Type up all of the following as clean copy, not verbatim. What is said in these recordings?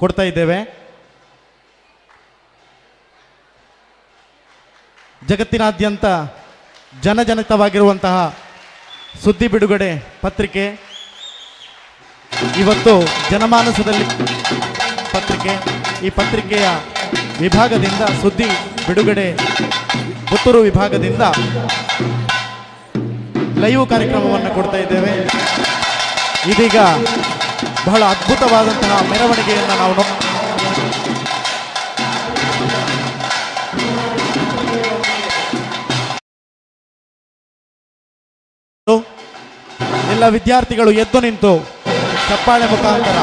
ಕೊಡ್ತಾ ಇದ್ದೇವೆ. ಜಗತ್ತಿನಾದ್ಯಂತ ಜನಜನಿತವಾಗಿರುವಂತಹ ಸುದ್ದಿ ಬಿಡುಗಡೆ ಪತ್ರಿಕೆ ಇವತ್ತು ಜನಮಾನಸದಲ್ಲಿ ಪತ್ರಿಕೆ. ಈ ಪತ್ರಿಕೆಯ ವಿಭಾಗದಿಂದ ಸುದ್ದಿ ಬಿಡುಗಡೆ ಪುತ್ತೂರು ವಿಭಾಗದಿಂದ ಲೈವ್ ಕಾರ್ಯಕ್ರಮವನ್ನು ಕೊಡ್ತಾ ಇದ್ದೇವೆ. ಇದೀಗ ಬಹಳ ಅದ್ಭುತವಾದಂತಹ ಮೆರವಣಿಗೆಯನ್ನು ನಾವು ಎಲ್ಲ ವಿದ್ಯಾರ್ಥಿಗಳು ಎದ್ದು ನಿಂತು ಚಪ್ಪಾಳೆ ಮುಖಾಂತರ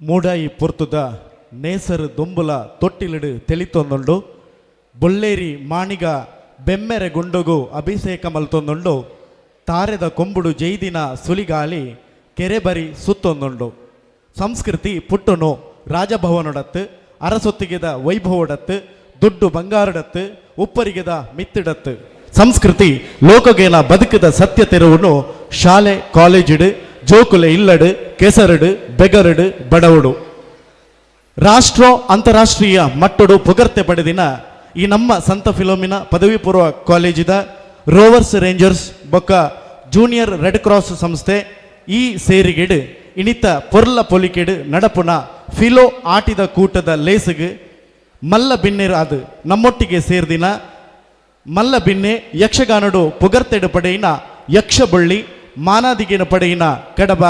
ಮೂಡಾಯಿ ಪೊರ್ತುದ ನೇಸರು ದೊಂಬುಲ ತೊಟ್ಟಿಲಿಡು ತೆಳಿತೊಂದುಂಡು ಬೊಲ್ಲೇರಿ ಮಾಣಿಗ ಬೆಮ್ಮೆರೆ ಗುಂಡುಗು ಅಭಿಷೇಕ ಮಲ್ತೊಂದುಂಡು ತಾರೆದ ಕೊಂಬುಡು ಜೈದಿನ ಸುಲಿಗಾಲಿ ಕೆರೆಬರಿ ಸುತ್ತೊಂದುಂಡು ಸಂಸ್ಕೃತಿ ಪುಟ್ಟುನು ರಾಜಭವನಡತ್ತು ಅರಸೊತ್ತಿಗೆದ ವೈಭವಡತ್ತು ದುಡ್ಡು ಬಂಗಾರಡತ್ತು ಉಪ್ಪರಿಗೆದ ಮಿತ್ತಿಡತ್ತು ಸಂಸ್ಕೃತಿ ಲೋಕಗೇನ ಬದುಕದ ಸತ್ಯ ತೆರುವುನು ಶಾಲೆ ಕಾಲೇಜಿಡು ಜೋಕುಲೆ ಇಲ್ಲಡು ಕೆಸರಡು ಬೆಗರಡು ಬಡವಡು ರಾಷ್ಟ್ರ ಅಂತಾರಾಷ್ಟ್ರೀಯ ಮಟ್ಟಡು ಪುಗರ್ತೆ ಪಡೆದಿನ ಈ ನಮ್ಮ ಸಂತ ಫಿಲೋಮಿನ ಪದವಿ ಪೂರ್ವ ಕಾಲೇಜಿದ ರೋವರ್ಸ್ ರೇಂಜರ್ಸ್ ಬೊಕ್ಕ ಜೂನಿಯರ್ ರೆಡ್ ಕ್ರಾಸ್ ಸಂಸ್ಥೆ ಈ ಸೇರಿಗೆಡು ಇನಿತ ಪೊರ್ಲ ಪೊಲಿಕೆಡು ನಡಪುನ ಫಿಲೋ ಆಟಿದ ಕೂಟದ ಲೇಸುಗು ಮಲ್ಲ ಬಿನ್ನೆರು ಅದು ನಮ್ಮೊಟ್ಟಿಗೆ ಸೇರ್ದಿನ ಮಲ್ಲ ಬಿನ್ನೆ ಯಕ್ಷಗಾನಡು ಪುಗರ್ತೆಡು ಪಡೆಯಿನ ಯಕ್ಷ ಬಳ್ಳಿ ಮಾನಾದಿಗಿನ ಪಡೆಯಿನ ಕಡಬ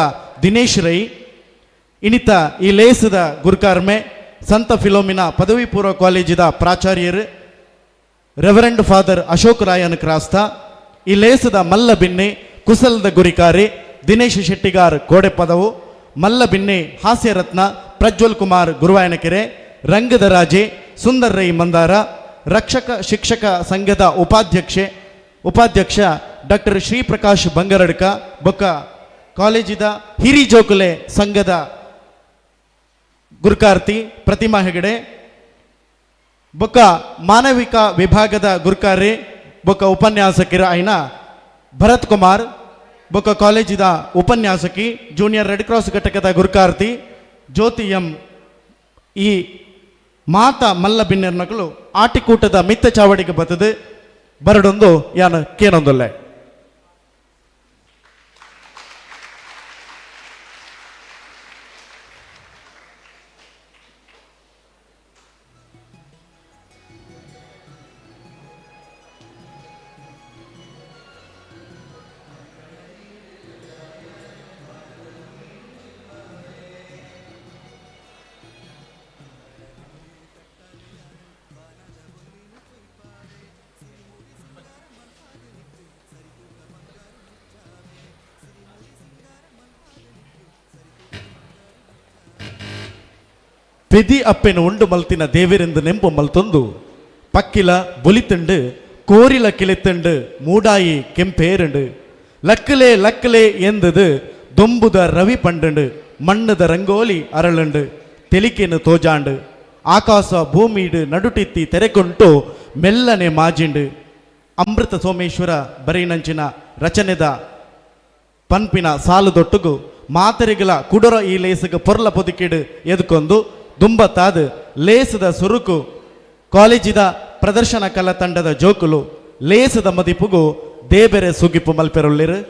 ದಿನೇಶ್ ರೈ ಇನಿತ ಈ ಲೇಸದ ಗುರುಕಾರ್ಮೆ ಸಂತ ಫಿಲೋಮಿನ ಪದವಿ ಪೂರ್ವ ಕಾಲೇಜಿದ ಪ್ರಾಚಾರ್ಯರು ರೆವರೆಂಡ್ ಫಾದರ್ ಅಶೋಕ್ ರಾಯನ್ ಕ್ರಾಸ್ತ ಈ ಲೇಸದ ಮಲ್ಲ ಬಿನ್ನೆ ಕುಸಲದ ಗುರಿಕಾರಿ ದಿನೇಶ್ ಶೆಟ್ಟಿಗಾರ್ ಕೋಡೆ ಪದವು ಮಲ್ಲ ಬಿನ್ನೆ ಹಾಸ್ಯರತ್ನ ಪ್ರಜ್ವಲ್ ಕುಮಾರ್ ಗುರುವಾಯನಕೆರೆ ರಂಗದ ರಾಜೆ ಸುಂದರ್ ರೈ ಮಂದಾರ, ರಕ್ಷಕ ಶಿಕ್ಷಕ ಸಂಘದ ಉಪಾಧ್ಯಕ್ಷ ಡಾಕ್ಟರ್ ಶ್ರೀ ಪ್ರಕಾಶ್ ಬಂಗರಡ್ಕ ಬೊಕ್ಕ ಕಾಲೇಜಿದ ಹಿರಿ ಜೋಕುಲೆ ಸಂಘದ ಗುರುಕಾರ್ತಿ ಪ್ರತಿಮಾ ಹೆಗಡೆ ಬೊಕ್ಕ ಮಾನವಿಕ ವಿಭಾಗದ ಗುರುಕಾರ್ರೆ ಬೊಕ್ಕ ಉಪನ್ಯಾಸಕರ ಐನ ಭರತ್ ಕುಮಾರ್ ಬೊಕ್ಕ ಕಾಲೇಜಿದ ಉಪನ್ಯಾಸಕಿ ಜೂನಿಯರ್ ರೆಡ್ ಕ್ರಾಸ್ ಘಟಕದ ಗುರುಕಾರ್ತಿ ಜ್ಯೋತಿ ಎಂ. ಈ ಮಾತ ಮಲ್ಲ ಬಿನ್ನೆರ್ನಕಲು ಆಟಿಕೂಟದ ಮಿತ್ತ ಚಾವಡಿಗೆ ಬರ್ತದೆ ಬರಡೊಂದು ಯಾನ ಕೇನೊಂದೊಲ್ಲೆ. ಪೆದಿ ಅಪ್ಪೆನ ಉಂಡು ಮಲ್ತಿನ ದೇವರೆಂದು ನೆಂಪು ಮಲ್ತೊಂದು ಪಕ್ಕಿಲ ಬೊಲಿತಂಡು ಕೋರಿಲ ಕಿಳೆತಂಡು ಮೂಡಾಯಿ ಕೆಂಪೇರಂಡು ಲಕ್ಕಲೆ ಲಕ್ಕಲೆ ಎಂದದು ದೊಂಬುದ ರವಿ ಪಂಡಂಡು ಮಣ್ಣದ ರಂಗೋಲಿ ಅರಳಂಡು ತೆಲಿಕೆನು ತೋಜಾಂಡು ಆಕಾಶ ಭೂಮಿಡು ನಡುಟಿತ್ತಿ ತೆರೆಕೊಂಟು ಮೆಲ್ಲನೆ ಮಾಜಿಂಡು ಅಮೃತ ಸೋಮೇಶ್ವರ ಬರೀನಂಚಿನ ರಚನೆದ ಪನ್ಪಿನ ಸಾಲುದೊಟ್ಟುಗು ಮಾತರಿಗಳ ಕುಡರ ಈ ಲೇಸಗ ಪೊರ್ಲ ಪೊದಿಕಿಡು ಎದ್ಕೊಂಡು ದುಂಬತ್ತಾದ ಲೇಸದ ಸುರುಕು ಕಾಲೇಜಿದ ಪ್ರದರ್ಶನ ಕಲ ತಂಡದ ಜೋಕುಲು ಲೇಸದ ಮದಿಪುಗು ದೇಬೆರೆ ಸುಗಿಪು ಮಲ್ಪೆರೊಳ್ಳಿರು.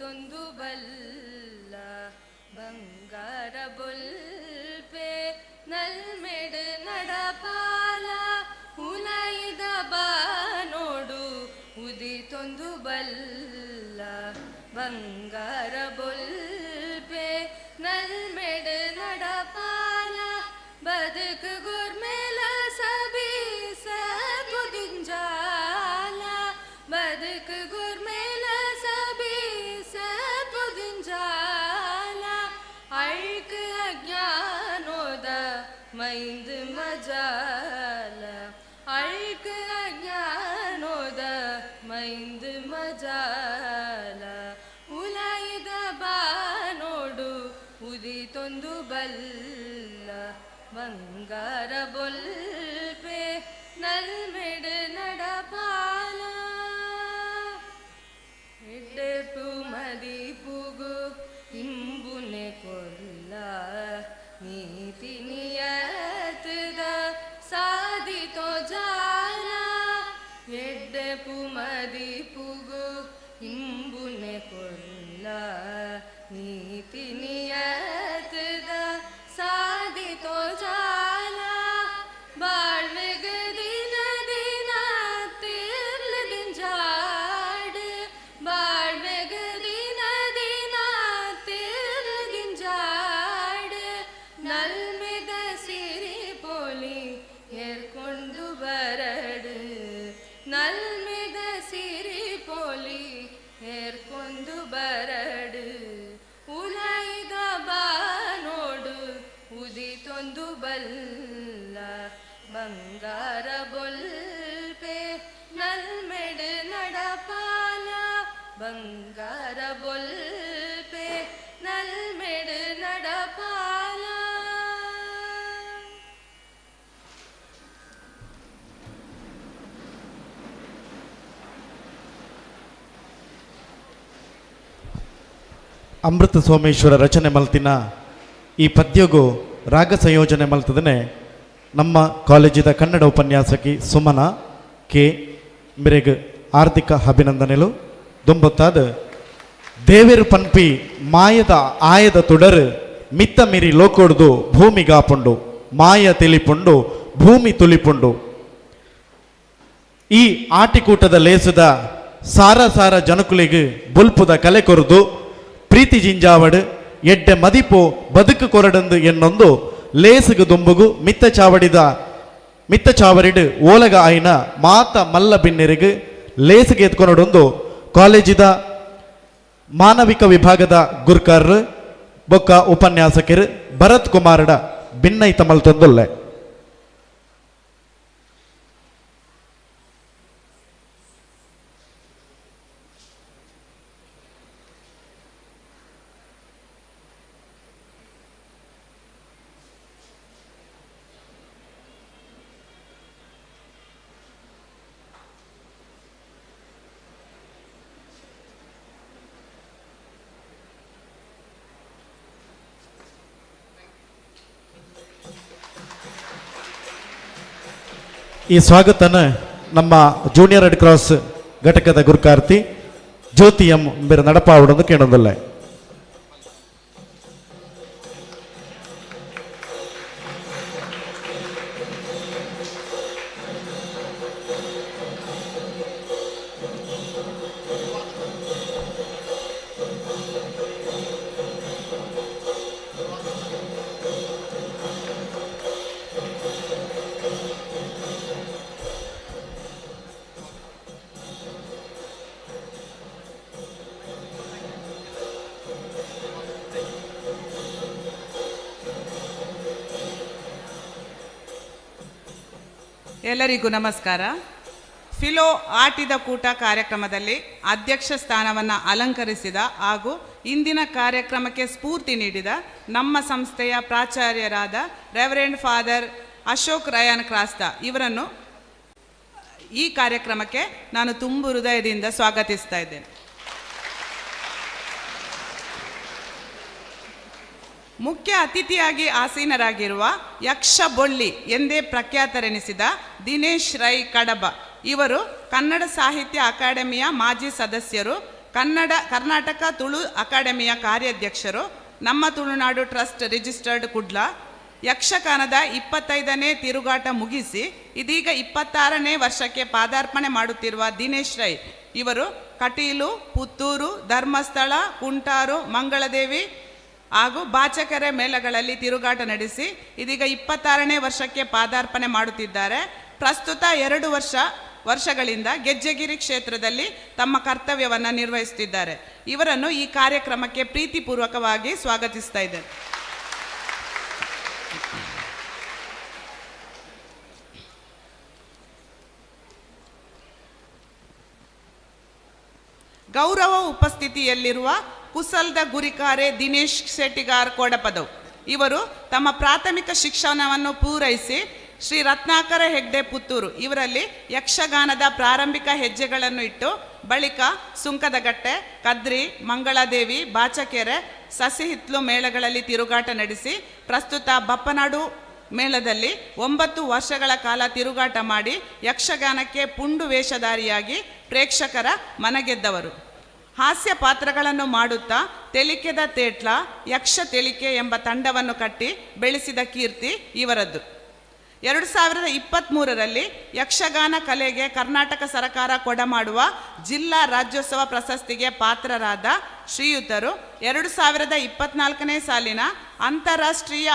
ತೊಂದು ಬಲ್ಲ ಬಂಗಾರ ಬೊಲ್ಪೆ ನಲ್ಮೆಡು ನಡಪಾಲ ಹುಲೈದ ಬಾ ನೋಡು ಉದಿ ತೊಂದು ಬಲ್ಲ ಬಂಗಾರ ಬೊಲ್ಪೆ ನಲ್ಮೆಡು ನಡಪಾಲ ಬದುಕು ಗುರ್ಮೇಲ ಸಬೀಸ ತುದಿಂಜಾಲ ಬದುಕು ಗುರ್ಮೇಲ ಅಳ್ಕು ಅಜ್ಞಾನೋದ ಮೈಂದ್ ಮಜಾಲ ಅಳ್ಕು ಅಜ್ಞಾನೋದ ಮೈಂದ್ ಮಜಾಲ ಉಲಾಯಿದ ಬಾ ನೋಡು ಉದಿ ತೊಂದು ಬಲ್ಲ ಬಂಗಾರ ಬೊಲ್ಪೆ ನಲ್ಮೆಡು ನಡಪಾಲ ಎಡ್ಡೆಪು ಮದಿಪುಗು ಇಂಬುನೆ ಕೊಲ್ಲ ನೀತಿ ನಿಯತದ ಸಾಧಿತೋ ಜಾಲ ಎಡ್ಡೆಪು ಮದಿಪುಗು ಇಂಬುನೆ ಕೊಲ್ಲ ನೀತಿ ನಿಯತದ ಸಾಧಿತೋ ಜಾಲ ಬಾಳ್ವೆಗ ದಿನ ದಿನ ತಿರ್ಲದಿಂಜಾಡ್ ಬಾಳ್ವೆಗ ದಿನ ದಿನ ತಿರ್ಲದಿಂಜಾಡ್ ನಲ್ಮೆದ ಸಿರಿ ಪೋಲಿ ಏರ್ಕೊಂಡು ಬರಡು ನಲ್ಮೆದ ಸಿರಿ ಪೋಲಿ ಏರ್ಕೊಂಡು ಬರಡು ಉಲೈದ ಬಾ ನೋಡು ಉದಿ ತೊಂದು ಬಲ್ಲ ಬಂಗಾರ ಬೊಲ್ಪೆ ನಲ್ಮೆಡು ನಡಪಾಲ ಬಂಗಾರ ಬೊಲ್ಪೆ ನಲ್ಮೆಡು ನಡಪಾಲ. ಅಮೃತ ಸೋಮೇಶ್ವರ ರಚನೆ ಮಲ್ತಿನ ಈ ಪದ್ಯಗೂ ರಾಗ ಸಂಯೋಜನೆ ಮಲ್ತದನೆ ನಮ್ಮ ಕಾಲೇಜಿದ ಕನ್ನಡ ಉಪನ್ಯಾಸಕಿ ಸುಮನ ಕೆ. ಮಿರೆಗ್ ಆರ್ಥಿಕ ಅಭಿನಂದನೆಲು ದುಂಬೊತ್ತಾದ ದೇವೇರು ಪನ್ಪಿ ಮಾಯದ ಆಯದ ತುಡರು ಮಿತ್ತ ಮಿರಿ ಲೋಕೊಡ್ದು ಭೂಮಿಗಾಪುಂಡು ಮಾಯ ತಿಳಿಪುಂಡು ಭೂಮಿ ತುಲಿಪುಂಡು. ಈ ಆಟಿಕೂಟದ ಲೇಸದ ಸಾರ ಸಾರ ಜನಕುಲಿಗೆ ಬುಲ್ಪುದ ಕಲೆ ಕೊರದು ಪ್ರೀತಿ ಜಿಂಜಾವಡು ಎಡ್ಡೆ ಮದಿಪು ಬದುಕು ಕೊರಡಂದು ಎನ್ನೊಂದು ಲೇಸುಗು ದುಂಬುಗು ಮಿತ್ತ ಚಾವರಿಡು ಓಲಗ ಆಯ್ನ ಮಾತ ಮಲ್ಲ ಬಿನ್ನೆರಿಗು ಲೇಸಿಗೆ ಎತ್ಕೊಂಡೊಂದು ಕಾಲೇಜಿದ ಮಾನವಿಕ ವಿಭಾಗದ ಗುರ್ಕರ್ ಬೊಕ್ಕ ಉಪನ್ಯಾಸಕರು ಭರತ್ ಕುಮಾರಡ ಭಿನ್ನೈತ ಮಲ್ತೊಂದುಲ್ಲೆ. ಈ ಸ್ವಾಗತನ ನಮ್ಮ ಜೂನಿಯರ್ ರೆಡ್ ಕ್ರಾಸ್ ಘಟಕದ ಗುರುಕಾರ್ತಿ ಜ್ಯೋತಿ ಎಂ ಬೇರೆ ನಡಪಾವಡೊಂದು ಕೇಳೋದಿಲ್ಲ. ಎಲ್ಲರಿಗೂ ನಮಸ್ಕಾರ. ಫಿಲೋ ಆಟಿದ ಕೂಟ ಕಾರ್ಯಕ್ರಮದಲ್ಲಿ ಅಧ್ಯಕ್ಷ ಸ್ಥಾನವನ್ನು ಅಲಂಕರಿಸಿದ ಹಾಗೂ ಇಂದಿನ ಕಾರ್ಯಕ್ರಮಕ್ಕೆ ಸ್ಫೂರ್ತಿ ನೀಡಿದ ನಮ್ಮ ಸಂಸ್ಥೆಯ ಪ್ರಾಚಾರ್ಯರಾದ ರೆವರೆಂಡ್ ಫಾದರ್ ಅಶೋಕ್ ರಯಾನ್ ಕ್ರಾಸ್ತಾ ಇವರನ್ನು ಈ ಕಾರ್ಯಕ್ರಮಕ್ಕೆ ನಾನು ತುಂಬು ಹೃದಯದಿಂದ ಸ್ವಾಗತಿಸ್ತಾ ಇದ್ದೇನೆ. ಮುಖ್ಯ ಅತಿಥಿಯಾಗಿ ಆಸೀನರಾಗಿರುವ ಯಕ್ಷ ಬೊಳ್ಳಿ ಎಂದೇ ಪ್ರಖ್ಯಾತರೆನಿಸಿದ ದಿನೇಶ್ ರೈ ಕಡಬ ಇವರು ಕನ್ನಡ ಸಾಹಿತ್ಯ ಅಕಾಡೆಮಿಯ ಮಾಜಿ ಸದಸ್ಯರು, ಕರ್ನಾಟಕ ತುಳು ಅಕಾಡೆಮಿಯ ಕಾರ್ಯಾಧ್ಯಕ್ಷರು, ನಮ್ಮ ತುಳುನಾಡು ಟ್ರಸ್ಟ್ ರಿಜಿಸ್ಟರ್ಡ್ ಕುಡ್ಲ. ಯಕ್ಷಗಾನದ 25ನೇ ತಿರುಗಾಟ ಮುಗಿಸಿ ಇದೀಗ 26ನೇ ವರ್ಷಕ್ಕೆ ಪಾದಾರ್ಪಣೆ ಮಾಡುತ್ತಿರುವ ದಿನೇಶ್ ರೈ ಇವರು ಕಟೀಲು, ಪುತ್ತೂರು, ಧರ್ಮಸ್ಥಳ, ಕುಂಟಾರು, ಮಂಗಳದೇವಿ ಹಾಗೂ ಬಾಚಕೆರೆ ಮೇಳಗಳಲ್ಲಿ ತಿರುಗಾಟ ನಡೆಸಿ ಇದೀಗ 26ನೇ ವರ್ಷಕ್ಕೆ ಪಾದಾರ್ಪಣೆ ಮಾಡುತ್ತಿದ್ದಾರೆ. ಪ್ರಸ್ತುತ 2 ವರ್ಷಗಳಿಂದ ಗೆಜ್ಜೆಗಿರಿ ಕ್ಷೇತ್ರದಲ್ಲಿ ತಮ್ಮ ಕರ್ತವ್ಯವನ್ನು ನಿರ್ವಹಿಸುತ್ತಿದ್ದಾರೆ. ಇವರನ್ನು ಈ ಕಾರ್ಯಕ್ರಮಕ್ಕೆ ಪ್ರೀತಿಪೂರ್ವಕವಾಗಿ ಸ್ವಾಗತಿಸ್ತಾ ಇದ್ದೇನೆ. ಗೌರವ ಉಪಸ್ಥಿತಿಯಲ್ಲಿರುವ ಕುಸಲ್ದ ಗುರಿಕಾರೆ ದಿನೇಶ್ ಶೆಟ್ಟಿಗಾರ್ ಕೋಡಪದವ್ ಇವರು ತಮ್ಮ ಪ್ರಾಥಮಿಕ ಶಿಕ್ಷಣವನ್ನು ಪೂರೈಸಿ ಶ್ರೀ ರತ್ನಾಕರ ಹೆಗ್ಡೆ ಪುತ್ತೂರು ಇವರಲ್ಲಿ ಯಕ್ಷಗಾನದ ಪ್ರಾರಂಭಿಕ ಹೆಜ್ಜೆಗಳನ್ನು ಇಟ್ಟು ಬಳಿಕ ಸುಂಕದಗಟ್ಟೆ, ಕದ್ರಿ, ಮಂಗಳಾದೇವಿ, ಬಾಚಕೆರೆ, ಸಸಿಹಿತ್ಲು ಮೇಳಗಳಲ್ಲಿ ತಿರುಗಾಟ ನಡೆಸಿ ಪ್ರಸ್ತುತ ಬಪ್ಪನಾಡು ಮೇಳದಲ್ಲಿ 9 ವರ್ಷಗಳ ಕಾಲ ತಿರುಗಾಟ ಮಾಡಿ ಯಕ್ಷಗಾನಕ್ಕೆ ಪುಂಡು ವೇಷಧಾರಿಯಾಗಿ ಪ್ರೇಕ್ಷಕರ ಮನಗೆದ್ದವರು. ಹಾಸ್ಯ ಪಾತ್ರಗಳನ್ನು ಮಾಡುತ್ತಾ ತೆಲಿಕೆದ ತೇಟ್ಲ, ಯಕ್ಷ ತೆಲಿಕೆ ಎಂಬ ತಂಡವನ್ನು ಕಟ್ಟಿ ಬೆಳೆಸಿದ ಕೀರ್ತಿ ಇವರದ್ದು. 2023ರಲ್ಲಿ ಯಕ್ಷಗಾನ ಕಲೆಗೆ ಕರ್ನಾಟಕ ಸರ್ಕಾರ ಕೊಡಮಾಡುವ ಜಿಲ್ಲಾ ರಾಜ್ಯೋತ್ಸವ ಪ್ರಶಸ್ತಿಗೆ ಪಾತ್ರರಾದ ಶ್ರೀಯುತರು 2024ನೇ ಸಾಲಿನ ಅಂತಾರಾಷ್ಟ್ರೀಯ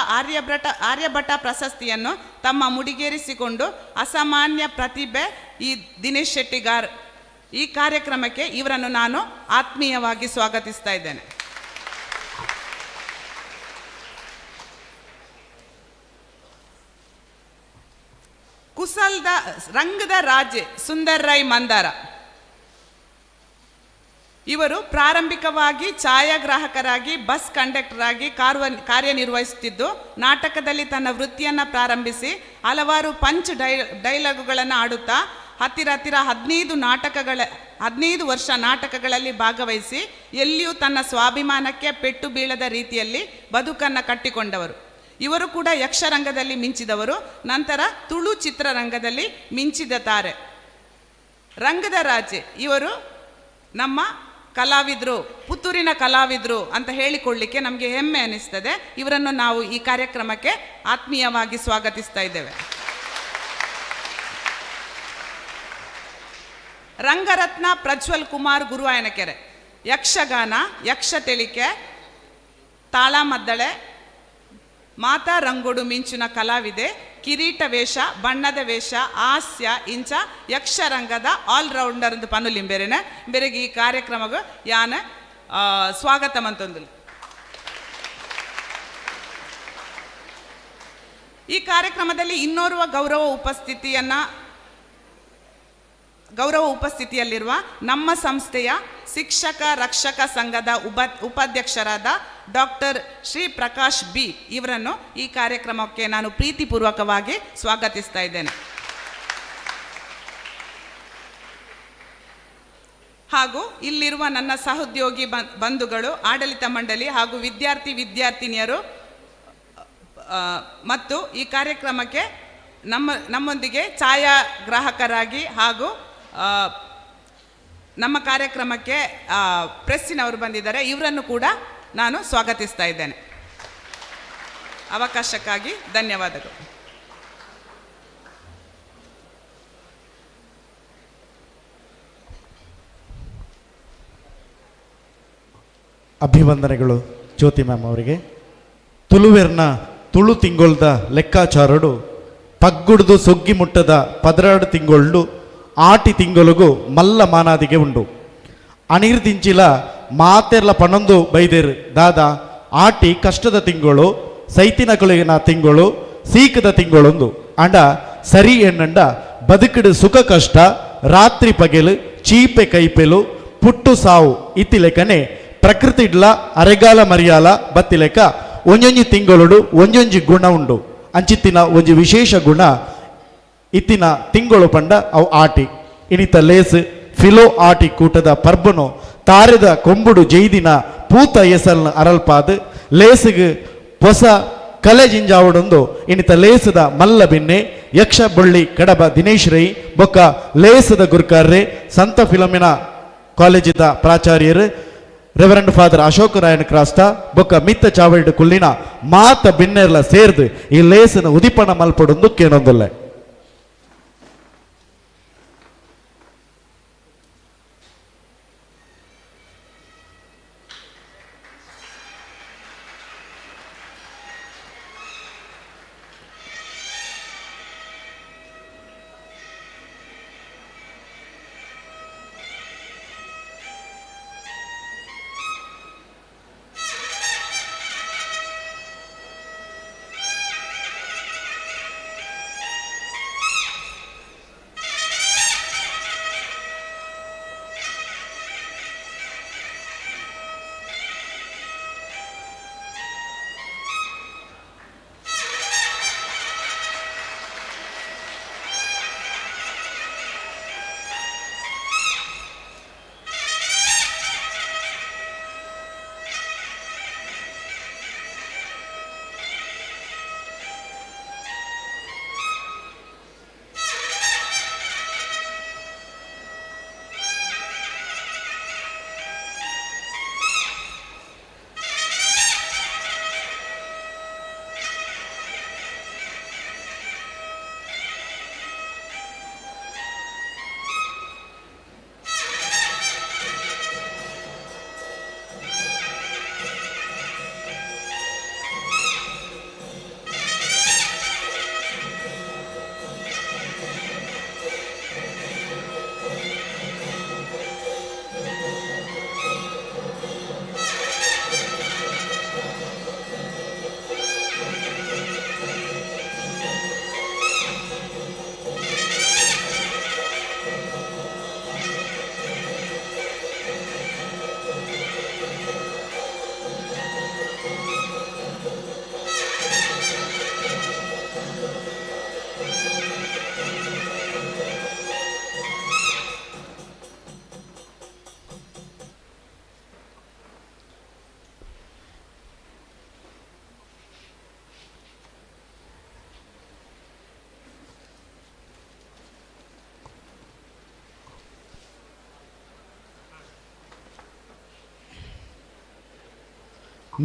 ಆರ್ಯಭಟ ಪ್ರಶಸ್ತಿಯನ್ನು ತಮ್ಮ ಮುಡಿಗೇರಿಸಿಕೊಂಡು ಅಸಾಮಾನ್ಯ ಪ್ರತಿಭೆ ಈ ದಿನೇಶ್ ಶೆಟ್ಟಿಗಾರ್. ಈ ಕಾರ್ಯಕ್ರಮಕ್ಕೆ ಇವರನ್ನು ನಾನು ಆತ್ಮೀಯವಾಗಿ ಸ್ವಾಗತಿಸ್ತಾ ಇದ್ದೇನೆ. ಕುಸಲ್ದ ರಂಗದ ರಾಜೆ ಸುಂದರ್ ರೈ ಮಂದಾರ ಇವರು ಪ್ರಾರಂಭಿಕವಾಗಿ ಛಾಯಾಗ್ರಾಹಕರಾಗಿ ಬಸ್ ಕಂಡಕ್ಟರ್ ಆಗಿ ಕಾರ್ಯನಿರ್ವಹಿಸುತ್ತಿದ್ದು ನಾಟಕದಲ್ಲಿ ತನ್ನ ವೃತ್ತಿಯನ್ನು ಪ್ರಾರಂಭಿಸಿ ಹಲವಾರು ಪಂಚ್ ಡೈಲಾಗುಗಳನ್ನು ಆಡುತ್ತಾ ಹತ್ತಿರ 15 ವರ್ಷ ನಾಟಕಗಳಲ್ಲಿ ಭಾಗವಹಿಸಿ ಎಲ್ಲಿಯೂ ತನ್ನ ಸ್ವಾಭಿಮಾನಕ್ಕೆ ಪೆಟ್ಟು ಬೀಳದ ರೀತಿಯಲ್ಲಿ ಬದುಕನ್ನು ಕಟ್ಟಿಕೊಂಡವರು. ಇವರು ಕೂಡ ಯಕ್ಷರಂಗದಲ್ಲಿ ಮಿಂಚಿದವರು. ನಂತರ ತುಳು ಚಿತ್ರರಂಗದಲ್ಲಿ ಮಿಂಚಿದ ತಾರೆ. ರಂಗದ ರಾಜೆ ಇವರು ನಮ್ಮ ಕಲಾವಿದರು, ಪುತ್ತೂರಿನ ಕಲಾವಿದರು ಅಂತ ಹೇಳಿಕೊಳ್ಳಿಕ್ಕೆ ನಮಗೆ ಹೆಮ್ಮೆ ಅನಿಸ್ತದೆ. ಇವರನ್ನು ನಾವು ಈ ಕಾರ್ಯಕ್ರಮಕ್ಕೆ ಆತ್ಮೀಯವಾಗಿ ಸ್ವಾಗತಿಸ್ತಾ ಇದ್ದೇವೆ. ರಂಗರತ್ನ ಪ್ರಜ್ವಲ್ ಕುಮಾರ್ ಗುರುವಾಯನಕೆರೆ ಯಕ್ಷಗಾನ, ಯಕ್ಷತೆಳಿಕೆ, ತಾಳಮದ್ದಳೆ, ಮಾತಾ ರಂಗೋಡು ಮಿಂಚುನ ಕಲಾವಿದೆ, ಕಿರೀಟ ವೇಷ, ಬಣ್ಣದ ವೇಷ, ಹಾಸ್ಯ ಇಂಚ ಯಕ್ಷರಂಗದ ಆಲ್ರೌಂಡರ್ ಅಂತ ಪನುಲಿಂಬೆರೆನೆ ಬೆರೆಗೆ ಈ ಕಾರ್ಯಕ್ರಮಗೂ ಯಾನ ಸ್ವಾಗತ ಮಂತೊಂದು. ಈ ಕಾರ್ಯಕ್ರಮದಲ್ಲಿ ಇನ್ನೋರ್ವ ಗೌರವ ಉಪಸ್ಥಿತಿಯಲ್ಲಿರುವ ನಮ್ಮ ಸಂಸ್ಥೆಯ ಶಿಕ್ಷಕ ರಕ್ಷಕ ಸಂಘದ ಉಪಾಧ್ಯಕ್ಷರಾದ ಡಾಕ್ಟರ್ ಶ್ರೀ ಪ್ರಕಾಶ್ ಬಿ ಇವರನ್ನು ಈ ಕಾರ್ಯಕ್ರಮಕ್ಕೆ ನಾನು ಪ್ರೀತಿಪೂರ್ವಕವಾಗಿ ಸ್ವಾಗತಿಸ್ತಾ ಇದ್ದೇನೆ. ಹಾಗೂ ಇಲ್ಲಿರುವ ನನ್ನ ಸಹೋದ್ಯೋಗಿ ಬಂಧುಗಳು, ಆಡಳಿತ ಮಂಡಳಿ ಹಾಗೂ ವಿದ್ಯಾರ್ಥಿನಿಯರು ಮತ್ತು ಈ ಕಾರ್ಯಕ್ರಮಕ್ಕೆ ನಮ್ಮೊಂದಿಗೆ ಛಾಯಾಗ್ರಾಹಕರಾಗಿ ಹಾಗೂ ನಮ್ಮ ಕಾರ್ಯಕ್ರಮಕ್ಕೆ ಪ್ರೆಸ್ಸಿನವರು ಬಂದಿದ್ದಾರೆ. ಇವರನ್ನು ಕೂಡ ನಾನು ಸ್ವಾಗತಿಸ್ತಾ ಇದ್ದೇನೆ. ಅವಕಾಶಕ್ಕಾಗಿ ಧನ್ಯವಾದಗಳು. ಅಭಿವಂದನೆಗಳು ಜ್ಯೋತಿ ಮ್ಯಾಮ್ ಅವರಿಗೆ. ತುಳುವೆರ್ನ ತುಳು ತಿಂಗೊಳ್ದ ಲೆಕ್ಕಾಚಾರಡು ಪಗ್ಗುಡ್ದು ಸೊಗ್ಗಿ ಮುಟ್ಟದ 12 ತಿಂಗಳು ಆಟಿ ತಿಂಗಳಿಗೂ ಮಲ್ಲ ಮಾನಾದಿಗೆ ಉಂಡು. ಅಣಿರ್ದಿಂಚಿಲ ಮಾತೆರ್ಲ ಪಣೊಂದು ಬೈದೇರು ದಾದ ಆಟಿ ಕಷ್ಟದ ತಿಂಗಳು, ಸೈತಿನ ಕೊಳಗಿನ ತಿಂಗಳು, ಸೀಕದ ತಿಂಗಳೊಂದು ಅಂಡ ಸರಿ ಎನ್ನಂಡ ಬದುಕಿಡು ಸುಖ ಕಷ್ಟ, ರಾತ್ರಿ ಪಗೆಲು, ಚೀಪೆ ಕೈಪೆಲು, ಪುಟ್ಟು ಸಾವು ಇತ್ತಿಲೆಕನೆ ಪ್ರಕೃತಿಡ್ಲ ಅರೆಗಾಲ ಮರಿಯಾಲ ಬತ್ತಿಲೆಕ ಒಂಜೊಂಜಿ ತಿಂಗಳೊಡು ಒಂಜೊಂಜಿ ಗುಣ ಉಂಡು. ಅಂಚಿತ್ತಿನ ಒಂಜಿ ವಿಶೇಷ ಗುಣ ಇತ್ತಿನ ತಿಂಗಳು ಪಂಡ ಅವು ಆಟಿ ಇನಿತ ಲೇಸ್ ಫಿಲೋ ಆಟಿ ಕೂಟದ ಪರ್ಬನು ತಾರೆದ ಕೊಂಬುಡು ಜೈದಿನ ಪೂತ ಎಸಲ್ನ ಅರಲ್ಪಾದು ಲೇಸಿಗೆ ಹೊಸ ಕಲೆ ಜಿಂಜಾವಡೊಂದು ಇನಿತ ಲೇಸದ ಮಲ್ಲ ಬಿನ್ನೆ ಯಕ್ಷ ಬೊಳ್ಳಿ ಕಡಬ ದಿನೇಶ್ ರೈ ಬೊಕ್ಕ ಲೇಸದ ಗುರ್ಕಾರ್ರೆ ಸಂತ ಫಿಲಮಿನ ಕಾಲೇಜಿದ ಪ್ರಾಚಾರ್ಯರು ರೆವರೆಂಡ್ ಫಾದರ್ ಅಶೋಕ ರಾಯನ್ ಕ್ರಾಸ್ಟ ಬೊಕ್ಕ ಮಿತ್ತ ಚಾವಡಿ ಕುಲ್ಲಿನ ಮಾತ ಬಿನ್ನೆರ್ಲ ಸೇರ್ದು ಈ ಲೇಸನ ಉದಿಪಣ ಮಲ್ಪಡೊಂದು ಕೇಳೊಂದುಲ್ಲೆ.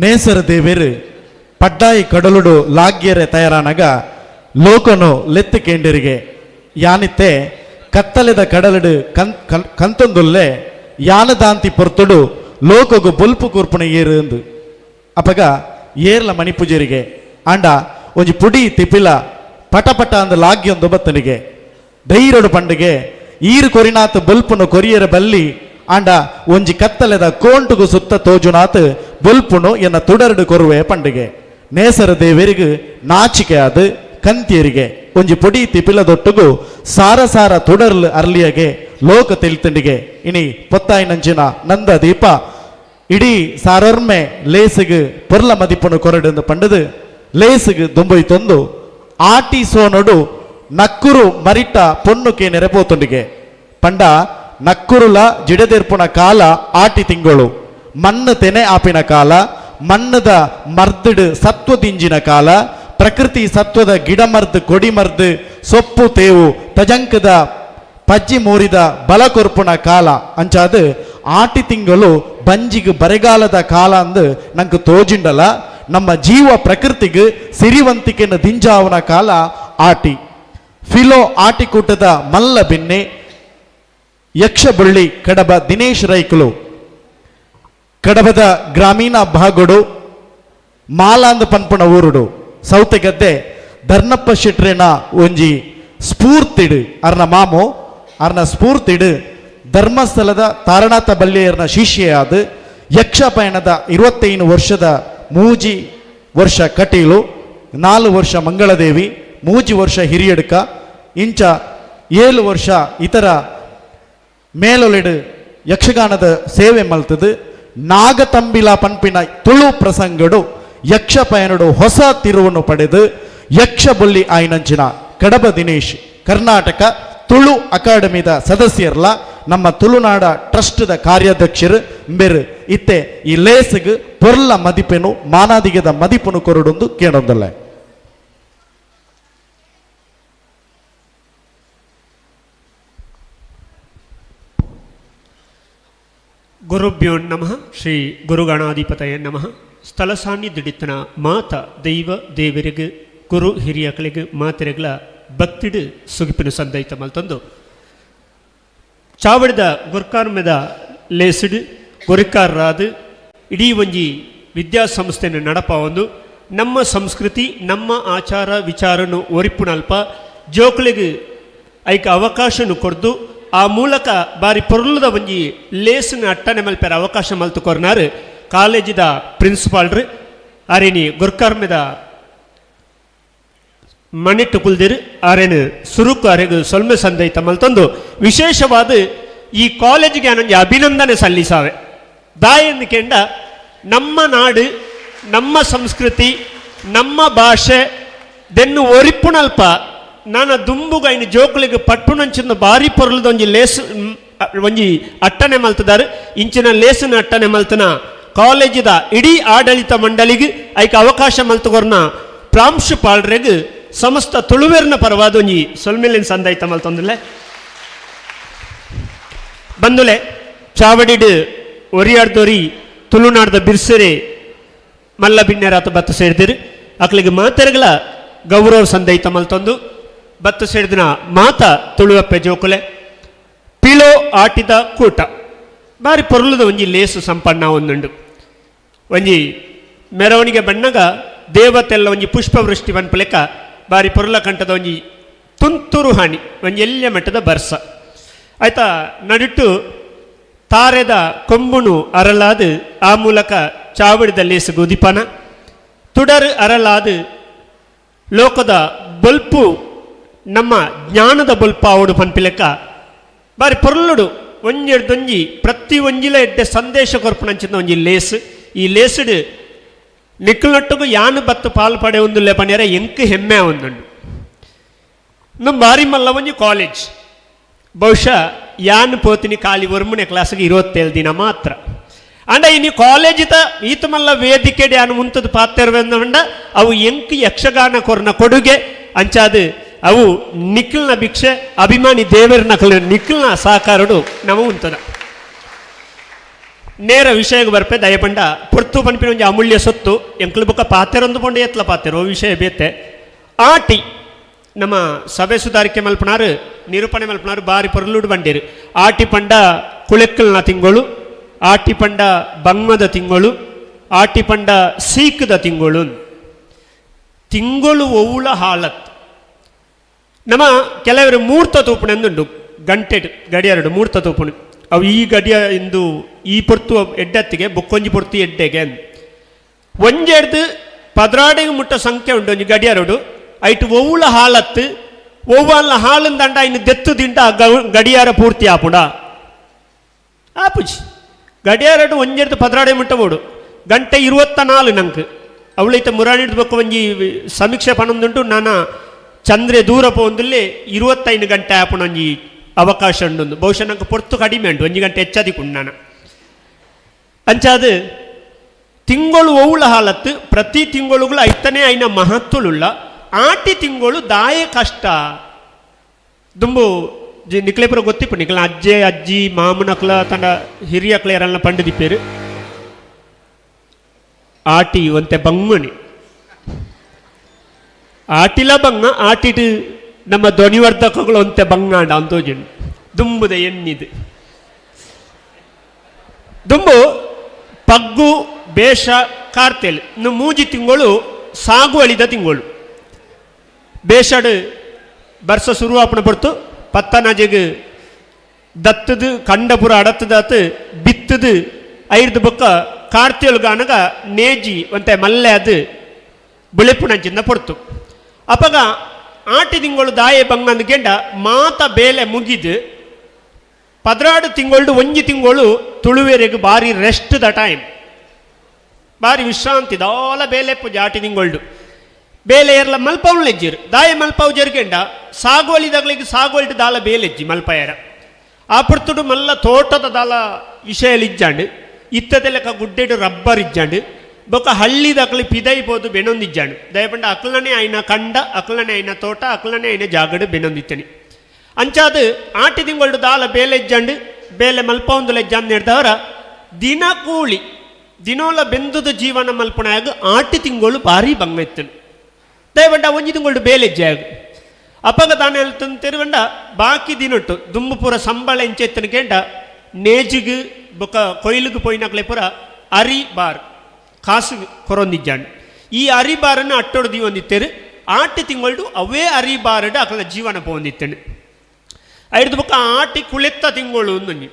ನೇಸರ ದೇವೇರು ಪಡ್ಡಾಯಿ ಕಡಲುಡು ಲಾಗ್ಯರೆ ತಯಾರಾನಗ ಲೋಕನು ಲೆತ್ತು ಕೇಂಡರಿಗೆ ಯಾನಿತ್ತೆ ಕತ್ತಲೆದ ಕಡಲಡು ಕಂತೊಂದುಲ್ಲೆ ಯಾನದಾಂತಿ ಪೊರ್ತುಡು ಲೋಕಗು ಬೊಲ್ಪು ಕೂರ್ಪುಣ ಏರು ಅಂದು ಅಪಗ ಏರ್ಲ ಮಣಿಪುಜರಿಗೆ ಆಂಡ ಒಂಜಿ ಪುಡಿ ತಿಪಿಲ ಪಟಪಟ ಅಂದ ಲಾಗ್ಯೊಂದು ಬತ್ತನಿಗೆ ಧೈರ್ಯಡು ಪಂಡಿಗೆ ಈರು ಕೊರಿನಾತ್ ಬೊಲ್ಪುನು ಕೊರಿಯರ ಬಲ್ಲಿ ಆಂಡ ಒಂಜಿ ಕತ್ತಲೆದ ಕೋಂಟುಗು ಸುತ್ತ ತೋಜುನಾತ್ ಬೊಲ್ಪುನು ಎನ್ನ ತುಡರ್ಡು ಕೊರುವೆ ಪಂಡಿಗೆ ನೇಸರ ದೇವರಿಗೂ ನಾಚಿಕೆ ಅದು ಕಂತಿಯರಿಗೆ ಒಂಜಿ ಪುಡಿ ತಿಪಿಲದೊಟ್ಟುಗು ಸಾರ ಸಾರ ತುಡರ್ಲು ಅರ್ಲಿಯಗೆ ಲೋಕ ತಿಳ್ತಿಂಡಿಗೆ ಇನಿ ಪೊತ್ತಾಯಿನಂಚಿನ ನಂದ ದೀಪ ಇಡೀ ಸಾರೊರ್ಮೆ ಲೇಸಿಗೆ ಪೊರ್ಲ ಮದಿಪುನು ಕೊರಡು ಪಂಡದು ಲೇಸಿಗೆ ದುಂಬೊಯ್ತೊಂದು ಆಟಿ ಸೋನೊಡು ನಕ್ಕುರು ಮರಿಟ ಪೊನ್ನುಕೆ ನೆರೆಪೋತುಂಡಿಗೆ ಪಂಡ ನಕ್ಕುರುಲ ಜಿಡದೆರ್ಪುನ ಕಾಲ ಆಟಿ ತಿಂಗಳು ಮಣ್ಣು ತೆನೆ ಆಪಿನ ಕಾಲ ಮಣ್ಣದ ಮರ್ದಿಡು ಸತ್ವದಿಂಜಿನ ಕಾಲ ಪ್ರಕೃತಿ ಸತ್ವದ ಗಿಡ ಮರ್ದು ಕೊಡಿ ಮರ್ದು ಸೊಪ್ಪು ತೇವು ತಜಂಕದ ಪಜ್ಜಿ ಮೂರಿದ ಬಲ ಕೊರ್ಪುನ ಕಾಲ ಅಂಚಾದು ಆಟಿ ತಿಂಗಳು ಬಂಜಿಗೆ ಬರೆಗಾಲದ ಕಾಲ ಅಂದು ನಂಗೆ ತೋಜಿಂಡಲ ನಮ್ಮ ಜೀವ ಪ್ರಕೃತಿಗೆ ಸಿರಿವಂತಿಕೆನ ದಿಂಜಾವನ ಕಾಲ ಆಟಿ ಫಿಲೋ ಆಟಿಕೂಟದ ಮಲ್ಲ ಬಿನ್ನೆ ಯಕ್ಷಬುಳ್ಳಿ ಕಡಬ ದಿನೇಶ್ ರೈಕುಲು ಕಡಬದ ಗ್ರಾಮೀಣ ಭಾಗಡು ಮಾಲಾಂದ ಪನ್ಪುಣ ಊರುಡು ಸೌತೆಗದ್ದೆ ಧರ್ನಪ್ಪ ಶೆಟ್ರೇನ ಒಂಜಿ ಸ್ಫೂರ್ತಿಡು ಅರ್ನ ಮಾಮು ಅರ್ನ ಸ್ಫೂರ್ತಿಡು ಧರ್ಮಸ್ಥಳದ ತಾರನಾಥ ಬಲ್ಲೆಯರ್ನ ಶಿಷ್ಯೆಯಾದ ಯಕ್ಷ ಪಯಣದ 25 ವರ್ಷದ ಮೂಜಿ ವರ್ಷ ಕಟೀಲು 4 ವರ್ಷ ಮಂಗಳದೇವಿ ಮೂಜಿ ವರ್ಷ ಹಿರಿಯಡ್ಕ ಇಂಚ 7 ವರ್ಷ ಇತರ ಮೇಲೊಲೆಡು ಯಕ್ಷಗಾನದ ಸೇವೆ ಮಲ್ತದು ನಾಗತಂಬಿಲ ಪನ್ಪಿನ ತುಳು ಪ್ರಸಂಗಡು ಯಕ್ಷ ಪಯಣಡು ಹೊಸ ತಿರುವನ್ನು ಪಡೆದು ಯಕ್ಷ ಬೊಲ್ಲಿ ಆಯ್ನಂಚಿನ ಕಡಬ ದಿನೇಶ್ ಕರ್ನಾಟಕ ತುಳು ಅಕಾಡೆಮಿದ ಸದಸ್ಯರ್ಲ ನಮ್ಮ ತುಳುನಾಡ ಟ್ರಸ್ಟ್ದ ಕಾರ್ಯಾಧ್ಯಕ್ಷರು ಬೆರು ಇತ್ತೆ ಈ ಲೇಸ್ಗೆ ಪೊರ್ಲ ಮದಿಪೆನು ಮಾನಾದಿಗದ ಮದಿಪುನು ಕೊರಡೊಂದು ಕೇಳೊಂದಲ್ಲ. ಗುರುಭ್ಯೋ ನಮಃ. ಶ್ರೀ ಗುರುಗಣಾಧಿಪತಯ ನಮಃ. ಸ್ಥಳ ಸಾನ್ನಿಧ್ಯಡಿತನ ಮಾತ ದೈವ ದೇವರಿಗೆ ಗುರು ಹಿರಿಯಗಳಿಗೆ ಮಾತೆರೆಗಳ ಭಕ್ತಿಡು ಸುಗಿಪಿನ ಸಂದೈತ ಮಲ್ತಂದು ಚಾವಡಿದ ಗುರ್ಕಾರ್ಮೆದ ಲೇಸಿಡು ಗುರಿಕಾರರಾದ ಇಡೀ ಒಂಜಿ ವಿದ್ಯಾಸಂಸ್ಥೆಯನ್ನು ನಡಪ ಒಂದು ನಮ್ಮ ಸಂಸ್ಕೃತಿ ನಮ್ಮ ಆಚಾರ ವಿಚಾರನು ಒರಿಪುನಲ್ಪ ಜೋಕ್ಳಿಗೆ ಐಕ ಅವಕಾಶನು ಕೊರ್ದು ಆ ಮೂಲಕ ಬಾರಿ ಪೊರ್ಲದ ಒಂಜಿ ಲೇಸಿನ ಅಟ್ಟನೆ ಮಲ್ಪೆರ ಅವಕಾಶ ಮಲ್ತು ಕೊರ್ನಾರು ಕಾಲೇಜಿದ ಪ್ರಿನ್ಸಿಪಾಲ್ರು ಆರೇನಿ ಗುರ್ಕಾರ್ಮೆದ ಮಣಿಟ್ಟು ಕುಲ್ದಿರು ಆರೇನು ಸುರುಕು ಅರೆಗು ಸೊಲ್ಮೆ ಸಂದೈತ ಮಲ್ತಂದು ವಿಶೇಷವಾದ ಈ ಕಾಲೇಜಿಗೆ ನನಗೆ ಅಭಿನಂದನೆ ಸಲ್ಲಿಸಾವೆ ದಾಯಂದು ಕೆಂಡ ನಮ್ಮ ನಾಡು ನಮ್ಮ ಸಂಸ್ಕೃತಿ ನಮ್ಮ ಭಾಷೆ ದೆನ್ನು ಒರಿಪುಣಲ್ಪ ನಾನು ದುಂಬುಗೈನ ಜೋಕ್ಳಿಗೆ ಪಟ್ಟುನಂಚಿನ ಬಾರಿ ಪೊರ್ಲದ ಒಂಜಿ ಲೇಸು ಒಂಜಿ ಅಟ್ಟನೆ ಮಲ್ತದಾರು ಇಂಚಿನ ಲೇಸಿನ ಅಟ್ಟನೆ ಮಲ್ತನ ಕಾಲೇಜಿದ ಇಡೀ ಆಡಳಿತ ಮಂಡಳಿಗೆ ಐಕ ಅವಕಾಶ ಮಲ್ತುಕೊರ್ನ ಪ್ರಾಂಶುಪಾಲರಿಗೆ ಸಮಸ್ತ ತುಳುವೆರ್ನ ಪರವಾದ ಒಂಜಿ ಸೊಲ್ಮೆಲಿನ ಸಂದೈತ ಮಲ್ತೊಂದಿಲ್ಲ ಬಂದುಲೆ ಚಾವಡಿಡು ಒರಿಯಾಡ್ದೋರಿ ತುಳುನಾಡ್ದ ಬಿರ್ಸೆರೆ ಮಲ್ಲ ಬಿನ್ನೆರಾತ ಬತ್ತ ಸೇರಿದಿರು ಅಕ್ಲಿಗೆ ಮಾತೆರೆಗಳ ಗೌರವ ಸಂದೈತ ಮಲ್ತೊಂದು ಬತ್ತ ಸೇರಿದಿನ ಮಾತ ತುಳುವಪ್ಪೆ ಜೋಕುಲೆ ಪಿಲೋ ಆಟಿದ ಕೂಟ ಬಾರಿ ಪೊರ್ಲದ ಒಂಜಿ ಲೇಸು ಸಂಪನ್ನ ಒಂದುಂಡು ಒಂಜಿ ಮೆರವಣಿಗೆ ಬಣ್ಣಗ ದೇವತೆಲ್ಲ ಒಂಜಿ ಪುಷ್ಪವೃಷ್ಟಿ ಬನ್ಪಲೆಕ್ಕ ಬಾರಿ ಪೊರ್ಲ ಕಂಠದ ಒಂಜಿ ತುಂತುರು ಹಾನಿ ಒಂಜಿ ಎಲ್ಯ ಮಟ್ಟದ ಬರ್ಸ ಆಯ್ತಾ ನಡಿಟ್ಟು ತಾರೆದ ಕೊಂಬುಣು ಅರಳಾದ ಆ ಮೂಲಕ ಚಾವಡಿದ ಲೇಸು ಗುದಿಪನ ತುಡರು ಅರಳಾದ ಲೋಕದ ಬೊಲ್ಪು ನಮ್ಮ ಜ್ಞಾನದ ಬೊಲ್ಪ ಅವಡು ಪನ್ಪಿಲೆಕ್ಕ ಬಾರಿ ಪೊರ್ಲುಡು ಒಂಜೆಡ್ದೊಂಜಿ ಪ್ರತಿ ಒಂಜಿಲ ಎಡ್ಡೆ ಸಂದೇಶ ಕೊರ್ಪುನಂಚಿನ ಒಂಜಿ ಲೇಸು ಈ ಲೇಸುಡು ನಿಕ್ಕಲ್ನೊಟ್ಟಗೂ ಯಾನು ಬತ್ತು ಪಾಲು ಪಡೆ ಒಂದು ಲೆಪನ್ಯರ ಎಂಕ್ ಹೆಮ್ಮೆ ಒಂದುಂಡು ನಮ್ಮ ಬಾರಿ ಮಲ್ಲ ಒಂಜಿ ಕಾಲೇಜ್ ಬಹುಶಃ ಯಾನು ಪೋತಿನಿ ಖಾಲಿ ಒರ್ಮುನೆ ಕ್ಲಾಸ್ಗೆ 27 ದಿನ ಮಾತ್ರ ಅಂಡ ಇನ್ನು ಕಾಲೇಜಿತ ಈತ ಮಲ್ಲ ವೇದಿಕೆ ಯಾನು ಮುಂತದ ಪಾತ್ರೆಂದ ಅವು ಎಂಕ್ ಯಕ್ಷಗಾನ ಕೊರ್ನ ಕೊಡುಗೆ ಅಂಚಾದು ಅವು ನಿಖಿಲ್ನ ಭಿಕ್ಷೆ ಅಭಿಮಾನಿ ದೇವರ ನಕಲು ನಿಖಿಲ್ನ ಸಹಕಾರಡು ನಾವು ಉಂಟದ ನೇರ ವಿಷಯಕ್ಕೆ ಬರ್ಪೆ ದಯಪಂಡ ಪೊರ್ತು ಪನ್ಪಿನ ಒಂಜಿ ಅಮೂಲ್ಯ ಸೊತ್ತು ಎಂಕ್ಲು ಬುಕ್ಕ ಪಾತೆರೊಂದು ಪಂಡ ಎತ್ಲ ಪಾತೆರೋ ವಿಷಯ ಬೇತೆ ಆಟಿ ನಮ್ಮ ಸಭೆ ಸುಧಾರಿಕೆ ಮಲ್ಪನಾರು ನಿರೂಪಣೆ ಮಲ್ಪನಾರು ಬಾರಿ ಪೊರ್ಲುಡು ಬಂಡೇರು ಆಟಿ ಪಂಡ ಕುಳೆಕ್ಕಲ್ನ ತಿಂಗಳು ಆಟಿ ಪಂಡ ಬಂಗದ ತಿಂಗಳು, ಆಟಿ ಪಂಡ ಸೀಕದ ತಿಂಗಳು. ತಿಂಗಳು ಒವ್ವುಳ ಹಾಲತ್ ನಮ್ಮ ಕೆಲವರು ಮೂರ್ತ ತೂಪುಣಂದುಂಡು, ಗಂಟೆ ಗಡಿಯಾರಡು ಮೂರ್ತ ತೂಪುಣು. ಅವು ಈ ಗಡಿಯ ಇಂದು ಈ ಪೊರ್ತು ಎಡ್ಡತ್ತಿಗೆ ಬೊಕ್ಕೊಂಜಿ ಪೊರ್ತಿ ಎಡ್ಡೆಗೆ ಒಂಜೆಡ್ದು ಪದ್ರಾಡೆಗೆ ಮುಟ್ಟ ಸಂಖ್ಯೆ ಉಂಡು ಒಂಜಿ ಗಡಿಯಾರಡು. ಐಟು ಒವ್ವುಳ ಹಾಲತ್ತು ಒವ್ವಲ್ಲ ಹಾಲನ್ ದಂಡ ಇನ್ನು ದೆತ್ತು ದಿಂಡ ಗಡಿಯಾರ ಪೂರ್ತಿ ಆಪುಡ ಆಪುಜಿ ಗಡಿಯಾರಡು ಒಂಜೆಡ್ದು ಪದ್ರಾಡೆ ಮುಟ್ಟ ಬೋಡು ಗಂಟೆ 24 ನಂಗೆ ಅವಳೈತೆ ಮುರಾಣಿಡ್ ಬೊಕ್ಕ ಒಂಜಿ ಸಮೀಕ್ಷೆ ಪಣೊಂದುಂಟು. ನಾನು ಚಂದ್ರೆ ದೂರ ಪೋಂದಲ್ಲಿ 25 ಗಂಟೆ ಆಪುಣ ಒಂಜಿ ಅವಕಾಶ ಉಂಡು. ಬಹುಶಃ ನಂಗೆ ಪೊರ್ತು ಕಡಿಮೆ ಉಂಟು, 1 ಗಂಟೆ ಹೆಚ್ಚದಿಕ್ಕುಂಡು ನಾನು ಅಂಚಾದು. ತಿಂಗಳು ಒವ್ವುಳ ಹಾಲತ್ತು ಪ್ರತಿ ತಿಂಗಳುಗಳು ಐತನೇ ಐನ ಮಹತ್ವಲುಳ್ಳ. ಆಟಿ ತಿಂಗಳು ದಾಯ ಕಷ್ಟ ದುಂಬು ನಿಕ್ಲೇಪುರ ಗೊತ್ತಿಪ್ಪು ನಿಕ್ಲ ಅಜ್ಜೆ ಅಜ್ಜಿ ಮಾಮನಕ್ಲ ತಂಡ ಹಿರಿಯಕ್ಲ ಯಾರನ್ನ ಪಂಡಿದಿಪ್ಪೇರು. ಆಟಿ ಒಂತೆ ಬಂಗನಿ ಆಟಿಲ ಬಂಗ ಆಟಿಡು ನಮ್ಮ ಧ್ವನಿವರ್ಧಕಗಳು ಒಂತೆ ಬಂಗಾಂಡ ಅಂತೋಜನು ದುಂಬುದ ಎನ್ನಿದು ದುಂಬು ಪಗ್ಗು ಬೇಷ ಕಾರ್ತೆಲ್ ಇನ್ನು 3 ತಿಂಗಳು ಸಾಗುವಳಿದ ತಿಂಗಳು. ಬೇಷಡು ಬರ್ಸ ಶುರುವಾಪಣ ಬರ್ತು ಪತ್ತನಜೆಗೆ ದತ್ತದು ಕಂಡಪುರ ಅಡತ್ತದಾತು ಬಿತ್ತದು ಐರ್ದು ಬೊಕ್ಕ ಕಾರ್ತಿಯೊಳಗಾನಗ ನೇಜಿ ಒಂತೆ ಮಲ್ಲೆ ಅದು ಬುಳೆಪುಣಂಚಿಂದ ಪೊರ್ತು. ಅಪಗ ಆಟಿ ತಿಂಗಳು ದಾಯೆ ಬಂಗಂದು ಗೆಂಡ ಮಾತ ಬೇಲೆ ಮುಗಿದು 16 ತಿಂಗಳು 1 ತಿಂಗಳು ತುಳುವೆರೆಗೆ ಭಾರಿ ರೆಸ್ಟ್ ದ ಟೈಮ್, ಭಾರಿ ವಿಶ್ರಾಂತಿ ದಾಲ ಬೇಲೆ ಪೂಜೆ. ಆಟಿ ತಿಂಗಳು ಬೇಲೆ ಎರಲ ಮಲ್ಪವುಲೆಜ್ಜಿರು ದಾಯ ಮಲ್ಪವು ಜರ್ಗೆಂಡ ಸಾಗೋಳಿದಾಗ್ಲಿಗೆ ಸಾಗೋಲ್ಡ್ ದಾಲ ಬೇಲೆಜ್ಜಿ ಮಲ್ಪಯರ ಆ ಪುರ್ತುಡು ಮಲ್ಲ ತೋಟದ ದಾಲ ವಿಷಯಲಿಜ್ಜಾಂಡು ಇತ್ತದೆಲೆಕ ಗುಡ್ಡೆಡು ರಬ್ಬರ್ ಇಜ್ಜಾಂಡು ಬೊಕ್ಕ ಹಳ್ಳಿದಾಗ್ಲಿ ಪಿದೈಬೋದು ಬೆನೊಂದಿಜ್ಜಾಂಡು ದಯಪಂಡ ಅಕ್ಲನೇ ಐನ ಕಂಡ ಅಕ್ಲನೇ ಐನ ತೋಟ ಅಕ್ಲನೇ ಐನ ಜಾಗಡು ಬೆನೊಂದಿತ್ತನಿ ಅಂಚಾದು ಆಟಿ ತಿಂಗಳು ದಾಲ ಬೇಲೆ ಇಜ್ಜಾಂಡು ಬೇಲೆ ಮಲ್ಪೊಂದುಲ ಇಜ್ಜಾಂದು ಹಿಡ್ದವರ ದಿನ ಕೂಳಿ ದಿನೋಲ ಬೆಂದುದ ಜೀವನ ಮಲ್ಪನಾಗ ಆಟಿ ತಿಂಗಳು ಭಾರಿ ಬಂಗ ಇತ್ತನು ದಯಪಂಡ 1 ತಿಂಗಳು ಬೇಲೆ ಇಜ್ಜಾಗ ಅಪಗ ತಾನೇ ಹೇಳ್ತಂತಿರುವಂಡ ಬಾಕಿ ದಿನೊಟ್ಟು ದುಂಬು ಪೂರ ಸಂಬಳ ಎಂಚೆತ್ತನ ಕೇಂಡ ನೇಜಿಗೆ ಬೊಕ್ಕ ಕೊಯ್ಲಿಗೆ ಪೋಯಿನಕ್ಲೆ ಪುರ ಅರಿ ಬಾರ್ ಕಾಸು ಕೊರೊಂದಿಜ್ಜಾಂಡು. ಈ ಅರಿ ಬಾರನ್ನು ಅಟ್ಟೊಡ್ದು ಒಂದಿತ್ತೇರು ಆಟಿ ತಿಂಗಳು ಅವೇ ಅರಿ ಬಾರಡು ಅಕಲ ಜೀವನ ಪೋಂದಿತ್ತೇನೆ. ಐದು ಬೊಕ್ಕ ಆಟಿ ಕುಳೆತ್ತ ತಿಂಗಳು ಒಂದೊಂದು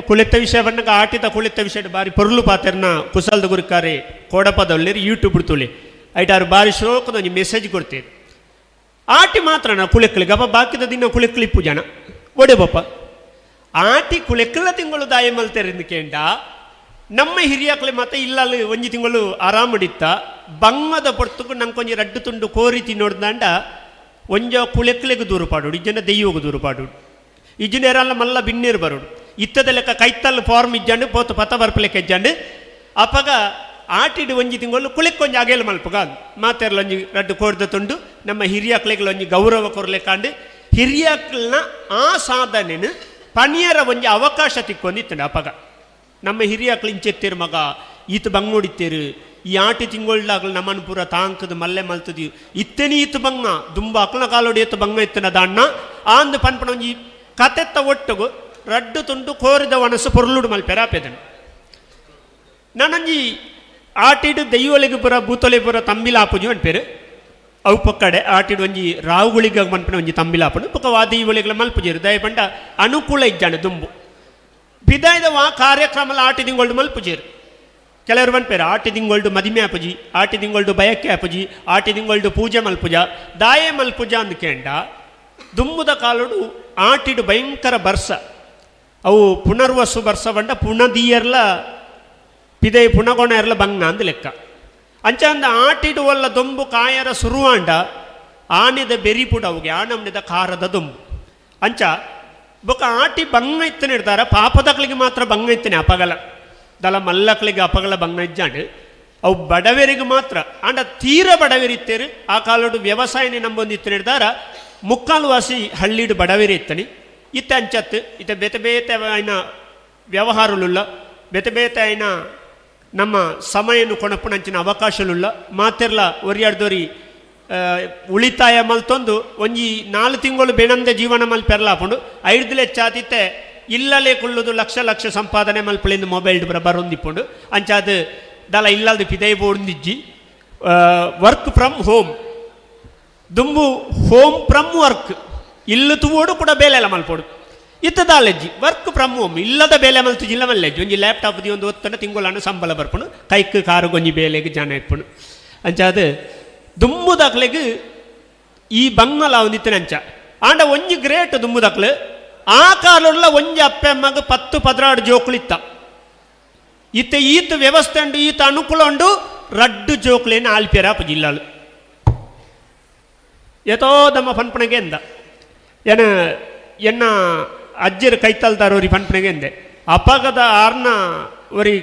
ಕುಳೆತ್ತ ವಿಷಯ ಬಣ್ಣಗ ಆಟಿದ ಕುಳೆತ್ತ ವಿಷಯ ಬಾರಿ ಪೊರ್ಲು ಪಾತೆರ್ನ ಕುಸಲ್ದ ಗುರುಕಾರೆ ಕೋಡಪದೊಳ್ಳೆರಿ ಯೂಟ್ಯೂಬ್ ಬಿಡ್ತುಳಿ ಐಟಾರು ಬಾರಿ ಶ್ಲೋಕದೊಂದು ಮೆಸೇಜ್ ಕೊಡ್ತೇನೆ. ಆಟಿ ಮಾತ್ರ ನಾ ಕುಳೆಕ್ಕಲಿಗೆ ಅಪ್ಪ ಬಾಕಿದ ದಿನ ಕುಳೆಕ್ಕಲಿಪ್ಪು ಜನ ಒಡೆ ಬಪ್ಪ ಆಟಿ ಕುಳೆಕ್ಕಲ ತಿಂಗಳು ದಾಯ ಮಲ್ತೇರಿಂದ ಕೇಂಡ ನಮ್ಮ ಹಿರಿಯಕ್ಲೆ ಮತ್ತೆ ಇಲ್ಲಲ್ಲಿ 1 ತಿಂಗಳು ಆರಾಮಡಿತ್ತ ಬಂಗದ ಪೊರ್ತುಕು ನಂಗೆ ಕೊಂಚ ರಡ್ಡು ತುಂಡು ಕೋರಿ ತಿನ್ನೋಡ್ದಾಂಡ ಒಂಜ ಕುಳೆಕ್ಕಲೆಗೆ ದೂರ ಪಾಡೋಡು ಇಜ್ಜನ ದೆಯ್ಯೋಗ ದೂರ ಪಾಡೋಡು ಇಜ್ಜನ ಯಾರಲ್ಲ ಮಲ್ಲ ಬಿನ್ನೇರು ಬರೋಡು ಇತ್ತದ ಲೆಕ್ಕ ಕೈತಲ್ಲಿ ಫಾರ್ಮ್ ಇಜ್ಜಂಡು ಪೋತು ಪತ ಬರ್ಪಲೆಕ್ಕ ಇಜ್ಜಂಡು ಅಪಗ ಆಟಿಡು 1 ತಿಂಗಳು ಕುಳೆಕ್ಕೊಂಜಿ ಅಗೇಲು ಮಲ್ಪಗ ಮಾತೆರ್ಲ ಒಂಜಿ ರಡ್ಡು ಕೋಡ್ದ ತುಂಡು ನಮ್ಮ ಹಿರಿಯಕ್ಲೆಗಳು ಒಂಜಿ ಗೌರವ ಕೊರ್ಲೆಕಾಂಡು ಹಿರಿಯಕ್ಲನ ಆ ಸಾಧನೆನು ಪನಿಯರ ಒಂಜಿ ಅವಕಾಶ ತಿಕ್ಕೊಂದಿತ್ತಂಡು ಅಪಗ ನಮ್ಮ ಹಿರಿಯಕ್ಲು ಇಂಚೆತ್ತೇರು ಮಗ ಈತ ಬಂಗ್ ನೋಡಿತ್ತೇರು ಈ ಆಟಿ ತಿಂಗಳಾಗಲು ನಮ್ಮನ್ನು ಪೂರ ತಾಂಕದ ಮಲ್ಲೆ ಮಲ್ತದಿ ಇತ್ತೇನಿ ಈತ ಬಂಗ ದುಂಬ ಅಕ್ಲನ ಕಾಲೋಡಿ ಎತ್ತು ಬಂಗ ಇತ್ತನ ದಾಣ್ಣ ಆಂದು ಪನ್ಪಣ ಒಂಜಿ ಕತೆತ್ತ ಒಟ್ಟಗು ರಡ್ಡು ತುಂಡು ಕೋರಿದ ವನಸ್ಸು ಪೊರ್ಲುಡು ಮಲ್ಪೆರಾಪೆದನು ನಾನಂಜಿ ಆಟಿಡು ದೆಯ್ಯೋಲೆಗೆ ಪುರ ಬೂತೊಲೆ ಪುರ ತಂಬಿಲಾಪುಜಿ ಅನ್ಪೇರು ಅವು ಪಕ್ಕಡೆ ಆಟಿಡು ಒಂಜಿ ರಾವುಗಳಿಗೆ ಮನ್ಪಣ ಒಂಜಿ ತಂಬಿಲಾಪುಡು ಪಕ್ಕ ವಾದಿ ಒಲೆಗಳ ಮಲ್ಪುಜೇರು ದಯಪಂಡ ಅನುಕೂಲ ಇಜ್ಜಾಣ ದುಂಬು ಬಿದಾಯದ ವಾ ಕಾರ್ಯಕ್ರಮಲ ಆಟಿ ತಿಂಗಳು ಮಲ್ಪುಜೇರು ಕೆಲವರು ಮನ್ಪೇರು ಆಟಿ ತಿಂಗಳು ಮದಿಮೆ ಆಪುಜಿ ಆಟಿ ತಿಂಗಳು ಬಯಕೆ ಆಪುಜಿ ಆಟಿ ತಿಂಗಳು ಪೂಜೆ ಮಲ್ಪುಜ ದಾಯೆ ಮಲ್ಪುಜ ಅಂದು ಕೇಂಡ ದುಂಬುದ ಕಾಲುಡು ಆಟಿಡು ಭಯಂಕರ ಬರ್ಸ ಅವು ಪುನರ್ವಸು ಬರ್ಸ ಬಂಡ ಪುಣದಿಯರ್ಲ ಪಿದೈ ಪುಣಗೋಣ ಎರಲ ಬಂಗ ಅಂದು ಲೆಕ್ಕ ಅಂಚ ಅಂದ ಆಟಿಡು ಒಲ್ಲ ದೊಂಬು ಕಾಯರ ಸುರುವಾಂಡ ಆನೆದ ಬೆರಿಪುಡ ಅವುಗೆ ಆನಮ್ನೆದ ಖಾರದ ದೊಂಬು ಅಂಚ ಬೊಕ್ಕ ಆಟಿ ಬಂಗ ಇತ್ತನೆ ಇಡ್ತಾರ ಪಾಪದಕ್ಳಿಗೆ ಮಾತ್ರ ಬಂಗ ಇತ್ತನೆ ಅಪಗಲ ದಲ ಮಲ್ಲಕ್ಳಿಗೆ ಅಪಗಲ ಬಂಗ ಇಜ್ಜಾಂಡು ಅವು ಬಡವರಿಗೆ ಮಾತ್ರ ಆಂಡ ತೀರ ಬಡವರಿತ್ತೇರು ಆ ಕಾಲೋಡು ವ್ಯವಸಾಯನೇ ನಂಬೊಂದಿತ್ತನೆ ಇಡ್ತಾರ ಮುಕ್ಕಾಲು ವಾಸಿ ಹಳ್ಳಿಡು ಬಡವರಿ ಇತ್ತನಿ ಇತ್ತ ಅಂಚತ್ತು ಇತ್ತ ಬೇತೆ ಬೇತೆ ಆಯ್ನ ವ್ಯವಹಾರಲುಲ್ಲ ಬೇತೆ ಬೇತೆ ಆಯ್ನ ನಮ್ಮ ಸಮಯನು ಕೊಣಪುಣಂಚಿನ ಅವಕಾಶಲುಲ್ಲ ಮಾತೆರ್ಲ ಒರಿಯಾಡ್ದೋರಿ ಉಳಿತಾಯ ಮಲ್ತೊಂದು ಒಂಜಿ 4 ತಿಂಗಳು ಬೆಣಂದೆ ಜೀವನ ಮಲ್ಪೆರ್ಲ ಹಾಕೊಂಡು 5 ಲೆಚ್ಚಾತಿತ್ತೆ ಇಲ್ಲಲೇ ಕುಳ್ಳುದು ಲಕ್ಷ ಲಕ್ಷ ಸಂಪಾದನೆ ಮಲ್ಪಳಿಂದ ಮೊಬೈಲ್ ಬರೊಂದಿಪ್ಪುಂಡು ಅಂಚಾದ ದಲ ಇಲ್ಲದ ಪಿದೈ ಬೋರ್ದಿಜ್ಜಿ ವರ್ಕ್ ಫ್ರಮ್ ಹೋಮ್ ದುಂಬು ಹೋಮ್ ಫ್ರಮ್ ವರ್ಕ್ ಇಲ್ಲ ತೂಡು ಕೂಡ ಬೇಲೆ ಎಲ್ಲ ಮಲ್ಪೋಡು ಇತ್ತದಾಲೆಜ್ಜಿ ವರ್ಕ್ ಫ್ರಮ್ ಹೋಮ್ ಇಲ್ಲದ ಬೇಲೆ ಮಲ್ತು ಜಿಲ್ಲ ಮಲ್ಲೆಜ್ಜಿ ಒಂಜಿ ಲ್ಯಾಪ್ಟಾಪ್ ದಿ ಒಂದು ಒತ್ತನ ತಿಂಗಳನ್ನು ಸಂಬಳ ಬರ್ಪುಣು ಕೈಕ್ ಕಾರು ಗೊಂಜಿ ಬೇಲೆಗೆ ಜನ ಇಪ್ಪುಣು ಅಂಚಾದ ದುಂಬುದಾಕ್ಲೆಗ್ ಈ ಬಂಗಲ ಒಂದಿತ್ತನ ಅಂಚ ಆಂಡ ಒಂಜಿ ಗ್ರೇಟ್ ದುಂಬುದಾಕ್ಲು ಆ ಕಾಲುള്ള ಒಂಜಿ ಅಪ್ಪೆಮ್ಮಗ 10-16 ಜೋಕುಳಿತ್ತ ಇತ್ತೆ ಈತ ವ್ಯವಸ್ಥೆ ಉಂಡು ಈತ ಅನುಕೂಲ ಉಂಡು ರಡ್ಡು ಜೋಕ್ಲೇನ ಆಲ್ಪೇರಾಪ ಜಿಲ್ಲಾಳು ಯಥೋ ದಮ್ಮ ಪನ್ಪಣಗೆ ಎಂದ ಎನ್ನ ಅಜ್ಜರು ಕೈತಲ್ದಾರೋರಿ ಪನ್ಪಣಗೆ ಎಂದೆ ಅಪಗದ ಆರ್ನ ಒರಿ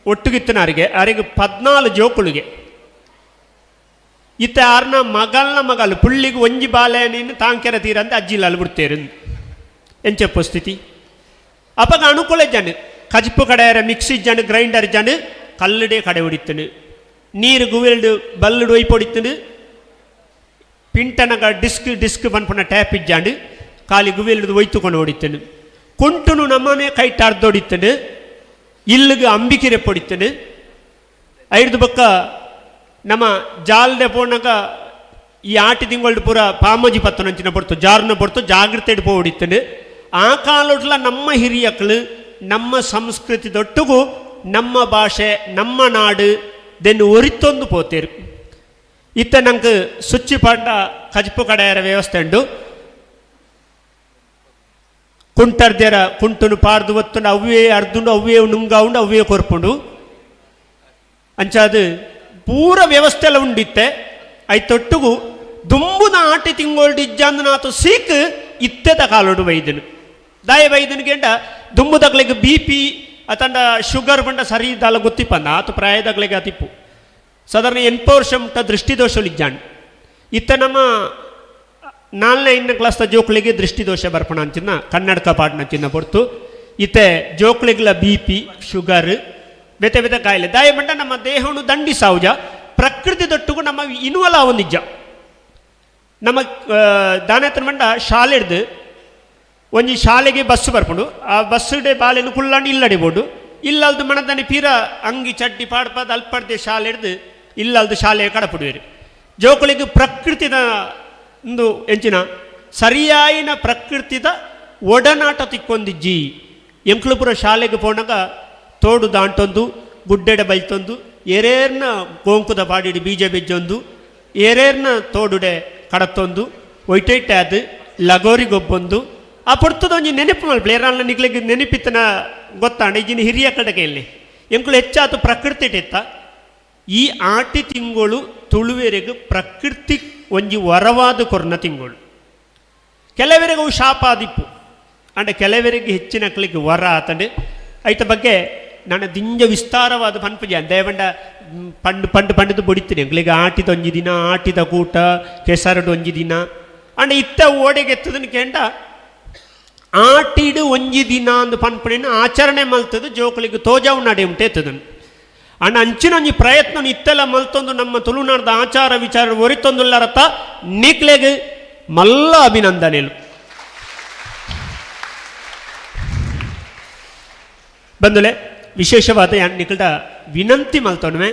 ಒಟ್ಟುಗಿತ್ತನವರಿಗೆ ಅವರಿಗೆ 14 ಜೋಕುಳಿಗೆ ಇತ್ತೆ ಆರ್ನ ಮಗಲ್ನ ಮಗಲು ಪುಳ್ಳಿಗೆ ಒಂಜಿ ಬಾಲೆ ನೀನು ತಾಂಕೆರ ತೀರಂತೆ ಅಜ್ಜಿಲ್ಲ ಬಿಡ್ತೇರು ಎಂಚಪ್ಪ ಸ್ಥಿತಿ ಅಪಗ ಅನುಕೂಲ ಜನ ಕಜಿಪ್ಪು ಕಡೆಯರ ಮಿಕ್ಸಿ ಜನ ಗ್ರೈಂಡರ್ ಜನ ಕಲ್ಲುಡೆ ಕಡೆ ಹೊಡಿತನು ನೀರು ಗುವೆಲ್ಡು ಬಲ್ಲುಡು ಒಯ್ಪೊಡಿತನು ಪಿಂಟನಗ ಡಿಸ್ಕ್ ಪನ್ಪುನ ಟ್ಯಾಪ್ ಇಜ್ಜಾಂಡು ಕಾಲಿ ಗುವೆಲ್ದು ಒಯ್ತುಕೊಂಡು ಹೊಡಿತನು ಕುಂಟುನು ನಮ್ಮನೆ ಕೈಟ್ ಅರ್ಧೊಡಿತನು ಇಲ್ಲಿಗೆ ಅಂಬಿಕಿರೆ ಪೊಡಿತನು ಐದು ಬಕ್ಕ ನಮ್ಮ ಜಾಲ್ದೆ ಪೋನಾಗ ಈ ಆಟಿ ತಿಂಗಳು ಪೂರ ಪಾಮಜಿ ಪತ್ತನಂಚಿನ ಪಡ್ತು ಜಾರ್ನ ಪಡ್ತು ಜಾಗ್ರತೆ ಪೋ ಹೊಡಿತನು ಆ ಕಾಲೊಟ್ಲ ನಮ್ಮ ಹಿರಿಯಕ್ಕಳು ನಮ್ಮ ಸಂಸ್ಕೃತಿ ದೊಟ್ಟುಗೂ ನಮ್ಮ ಭಾಷೆ ನಮ್ಮ ನಾಡು ದೆನ್ನು ಒರಿತೊಂದು ಪೋತೇರು ಇತ್ತ ನಂಗೆ ಸುಚ್ಚಿ ಪಂಡ ಕಜಿಪ್ಪು ಕಡೆಯರ ವ್ಯವಸ್ಥೆ ಉಂಡು ಕುಂಟರ್ದೆರ ಕುಂಟುನು ಪಾರ್ದು ಒತ್ತುಂಡು ಅವೇ ಅರ್ದುಂಡು ಅವೇ ನುಂಗಾವುಂಡು ಅವೇ ಕೊರ್ಪುಂಡು ಅಂಚಾದು ಪೂರ ವ್ಯವಸ್ಥೆ ಎಲ್ಲ ಉಂಡಿತ್ತೆ ಐತೊಟ್ಟುಗು ದುಂಬುನ ಆಟಿ ತಿಂಗೋಲ್ಡು ಇಜ್ಜಂದು ನಾತು ಸೀಕ್ ಇತ್ತೆದ ಕಾಲೋಡು ವೈದ್ಯನು ದಾಯ ವೈದ್ಯನಿಗೆಂಡ ದುಂಬುದಗ್ಲಿಗೆ BP ಅತಂಡ ಶುಗರ್ ಬಂಡ ಸರಿ ಇದ್ದಲ್ಲ ಗೊತ್ತಿಪ್ಪಂದ ಆತು ಪ್ರಾಯದಗ್ಲಿಗೆ ಅತಿಪ್ಪು ಸಾಧಾರಣ 8 ವರ್ಷ ಮುಟ್ಟ ದೃಷ್ಟಿದೋಷಲು ಇಜ್ಜಾಂಡು ಇತ್ತ ನಮ್ಮ 4ನೇ ಕ್ಲಾಸ್ದ ಜೋಕ್ಲಿಗೆ ದೃಷ್ಟಿದೋಷ ಬರ್ಪಣ ಅಂಚಿನ ಕನ್ನಡಕ ಪಾಡ್ನ ಚಿನ್ನ ಪೊರ್ತು ಇತ್ತೆ ಜೋಕ್ಲಿಗ್ಲ BP ಶುಗರ್ ಬೇತೆ ಬೇತೆ ಕಾಯಿಲೆ ದಾಯ ಬಂಡ ನಮ್ಮ ದೇಹವನ್ನು ದಂಡಿಸಾವುಜ ಪ್ರಕೃತಿ ದೊಟ್ಟುಗೂ ನಮ್ಮ ಇನ್ವಲ ಅವು ನಿಜ ನಮ್ಮ ದಾನೇತನ ಬಂಡ ಶಾಲೆ ಹಿಡ್ದು ಒಂಜಿ ಶಾಲೆಗೆ ಬಸ್ಸು ಬರ್ಕೊಂಡು ಆ ಬಸ್ಸುಡೆ ಬಾಲೆನು ಕುಳ್ಳಾಂಡು ಇಲ್ಲಡಿಬೋದು ಇಲ್ಲಲ್ದು ಮಣದನೆ ಪೀರ ಅಂಗಿ ಚಡ್ಡಿ ಪಾಡ್ಪದ ಅಲ್ಪಡ್ದೆ ಶಾಲೆ ಹಿಡ್ದು ಇಲ್ಲಲ್ದು ಶಾಲೆಯ ಕಡಪುಡುವೇರು ಜೋಕುಳಿಗೆ ಪ್ರಕೃತಿದ ಒಂದು ಎಂಚಿನ ಸರಿಯಾಯಿನ ಪ್ರಕೃತಿದ ಒಡನಾಟ ತಿಕ್ಕೊಂದಿಜ್ಜಿ ಎಂಕ್ಲುಪುರ ಶಾಲೆಗೆ ಪೋನಾಗ ತೋಡು ದಾಂಟೊಂದು ಗುಡ್ಡೆಡೆ ಬೈತೊಂದು ಎರೇರ್ನ ಗೋಂಕುದ ಪಾಡಿಡಿ ಬೀಜ ಬೆಜ್ಜೊಂದು ಎರೇರ್ನ ತೋಡುಡೆ ಕಡತ್ತೊಂದು ಒಯ್ಟೈಟೆ ಅದು ಲಗೋರಿಗೊಬ್ಬೊಂದು ಆ ಪೊರ್ತದ ಒಂಜಿ ನೆನಪು ಮಲ್ಪಲೆ ಏರಾಲ್ನ ನಿಗ್ಲಿಗೆ ನೆನಪಿತ್ತನ ಗೊತ್ತಾಂಡ ಈಜಿನ ಹಿರಿಯ ಕಡೆಗೆಯಲ್ಲಿ ಎಂಕುಲು ಹೆಚ್ಚಾತು ಪ್ರಕೃತಿ ಟೆತ್ತ ಈ ಆಟಿ ತಿಂಗಳು ತುಳುವೆರೆಗೆ ಪ್ರಕೃತಿ ಒಂಜಿ ವರವಾದ ಕೊರ್ನ ತಿಂಗಳು ಕೆಲವರೆಗೆ ಅವು ಶಾಪ ಆದಿಪ್ಪು ಅಂಡ ಕೆಲವರೆಗೆ ಹೆಚ್ಚಿನ ಅಕ್ಲಿಗೆ ವರ ಆತಂಡೆ ಐತ ಬಗ್ಗೆ ನಾನು ದಿಂಜ ವಿಸ್ತಾರವಾದ ಪನ್ಪುಜ ದೇವಂಡ ಪಂಡು ಬೊಡಿತೀನಿ ಎಂಗ್ಲಿಗೆ ಆಟಿದ ಒಂಜಿ ದಿನ ಆಟಿದ ಕೂಟ ಕೆಸರಡು ಒಂಜಿ ದಿನ ಅಂಡ ಇತ್ತ ಓಡೆಗೆ ಎತ್ತದನ್ನು ಕೇಂಡ ಆಟಿಡು ಒಂಜಿ ದಿನ ಅಂದು ಪನ್ಪುಣಿನ ಆಚರಣೆ ಮಲ್ತದು ಜೋಕುಲಿಗೆ ತೋಜಾವು ನಡೆ ಉಂಟು ಎತ್ತದನು ಅಂಡ ಅಂಚಿನ ಒಂಜಿ ಪ್ರಯತ್ನ ಇತ್ತೆಲ್ಲ ಮಲ್ತೊಂದು ನಮ್ಮ ತುಳುನಾಡದ ಆಚಾರ ವಿಚಾರ ಒರಿತೊಂದುಲ್ಲರತ ನಿಕ್ಲೆಗೆ ಮಲ್ಲ ಅಭಿನಂದನೆಲು ಬಂದುಲೆ ವಿಶೇಷವಾದ ನಿಕಲ್ದ ವಿನಂತಿ ಮಲ್ತೊಣ್ವೆ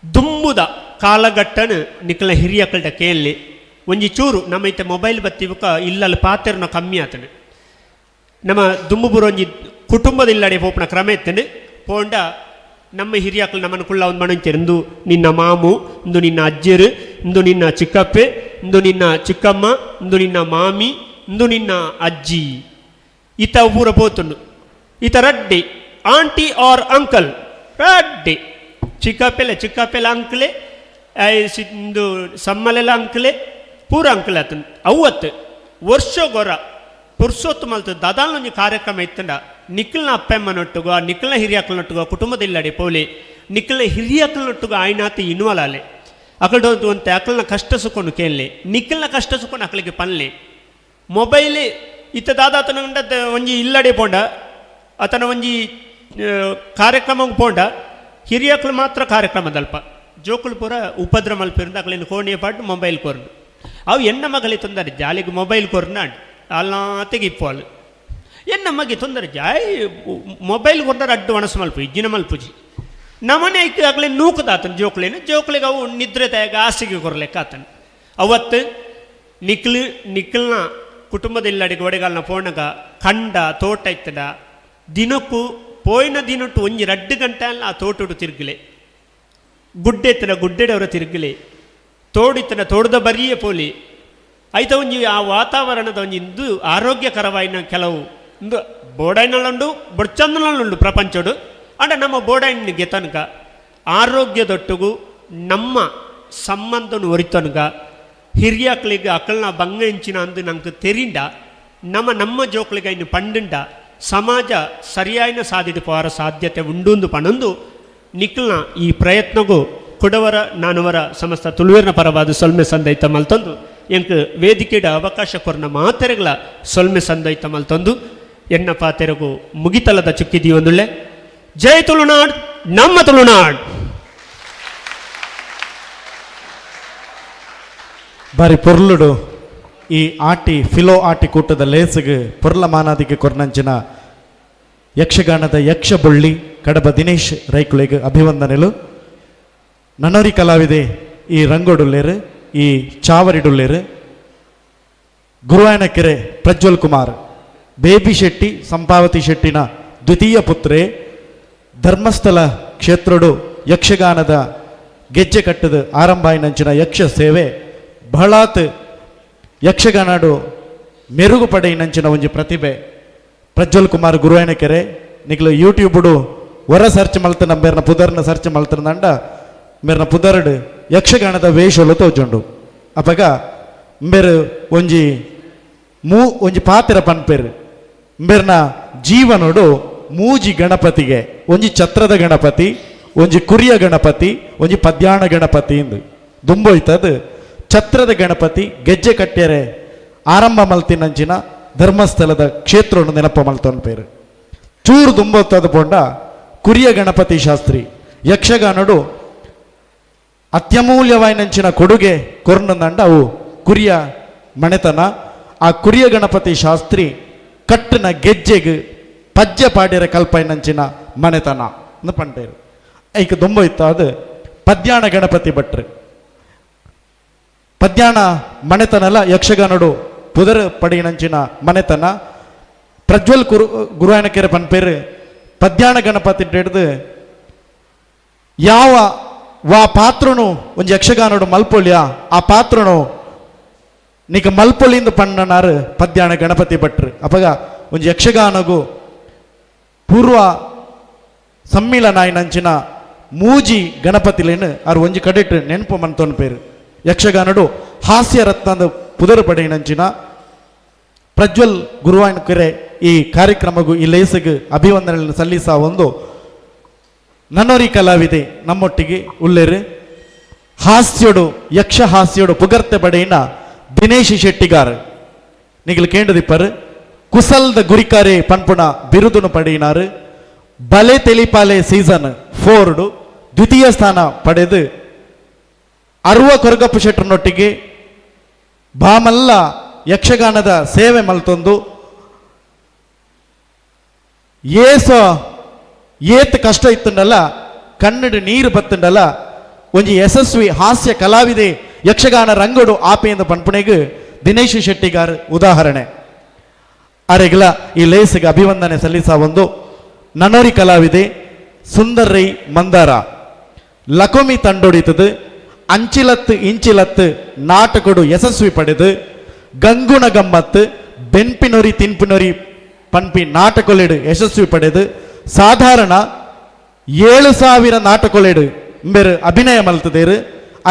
ದುಂಬುದ ಕಾಲಘಟ್ಟನ ನಿಕಲ ಹಿರಿಯಕಲ್ಡ ಕೇಳಿ ಒಂಜಿ ಚೂರು ನಮ್ಮ ಇತ್ತೆ ಮೊಬೈಲ್ ಬತ್ತಿವಕ ಇಲ್ಲಲ್ಲಿ ಪಾತೆರ್ನ ಕಮ್ಮಿ ಆತನು ನಮ್ಮ ದುಂಬುಬುರ ಒಂಜಿ ಕುಟುಂಬದ ಇಲ್ಲಡೆ ಪೋಪನ ಕ್ರಮ ಎತ್ತನು ಪೋಂಡ ನಮ್ಮ ಹಿರಿಯಕಲು ನಮ್ಮನ್ನು ಕುಳ್ಳ ಒಂದು ಮಣಂಚರು ಇಂದು ನಿನ್ನ ಮಾಮು ಇಂದು ನಿನ್ನ ಅಜ್ಜರು ಇಂದು ನಿನ್ನ ಚಿಕ್ಕಪ್ಪೆ ಇಂದು ನಿನ್ನ ಚಿಕ್ಕಮ್ಮ ಇಂದು ನಿನ್ನ ಮಾಮಿ ಇಂದು ನಿನ್ನ ಅಜ್ಜಿ ಈತ ಊರ ಪೋತುಂಡು ಈತ ರಡ್ಡೆ ಆಂಟಿ ಆರ್ ಅಂಕಲ್ ರಡ್ಡೆ ಚಿಕ್ಕಪ್ಪೆಲ್ಲ ಅಂಕಲೆ ಇಂದು ಸಮ್ಮಲೆಲ್ಲ ಅಂಕಲೆ ಪೂರ ಅಂಕಲೆ ಆತನು ಅವತ್ತು ವರ್ಷ ಗೊರ ಪುರ್ಸೊತ್ತು ಮಲ್ತು ದಾದಾಲೊಂಜಿ ಕಾರ್ಯಕ್ರಮ ಇತ್ತಂಡ ನಿಖಲ್ನ ಅಪ್ಪೆಮ್ಮನೊಟ್ಟುಗೋ ಆ ನಿಖಲ್ನ ಹಿರಿಯಕ್ಕಳನೊಟ್ಟುಗೋ ಕುಟುಂಬದಿಲ್ಲಡೆ ಪೋಲೆ ನಿಖಲ್ನ ಹಿರಿಯಕ್ಕಳನೊಟ್ಟುಗೋ ಆಯ್ನಾತಿ ಇನ್ವಾಲೆ ಅಕಲ್ಡೊಂದು ಅಂತೆ ಅಕಲ್ನ ಕಷ್ಟ ಸುಕೊಂಡು ಕೇಳಲೆ ನಿಖಲ್ನ ಕಷ್ಟ ಸುಕೊಂಡು ಅಕಲಿಗೆ ಪನ್ಲೆ ಮೊಬೈಲೇ ಇತ್ತ ದಾದಾತನ ಒಂಜಿ ಇಲ್ಲಡೆ ಪೋಂಡ ಆತನ ಒಂಜಿ ಕಾರ್ಯಕ್ರಮಕ್ಕೆ ಪೋಂಡ ಹಿರಿಯಕ್ಕಳು ಮಾತ್ರ ಕಾರ್ಯಕ್ರಮದಲ್ಪ ಜೋಕುಳು ಪೂರ ಉಪದ್ರ ಮಲ್ಪಿರಿಂದ ಅಕಲಿನ ಕೋಣಿಯ ಪಾಡು ಮೊಬೈಲ್ ಕೊರ್ನು ಅವು ಎಣ್ಣ ಮಗಲಿ ತಂದಾರೆ ಜಾಲಿಗೆ ಮೊಬೈಲ್ ಕೊರ್ನಾಡು ಅಲ್ಲ ತೆಗಿಪ್ಪು ಅಲ್ಲ ಏನು ನಮಗೆ ತೊಂದರೆ ಜಾಯ್ ಮೊಬೈಲ್ ಕೊಟ್ಟರೆ ಅಡ್ಡು ಒಣಸು ಮಲ್ಪು ಇಜ್ಜಿನ ಮಲ್ಪುಜಿ ನಮ್ಮನೆ ಐಕೆ ಆಗಲೇ ನೂಕದಾತನು ಜೋಕ್ಳಿಗೆ ಅವು ನಿದ್ರೆ ತಯಾಗ ಆಸೆಗೆ ಕೊರ್ಲೆಕ್ಕ ಆತನು ಅವತ್ತು ನಿಖಿಲ್ನ ಕುಟುಂಬದೆಲ್ಲಡಿಗೆ ಒಡೆಗಾಲನ ಪೋಣಗ ಕಂಡ ತೋಟ ಇತ್ತಡ ದಿನಕ್ಕೂ ಪೋಯಿನ ದಿನಟ್ಟು ಒಂಜಿ 2 ಗಂಟೆ ಅಲ್ಲ ಆ ತೋಟಡು ತಿರುಗಲೆ ಗುಡ್ಡೆ ಎತ್ತನ ಗುಡ್ಡೆಡವರ ತಿರುಗಲೆ ತೋಡಿತ್ತನ ತೋಡದ ಬರಿಯೇ ಪೋಲಿ ಆಯ್ತ ಒಂಜಿ ಆ ವಾತಾವರಣದ ಒಂಜಿ ಇಂದು ಆರೋಗ್ಯಕರವಾಯಿನ ಕೆಲವು ಇಂದು ಬೋಡೈನಲ್ಲುಂಡು ಬೊಡ್ಚಂದನಲ್ಲುಂಡು ಪ್ರಪಂಚಡು ಅಂಡ ನಮ್ಮ ಬೋಡೈನಿಗೆ ತನಕ ಆರೋಗ್ಯದೊಟ್ಟಿಗೂ ನಮ್ಮ ಸಂಬಂಧನು ಒರಿತನಕ ಹಿರಿಯಕ್ಕಳಿಗೆ ಅಕ್ಕಳನ್ನ ಬಂಗ ಹೆಂಚಿನ ಅಂದು ನಂಗೆ ತೆರಿಂಡ ನಮ್ಮ ಜೋಕ್ಳಿಗೆ ಇನ್ನು ಪಂಡುಂಡ ಸಮಾಜ ಸರಿಯಾಯಿನ ಸಾಧಿತ ಪೋರ ಸಾಧ್ಯತೆ ಉಂಡು ಪಣಂದು ನಿಖಲ್ನ ಈ ಪ್ರಯತ್ನಗೂ ಕೊಡವರ ನಾನವರ ಸಮಸ್ತ ತುಳುವೇರಿನ ಪರವಾದ ಸೊಲ್ಮೆ ಸಂದೈತ ಮಲ್ತಂದು ಎಂಕ್ ವೇದಿಕೆಡ ಅವಕಾಶ ಕೊರ್ನ ಮಾತೆರೆಗಳ ಸೊಲ್ಮೆ ಸಂದೈತ ಮಲ್ತಂದು ಎನ್ನ ಪಾತೆರೆಗೂ ಮುಗಿತಲದ ಚುಕ್ಕಿದೀವಿ ಒಂದುಳ್ಳೆ ಜೈ ತುಳುನಾಡ್ ನಮ್ಮ ತುಳುನಾಡ್. ಬಾರಿ ಪೊರ್ಲುಡು ಈ ಆಟಿ ಫಿಲೋ ಆಟಿ ಕೂಟದ ಲೇಸಿಗೆ ಪೊರ್ಲ ಮಾನಾದಿಗೆ ಕೊರ್ನಂಚಿನ ಯಕ್ಷಗಾನದ ಯಕ್ಷ ಬುಳ್ಳಿ ಕಡಬ ದಿನೇಶ್ ರೈಕುಳಿಗೆ ಅಭಿವಂದನೆಲು. ನನ್ನೋರಿ ಕಲಾವಿದೆ ಈ ರಂಗೋಡುಲ್ಲೇರು ಈ ಚಾವರಿಡುಲ್ಲೇರು ಗುರುವಾಯನಕೆರೆ ಪ್ರಜ್ವಲ್ ಕುಮಾರ್ ಬೇಬಿ ಶೆಟ್ಟಿ ಸಂಪಾವತಿ ಶೆಟ್ಟಿನ ದ್ವಿತೀಯ ಪುತ್ರೆ ಧರ್ಮಸ್ಥಳ ಕ್ಷೇತ್ರಡು ಯಕ್ಷಗಾನದ ಗೆಜ್ಜೆ ಕಟ್ಟದ ಆರಂಭಾಯಿನಂಚಿನ ಯಕ್ಷ ಸೇವೆ ಬಹಳಾತ್ ಯಕ್ಷಗಾನಾಡು ಮೆರುಗು ಪಡೆಯಿನಂಚಿನ ಒಂಜಿ ಪ್ರತಿಭೆ ಪ್ರಜ್ವಲ್ ಕುಮಾರ್ ಗುರುವಾಯನಕೆರೆ ನಿಗ್ಲು ಯೂಟ್ಯೂಬ್ಡು ಹೊರ ಸರ್ಚ್ ಮಲ್ತನ ಮೇರ್ನ ಪುದರ್ನ ಸರ್ಚ್ ಮಲ್ತನಂಡ ಮೇರ್ನ ಪುದರ್ಡ್ ಯಕ್ಷಗಾನದ ವೇಷಲು ತೋಜುಂಡು ಅಪಗ ಮೇರು ಒಂಜಿ ಪಾತ್ರ ಪನ್ಪೇರು ಮೇರ್ನ ಜೀವನೋಡು ಮೂಜಿ ಗಣಪತಿಗೆ ಒಂಜಿ ಛತ್ರದ ಗಣಪತಿ ಒಂಜಿ ಕುರಿಯ ಗಣಪತಿ ಒಂಜಿ ಪದ್ಯಾಣ ಗಣಪತಿ ಇಂದು ದುಂಬೋಯ್ತದು ಛತ್ರದ ಗಣಪತಿ ಗೆಜ್ಜೆ ಕಟ್ಟ್ಯರೆ ಆರಂಭ ಮಲ್ತಿನಂಚಿನ ಧರ್ಮಸ್ಥಳದ ಕ್ಷೇತ್ರ ನೆನಪ ಮಲ್ತೊಂದು ಪೇರು ಚೂರು ದುಂಬೋತ್ತದ ಪೋಂಡ ಕುರಿಯ ಗಣಪತಿ ಶಾಸ್ತ್ರಿ ಯಕ್ಷಗಾನಡು ಅತ್ಯಮೂಲ್ಯವಾಯಿನಂಚಿನ ಕೊಡುಗೆ ಕೊರ್ನಂದಂಡ ಅವು ಕುರಿಯ ಮನೆತನ ಆ ಕುರಿಯ ಗಣಪತಿ ಶಾಸ್ತ್ರಿ ಕಟ್ಟಿನ ಗೆಜ್ಜೆಗೆ ಪಜ್ಜೆ ಪಾಡ್ಯರ ಕಲ್ಪೈನಂಚಿನ ಮನೆತನ ಅಂದು ಪಂಡೇರು ಐಕ ದೊಂಬೋಯ್ತ ಅದು ಪದ್ಯಾಣ ಗಣಪತಿ ಭಟ್ರು ಪದ್ಯಾಣ ಮನೆತನಲ್ಲ ಯಕ್ಷಗಾನಡು ಪುದರ್ ಪಡೆಯಿನಂಚಿನ ಮನೆತನ ಪ್ರಜ್ವಲ್ ಗುರುವಾಯನಕೆರೆ ಪನ್ಪೇರು ಪದ್ಯಾಣ ಗಣಪತಿ ಹಿಡಿದು ಯಾವ ವಾ ಪಾತ್ರನು ಒಂಜಿ ಯಕ್ಷಗಾನಡು ಮಲ್ಪೊಳ್ಯ ಆ ಪಾತ್ರನು ನಿಕ ಮಲ್ಪೊಳಿಂದ ಪಣ್ಣನಾರು ಪದ್ಯಾಣ ಗಣಪತಿ ಭಟ್ರು ಅಪಗ ಒಂಜಿ ಯಕ್ಷಗಾನಗೂ ಪೂರ್ವ ಸಮ್ಮಿಲನ ಆಯ್ನಂಚಿನ ಮೂಜಿ ಗಣಪತಿಲೇನು ಅವ್ರು ಒಂಜಿ ಕಡೆಟ್ ನೆನಪು ಮಂತೊಂದು ಪೇರು ಯಕ್ಷಗಾನಡು ಹಾಸ್ಯ ರತ್ನದ ಪುದರ್ ಪಡೆಯಿನಂಚಿನ ಪ್ರಜ್ವಲ್ ಗುರುವಾಯನಕೆರೆ ಈ ಕಾರ್ಯಕ್ರಮಗೂ ಈ ಲೇಸಿಗೆ ಅಭಿವಂದನೆಗಳನ್ನು ಸಲ್ಲಿಸ ಒಂದು ನನ್ನೋರಿ ಕಲಾವಿದೆ ನಮ್ಮೊಟ್ಟಿಗೆ ಉಳ್ಳೇರು ಹಾಸ್ಯಡು ಯಕ್ಷ ಹಾಸ್ಯಡು ಪುಗರ್ತೆ ಪಡೆಯಿನ ದಿನೇಶ್ ಶೆಟ್ಟಿಗಾರ್ ನಿಗಲು ಕೇಂದ್ರದಿಪ್ಪರು ಕುಸಲ್ದ ಗುರಿಕಾರೆ ಪನ್ಪುಣ ಬಿರುದುನು ಪಡೆಯಿನಾರು ಬಲೆ ತೆಲಿಪಾಲೆ ಸೀಸನ್ 4 ದ್ವಿತೀಯ ಸ್ಥಾನ ಪಡೆದು ಅರುವ ಕೊರಗಪ್ಪ ಶೆಟ್ಟರನೊಟ್ಟಿಗೆ ಬಾಮಲ್ಲ ಯಕ್ಷಗಾನದ ಸೇವೆ ಮಲ್ತೊಂದು ಏತ್ ಕಷ್ಟ ಇತ್ತುಂಡಲ್ಲ ಕನ್ನಡ ನೀರು ಬತ್ತುಂಡಲ್ಲ ಒಂಜಿ ಯಶಸ್ವಿ ಹಾಸ್ಯ ಕಲಾವಿದೆ ಯಕ್ಷಗಾನ ರಂಗಡು ಆಪೆಯಿಂದ ಪನ್ಪುಣೆಗೆ ದಿನೇಶ್ ಶೆಟ್ಟಿಗಾರ್ ಉದಾಹರಣೆ ಅರೆಗಲ ಈ ಲೇಸಿಗೆ ಅಭಿವಂದನೆ ಸಲ್ಲಿಸ ಒಂದು ನನ್ನೋರಿ ಕಲಾವಿದೆ ಸುಂದರ್ ರೈ ಮಂದಾರ ಲಕೋಮಿ ತಂಡೊಡಿತದು ಅಂಚಿಲತ್ತು ಇಂಚಿಲತ್ತು ನಾಟಕಡು ಯಶಸ್ವಿ ಪಡೆದು ಗಂಗುಣ ಗಮ್ಮತ್ತು ಬೆನ್ಪಿನೊರಿ ತಿನ್ಪಿನೊರಿ ಪನ್ಪಿ ನಾಟಕೊಲೆಡು ಯಶಸ್ವಿ ಪಡೆದು ಸಾಧಾರಣ 7,000 ನಾಟಕೊಲೆಡು ಬೇರೆ ಅಭಿನಯ ಮಲ್ತದೇರು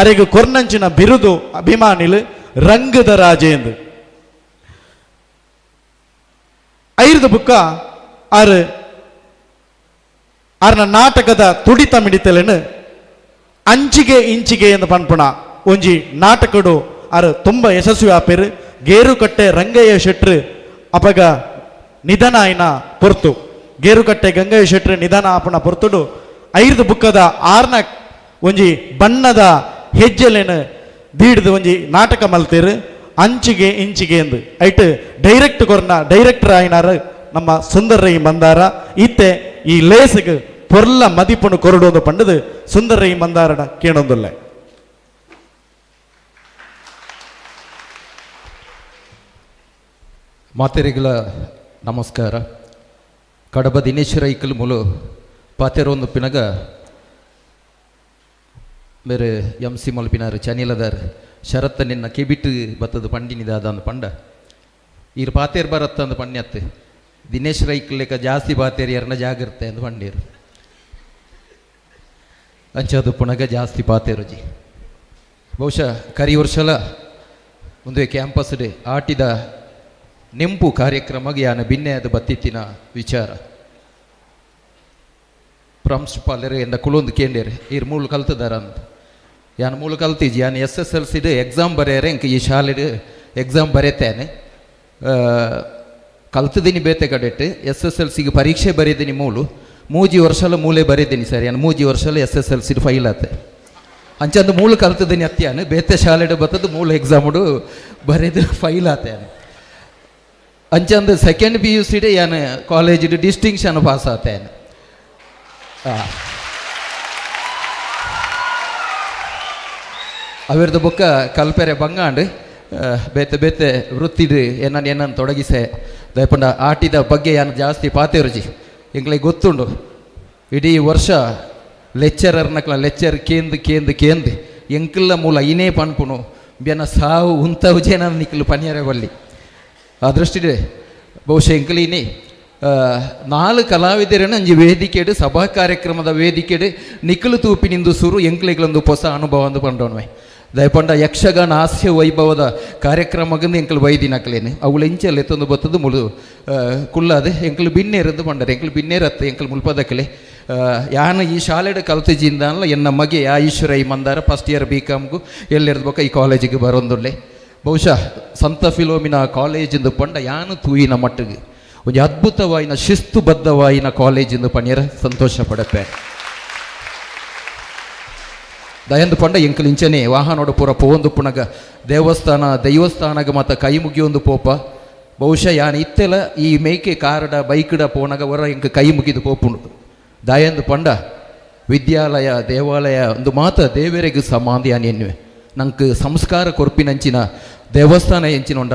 ಅರೆಗೆ ಕೊರ್ನಂಚಿನ ಬಿರುದು ಅಭಿಮಾನಿಲು ರಂಗದ ರಾಜೇಂದು ಐದು ಬುಕ್ಕ ಆರ್ನ ನಾಟಕದ ತುಡಿತ ಮಿಡಿತಲೇನು ಅಂಚಿಗೆ ಇಂಚಿಗೆ ಎಂದು ಪನ್ಪುಣ ಒಂಜಿ ನಾಟಕಡು ತುಂಬ ಯಶಸ್ವಿ ಆಪೇರು ಗೇರುಕಟ್ಟೆ ರಂಗಯ್ಯ ಶೆಟ್ರು ಅಪಗ ನಿಧನ ಆಯ್ನ ಪೊರ್ತು ಗೇರುಕಟ್ಟೆ ಗಂಗಯ್ಯ ಶೆಟ್ರು ನಿಧನ ಆಪಣ ಪೊರ್ತುಡು ಐದು ಬುಕ್ಕದ ಆರ್ನ ಒಂಜಿ ಬಣ್ಣದ ಹೆಜ್ಜೆಲೇನು ದೀಡ್ದು ಒಂಜಿ ನಾಟಕ ಮಲ್ತೇರು ಅಂಚಿಗೆ ಇಂಚಿಗೆ ಎಂದು ಐಟ್ ಡೈರೆಕ್ಟರ್ ಆಯ್ನಾರು ನಮ್ಮ ಸುಂದರೈ ಮಂದಾರ ಇತ್ತೆ ಈ ಲೇಸಿಗೆ ಪೊರ್ಲ ಮದಿಪುನು ಕೊರಡೋದು ಪಂಡದು ಸುಂದರೈ ಮಂದಾರಡ ಕೇಳೊಂದುಲ್ಲೆ. ಮಾತೆರೆಗಳ ನಮಸ್ಕಾರ. ಕಡಬ ದಿನೇಶ್ವರ ಇಕ್ಕಲ್ ಮುಲು ಪಾತೆರೊಂದು ಪಿನಗ ಬೇರೆ MC ಮಲ್ಪಿನಾರು ಚನಿಲದಾರ್ ಶರತ್ತ ನಿನ್ನ ಕೆಬಿಟ್ಟು ಬತ್ತದ ಪಂಡಿನಿದಾದ ಅಂದ ಪಂಡ ಈರು ಪಾತೇರ್ ಬರತ್ತ ಅಂದ ಪಣ್ಯತ್ತು ದಿನೇಶ್ ರೈಕ್ಲೆಕ್ಕ ಜಾಸ್ತಿ ಪಾತೇರಿ ಎರನ ಜಾಗ್ರತೆ ಅಂದ ಪಂಡೀರು ಅಂಚದು ಪುನಗ ಜಾಸ್ತಿ ಪಾತೇರುಜಿ. ಬಹುಶಃ ಕರಿ ವರ್ಷಲ ಒಂದು ಕ್ಯಾಂಪಸ್ ಡೇ ಆಟಿದ ನೆಂಪು ಕಾರ್ಯಕ್ರಮಗೆ ಯಾನ ಭಿನ್ನೆ ಅದು ಬತ್ತಿತ್ತಿನ ವಿಚಾರ ಪ್ರಾಂಶುಪಾಲರು ಎಂದ ಕುಳೊಂದು ಕೇಂದ್ರಿ ಈರು ಮೂಲ ಕಲ್ತದಾರ ಅಂತ ಯಾನ ಮೂಲ ಕಲ್ತಿಜಿ ಯಾನು SSLCದು ಎಕ್ಸಾಮ್ ಬರೆಯರೆ ಇಂಕ ಈ ಶಾಲೆಡು ಎಕ್ಸಾಮ್ ಬರೆತೇನೆ ಕಲ್ತದಿನಿ ಬೇತೆ ಕಡೆಟ್ಟು SSLCಗೆ ಪರೀಕ್ಷೆ ಬರೆದಿನಿ ಮೂಜಿ ವರ್ಷಲ ಮೂಲೆ ಬರೆದಿನಿ ಸರ್ ಯಾನು ಮೂಜಿ ವರ್ಷಲ SSLC ಫೈಲ್ ಆತೆ ಅಂಚಂದು ಮೂಲ ಕಲ್ತದಿನಿ ಅತ್ಯಾನು ಬೇತೆ ಶಾಲೆಡು ಬತ್ತದು ಮೂಲ ಎಕ್ಸಾಮುಡು ಬರೆದು ಫೈಲ್ ಆತೇನೆ ಅಂಚಂದು ಸೆಕೆಂಡ್ PUC ಯಾನು ಕಾಲೇಜಿಡು ಡಿಸ್ಟಿಂಕ್ಷನ್ ಪಾಸ್ ಆತೇನೆ. ಅವಿರ್ದ ಬೊಕ್ಕ ಕಲ್ಪೆರೆ ಬಂಗಾಂಡು ಬೇತೆ ಬೇತೆ ವೃತ್ತಿಡು ಏನನ್ನು ತೊಡಗಿಸೆ ದಯಪಂಡ ಆಟಿದ ಬಗ್ಗೆ ಯಾನು ಜಾಸ್ತಿ ಪಾತೇರುಜಿ ಎಂಗ್ಳಿಗೆ ಗೊತ್ತುಂಡು. ಇಡೀ ವರ್ಷ ಲೆಕ್ಚರರ್ನಕ್ಲ ಲೆಕ್ಚರ್ ಕೇಂದು ಎಂಕಲ್ಲ ಮೂಲ ಇನೇ ಪನ್ಪುನು ಬೆನ ಸಾವು ಉಂತವು ಜನ ನಿಕ್ಕಲು ಪನ್ಯರೆ ಬಲ್ಲಿ ಆ ದೃಷ್ಟಿಡೆ ಬಹುಶಃ ಎಂಕಲಿನಿ 4 ಕಲಾವಿದರನ್ನು ಅಂಜಿ ವೇದಿಕೆಡು ಸಭಾ ಕಾರ್ಯಕ್ರಮದ ವೇದಿಕೆಡು ನಿಕ್ಕಲು ತೂಪಿನಿಂದು ಸುರು ಎಂಕ್ಲೆಗಳೊಂದು ಹೊಸ ಅನುಭವ ಅಂದು ಪಂಡೋಣ್ವೆ ದಯಪಂಡ ಯಕ್ಷಗಾನ ಹಾಸ್ಯ ವೈಭವದ ಕಾರ್ಯಕ್ರಮಗಂದು ಎಂಕಲು ವೈದಿನಕ್ಲೇನು ಅವಳು ಎಂಚಲ್ಲಿ ಎತ್ತೊಂದು ಬತ್ತದು ಮುಳು ಕುಳ್ಳಾದೆ ಎಂಕಲು ಬಿನ್ನೇರದ್ದು ಪಂಡರೆ ಎಂಕಲು ಬಿನ್ನೇರತ್ತೆ ಎಂಕಲು ಮುಲ್ಪದಕ್ಕಲೆ ಯಾನು ಈ ಶಾಲೆಡ ಕಲ್ತಿಜಿಂದ ಅಲ್ಲ ಎನ್ನ ಮಗೆ ಈಶ್ವರ ಈ ಮಂದಾರ ಫಸ್ಟ್ ಇಯರ್ BComಗೂ ಎಲ್ಲಿರ್ದು ಬೊಕ್ಕ ಈ ಕಾಲೇಜಿಗೆ ಬರೋಂದುಳ್ಳೆ ಬಹುಶಃ ಸಂತ ಫಿಲೋಮಿನ ಕಾಲೇಜಿಂದು ಪಂಡ ಯಾನು ತೂಯಿನ ಮಟ್ಟಿಗೆ ಒಂದು ಅದ್ಭುತವಾಯಿನ ಶಿಸ್ತುಬದ್ಧವಾಯಿನ ಕಾಲೇಜಿಂದು ಪಣ್ಯರ ಸಂತೋಷ ಪಡಪೆ ದಯಂದು ಪಂಡ ಎಂಕಲು ಇಂಚನೆ ವಾಹನೋಡು ಪೂರ ಪೋಂದು ಪುಣಗ ದೈವಸ್ಥಾನಗ ಮತ್ತು ಕೈ ಮುಗಿಯೊಂದು ಪೋಪ ಬಹುಶಃ ಯಾನು ಇತ್ತೆಲ್ಲ ಈ ಮೇಕೆ ಕಾರಡ ಬೈಕಡ ಪೋನಗ ಹೊರ ಎಂಕ ಕೈ ಮುಗಿದು ಪೋಪುಂಡು ದಯಂದು ಪಂಡ ವಿದ್ಯಾಲಯ ದೇವಾಲಯ ಒಂದು ಮಾತ ದೇವರಿಗೆ ಸಮಾಧಿ ಎನ್ನುವೆ ನಂಗೆ ಸಂಸ್ಕಾರ ಕೊರ್ಪಿನಂಚಿನ ದೇವಸ್ಥಾನ ಎಂಚಿನೊಂಡ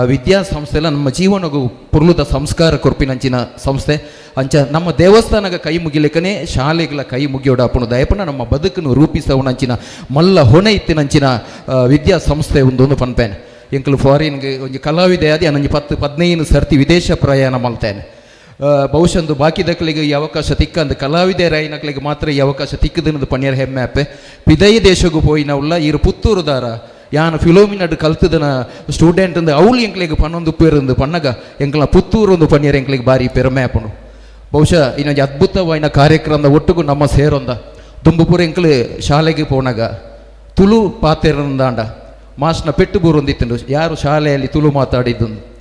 ವಿದ್ಯಾಸಂಸ್ಥೆಲ್ಲ ನಮ್ಮ ಜೀವನಗೂ ಪುರ್ಲುದ ಸಂಸ್ಕಾರ ಕೊರ್ಪಿನಂಚಿನ ಸಂಸ್ಥೆ ಅಂಚ ನಮ್ಮ ದೇವಸ್ಥಾನಗ ಕೈ ಮುಗಿಲಿಕ್ಕನೇ ಶಾಲೆಗಳ ಕೈ ಮುಗಿಯೋಡಾಪುನು ದಯಪನ ನಮ್ಮ ಬದುಕನ್ನು ರೂಪಿಸವನಂಚಿನ ಮಲ್ಲ ಹೊಣೆ ಇತ್ತಿನಂಚಿನ ವಿದ್ಯಾಸಂಸ್ಥೆ ಒಂದೊಂದು ಪನ್ಪೇನೆ ಎಂಕಲು ಫಾರಿನ್ಗೆ ಒಂದು ಕಲಾವಿದೆ ಆದಿ ನನಗೆ 10-15 ಸರ್ತಿ ವಿದೇಶ ಪ್ರಯಾಣ ಮಲ್ತೇನೆ ಬಹುಶಃ ಒಂದು ಬಾಕಿದಕ್ಕಲಿಗೆ ಈ ಅವಕಾಶ ತಿಕ್ಕಂದು ಕಲಾವಿದೆ ರಾಯಿನಕ್ಲಿಗೆ ಮಾತ್ರ ಈ ಅವಕಾಶ ತಿಕ್ಕದನ್ನದು ಪಣ್ಯರ ಹೆಮ್ಮೆ ಆಪೆ ಪಿದೈ ದೇಶಗೂ ಪೋಯಿನ ಉಳ್ಳ ಈರು ಪುತ್ತೂರುದಾರ ಯಾನು ಫಿಲೋಮಿನಡ್ ಕಲ್ತದನ ಸ್ಟೂಡೆಂಟ್ ಅಂದು ಅವಳು ಎಂಕ್ಲಿಗೆ ಪನ್ನೊಂದು ಪೇರಂದು ಪನ್ನಗ ಎಂಕ್ಲ ಪುತ್ತೂರು ಒಂದು ಪಣ್ಯರ ಎಂಕ್ಲಿಗೆ ಬಾರಿ ಪೆರಮೆ ಆಪುನು ಬಹುಶಃ ಇನ್ನೊಂದು ಅದ್ಭುತವಾದ ಕಾರ್ಯಕ್ರಮದ ಒಟ್ಟಿಗೂ ನಮ್ಮ ಸೇರೊಂದ ದುಂಬುಪುರ ಎಂಕ್ಲು ಶಾಲೆಗೆ ಪೋನಾಗ ತುಳು ಪಾತೆರಂದಾಂಡ ಮಾಸ್ನ ಪೆಟ್ಟು ಬೂರೊಂದಿತ್ತು ಯಾರು ಶಾಲೆಯಲ್ಲಿ ತುಳು ಮಾತಾಡಿದ್ದು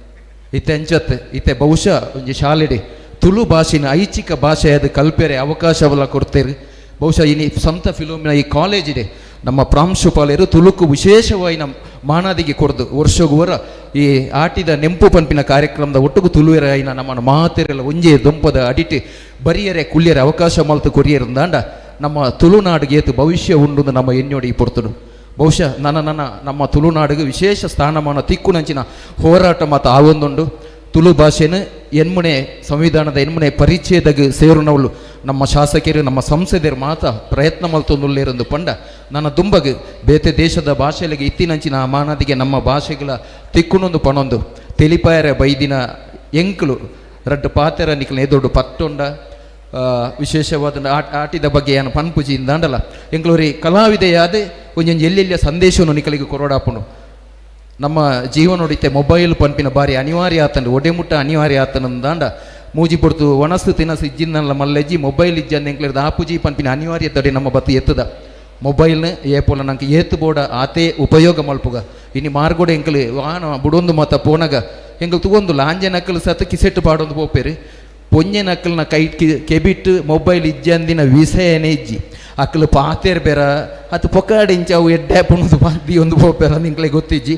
ಇತ್ತೆ ಅಂಚತ್ತೆ ಇತ್ತೆ ಬಹುಶಃ ಒಂದು ಶಾಲೆಡೆ ತುಳು ಭಾಷೆನ ಐಚ್ಛಿಕ ಭಾಷೆಯಾದ ಕಲ್ಪೆರೆ ಅವಕಾಶವೆಲ್ಲ ಕೊಡ್ತೇವೆ ಬಹುಶಃ ಇನ್ನು ಸಂತ ಫಿಲೋಮಿನ ಈ ಕಾಲೇಜಿದೆ ನಮ್ಮ ಪ್ರಾಂಶುಪಾಲರು ತುಳುಕು ವಿಶೇಷವಾಗಿ ನಮ್ಮ ಮಾನಾದಿಗೆ ಕೊಡ್ದು ವರ್ಷಗುವರ ಈ ಆಟಿದ ನೆಂಪು ಪಂಪಿನ ಕಾರ್ಯಕ್ರಮದ ಒಟ್ಟಿಗೂ ತುಳುವೆರಾಯಿನ ನಮ್ಮನ್ನು ಮಾತೆರೆಲ್ಲ ಒಂಜೆ ದೊಂಪದ ಅಡಿಟ್ ಬರಿಯರೆ ಕುಳ್ಳಿಯರೆ ಅವಕಾಶ ಮಲ್ತು ಕೊರಿಯರಂದಾಂಡ ನಮ್ಮ ತುಳುನಾಡಿಗೆ ಏತು ಭವಿಷ್ಯ ಉಂಡು ನಮ್ಮ ಎಣ್ಣೊಡಿ ಪೊರ್ತುಡು ಬಹುಶಃ ನಮ್ಮ ತುಳುನಾಡಿಗೆ ವಿಶೇಷ ಸ್ಥಾನಮಾನ ತಿಕ್ಕುನಂಚಿನ ಹೋರಾಟ ಮತ್ತು ಆವೊಂದುಂಡು ತುಳು ಭಾಷೆನ ಎನ್ಮುನೆ ಸಂವಿಧಾನದ ಎನ್ಮುನೆ ಪರಿಚಯದಾಗ ಸೇರುನವಳು ನಮ್ಮ ಶಾಸಕರು ನಮ್ಮ ಸಂಸದರು ಮಾತ ಪ್ರಯತ್ನ ಮಲ್ತೊಂದುಲ್ಲೇರಂದು ಪಂಡ ನನ್ನ ದುಂಬಗೆ ಬೇತೆ ದೇಶದ ಭಾಷೆಗಳಿಗೆ ಇತ್ತಿನಂಚಿನ ಮಾನದಿಗೆ ನಮ್ಮ ಭಾಷೆಗಳ ತಿಕ್ಕುನೊಂದು ಪಣೊಂದು ತೆಲಿಪಾಯರ ಬೈದಿನ ಎಂಕ್ಲು ರಡ್ಡು ಪಾತೆರ ನಿಕ್ಲ ಎದೊಡ್ಡು ಪತ್ತೊಂಡ ವಿಶೇಷವಾದ ಆಟಿದ ಬಗ್ಗೆ ಏನು ಪನ್ಪುಜಿಯಿಂದ ಅಂಡಲ್ಲ ಎಂಕ್ಲೂರಿ ಕಲಾವಿದೆಯಾದೆ ಒಂಜೊಂದು ಎಲ್ಲೆಲ್ಲ ಸಂದೇಶವನ್ನು ನಿಕಲಿಗೆ ಕೊರೋಡಾಪುಂಡು ನಮ್ಮ ಜೀವನೋಡಿತ್ತೆ ಮೊಬೈಲ್ ಪನ್ಪಿನ ಬಾರಿ ಅನಿವಾರ್ಯ ಆತಂಡು ಒಡೆಮುಟ್ಟ ಅನಿವಾರ್ಯ ಆತನಂದಾಂಡ ಮೂಜಿ ಪೊಡ್ತು ಒಣಸು ತಿನಸು ಇಜ್ಜಿನಲ್ಲ ಮಲ್ಲೆಜ್ಜಿ ಮೊಬೈಲ್ ಇಜ್ಜಂದು ಎಂಕ್ಲಿರ್ದ ಆಪುಜಿ ಪನ್ಪಿನ ಅನಿವಾರ್ಯತೆ ನಮ್ಮ ಬತ್ತು ಎತ್ತದ ಮೊಬೈಲ್ನ ಏಪೋಲ ನಂಗೆ ಏತು ಬೋಡ ಆತೇ ಉಪಯೋಗ ಮಲ್ಪುಗ ಇನ್ನು ಮಾರ್ಗೋಡ ಎಂಕಲು ವಾಹನ ಬುಡೊಂದು ಮತ ಪೋನಗ ಎಂಕಲು ತಗೊಂದು ಲಾಂಜೆ ನಕ್ಕಲು ಸತ ಕಿಸೆಟ್ಟು ಪಾಡೊಂದು ಪೋಪೇರಿ ಪೊಂಜೆ ನಕ್ಕಲ್ನ ಕೈ ಕೆಬಿಟ್ಟು ಮೊಬೈಲ್ ಇಜ್ಜಂದಿನ ವಿಷಯನೇ ಇಜ್ಜಿ ಅಕ್ಕಲು ಪಾತೇರ್ ಬೇರ ಅದು ಪೊಕ್ಕಾಡಿ ಇಂಚ ಅವು ಎಡ್ಡೆ ಪುಣದು ಬಾದಿ ಒಂದು ಪೋಪೇರ ನಿಂಕ್ಲೆ ಗೊತ್ತಿಜ್ಜಿ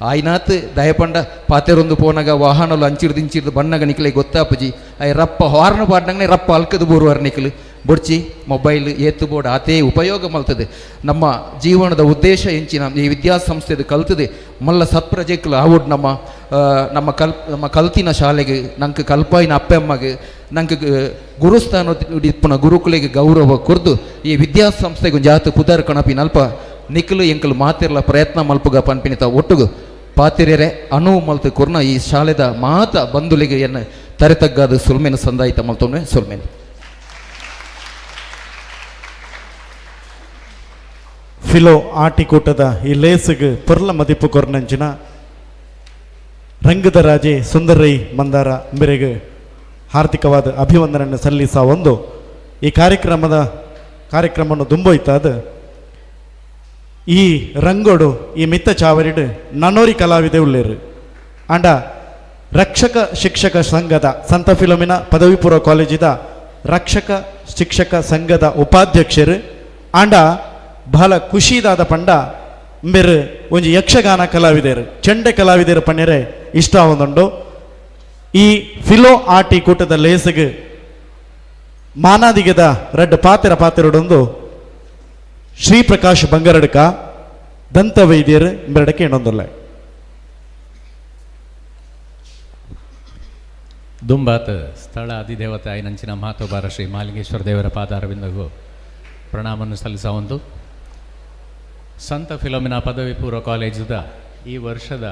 ಆಯ್ನಾತ್ ದಯಪಂಡ ಪಾತೆರೊಂದು ಪೋನಾಗ ವಾಹನಲು ಅಂಚಿರ್ದು ಇಂಚಿರ್ದು ಬಣ್ಣಗ ನಿಕ್ಲೆ ಗೊತ್ತಾಪಜಿ ಅಯ್ಯ ರಪ್ಪ ಹಾರ್ನ್ ಪಾಡ್ನಂಗೆ ರಪ್ಪ ಅಲ್ಕದು ಬೂರುವಾರ ನಿಕ್ಲು ಬೊಡ್ಚಿ ಮೊಬೈಲ್ ಏತು ಬೋರ್ಡ್ ಆತೇ ಉಪಯೋಗ ಮಲ್ತದೆ. ನಮ್ಮ ಜೀವನದ ಉದ್ದೇಶ ಎಂಚಿನ ಈ ವಿದ್ಯಾಸಂಸ್ಥೆದು ಕಲ್ತದೆ ಮಲ್ಲ ಸತ್ಪ್ರಜೆಕ್ಲು ಆವುಡ್ ನಮ್ಮ ಕಲ್ತಿನ ಶಾಲೆಗೆ ನಂಗೆ ಕಲ್ಪಾಯಿನ ಅಪ್ಪೆಮ್ಮಗೆ ನಂಗೆ ಗುರುಸ್ಥಾನ ಇಪ್ಪನ ಗುರುಕುಲಿಗೆ ಗೌರವ ಕೊರ್ದು ಈ ವಿದ್ಯಾಸಂಸ್ಥೆಗೆ ಜಾತ ಕುದರ್ ಕಣಪಿ ನಲ್ಪ ನಿಕ್ಲು ಎಂಕಲು ಮಾತಿರ್ಲ ಪ್ರಯತ್ನ ಮಲ್ಪುಗ ಪನ್ಪಿನಿತ ಒಟ್ಟುಗು ಪಾತಿರ್ಯರೆ ಅನುವು ಮಲ್ತು ಕೊರ್ನ ಈ ಶಾಲೆದ ಮಾತ ಬಂಧುಲಿಗೆ ಎನ್ನ ತರೆತಗ್ಗಾದ ಸುಲ್ಮೇನ ಸಂದಾಯಿತ ಮಲ್ತೊಂಡೆ ಸುಲ್ಮೇನ್ ಫಿಲೋ ಆಟಿಕೂಟದ ಈ ಲೇಸಿಗೆ ಪೊರ್ಲ ಮದಿಪ್ಪು ಕೊರ್ನಂಚಿನ ರಂಗದ ರಾಜೆ ಸುಂದರೈ ಮಂದಾರ ಮೇರೆಗೆ ಹಾರ್ದಿಕವಾದ ಅಭಿವಂದನೆಯನ್ನು ಸಲ್ಲಿಸ ಒಂದು ಈ ಕಾರ್ಯಕ್ರಮವನ್ನು ದುಂಬೋಯ್ತಾದ ಈ ರಂಗೋಡು ಈ ಮಿತ್ತ ಚಾವರಿಡು ನನ್ನೋರಿ ಕಲಾವಿದೆ ಉಳ್ಳೇರು ಅಂಡ ರಕ್ಷಕ ಶಿಕ್ಷಕ ಸಂಘದ ಸಂತ ಫಿಲೋಮಿನ ಪದವಿ ಪೂರ್ವ ಕಾಲೇಜಿದ ರಕ್ಷಕ ಶಿಕ್ಷಕ ಸಂಘದ ಉಪಾಧ್ಯಕ್ಷರು ಅಂಡ ಬಹಳ ಖುಷಿದಾದ ಪಂಡ ಮೇರು ಒಂಜಿ ಯಕ್ಷಗಾನ ಕಲಾವಿದರು ಚೆಂಡೆ ಕಲಾವಿದರು ಪಣ್ಯರೆ ಇಷ್ಟ ಒಂದುಂಡು ಈ ಫಿಲೋ ಆಟಿ ಕೂಟದ ಲೇಸಿಗೆ ಮಾನಾದಿಗೆದ ರೆಡ್ ಪಾತೆರೊಡೊಂದು ಶ್ರೀ ಪ್ರಕಾಶ್ ಬಂಗಾರಡ್ಕ ದಂತ ವೈದ್ಯರು ಬೆರಡಕ್ಕೆ ಇನ್ನೊಂದಲ್ಲ ದುಂಬಾತ್ ಸ್ಥಳ ಅಧಿದೇವತೆ ಆಯ್ನಂಚಿನ ಮಹಾತೋಬಾರ ಶ್ರೀ ಮಾಲಿಂಗೇಶ್ವರ ದೇವರ ಪಾದಾರವಿಂದಗೂ ಪ್ರಣಾಮವನ್ನು ಸಲ್ಲಿಸ ಒಂದು ಸಂತ ಫಿಲೋಮಿನಾ ಪದವಿ ಪೂರ್ವ ಕಾಲೇಜದ ಈ ವರ್ಷದ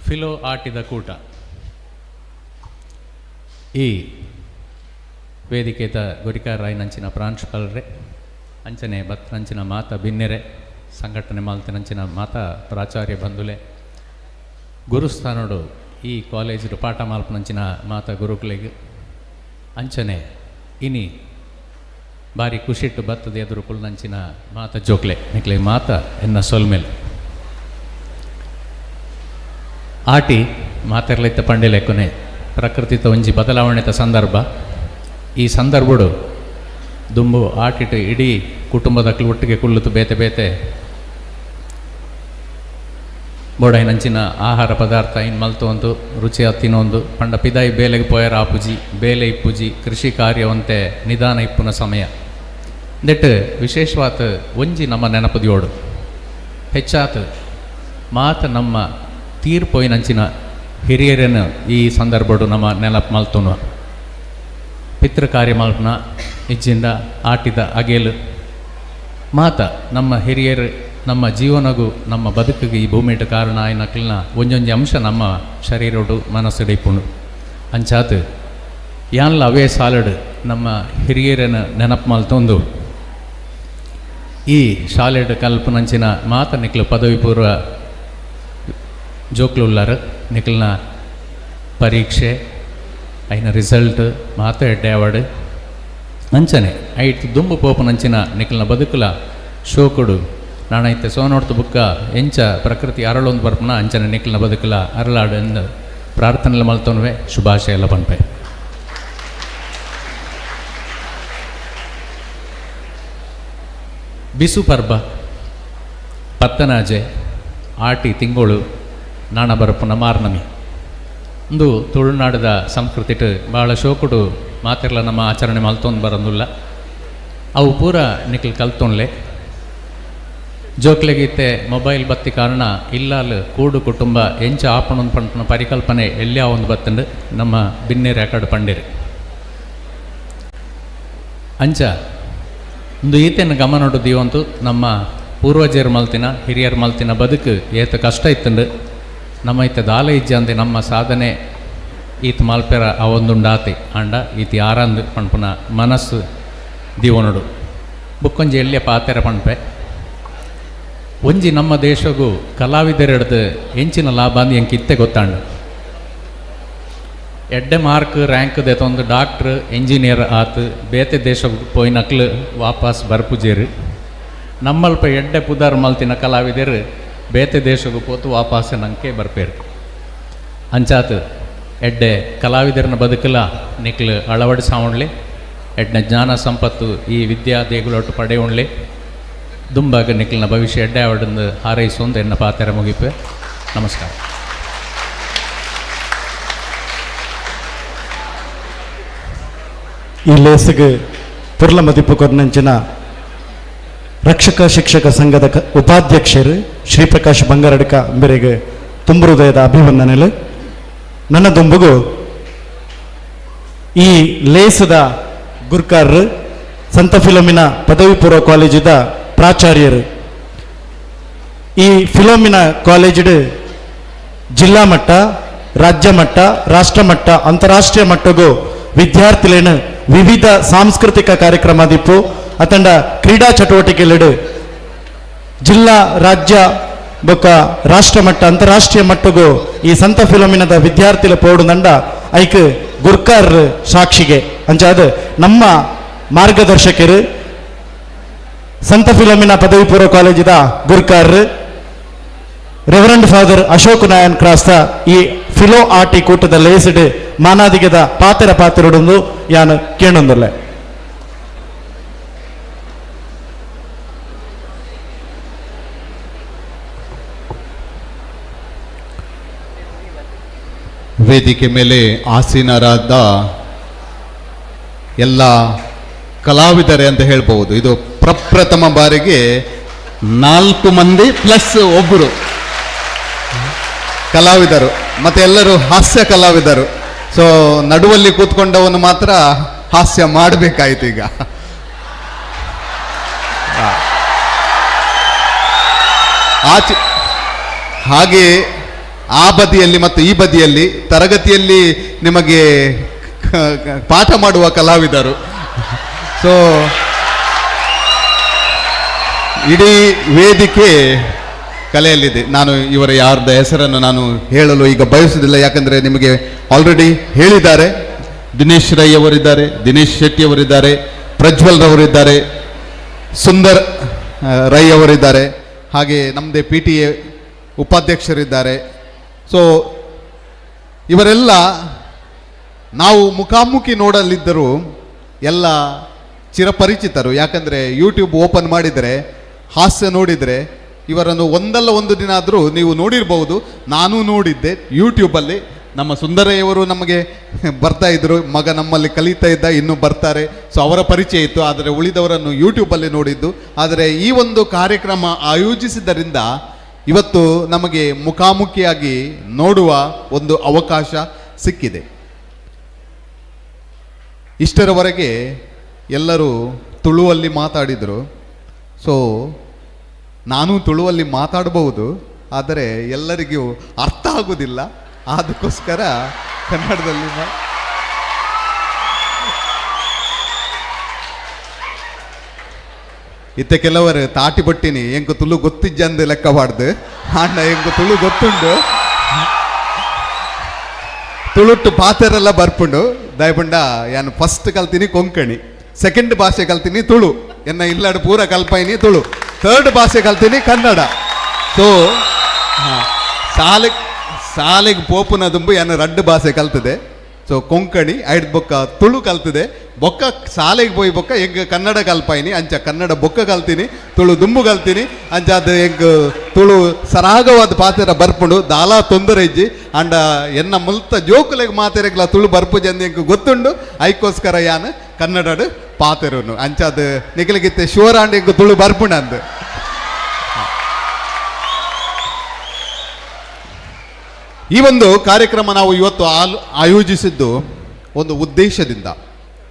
ಫಿಲೋ ಆಟಿದ ಕೂಟ ಈ ವೇದಿಕೆದ ಗೊರಿಕಾರಾಯ್ನಂಚಿನ ಪ್ರಾಂಶುಪಾಲರೇ ಅಂಚನೆ ಬತ್ರಂಚಿನ ಮಾತ ಬಿನ್ನೆರೆ ಸಂಘಟನೆ ಮಾಲ್ತಿನಂಚಿನ ಮಾತ ಪ್ರಾಚಾರ್ಯ ಬಂಧುಲೆ ಗುರುಸ್ಥಾನೋಡು ಈ ಕಾಲೇಜು ಪಾಠ ಮಾಲ್ಪನಂಚಿನ ಮಾತ ಗುರುಕುಲಿಗೆ ಅಂಚನೆ ಇನಿ ಬಾರಿ ಖುಷಿಟ್ಟು ಬತ್ತದ ಎದುರು ಕುಲ್ನಂಚಿನ ಮಾತ ಜೋಕ್ಲೆ ನಿಕ್ಲೆ ಮಾತ ಎನ್ನ ಸೊಲ್ಮೇಲೆ ಆಟಿ ಮಾತೆರ್ಲೆತ್ತ ಪಂಡೆಲೆಕ್ಕನೆ ಪ್ರಕೃತಿತ ಒಂಜಿ ಬದಲಾವಣೆತ ಸಂದರ್ಭ ಈ ಸಂದರ್ಭಡು ದುಂಬು ಆಟಿಟ್ಟು ಇಡೀ ಕುಟುಂಬದ ಒಟ್ಟಿಗೆ ಕುಳ್ಳುತ್ತು ಬೇತೆ ಬೇತೆ ಬೋಡೈನಂಚಿನ ಆಹಾರ ಪದಾರ್ಥ ಇನ್ನು ಮಲ್ತೊಂದು ರುಚಿ ತಿನ್ನೊಂದು ಪಂಡ ಪಿದಾಯಿ ಬೇಲೆಗೆ ಪೋಯರ ಆಪುಜಿ ಬೇಲೆ ಇಪ್ಪುಜಿ ಕೃಷಿ ಕಾರ್ಯವಂತೆ ನಿಧಾನ ಇಪ್ಪುನ ಸಮಯ ದೆಟ್ ವಿಶೇಷವಾತ ಒಂಜಿ ನಮ್ಮ ನೆನಪದಿಯೋಡು ಹೆಚ್ಚಾತ ಮಾತ ನಮ್ಮ ತೀರ್ಪೋಯ್ನಂಚಿನ ಹಿರಿಯರನ್ನು ಈ ಸಂದರ್ಭಡು ನಮ್ಮ ನೆನಪು ಮಲ್ತುನು ಪಿತೃ ಕಾರ್ಯ ಮಲ್ಪನ ಇಜ್ಜಿಂದ ಆಟಿದ ಅಗೇಲು ಮಾತ ನಮ್ಮ ಹಿರಿಯರು ನಮ್ಮ ಜೀವನಗೂ ನಮ್ಮ ಬದುಕಿಗೆ ಈ ಭೂಮಿಟ ಕಾರಣ ಆಯ್ನಕ್ಲಿನ ಒಂಜೊಂಜಿ ಅಂಶ ನಮ್ಮ ಶರೀರಡು ಮನಸ್ಸಿಡಿಪುಂಡು ಅಂಚಾತು ಯಾನ್ಲ ಅವೇ ಸಾಲಡು ನಮ್ಮ ಹಿರಿಯರನ್ನು ನೆನಪು ಮಲ್ತೊಂದು ಈ ಶಾಲೆಡ್ ಕಲ್ಪನಂಚಿನ ಮಾತ ನಿಕ್ಲು ಪದವಿ ಪೂರ್ವ ಜೋಕ್ಲುಳ್ಳರು ನಿಕ್ಲಿನ ಪರೀಕ್ಷೆ అయిన ರಿಸಲ್ಟ್ ಮಾತ ಎಡ್ಡೆ ಅವಾರ್ಡ್ ಅಂಚನೆ ಐಟ್ ದುಂಬು ಪೋಪನಂಚಿನ ನಿಕ್ಲಿನ ಬದುಕುಲ ಶೋಕುಡು ನಾನೈತೆ ಸೋನೋಡ್ತು ಬುಕ್ಕ ಎಂಚ ಪ್ರಕೃತಿ ಅರಳೊಂದು ಬರ್ಪನ ಅಂಚನೆ ನಿಕ್ಲಿನ ಬದುಕುಲ ಅರಳಾಡು ಎಂದು ಪ್ರಾರ್ಥನೆಲ್ಲ ಮಲ್ತೊನ್ವೆ ಶುಭಾಶಯ ಎಲ್ಲ ಪನ್ಪೆ ಬಿಸು ಪರ್ಬ ಪತ್ತನಾಜೆ ಆಟಿ ತಿಂಗಳು ನಾಣ ಬರಪುನ ಮಾರ್ನಮಿ ಇಂದು ತುಳುನಾಡದ ಸಂಸ್ಕೃತಿಟ್ ಭಾಳ ಶೋಕುಡು ಮಾತಿರ್ಲ ನಮ್ಮ ಆಚರಣೆ ಮಲ್ತೊಂದು ಬರೋದಿಲ್ಲ ಅವು ಪೂರ ನಿಕ್ಲು ಕಲ್ತೊನ್ಲೆ ಜೋಕ್ಲೆಗೀತೆ ಮೊಬೈಲ್ ಬತ್ತಿ ಕಾರಣ ಇಲ್ಲಾಲ್ ಕೂಡು ಕುಟುಂಬ ಎಂಚ ಆಪಣೊಂದು ಪಂಪನ ಪರಿಕಲ್ಪನೆ ಎಲ್ಲಿಯ ಒಂದು ಬತ್ತಂಡು ನಮ್ಮ ಬಿನ್ನೇರಿ ಅಕಡು ಪಂಡಿರಿ ಅಂಚ ಒಂದು ಈತನ ಗಮನೊಡು ದೀವಂತು ನಮ್ಮ ಪೂರ್ವಜರು ಮಲ್ತಿನ ಹಿರಿಯರು ಮಲ್ತಿನ ಬದುಕು ಏತ ಕಷ್ಟ ಇತ್ತಂಡು ನಮ್ಮ ಈತ ದಾಲ ಇಜ್ಜ ಅಂದೆ ನಮ್ಮ ಸಾಧನೆ ಈತ ಮಲ್ಪೆರ ಅವೊಂದುಂಡಾತಿ ಅಂಡ ಈತಿ ಆರಂದು ಪಣ್ಪುನ ಮನಸ್ಸು ದೀವನೊಡು ಬುಕ್ಕೊಂಜಿ ಎಲ್ಲಿಯ ಪಾತೆರ ಪಣ್ಪೆ ಒಂಜಿ ನಮ್ಮ ದೇಶಗೂ ಕಲಾವಿದರೆಡ್ದು ಎಂಚಿನ ಲಾಭ ಅಂದು ಎಂಗೆ ಇತ್ತೆ ಗೊತ್ತಾಂಡು ಎಡ್ಡೆ ಮಾರ್ಕ್ ರ್ಯಾಂಕ್ ದೆತೊಂದು ಡಾಕ್ಟ್ರ್ ಎಂಜಿನಿಯರ್ ಆತು ಬೇತೆ ದೇಶಕ್ಕೆ ಪೋಯ್ನಕ್ಲು ವಾಪಸ್ ಬರ್ಪುಜೇರು ನಮ್ಮಲ್ಪ ಎಡ್ಡೆ ಪುದಾರ್ ಮಲ್ತಿನ ಕಲಾವಿದರು ಬೇತೆ ದೇಶಗೂ ಪೋತು ವಾಪಸ್ ನಂಗೆ ಬರ್ಪೇರು ಅಂಚಾತು ಎಡ್ಡೆ ಕಲಾವಿದರನ್ನ ಬದುಕಲ ನಿಕ್ಲು ಅಳವಡಿಸಾವಣ್ಲಿ ಎಡ್ನ ಜ್ಞಾನ ಸಂಪತ್ತು ಈ ವಿದ್ಯಾ ದೇಗುಲೊಟ್ಟು ಪಡೆಯುಣ್ಲಿ ದುಂಬಾಗ ನಿಕ್ಲಿನ ಭವಿಷ್ಯ ಎಡ್ಡೆ ಅವಡಂದು ಹಾರೈಸೊಂದು ಎನ್ನ ಪಾತೆರ ಮುಗಿಪೆ ನಮಸ್ಕಾರ. ಈ ಲೇಸಿಗೆ ಪುರ್ಲ ಮದಿಪ್ಪು ಕೊರ್ನಂಚಿನ ರಕ್ಷಕ ಶಿಕ್ಷಕ ಸಂಘದ ಉಪಾಧ್ಯಕ್ಷರು ಶ್ರೀಪ್ರಕಾಶ್ ಬಂಗಾರಡ್ಕ ಮೇರೆಗೆ ತುಂಬ ಹೃದಯದ ಅಭಿವಂದನೆಗಳು. ನನ್ನ ದುಂಬುಗು ಈ ಲೇಸದ ಗುರ್ಕಾರರು ಸಂತ ಫಿಲೋಮಿನ ಪದವಿ ಪೂರ್ವ ಕಾಲೇಜಿದ ಪ್ರಾಚಾರ್ಯರು. ಈ ಫಿಲೋಮಿನ ಕಾಲೇಜಿಡು ಜಿಲ್ಲಾ ಮಟ್ಟ, ರಾಜ್ಯ ಮಟ್ಟ, ರಾಷ್ಟ್ರ ಮಟ್ಟ, ಅಂತಾರಾಷ್ಟ್ರೀಯ ಮಟ್ಟಗೂ ವಿದ್ಯಾರ್ಥಿಗಳೇನು ವಿವಿಧ ಸಾಂಸ್ಕೃತಿಕ ಕಾರ್ಯಕ್ರಮ ದಿಪ್ಪು ಅತಂಡ ಕ್ರೀಡಾ ಚಟುವಟಿಕೆಗಳು ಜಿಲ್ಲಾ, ರಾಜ್ಯ ಬೊಕ್ಕ ರಾಷ್ಟ್ರ ಮಟ್ಟ, ಅಂತಾರಾಷ್ಟ್ರೀಯ ಮಟ್ಟಗೂ ಈ ಸಂತ ಫಿಲೋಮಿನದ ವಿದ್ಯಾರ್ಥಿಗಳ ಪೋಡುದಂಡ ಐಕ್ ಗುರ್ಕಾರ್ ಸಾಕ್ಷಿಗೆ ಅಂಚಾದ ನಮ್ಮ ಮಾರ್ಗದರ್ಶಕರು ಸಂತ ಫಿಲೋಮಿನ ಪದವಿ ಪೂರ್ವ ಕಾಲೇಜಿದ ಗುರ್ಕಾರ್ ರೆವರೆಂಡ್ ಫಾದರ್ ಅಶೋಕ್ ನಾಯನ್ ಕ್ರಾಸ್ತ ಈ ಫಿಲೋ ಆಟಿ ಕೂಟದ ಲೇಸಿಡ್ ಮಾನಾದಿಗದ ಪಾತಿರೊಡೊಂದು ಯಾನು ಕೇಳೊಂದುಲ್ಲೆ. ವೇದಿಕೆ ಮೇಲೆ ಆಸೀನರಾದ ಎಲ್ಲ ಕಲಾವಿದರೆ ಅಂತ ಹೇಳ್ಬಹುದು. ಇದು ಪ್ರಪ್ರಥಮ ಬಾರಿಗೆ 4 ಮಂದಿ ಪ್ಲಸ್ ಒಬ್ಬರು ಕಲಾವಿದರು, ಮತ್ತೆ ಎಲ್ಲರೂ ಹಾಸ್ಯ ಕಲಾವಿದರು. ಸೊ ನಡುವಲ್ಲಿ ಕೂತ್ಕೊಂಡವನು ಮಾತ್ರ ಹಾಸ್ಯ ಮಾಡಬೇಕಾಯ್ತು ಈಗ. ಹಾಗೆ ಆ ಬದಿಯಲ್ಲಿ ಮತ್ತು ಈ ಬದಿಯಲ್ಲಿ ತರಗತಿಯಲ್ಲಿ ನಿಮಗೆ ಪಾಠ ಮಾಡುವ ಕಲಾವಿದರು. ಸೊ ಇಡೀ ವೇದಿಕೆ ಕಲೆಯಲ್ಲಿದೆ. ನಾನು ಇವರ ಯಾರ್ದ ಹೆಸರನ್ನು ನಾನು ಹೇಳಲು ಈಗ ಬಯಸುವುದಿಲ್ಲ, ಯಾಕಂದರೆ ನಿಮಗೆ ಆಲ್ರೆಡಿ ಹೇಳಿದ್ದಾರೆ. ದಿನೇಶ್ ರೈ ಅವರಿದ್ದಾರೆ, ದಿನೇಶ್ ಶೆಟ್ಟಿ ಅವರಿದ್ದಾರೆ, ಪ್ರಜ್ವಲ್ ರವರಿದ್ದಾರೆ, ಸುಂದರ್ ರೈ ಅವರಿದ್ದಾರೆ, ಹಾಗೆ ನಮ್ಮದೇ PTA ಉಪಾಧ್ಯಕ್ಷರಿದ್ದಾರೆ. ಸೊ ಇವರೆಲ್ಲ ನಾವು ಮುಖಾಮುಖಿ ನೋಡಲಿದ್ದರೂ ಎಲ್ಲ ಚಿರಪರಿಚಿತರು. ಯಾಕಂದರೆ ಯೂಟ್ಯೂಬ್ ಓಪನ್ ಮಾಡಿದರೆ, ಹಾಸ್ಯ ನೋಡಿದರೆ ಇವರನ್ನು ಒಂದಲ್ಲ ಒಂದು ದಿನ ಆದರೂ ನೀವು ನೋಡಿರ್ಬೋದು. ನಾನು ನೋಡಿದ್ದೆ ಯೂಟ್ಯೂಬಲ್ಲಿ. ನಮ್ಮ ಸುಂದರಯ್ಯವರು ನಮಗೆ ಬರ್ತಾ ಇದ್ರು, ಮಗ ನಮ್ಮಲ್ಲಿ ಕಲಿತಾ ಇದ್ದ, ಇನ್ನೂ ಬರ್ತಾರೆ. ಸೊ ಅವರ ಪರಿಚಯ ಇತ್ತು, ಆದರೆ ಉಳಿದವರನ್ನು ಯೂಟ್ಯೂಬಲ್ಲಿ ನೋಡಿದ್ದು. ಆದರೆ ಈ ಒಂದು ಕಾರ್ಯಕ್ರಮ ಆಯೋಜಿಸಿದ್ದರಿಂದ ಇವತ್ತು ನಮಗೆ ಮುಖಾಮುಖಿಯಾಗಿ ನೋಡುವ ಒಂದು ಅವಕಾಶ ಸಿಕ್ಕಿದೆ. ಇಷ್ಟರವರೆಗೆ ಎಲ್ಲರೂ ತುಳುವಲ್ಲಿ ಮಾತಾಡಿದರು. ಸೊ ನಾನು ತುಳುವಲ್ಲಿ ಮಾತಾಡಬಹುದು, ಆದರೆ ಎಲ್ಲರಿಗೂ ಅರ್ಥ ಆಗುವುದಿಲ್ಲ. ಅದಕ್ಕೋಸ್ಕರ ಕನ್ನಡದಲ್ಲಿ ಇತ್ತೆ ಕೆಲವರು ತಾಟಿ ಬಟ್ಟಿನಿ ಎಂಕು ತುಳು ಗೊತ್ತಿಜ್ಜಂದು ಲೆಕ್ಕಬಾರ್ದು. ಅಣ್ಣ ಎಂಕು ತುಳು ಗೊತ್ತುಂಡು, ತುಳುಟ್ಟು ಪಾತೆರೆಲ್ಲ ಬರ್ಪುಂಡು. ದಯಪಂಡ ಯಾನು ಫಸ್ಟ್ ಕಲ್ತೀನಿ ಕೊಂಕಣಿ, ಸೆಕೆಂಡ್ ಭಾಷೆ ಕಲ್ತೀನಿ ತುಳು, ಎನ್ನ ಇಲ್ಲಾಡು ಪೂರ ಕಲ್ಪೈನಿ ತುಳು, ಥರ್ಡ್ ಭಾಷೆ ಕಲ್ತೀನಿ ಕನ್ನಡ. ಸೊ ಶಾಲೆಗೆ ಪೋಪುನ ದುಂಬು ಯಾನು 2 ಭಾಷೆ ಕಲ್ತಿದೆ. ಸೊ ಕೊಂಕಣಿ ಐಡ್ ಬೊಕ್ಕ ತುಳು ಕಲ್ತಿದೆ. ಬೊಕ್ಕ ಶಾಲೆಗೆ ಪೋಯಿ ಬೊಕ್ಕ ಎಂಗ ಕನ್ನಡ ಕಲ್ಪಾಯಿನಿ, ಅಂಚ ಕನ್ನಡ ಬೊಕ್ಕ ಕಲ್ತೀನಿ, ತುಳು ದುಂಬು ಕಲ್ತೀನಿ. ಅಂಚ ಅದು ಎಂಗ ತುಳು ಸರಾಗವಾದ ಪಾತೆರ ಬರ್ಪುಂಡು ದಾಲ ತೊಂದರೆ ಇಜ್ಜಿ ಅಂಡ ಎನ್ನ ಮುಲ್ತ ಜೋಕುಲೆಗೆ ಮಾತೆರೆಗ್ಲ ತುಳು ಬರ್ಪುಜಿ ಅಂದ ಎಂಗ ಗೊತ್ತುಂಡು. ಐಕೋಸ್ಕರ ಯಾನು ಕನ್ನಡ ಪಾತೆರನು ಅಂಚ ಅದು ನಿಖಲಿಗಿತ್ತೆ ಶಿವರ ಅಂಡ ಎಂಗ ತುಳು ಬರ್ಪುಂಡು ಅಂದು. ಈ ಒಂದು ಕಾರ್ಯಕ್ರಮ ನಾವು ಇವತ್ತು ಆಯೋಜಿಸಿದ್ದು ಒಂದು ಉದ್ದೇಶದಿಂದ.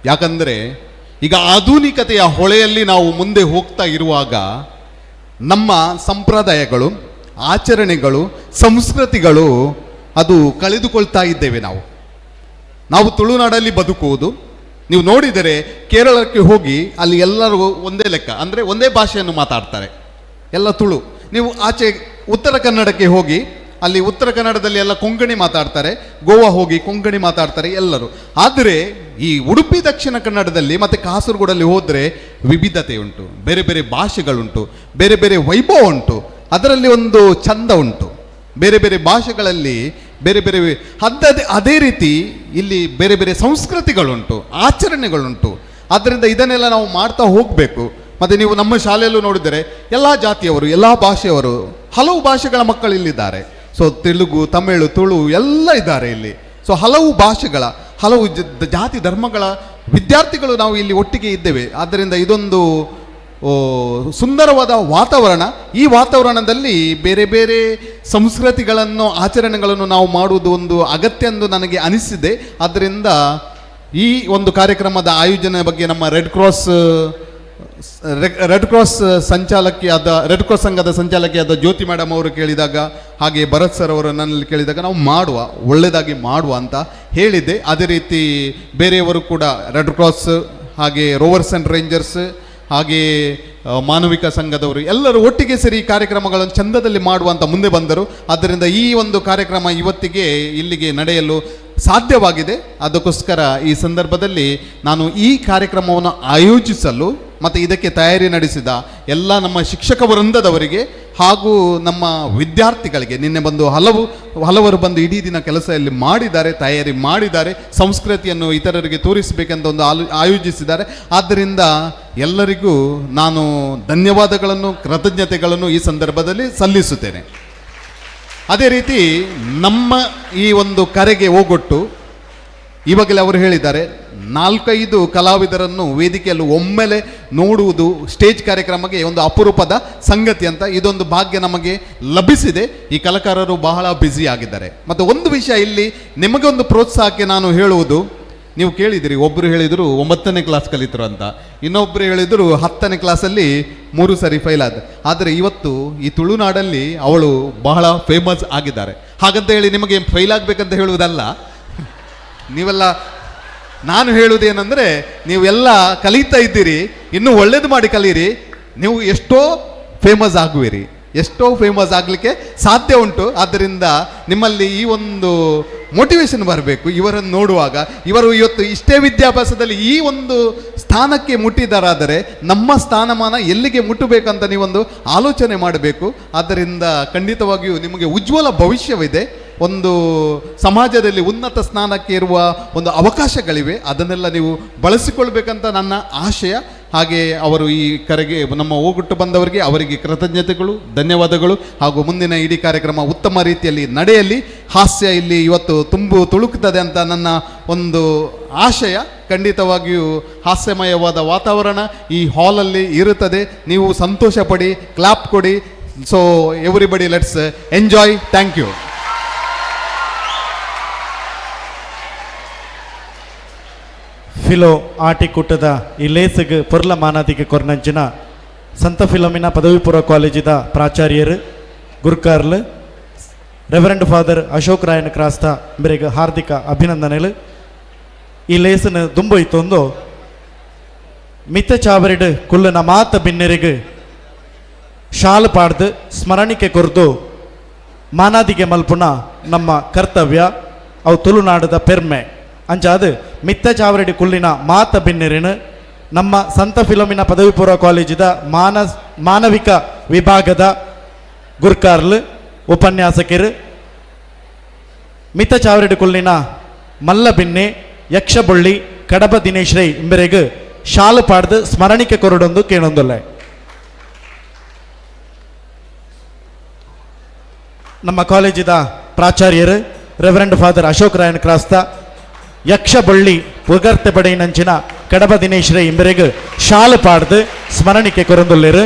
ಯಾಕಂದರೆ ಈಗ ಆಧುನಿಕತೆಯ ಹೊಳೆಯಲ್ಲಿ ನಾವು ಮುಂದೆ ಹೋಗ್ತಾ ಇರುವಾಗ ನಮ್ಮ ಸಂಪ್ರದಾಯಗಳು, ಆಚರಣೆಗಳು, ಸಂಸ್ಕೃತಿಗಳು ಅದು ಕಳೆದುಕೊಳ್ತಾ ಇದ್ದೇವೆ. ನಾವು ತುಳುನಾಡಲ್ಲಿ ಬದುಕುವುದು. ನೀವು ನೋಡಿದರೆ ಕೇರಳಕ್ಕೆ ಹೋಗಿ ಅಲ್ಲಿ ಎಲ್ಲರೂ ಒಂದೇ ಲೆಕ್ಕ, ಅಂದರೆ ಒಂದೇ ಭಾಷೆಯನ್ನು ಮಾತಾಡ್ತಾರೆ, ಎಲ್ಲ ತುಳು. ನೀವು ಆಚೆ ಉತ್ತರ ಕನ್ನಡಕ್ಕೆ ಹೋಗಿ ಅಲ್ಲಿ ಉತ್ತರ ಕನ್ನಡದಲ್ಲಿ ಎಲ್ಲ ಕೊಂಕಣಿ ಮಾತಾಡ್ತಾರೆ, ಗೋವಾ ಹೋಗಿ ಕೊಂಕಣಿ ಮಾತಾಡ್ತಾರೆ ಎಲ್ಲರೂ. ಆದರೆ ಈ ಉಡುಪಿ ದಕ್ಷಿಣ ಕನ್ನಡದಲ್ಲಿ ಮತ್ತು ಕಾಸರಗೋಡಲ್ಲಿ ಹೋದರೆ ವಿವಿಧತೆ ಉಂಟು, ಬೇರೆ ಬೇರೆ ಭಾಷೆಗಳುಂಟು, ಬೇರೆ ಬೇರೆ ವೈಭವ ಉಂಟು, ಅದರಲ್ಲಿ ಒಂದು ಚಂದ ಉಂಟು. ಬೇರೆ ಬೇರೆ ಭಾಷೆಗಳಲ್ಲಿ ಬೇರೆ ಬೇರೆ ಅದೇ ರೀತಿ ಇಲ್ಲಿ ಬೇರೆ ಬೇರೆ ಸಂಸ್ಕೃತಿಗಳುಂಟು, ಆಚರಣೆಗಳುಂಟು. ಆದ್ದರಿಂದ ಇದನ್ನೆಲ್ಲ ನಾವು ಮಾಡ್ತಾ ಹೋಗಬೇಕು. ಮತ್ತು ನೀವು ನಮ್ಮ ಶಾಲೆಯಲ್ಲೂ ನೋಡಿದರೆ ಎಲ್ಲ ಜಾತಿಯವರು, ಎಲ್ಲ ಭಾಷೆಯವರು, ಹಲವು ಭಾಷೆಗಳ ಮಕ್ಕಳು ಇಲ್ಲಿದ್ದಾರೆ. ಸೊ ತೆಲುಗು, ತಮಿಳು, ತುಳು ಎಲ್ಲ ಇದ್ದಾರೆ ಇಲ್ಲಿ. ಸೊ ಹಲವು ಭಾಷೆಗಳ, ಹಲವು ಜಾತಿ ಧರ್ಮಗಳ ವಿದ್ಯಾರ್ಥಿಗಳು ನಾವು ಇಲ್ಲಿ ಒಟ್ಟಿಗೆ ಇದ್ದೇವೆ. ಆದ್ದರಿಂದ ಇದೊಂದು ಸುಂದರವಾದ ವಾತಾವರಣ. ಈ ವಾತಾವರಣದಲ್ಲಿ ಬೇರೆ ಬೇರೆ ಸಂಸ್ಕೃತಿಗಳನ್ನು, ಆಚರಣೆಗಳನ್ನು ನಾವು ಮಾಡುವುದು ಒಂದು ಅಗತ್ಯ ಎಂದು ನನಗೆ ಅನಿಸಿದೆ. ಆದ್ದರಿಂದ ಈ ಒಂದು ಕಾರ್ಯಕ್ರಮದ ಆಯೋಜನೆ ಬಗ್ಗೆ ನಮ್ಮ ರೆಡ್ ಕ್ರಾಸ್ ಸಂಚಾಲಕಿಯಾದ, ರೆಡ್ ಕ್ರಾಸ್ ಸಂಘದ ಸಂಚಾಲಕಿಯಾದ ಜ್ಯೋತಿ ಮೇಡಮ್ ಅವರು ಕೇಳಿದಾಗ, ಹಾಗೆ ಭರತ್ ಸರ್ ಅವರು ನನ್ನಲ್ಲಿ ಕೇಳಿದಾಗ ನಾವು ಮಾಡುವ, ಒಳ್ಳೆಯದಾಗಿ ಮಾಡುವ ಅಂತ ಹೇಳಿದ್ದೆ. ಅದೇ ರೀತಿ ಬೇರೆಯವರು ಕೂಡ ರೆಡ್ ಕ್ರಾಸ್, ಹಾಗೆ ರೋವರ್ಸ್ ಆ್ಯಂಡ್ ರೇಂಜರ್ಸ್, ಹಾಗೆ ಮಾನವಿಕ ಸಂಘದವರು ಎಲ್ಲರೂ ಒಟ್ಟಿಗೆ ಸೇರಿ ಈ ಕಾರ್ಯಕ್ರಮಗಳನ್ನು ಚಂದದಲ್ಲಿ ಮಾಡುವಂತ ಮುಂದೆ ಬಂದರು. ಆದ್ದರಿಂದ ಈ ಒಂದು ಕಾರ್ಯಕ್ರಮ ಇವತ್ತಿಗೆ ಇಲ್ಲಿಗೆ ನಡೆಯಲು ಸಾಧ್ಯವಾಗಿದೆ. ಅದಕ್ಕೋಸ್ಕರ ಈ ಸಂದರ್ಭದಲ್ಲಿ ನಾನು ಈ ಕಾರ್ಯಕ್ರಮವನ್ನು ಆಯೋಜಿಸಲು ಮತ್ತು ಇದಕ್ಕೆ ತಯಾರಿ ನಡೆಸಿದ ಎಲ್ಲ ನಮ್ಮ ಶಿಕ್ಷಕ ವೃಂದದವರಿಗೆ ಹಾಗೂ ನಮ್ಮ ವಿದ್ಯಾರ್ಥಿಗಳಿಗೆ, ನಿನ್ನೆ ಬಂದು ಹಲವರು ಬಂದು ಇಡೀ ದಿನ ಕೆಲಸ ಇಲ್ಲಿ ಮಾಡಿದ್ದಾರೆ, ತಯಾರಿ ಮಾಡಿದ್ದಾರೆ, ಸಂಸ್ಕೃತಿಯನ್ನು ಇತರರಿಗೆ ತೋರಿಸಬೇಕೆಂತ ಒಂದು ಆಯೋಜಿಸಿದ್ದಾರೆ. ಆದ್ದರಿಂದ ಎಲ್ಲರಿಗೂ ನಾನು ಧನ್ಯವಾದಗಳನ್ನು, ಕೃತಜ್ಞತೆಗಳನ್ನು ಈ ಸಂದರ್ಭದಲ್ಲಿ ಸಲ್ಲಿಸುತ್ತೇನೆ. ಅದೇ ರೀತಿ ನಮ್ಮ ಈ ಒಂದು ಕರೆಗೆ ಹೋಗೊಟ್ಟು ಇವಾಗಲೇ ಅವರು ಹೇಳಿದ್ದಾರೆ, 4-5 ಕಲಾವಿದರನ್ನು ವೇದಿಕೆಯಲ್ಲಿ ಒಮ್ಮೆಲೆ ನೋಡುವುದು ಸ್ಟೇಜ್ ಕಾರ್ಯಕ್ರಮಕ್ಕೆ ಒಂದು ಅಪರೂಪದ ಸಂಗತಿ ಅಂತ. ಇದೊಂದು ಭಾಗ್ಯ ನಮಗೆ ಲಭಿಸಿದೆ. ಈ ಕಲಾಕಾರರು ಬಹಳ ಬ್ಯುಸಿ ಆಗಿದ್ದಾರೆ. ಮತ್ತು ಒಂದು ವಿಷಯ ಇಲ್ಲಿ ನಿಮಗೆ ಒಂದು ಪ್ರೋತ್ಸಾಹಕ್ಕೆ ನಾನು ಹೇಳುವುದು, ನೀವು ಕೇಳಿದಿರಿ, ಒಬ್ಬರು ಹೇಳಿದರು 9ನೇ ಕ್ಲಾಸ್ ಕಲಿತರು ಅಂತ, ಇನ್ನೊಬ್ಬರು ಹೇಳಿದರು 10ನೇ ಕ್ಲಾಸಲ್ಲಿ 3 ಸರಿ ಫೈಲ್ ಆದ. ಆದರೆ ಇವತ್ತು ಈ ತುಳುನಾಡಲ್ಲಿ ಅವಳು ಬಹಳ ಫೇಮಸ್ ಆಗಿದ್ದಾರೆ. ಹಾಗಂತ ಹೇಳಿ ನಿಮಗೆ ಫೈಲ್ ಆಗಬೇಕಂತ ಹೇಳುವುದಲ್ಲ. ನೀವೆಲ್ಲ, ನಾನು ಹೇಳುವುದೇನೆಂದರೆ, ನೀವೆಲ್ಲ ಕಲಿತಾ ಇದ್ದೀರಿ, ಇನ್ನೂ ಒಳ್ಳೇದು ಮಾಡಿ ಕಲೀರಿ, ನೀವು ಎಷ್ಟೋ ಫೇಮಸ್ ಆಗುವಿರಿ, ಎಷ್ಟೋ ಫೇಮಸ್ ಆಗಲಿಕ್ಕೆ ಸಾಧ್ಯ ಉಂಟು. ಆದ್ದರಿಂದ ನಿಮ್ಮಲ್ಲಿ ಈ ಒಂದು ಮೋಟಿವೇಶನ್ ಬರಬೇಕು. ಇವರನ್ನು ನೋಡುವಾಗ, ಇವರು ಇವತ್ತು ಇಷ್ಟೇ ವಿದ್ಯಾಭ್ಯಾಸದಲ್ಲಿ ಈ ಒಂದು ಸ್ಥಾನಕ್ಕೆ ಮುಟ್ಟಿದರಾದರೆ ನಮ್ಮ ಸ್ಥಾನಮಾನ ಎಲ್ಲಿಗೆ ಮುಟ್ಟಬೇಕಂತ ನೀವೊಂದು ಆಲೋಚನೆ ಮಾಡಬೇಕು. ಆದ್ದರಿಂದ ಖಂಡಿತವಾಗಿಯೂ ನಿಮಗೆ ಉಜ್ವಲ ಭವಿಷ್ಯವಿದೆ. ಒಂದು ಸಮಾಜದಲ್ಲಿ ಉನ್ನತ ಸ್ಥಾನಕ್ಕೆ ಇರುವ ಒಂದು ಅವಕಾಶಗಳಿವೆ, ಅದನ್ನೆಲ್ಲ ನೀವು ಬಳಸಿಕೊಳ್ಬೇಕಂತ ನನ್ನ ಆಶಯ. ಹಾಗೆ ಅವರು ಈ ಕರೆಗೆ ನಮ್ಮ ಹೋಗುಟ್ಟು ಬಂದವರಿಗೆ ಅವರಿಗೆ ಕೃತಜ್ಞತೆಗಳು, ಧನ್ಯವಾದಗಳು. ಹಾಗೂ ಮುಂದಿನ ಇಡೀ ಕಾರ್ಯಕ್ರಮ ಉತ್ತಮ ರೀತಿಯಲ್ಲಿ ನಡೆಯಲಿ. ಹಾಸ್ಯ ಇಲ್ಲಿ ಇವತ್ತು ತುಳುಕುತ್ತದೆ ಅಂತ ನನ್ನ ಒಂದು ಆಶಯ. ಖಂಡಿತವಾಗಿಯೂ ಹಾಸ್ಯಮಯವಾದ ವಾತಾವರಣ ಈ ಹಾಲಲ್ಲಿ ಇರುತ್ತದೆ. ನೀವು ಸಂತೋಷ ಪಡಿ, ಕ್ಲಾಪ್ ಕೊಡಿ. So everybody, let's enjoy. Thank you. Philo ಆಟಿಕೂಟದ ಈ ಲೇಸಿಗೆ ಪೊರ್ಲ ಮಾನಾದಿಗೆ ಕೊರ್ನಂಚಿನ ಸಂತ ಫಿಲೋಮಿನ ಪದವಿ ಪೂರ್ವ ಕಾಲೇಜಿದ ಪ್ರಾಚಾರ್ಯರು ಗುರುಕಾರ್ಲು ರೆವರೆಂಡ್ ಫಾದರ್ ಅಶೋಕ್ ರಾಯನ್ ಕ್ರಾಸ್ತ ಇವರಿಗೆ ಹಾರ್ದಿಕ ಅಭಿನಂದನೆಗಳು. ಈ ಲೇಸನ್ನು ದುಂಬೊಯ್ತೊಂದು ಮಿತ್ತ ಚಾವರಿಡು ಕುಲ್ಲನ ಮಾತ ಬಿನ್ನೆರಿಗೆ ಶಾಲು ಪಾಡ್ದು ಸ್ಮರಣಿಕೆ ಕೊರ್ದು ಮಾನಾದಿಗೆ ಮಲ್ಪುನ ನಮ್ಮ ಕರ್ತವ್ಯ. ಅವು ತುಳುನಾಡದ ಪೆರ್ಮೆ ಅಂಚಾದು ಮಿತ್ತ ಚಾವರಡಿ ಕುಲ್ಲಿನ ಮಾತ ಬಿನ್ನೆರಿನು ನಮ್ಮ ಸಂತ ಫಿಲೋಮಿನ ಪದವಿ ಪೂರ್ವ ಕಾಲೇಜಿದ ಮಾನವಿಕ ವಿಭಾಗದ ಗುರ್ಕಾರ್ಲು ಉಪನ್ಯಾಸಕರು ಮಿತ್ತ ಚಾವರಡಿ ಕುಲ್ಲಿನ ಮಲ್ಲ ಬಿನ್ನೆ ಯಕ್ಷಬೊಳ್ಳಿ ಕಡಬ ದಿನೇಶ್ ರೈ ಇಂಬರೆಗೆ ಶಾಲು ಪಾಡ್ದು ಸ್ಮರಣಿಕೆ ಕೊರಡೊಂದು ಕೇಳೊಂದುಲ್ಲೆ. ನಮ್ಮ ಕಾಲೇಜಿದ ಪ್ರಾಚಾರ್ಯರು ರೆವರೆಂಡ್ ಫಾದರ್ ಅಶೋಕ್ ರಾಯನ್ ಕ್ರಾಸ್ತ ಯಕ್ಷಬೊಳ್ಳಿ ಪುಗರ್ತೆ ಪಡೆಯಿನಂಚಿನ ಕಡಬ ದಿನೇಶ್ ರೈ ಇಂಬರೆಗೆ ಶಾಲು ಪಾಡ್ದು ಸ್ಮರಣಿಕೆ ಕೊರೊಂದುಲ್ಲೆರು.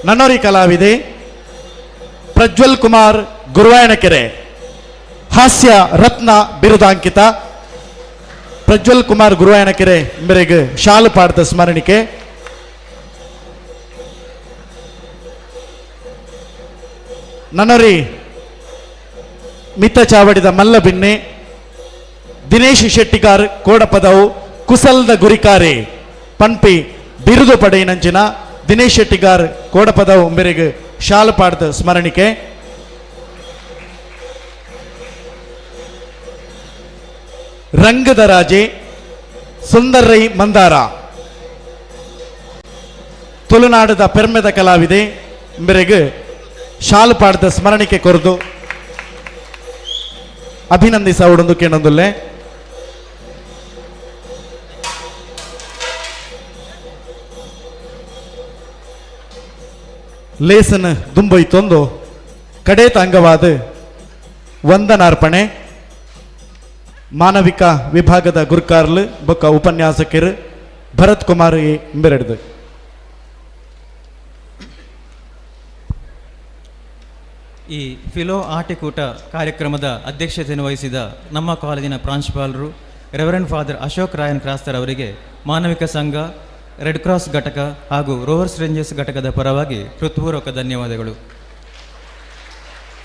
ನನ್ನೋರಿ ಕಲಾವಿದೆ ಪ್ರಜ್ವಲ್ ಕುಮಾರ್ ಗುರುವಾಯಣಕೆರೆ ಹಾಸ್ಯ ರತ್ನ ಬಿರುದಾಂಕಿತ ಪ್ರಜ್ವಲ್ ಕುಮಾರ್ ಗುರುವಾಯಣಕೆರೆ ಇಂಬರೆಗೆ ಶಾಲು ಪಾಡ್ದ ಸ್ಮರಣಿಕೆ. ನನ್ನೋರಿ ಮಿತ್ತ ಚಾವಡಿದ ಮಲ್ಲ ಬಿನ್ನೆ ದಿನೇಶ್ ಶೆಟ್ಟಿಗಾರ್ ಕೋಡಪದವು ಕುಸಲ್ದ ಗುರಿಕಾರೆ ಪನ್ಪಿ ಬಿರುದು ಪಡೆಯಿನಂಚಿನ ದಿನೇಶ್ ಶೆಟ್ಟಿಗಾರ್ ಕೋಡಪದವು ಉಂಬೆರೆಗೆ ಶಾಲು ಪಾಡ್ದ ಸ್ಮರಣಿಕೆ. ರಂಗದ ರಾಜೆ ಸುಂದರ್ ರೈ ಮಂದಾರ ತುಳುನಾಡದ ಪೆರ್ಮೆದ ಕಲಾವಿದೆ ಇಂಬೆರೆಗೆ ಶಾಲು ಪಾಡ್ದ ಸ್ಮರಣಿಕೆ ಕೊರದು ಅಭಿನಂದಿಸವುಡೊಂದು ಕೇಳೊಂದುಲ್ಲೆ. ಲೇಸನ್ ದುಂಬೊಯ್ತೊಂದು ಕಡೇತ ಅಂಗವಾದ ವಂದನಾರ್ಪಣೆ ಮಾನವಿಕ ವಿಭಾಗದ ಗುರುಕಾರ್ಲು ಬೊಕ್ಕ ಉಪನ್ಯಾಸಕರು ಭರತ್ ಕುಮಾರ್ ಇಂಬೆರೆಡ್ದು. ಈ ಫಿಲೋ ಆಟಿಕೂಟ ಕಾರ್ಯಕ್ರಮದ ಅಧ್ಯಕ್ಷತೆಯನ್ನು ವಹಿಸಿದ ನಮ್ಮ ಕಾಲೇಜಿನ ಪ್ರಾಂಶುಪಾಲರು ರೆವರೆಂಡ್ ಫಾದರ್ ಅಶೋಕ್ ರಾಯನ್ ಕ್ರಾಸ್ತರ್ ಅವರಿಗೆ ಮಾನವಿಕ ಸಂಘ, ರೆಡ್ ಕ್ರಾಸ್ ಘಟಕ ಹಾಗೂ ರೋವರ್ಸ್ ರೇಂಜರ್ಸ್ ಘಟಕದ ಪರವಾಗಿ ಹೃತ್ಪೂರ್ವಕ ಧನ್ಯವಾದಗಳು.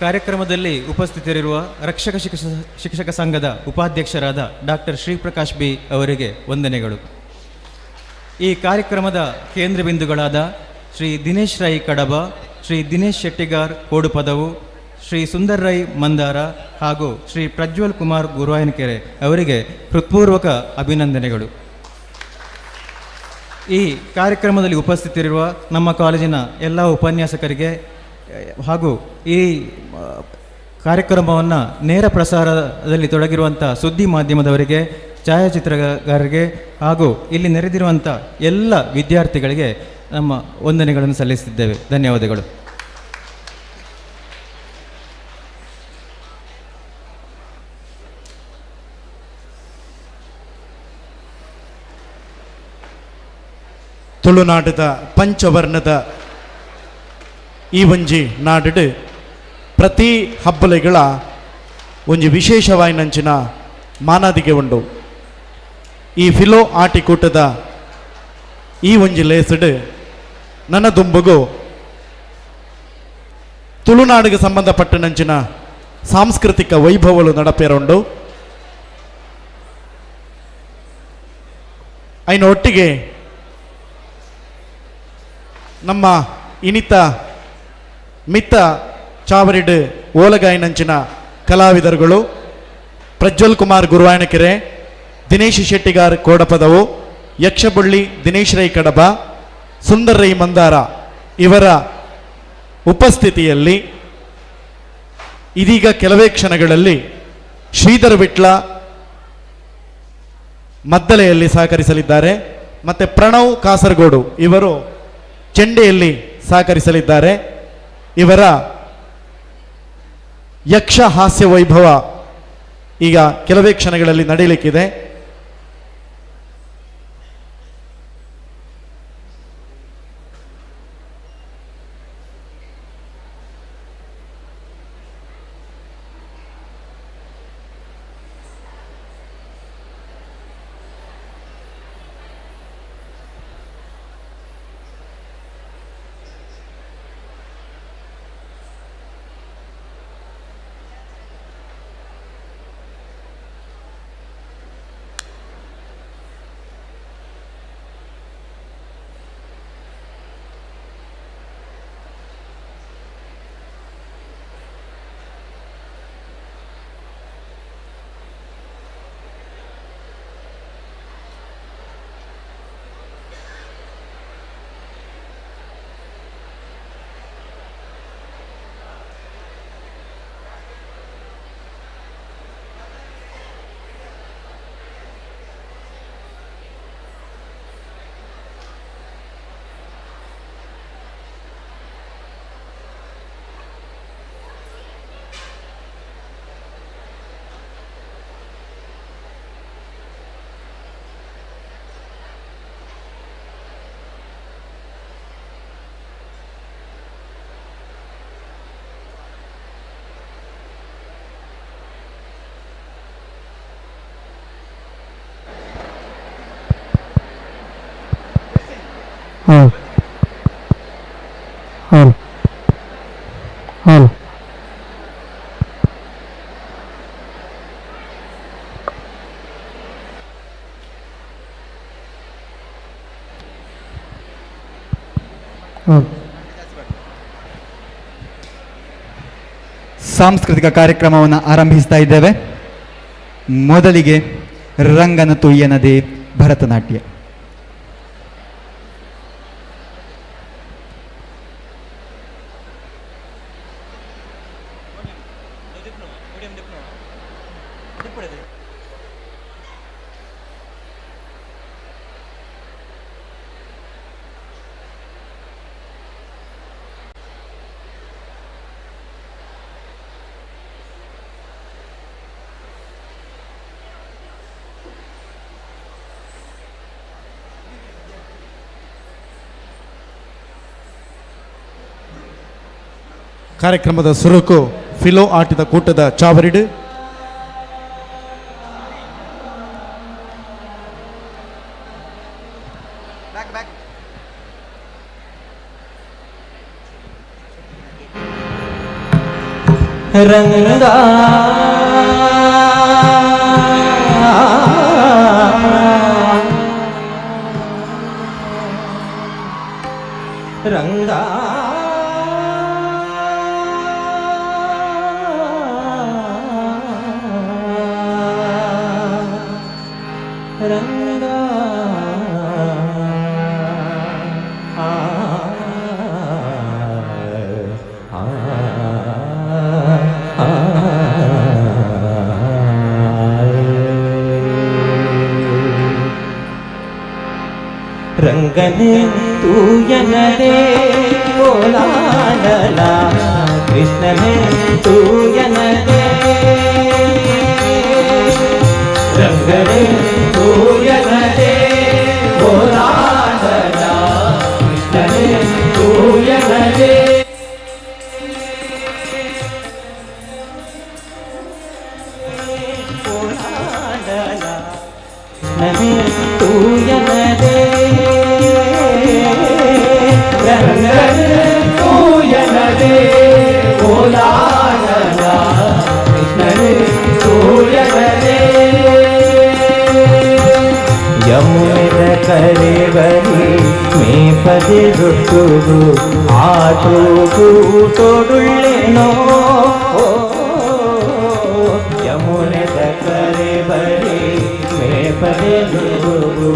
ಕಾರ್ಯಕ್ರಮದಲ್ಲಿ ಉಪಸ್ಥಿತರಿರುವ ರಕ್ಷಕ ಶಿಕ್ಷಕ ಸಂಘದ ಉಪಾಧ್ಯಕ್ಷರಾದ ಡಾಕ್ಟರ್ ಶ್ರೀಪ್ರಕಾಶ್ ಬಿ ಅವರಿಗೆ ವಂದನೆಗಳು. ಈ ಕಾರ್ಯಕ್ರಮದ ಕೇಂದ್ರ ಬಿಂದುಗಳಾದ ಶ್ರೀ ದಿನೇಶ್ ರೈ ಕಡಬ, ಶ್ರೀ ದಿನೇಶ್ ಶೆಟ್ಟಿಗಾರ್ ಕೋಡುಪದವು, ಶ್ರೀ ಸುಂದರ್ ರೈ ಮಂದಾರ ಹಾಗೂ ಶ್ರೀ ಪ್ರಜ್ವಲ್ ಕುಮಾರ್ ಗುರುವಾಯನಕೆರೆ ಅವರಿಗೆ ಹೃತ್ಪೂರ್ವಕ ಅಭಿನಂದನೆಗಳು. ಈ ಕಾರ್ಯಕ್ರಮದಲ್ಲಿ ಉಪಸ್ಥಿತರಿರುವ ನಮ್ಮ ಕಾಲೇಜಿನ ಎಲ್ಲ ಉಪನ್ಯಾಸಕರಿಗೆ ಹಾಗೂ ಈ ಕಾರ್ಯಕ್ರಮವನ್ನು ನೇರ ಪ್ರಸಾರದಲ್ಲಿ ತೊಡಗಿರುವಂಥ ಸುದ್ದಿ ಮಾಧ್ಯಮದವರಿಗೆ, ಛಾಯಾಚಿತ್ರಗಾರರಿಗೆ ಹಾಗೂ ಇಲ್ಲಿ ನೆರೆದಿರುವಂಥ ಎಲ್ಲ ವಿದ್ಯಾರ್ಥಿಗಳಿಗೆ ನಮ್ಮ ವಂದನೆಗಳನ್ನು ಸಲ್ಲಿಸಿದ್ದೇವೆ. ಧನ್ಯವಾದಗಳು. ತುಳುನಾಡದ ಪಂಚವರ್ಣದ ಈ ಒಂಜಿ ನಾಡು ಪ್ರತಿ ಹಬ್ಬಲೆಗಳ ಒಂಜಿ ವಿಶೇಷವಾಯಿನಂಚಿನ ಮಾನಾದಿಗೆ ಉಂಡು. ಈ ಫಿಲೋ ಆಟಿಕೂಟದ ಈ ಒಂಜಿ ಲೇಸಡ್ ನನ್ನ ದುಂಬುಗು ತುಳುನಾಡಿಗೆ ಸಂಬಂಧಪಟ್ಟನಂಚಿನ ಸಾಂಸ್ಕೃತಿಕ ವೈಭವಗಳು ನಡಪೇರುಂಡು. ಐನ ಒಟ್ಟಿಗೆ ನಮ್ಮ ಇನಿತ ಮಿತ್ತ ಚಾವರಿಡ್ ಓಲಗಾಯಿನಂಚಿನ ಕಲಾವಿದರುಗಳು ಪ್ರಜ್ವಲ್ ಕುಮಾರ್ ಗುರುವಾಯನಕೆರೆ, ದಿನೇಶ್ ಶೆಟ್ಟಿಗಾರ್ ಕೋಡಪದವು, ಯಕ್ಷಬುಳ್ಳಿ ದಿನೇಶ್ ರೈ ಕಡಬ, ಸುಂದರ್ ರೈ ಮಂದಾರ ಇವರ ಉಪಸ್ಥಿತಿಯಲ್ಲಿ ಇದೀಗ ಕೆಲವೇ ಕ್ಷಣಗಳಲ್ಲಿ ಶ್ರೀಧರ್ ವಿಟ್ಲ ಮದ್ದಲೆಯಲ್ಲಿ ಸಹಕರಿಸಲಿದ್ದಾರೆ. ಮತ್ತು ಪ್ರಣವ್ ಕಾಸರಗೋಡು ಇವರು ಚೆಂಡೆಯಲ್ಲಿ ಸಹಕರಿಸಲಿದ್ದಾರೆ. ಇವರ ಯಕ್ಷ ಹಾಸ್ಯ ವೈಭವ ಈಗ ಕೆಲವೇ ಕ್ಷಣಗಳಲ್ಲಿ ನಡೆಯಲಿಕ್ಕಿದೆ. ಸಾಂಸ್ಕೃತಿಕ ಕಾರ್ಯಕ್ರಮವನ್ನು ಆರಂಭಿಸ್ತಾ ಇದ್ದೇವೆ. ಮೊದಲಿಗೆ ರಂಗನ ತುಯ್ಯನದೇ ಭರತನಾಟ್ಯ. ಕಾರ್ಯಕ್ರಮದ ಸುರುಕು ಫಿಲೋ ಆಟದ ಕೂಟದ ಚಾವರಿಡು ರಂಗ ರಂಗ ರಂಗ ರಂಗನೆ ತೂಯನದೇ ಓಲಾಡಲ ಕೃಷ್ಣನೇ ತೂಯನದೇ ರಂಗನೆ ತೂಯನದೇ ಓಲಾಡಲ ಕೃಷ್ಣನೇ ತೂಯನದೇ ಓಲಾಡಲ ಕೃಷ್ಣನೇ ತೂಯನದೇ ರಂಗನೆ ತೂಯನದೇ ಓಲಾಡಲ ಕೃಷ್ಣನೇ ತೂಯನದೇ ಯಮುನೆದ ಕರೆವರಿ ಮೇಪದೆ ದುಟ್ಟುದು ಆಟೋಡುಳ್ಳೆನೋ ಯಮುನೆದ ಕರೆವರಿ ಮೇಪದೆ ದುಟ್ಟುದು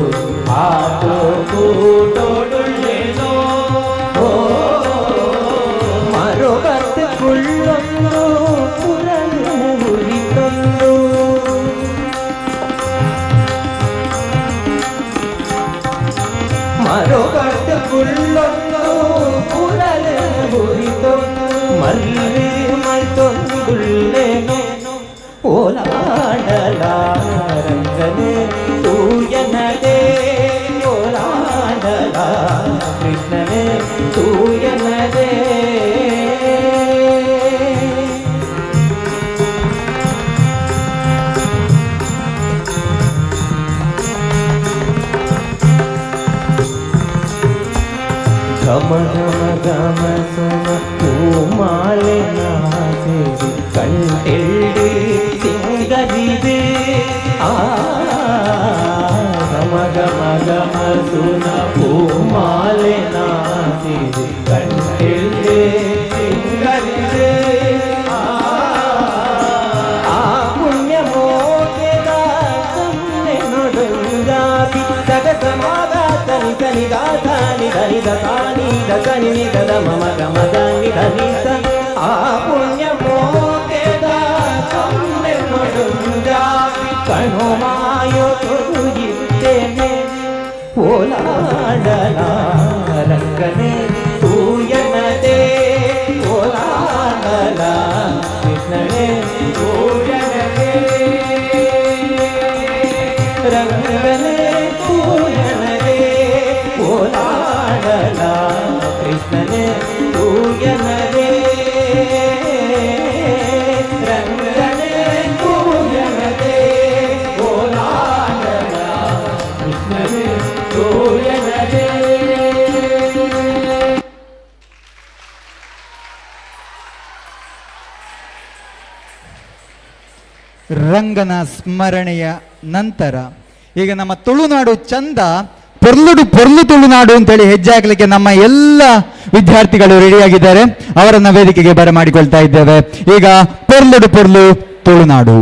ಆಟೋಡುಳ್ಳೆನೋ ಮರುಗತ್ತು ಕುಳ್ಳೊಂದು ಪುರನು ಉರಿತೊಂದು ಮರುಗಟ್ಟು ಕುಳ್ಳೊಂದು ಪುರನು ಉರಿತೊಂದು ಮಲ್ಲಿ ಮಲ್ತೊಂದುಳ್ಳೆನೋ ಓಲಾಡಲ ರಂಗನೆ ತೂಯನದೇ ಓಲಾಡಲ ಕೃಷ್ಣನೇ ತೂಯನದೇ ಘಮ ಘಮ ಘಮ ಸುಮ ಹೂಮಾಲೆ ನಾಸಿದೆ ಕಂಟೆಳ್ಳಿ ಸಿಂಗರಿದೆ ಘಮ ಘಮ ಘಮ ಸುನ ಹೂಮಾಲೆ ನಾಸಿದೆ ಕಂಟೆಳ್ಳಿ ಸಿಂಗರಿದೆ ಆ ಪುಣ್ಯ ಮೋಗೆದ ಕಮ್ಮೆ ನೊಡಂಗಾಬಿ ಸಗಸ ಮಾಗ ತನಿ ತನಿ ಗಾಥ ನಿಧನಿ ದಾನಿ ದನಿ ನಿಧದ ಮಮ ಗಮ ದಾನಿ ಧನಿತ ಆ ಪುಣ್ಯ ಮೋಗೆದ ಕಮ್ಮೆ ನೊಡಂಗಾಬಿ ಕಣೋ ಮಾಯೋ ತೊಡುಗಿದ್ದೇನೆ ಓಲಾಡಲ ರಂಗನೆ ತೂಯನದೇ ಓಲಾಡಲ ಕೃಷ್ಣನೇ ತೂಯನದೇ ರಂಗನೆ ತೂಯನದೇ ಓಲಾಡಲ ಕೃಷ್ಣನೇ ತೂಯನದೇ ರಂಗನೆ ತೂಯನದೇ ಓಲಾಡಲ ಕೃಷ್ಣನೇ ತೂಯನದೇ. ರಂಗನ ಸ್ಮರಣೆಯ ನಂತರ ಈಗ ನಮ್ಮ ತುಳುನಾಡು ಚಂದ ಪೊರ್ಲು ತುಳುನಾಡು ಅಂತೇಳಿ ಹೆಜ್ಜೆ ಹಾಕಲಿಕ್ಕೆ ನಮ್ಮ ಎಲ್ಲ ವಿದ್ಯಾರ್ಥಿಗಳು ರೆಡಿಯಾಗಿದ್ದಾರೆ. ಅವರನ್ನ ವೇದಿಕೆಗೆ ಬರಮಾಡಿಕೊಳ್ತಾ ಇದ್ದೇವೆ. ಈಗ ಪೊರ್ಲು ತುಳುನಾಡು.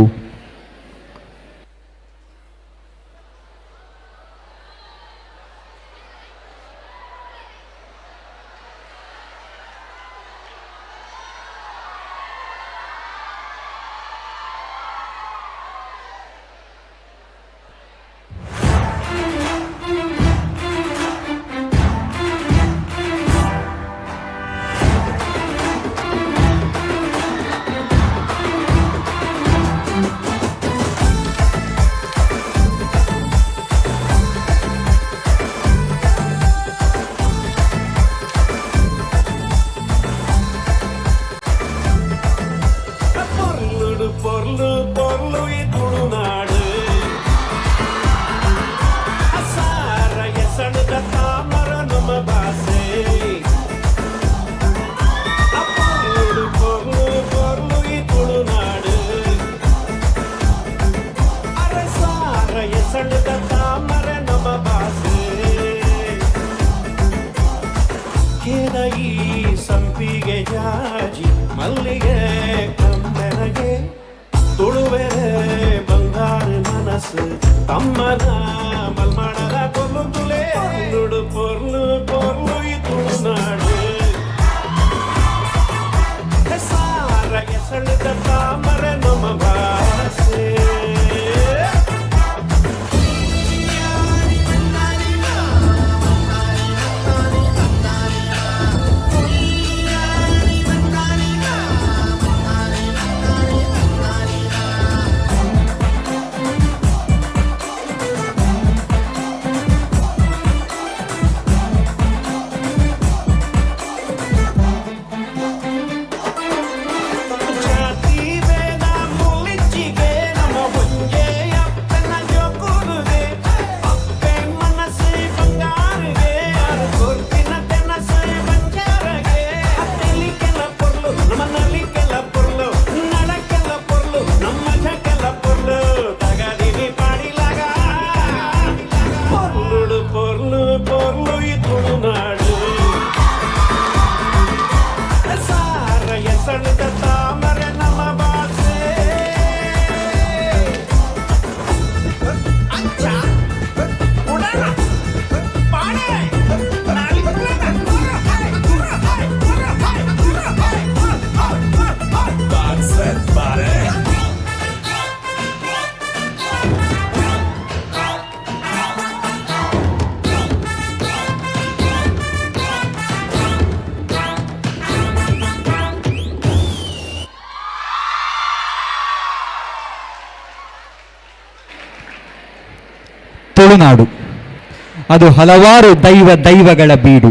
ಜಾಜಿ ಮಲ್ಲಿಗೆ ಕಮ್ಮೆನಗೆ ತುಳುವೆರೆ ಬಂಗಾರ ಮನಸ್ಸು ತಮ್ಮನ ಮಲ್ಮಾಡದ ಕೊಲ್ಲು ತುಲೆ ನುಡು ಪೊರ್ಲು ಪೊರ್ಲು ಈ ತುಳುನಾಡು ಸಾರ ಎಸಳಿದ ತಾಮರೆ ನಮ್ಮ ಭಾಷೆ ತುಳುನಾಡು ಅದು ಹಲವಾರು ದೈವಗಳ ಬೀಡು.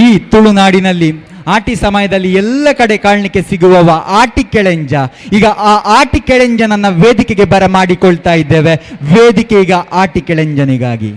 ಈ ತುಳುನಾಡಿನಲ್ಲಿ ಆಟಿ ಸಮಯದಲ್ಲಿ ಎಲ್ಲ ಕಡೆ ಕಾಣಲಿಕ್ಕೆ ಸಿಗುವವ ಆಟಿ ಕೆಳೆಂಜ. ಈಗ ಆ ಆಟಿ ಕೆಳೆಂಜನನ್ನ ವೇದಿಕೆಗೆ ಬರಮಾಡಿಕೊಳ್ತಾ ಇದ್ದೇವೆ. ವೇದಿಕೆ ಈಗ ಆಟಿ ಕೆಳೆಂಜನಿಗಾಗಿ.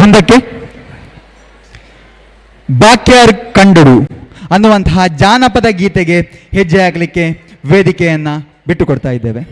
ಮುಂದಕ್ಕೆ ಬಾಕ್ಯಾರ್ ಕಂಡರು ಅನ್ನುವಂತಹ ಜಾನಪದ ಗೀತೆಗೆ ಹೆಜ್ಜೆ ಹಾಕಲಿಕ್ಕೆ ವೇದಿಕೆಯನ್ನ ಬಿಟ್ಟುಕೊಡ್ತಾ ಇದ್ದೇವೆ.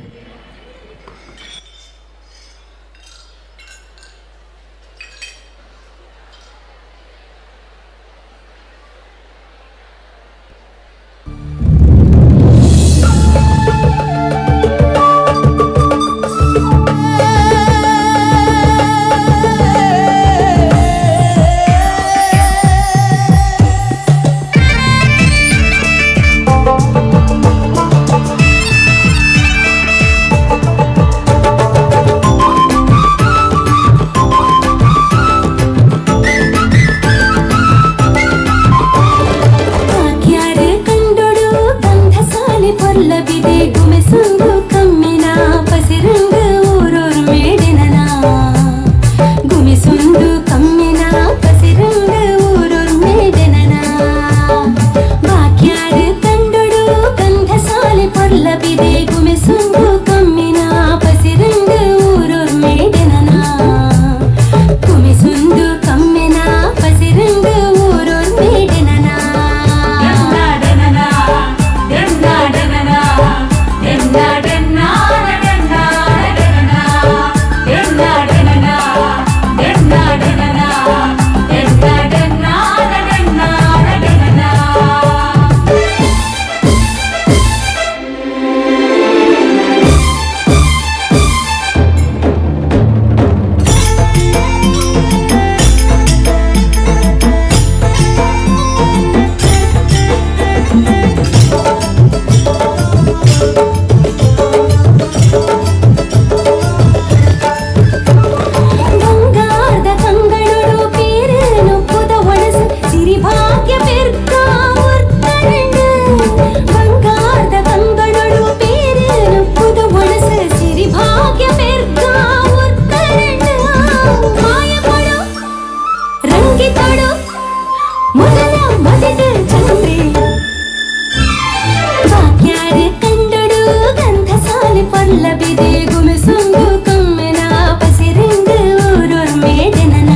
ಬಿದೆ ಗುಮಿಸುಂದು ಕಮ್ಮೆನ ಪಸಿರಿಂದು ಊರೊರ್ ಮೇಡೆನನ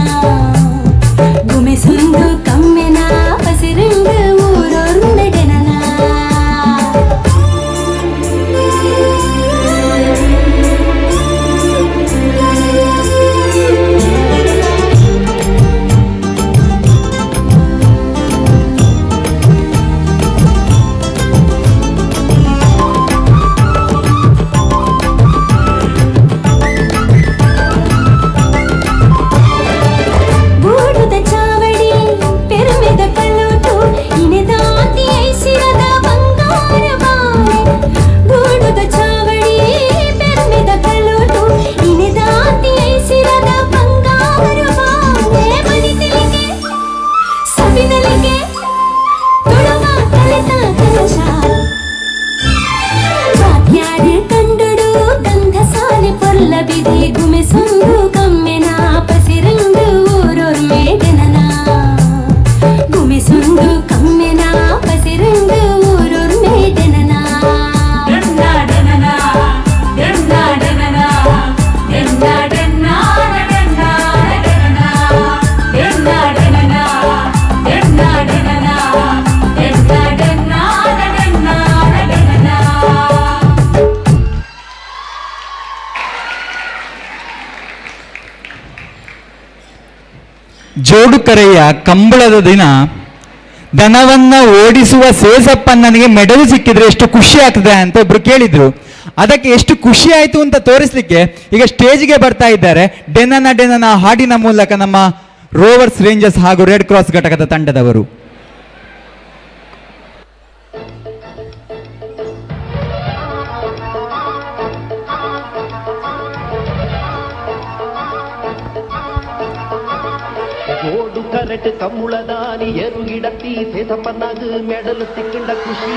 ಗುಮಿಸುಂದು ಕಮ್ಮೆನ ಪಸಿರಿಂದು ಊರೊರ್ ಮೇಡೆನನ ಜೋಡುಕರೆಯ ಕಂಬಳದ ದಿನ ದನವನ್ನ ಓಡಿಸುವ ಸೇಸಪ್ಪನಿಗೆ ಮೆಡಲ್ ಸಿಕ್ಕಿದ್ರೆ ಎಷ್ಟು ಖುಷಿ ಆಗ್ತದೆ ಅಂತ ಒಬ್ರು ಕೇಳಿದ್ರು. ಅದಕ್ಕೆ ಎಷ್ಟು ಖುಷಿ ಆಯ್ತು ಅಂತ ತೋರಿಸ್ಲಿಕ್ಕೆ ಈಗ ಸ್ಟೇಜ್ಗೆ ಬರ್ತಾ ಇದ್ದಾರೆ ಡೆನನ ಡೆನನ ಹಾಡಿನ ಮೂಲಕ ನಮ್ಮ ರೋವರ್ಸ್ ರೇಂಜರ್ಸ್ ಹಾಗೂ ರೆಡ್ ಕ್ರಾಸ್ ಘಟಕದ ತಂಡದವರು. ಜೋಡು ಕರೆಟ್ ಕಮ್ಮುಳದಾನಿ ಎರುಗಿಡತ್ತಿ ಸೇಸಪ್ಪನಾಗ ಮೆಡಲ್ ಸಿಕ್ಕಿಂಡ ಖುಷಿ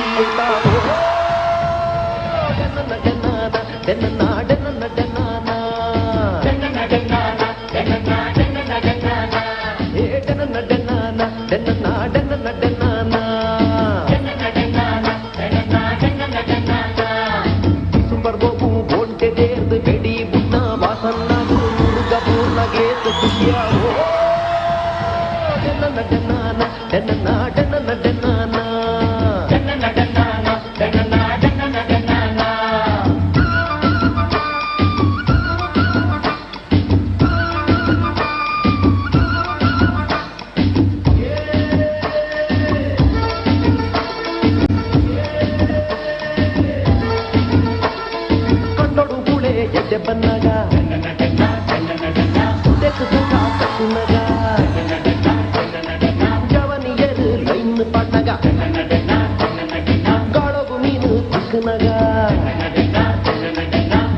ಸುಂಬರ್ಗೋಬು ಬೋಂಟೆ ದೇರ್ದು ಬೆಡಿ ಬುನ್ನ ವಾಸನ್ನಾಗು ಮುರುಗ ಪೂರ್ಣಗೆ ಖುಷಿಯ ಕಂಡೊಡು ಗುಳೆ ಎದ್ದೆ ಬನ್ನಗ ಸುದೆಕು ಸುಖ ಕಟ್ಟುನಗ ಜವನಿಯರು ಲೈನ್ ಪಣ್ಣಗ ಗಾಳಗು ಮೀನು ಚಿಕ್ಕನಗ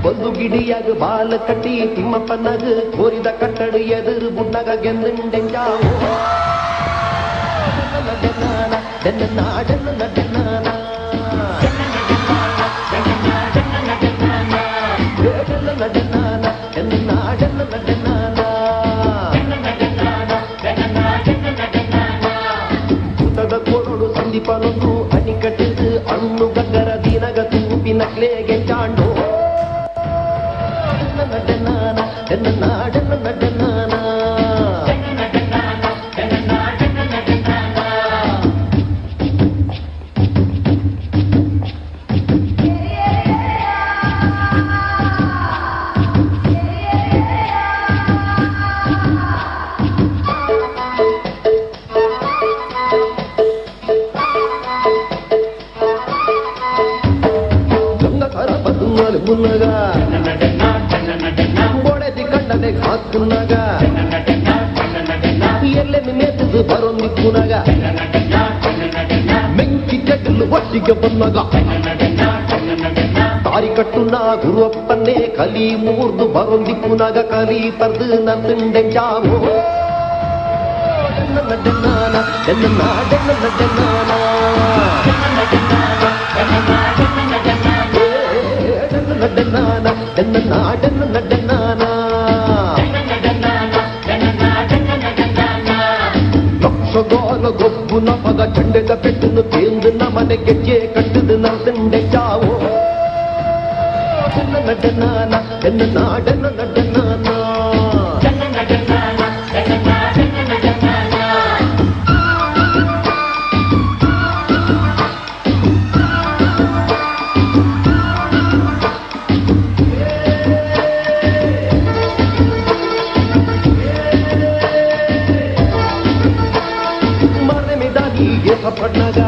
ಒಂದು ಗಿಡಿಯಾಗ ಬಾಲ ಕಟ್ಟಿ ತಿಮ್ಮಪ್ಪನಗ ಕೋರಿದ ಕಟ್ಟಡು ಎದುರು ಬುಡ್ನಗ ಗೆಂದಂಡೆಂಜಾವು ಕೊರಡು ಸಂದೀಪನೊಂದು ಅಣಿಕಟ್ಟಿದು ಹಣ್ಣು ಗಂಗರ ದಿನಗ ತೂಪಿನ ಕ್ಲೇಗೆ ಚಾಂಡು ಮುನ್ನಗ ಬೊಡೆದಿ ಕಣ್ಣನೆ ಹಾಕುನಗ ಎಲ್ಲೆ ಮೇತದು ಬರೊಂದಿ ಕುನಗ ಮೆಂಕಿ ಜಡ್ಲು ಒಟ್ಟಿಗೆ ಬನ್ನಗ ತಾರಿ ಕಟ್ಟುನ ಗುರುವಪ್ಪನ್ನೇ ಕಲಿ ಮೂರ್ದು ಬರೊಂದಿ ಕುನಗ ಕಲಿ ಪರ್ದು ನಂದೆ ಜಾವು ಡೆನ್ನಾನ ಡೆನ್ನ ಡೆನ್ನ ಡೆನ್ನಾನ ಲಕ್ಷಗೋಲ ಗೊಬ್ಬುನ ಪದ ಚಂಡೆದ ಪೆಟ್ಟನ್ನು ತೇಂದು ನಮನೆ ಗೆಜ್ಜೆ ಕಟ್ಟದು ನಂದೆ ಜಾವು ನಡನಾನ ಎನ್ನ ನಾಡನ ನಡನಾನ ಪಡ್ನಾಗ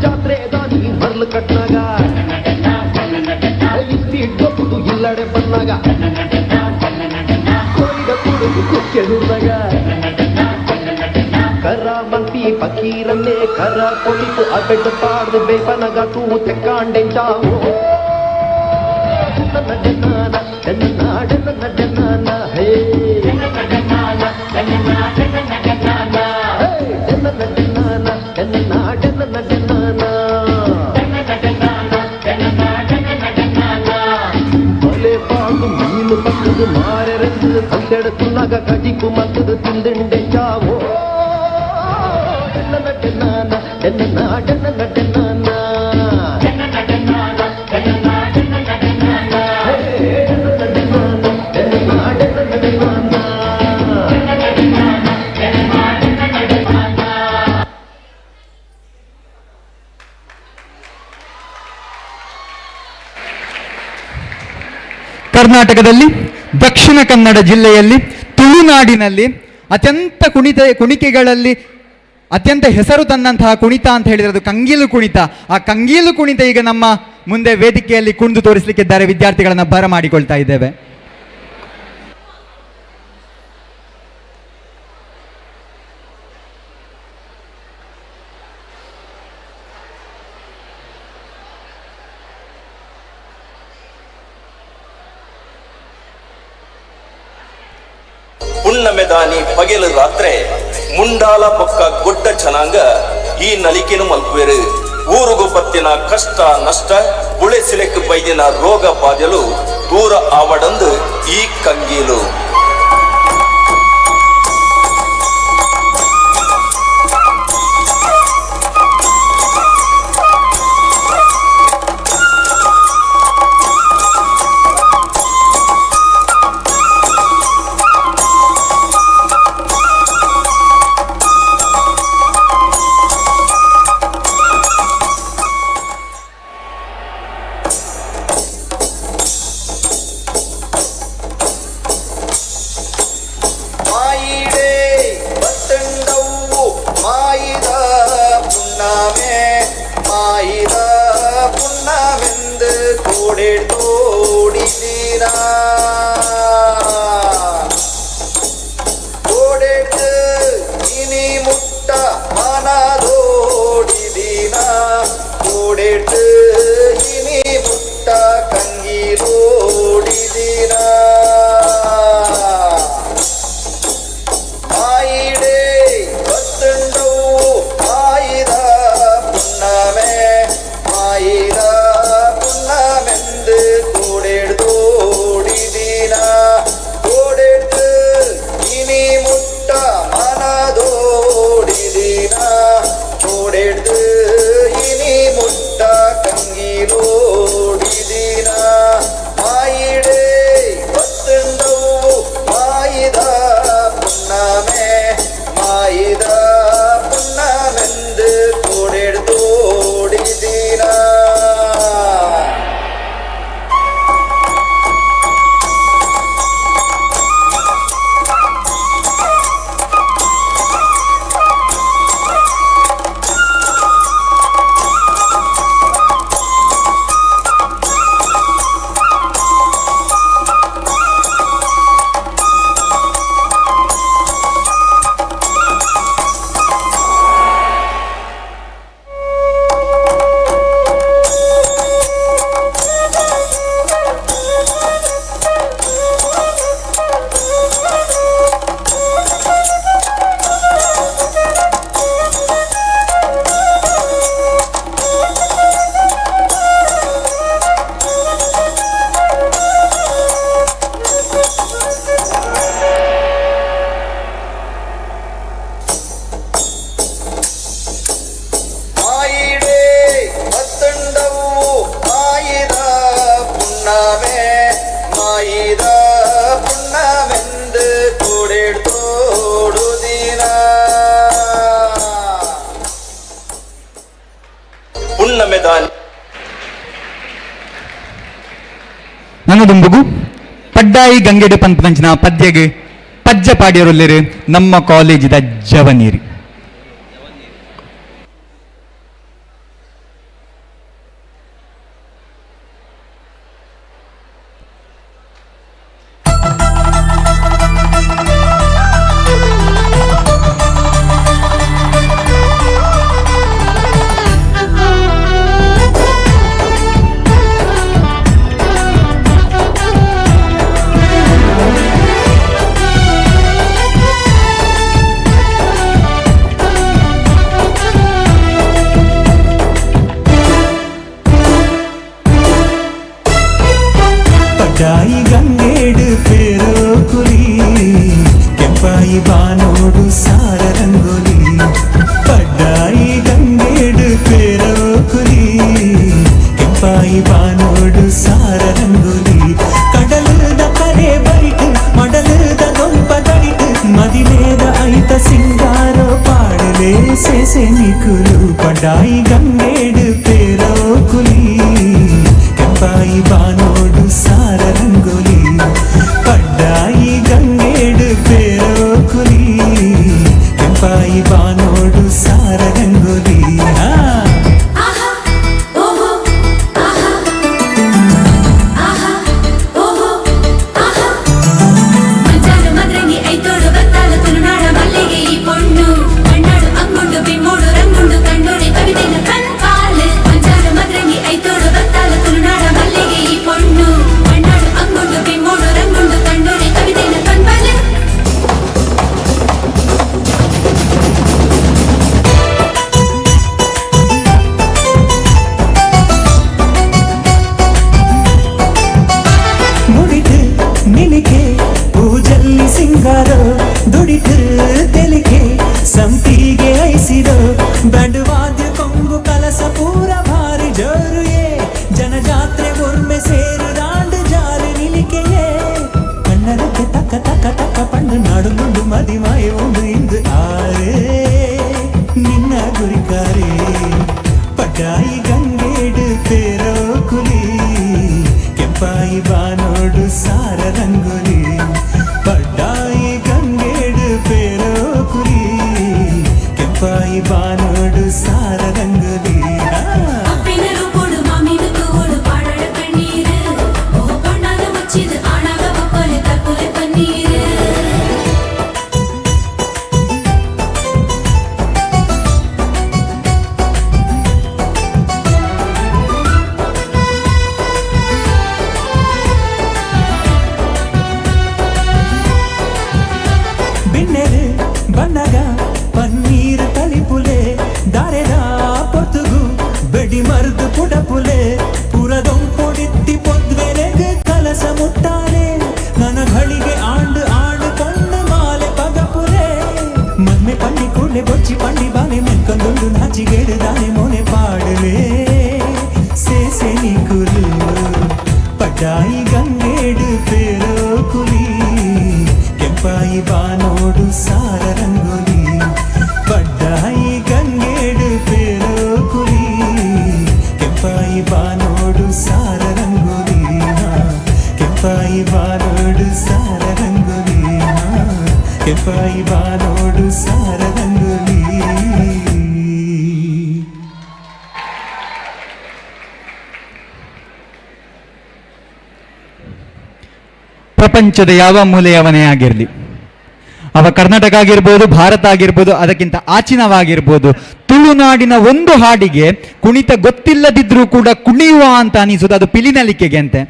ಜಾತ್ರೆ ದಾನಿ ಮರ್ಲು ಕಟ್ನಾಗ ಇಟ್ಟು ಇಲ್ಲಡೆ ಬಣ್ಣಾಗ ಕೋರಿದ ಕುಡುಗು ಕುಕ್ಕೆ ನುಡ್ದಾಗ ಕರ ಮಂತಿ ಫಕೀರನ್ನೇ ಕರ ಕೊಲಿತು ಅಬೆಡ್ ಪಾಡ್ದು ಬೇಪನಗ ತೂ ತೆಕ್ಕಾಂಡೆ ಚಾವು ನಡನಾನ ಎನ್ನ ನಾಡನ ನಡನಾನ ಹೇ ಮಾರೆರೆಂದು ಸಂತೆಡುತ್ತುನಾಗ ಕಜಿಕು ಮತ್ತದು ತಿಂದಿಂಡೆ ಚಾವೋ ಎನ್ನ ನಡನಾನ ಎನ್ನ ನಾಡನ ನಡನಾನ ಕರ್ನಾಟಕದಲ್ಲಿ ದಕ್ಷಿಣ ಕನ್ನಡ ಜಿಲ್ಲೆಯಲ್ಲಿ ತುಳುನಾಡಿನಲ್ಲಿ ಅತ್ಯಂತ ಕುಣಿಕೆಗಳಲ್ಲಿ ಅತ್ಯಂತ ಹೆಸರು ತಂದಂತಹ ಕುಣಿತ ಅಂತ ಹೇಳಿದ್ರೆ ಅದು ಕಂಗೀಲು ಕುಣಿತ. ಆ ಕಂಗೀಲು ಕುಣಿತ ಈಗ ನಮ್ಮ ಮುಂದೆ ವೇದಿಕೆಯಲ್ಲಿ ಕುಣಿದು ತೋರಿಸಲಿಕ್ಕಿದ್ದಾರೆ. ವಿದ್ಯಾರ್ಥಿಗಳನ್ನ ಬರಮಾಡಿಕೊಳ್ತಾ ಇದ್ದೇವೆ. ಹುಣ್ಣಮೆದಾನಿ ಪಗೆಲು ರಾತ್ರೆ ಮುಂಡಾಲ ಪಕ್ಕ ಗೊಡ್ಡ ಜನಾಂಗ ಈ ನಲಿಕೆನು ಮಲ್ಪುವೆರು ಊರುಗು ಬತ್ತಿನ ಕಷ್ಟ ನಷ್ಟ ಉಳೆಸಿಲೆಕ್ ಬೈದಿನ ರೋಗ ಬಾಧೆಲು ದೂರ ಆವಡಂದು ಈ ಕಂಗೀಲು ಪುನ್ನಮೆಂದು ಕೂಡೆಡ್ದೋಡಿದೀನ ನಂಗದುಂಬುಗು ಪಡ್ಡಾಯಿ ಗಂಗೆಡು ಪಂಪಂಚಿನ ಪದ್ಯಗೆ ಪಜ್ಜ ಪಾಡಿಯರೊಲ್ಲೆರು ನಮ್ಮ ಕಾಲೇಜಿದ ಜವನೀರಿ. ಪಡ್ಡಾಯಿ ಗಂಗೇಡು ಪೇರೋ ಕುಲಿ ಕೆಂಪಾಯಿ ಬಾನೋಡು ಸಾರ ರಂಗೋಲಿ. ಪಡ್ಡಾಯಿ ಗಂಗೇಡು ಪೇರೋ ಕುಲಿ ಕೆಂಪಾಯಿ ಬಾನೋಡು ಸಾರ ರಂಗೋಲಿ. ಕಡಲದ ಕರೆ ಬೈಟ್ ಮಡಲದ ದೊಂಪ ದಡಿಟ್ ಮದಿಲೇದ ಐತ ಸಿಂಗಾರೋ ಪಾಡಲೇ ಸೇಸೆ ನಿಕುಲು. ಪಡ್ಡಾಯಿ ಗಂಗೇಡು ಪೇರೋ ಕುಲಿ ಕೆಂಪಾಯಿ ಬಾನೋಡು ಸಾರ ರಂಗೋಲಿ. ಪಡ್ಡಾಯಿ ಗಂಗೇಡು ಪೇರೋ ಕುಲಿ ಕೆಂಪಾಯಿ ಬಾನೋಡು ಸಾರ ರಂಗೋಲಿ. ದುಡಿದು ತೆಲಿಗೆ ಸಂಪಿಗೆ ಐಸಿದೋ ಬಂಡವಾದ್ಯ ಕೊಂಬು ಕಲಸ ಪೂರ ಭಾರಿ ಜೋರುಯೇ. ಜನಜಾತ್ರೆ ಒರ್ಮೆ ಸೇರು ರಾಂಡು ಜಾರು ನಿಲಿಕೆಯೇ. ಕಣ್ಣರಕ್ಕೆ ತಕ್ಕ ತಕ್ಕ ತಕ್ಕ ಪಂಡು ನಾಡು ನುಂಡು ಮದಿಮಾಯ ಉಂಡು ಇಂದು ಆರೇ ನಿನ್ನ ಗುರಿಕಾರೇ. ಪಡ್ಡಾಯಿ ಗಂಗೇಡು ಪೇರೋ ಕುಲಿ ಕೆಂಪಾಯಿ ಬಾನೋಡು ಸಾರ ರಂಗೋಲಿ. ಪಡ್ಡಾಯಿ ಗಂಗೇಡು ಪೇರೋ ಕುಲಿ ಕೆಂಪಾಯಿ ಬಾನೋಡು ಸಾರ ರಂಗೋಲಿ. ಬಿನ್ನೆರೆ ಬಣ್ಣಗ ಪನ್ನೀರ್ ತಲಿಪುಲೆ ದಾರೆದ ಪೊತ್ತುಗು ಬೆಡಿ ಮರ್ದು ಪುಡಪುಲೆ ಪುರದೊಂಪೊಡಿತ್ತಿ ಪೊದ್ವೆರೆಗೆ ಕಲಸ ಮುಟ್ಟಾರೆ. ನನ್ನ ಘಳಿಗೆ ಆಂಡು ಆಂಡು ಕೊಂಡು ಮಾಲೆ ಪಗಪುಲೆ. ಮದ್ಮೆ ಪಂಡಿ ಕೂಡ್ಲೆ ಬೊಚ್ಚಿ ಪಂಡಿ ಬಾನೆ ಮೆನ್ಕೊಂಡೊಂದು ನಾಚಿಗೇಡು ದಾನೆ ಮೊನೆ ಪಾಡುವೆ ಸೇಸೆ ನಿಕುಲು. ಪಡ್ಡಾಯಿ ಗಂಗೇಡು ಪೇರೋ ಕುಲಿ ಕೆಂಪಾಯಿ ಬಾನೋಡು ಸಾರ ರಂಗೋಲಿ. ಪಡ್ಡಾಯಿ ಗಂಗೇಡು ಪೇರೋ ಕುಲಿ ಕೆಂಪಾಯಿ ಬಾನೋಡು ಸಾರ ರಂಗೋಲಿ. ಕೆಂಪಾಯಿ ಬಾನೋಡು ಸಾರ ರಂಗೋಲಿ. ಕೆಂಪಾಯಿ ಬಾನೋಡು ಸಾರ ರಂಗೋಲಿ. ಪ್ರಪಂಚದ ಯಾವ ಮೂಲೆಯವನೇ ಆಗಿರಲಿ, ಅವ ಕರ್ನಾಟಕ ಆಗಿರ್ಬೋದು, ಭಾರತ ಆಗಿರ್ಬೋದು, ಅದಕ್ಕಿಂತ ಆಚಿನವಾಗಿರ್ಬೋದು, ತುಳುನಾಡಿನ ಒಂದು ಹಾಡಿಗೆ ಕುಣಿತ ಗೊತ್ತಿಲ್ಲದಿದ್ರೂ ಕೂಡ ಕುಣಿಯುವ ಅಂತ ಅನಿಸೋದು ಅದು ಪಿಲಿನಲಿಕೆಗೆ ಅಂತೆ.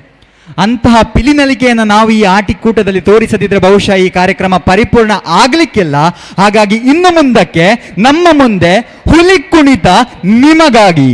ಅಂತಹ ಪಿಲಿನಲಿಕೆಯನ್ನು ನಾವು ಈ ಆಟಿಕೂಟದಲ್ಲಿ ತೋರಿಸದಿದ್ರೆ ಬಹುಶಃ ಈ ಕಾರ್ಯಕ್ರಮ ಪರಿಪೂರ್ಣ ಆಗ್ಲಿಕ್ಕಿಲ್ಲ. ಹಾಗಾಗಿ ಇನ್ನು ಮುಂದಕ್ಕೆ ನಮ್ಮ ಮುಂದೆ ಹುಲಿ ಕುಣಿತ ನಿಮಗಾಗಿ.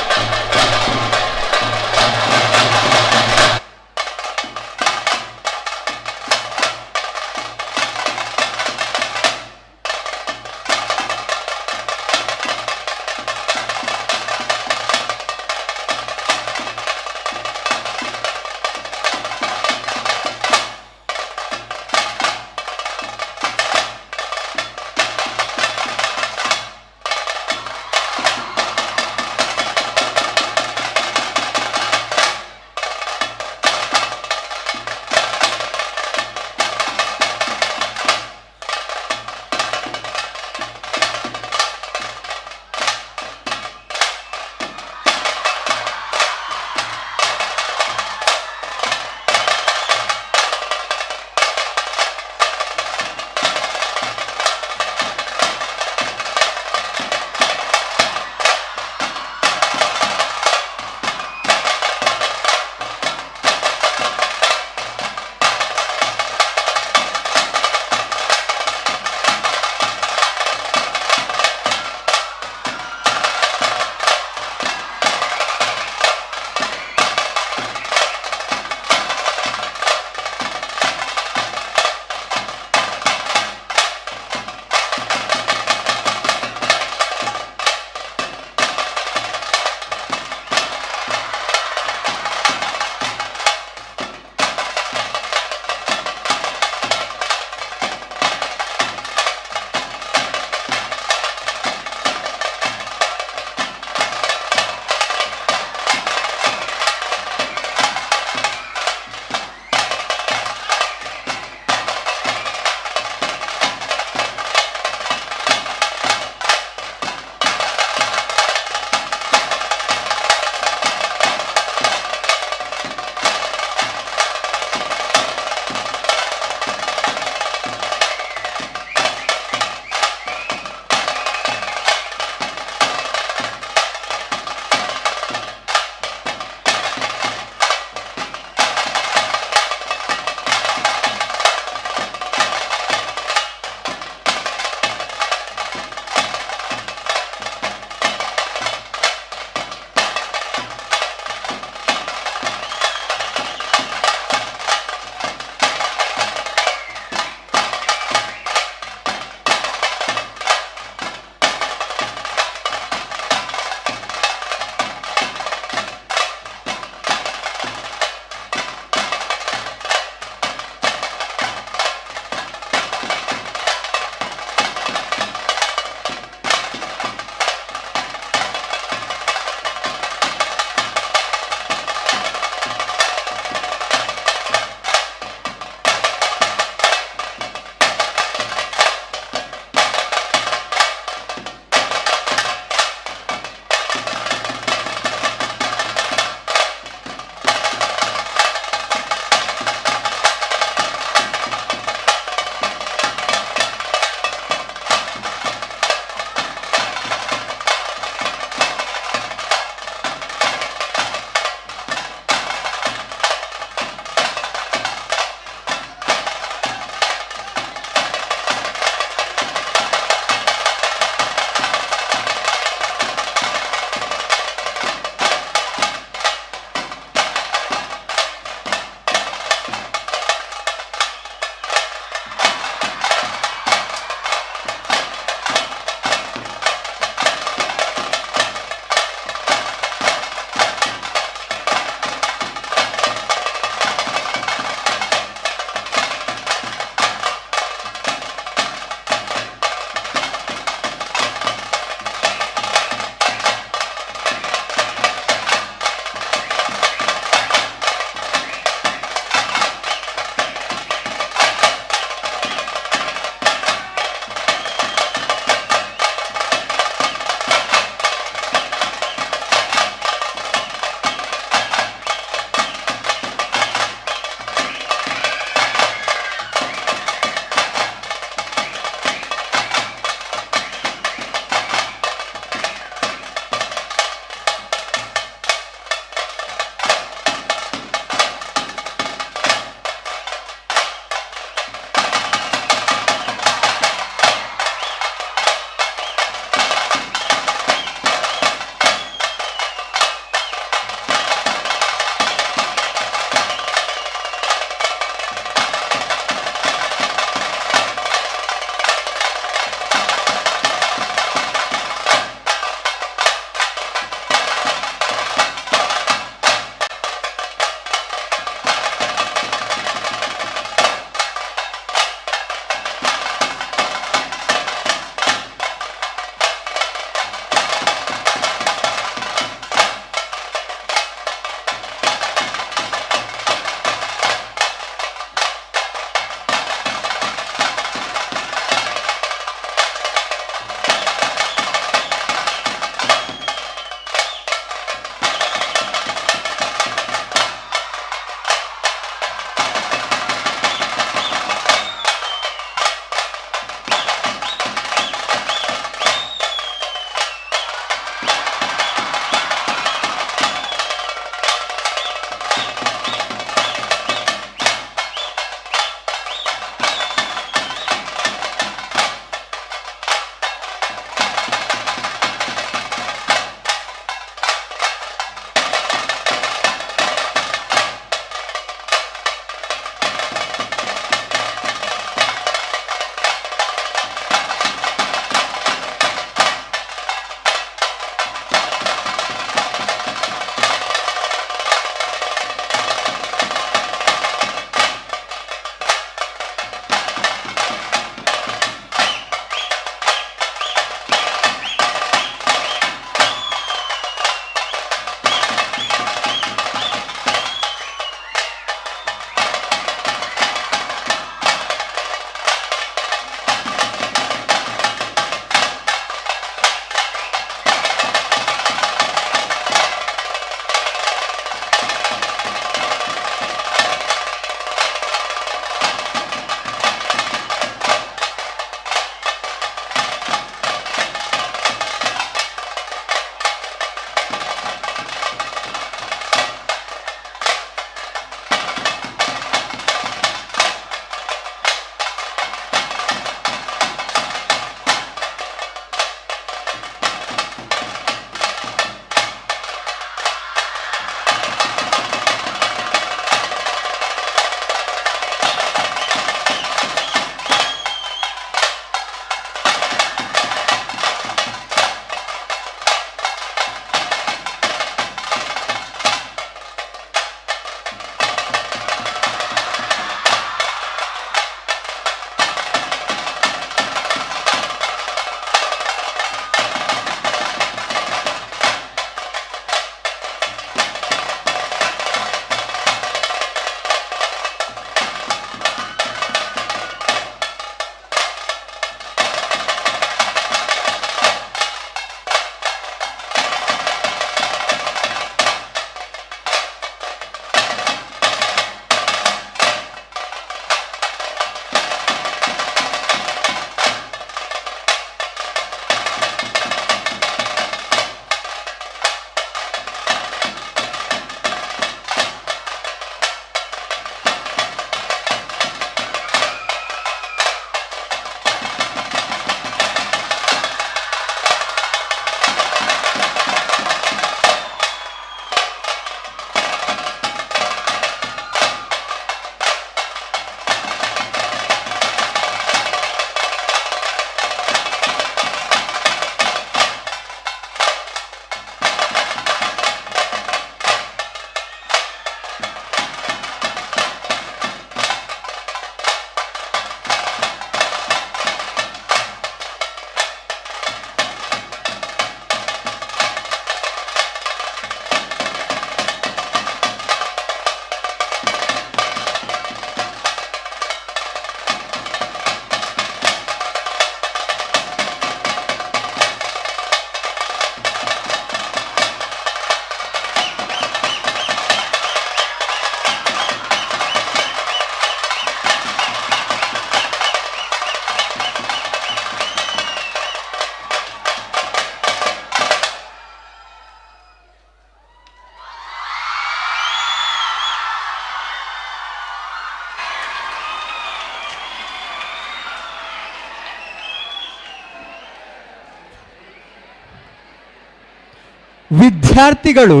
ವಿದ್ಯಾರ್ಥಿಗಳು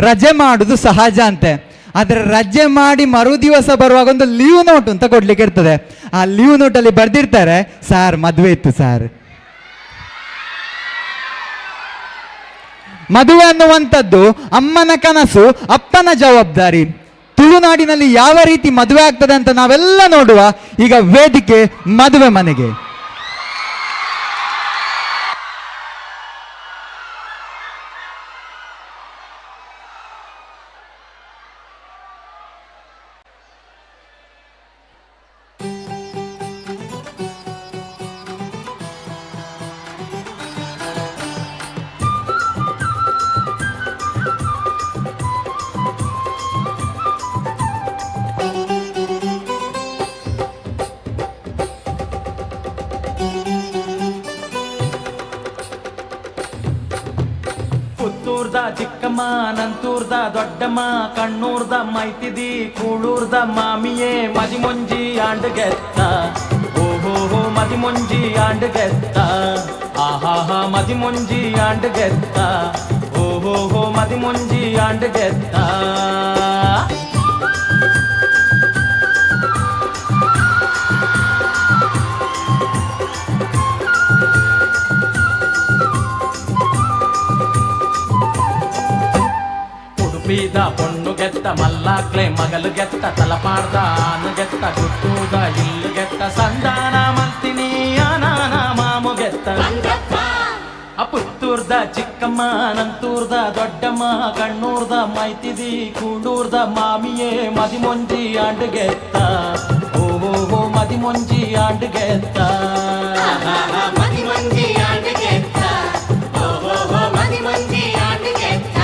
ರಜೆ ಮಾಡುದು ಸಹಜ ಅಂತೆ. ಆದರೆ ರಜೆ ಮಾಡಿ ಮರುದಿವಸ ಬರುವಾಗ ಒಂದು ಲೀವ್ ನೋಟ್ ಅಂತ ಕೊಡ್ಲಿಕ್ಕೆ ಇರ್ತದೆ. ಆ ಲೀವ್ ನೋಟಲ್ಲಿ ಬರ್ದಿರ್ತಾರೆ, ಸಾರ್ ಮದುವೆ ಇತ್ತು ಸಾರ್. ಮದುವೆ ಅನ್ನುವಂಥದ್ದು ಅಮ್ಮನ ಕನಸು, ಅಪ್ಪನ ಜವಾಬ್ದಾರಿ. ತುಳುನಾಡಿನಲ್ಲಿ ಯಾವ ರೀತಿ ಮದುವೆ ಆಗ್ತದೆ ಅಂತ ನಾವೆಲ್ಲ ನೋಡುವ. ಈಗ ವೇದಿಕೆ ಮದುವೆ ಮನೆಗೆ. ಪುತ್ತೂರ್ದ ಚಿಕ್ಕಮ್ಮ, ನಂತೂರ್ದ ದೊಡ್ಡಮ್ಮ, ಕಣ್ಣೂರ್ದ ಮೈತಿದಿ, ಕೂಳೂರ್ದ ಮಾಮಿಯೇ ಮದಿಮೊಂಜಿ ಆಂಡ್ಗೆತ್ತ. ಓಹೋ ಮದಿಮೊಂಜಿ ಆಂಡ್ಗೆತ್ತ, ಆಹಾಹಾ ಮದಿಮೊಂಜಿ ಆಂಡ್ಗೆತ್ತ. ಓಹೋ ಮದಿಮೊಂಜಿ ಆಂಡ್ಗೆತ್ತ. ಉಡುಪಿದ ಪೊಣ್ಣು ಗೆತ್ತ, ಮಲ್ಲಾಕ್ಲೆ ಮಗಲು ಗೆತ್ತ, ತಲಪಾಡ್ದ ಆನು ಗೆತ್ತ, ಗುಟ್ಟೂದ ಇಲ್ಲು ಗೆತ್ತ, ಸಂದಾನ ಮಂತಿನಿ ಆನಾನ ಮಾಮು ಗೆತ್ತ. ಪುತ್ತೂರ್ದ ಚಿಕ್ಕಮ್ಮ, ನಂತೂರ್ದ ದೊಡ್ಡಮ್ಮ, ಕಣ್ಣೂರ್ದ ಮೈತಿದಿ, ಕೂಡೂರ್ದ ಮಾಮಿಯೇ ಮದಿಮೊಂಜಿ ಆಂಡ್ಗೆತ್ತ. ಓಹೋ ಮದಿಮೊಂಜಿ ಆಂಡ್ಗೆತ್ತ. ಮದಿಮೊಂಜಿ ಆಂಡ್ಗೆತ್ತ. ಓಹೋ ಮದಿಮೊಂಜಿ ಆಂಡ್ಗೆತ್ತ.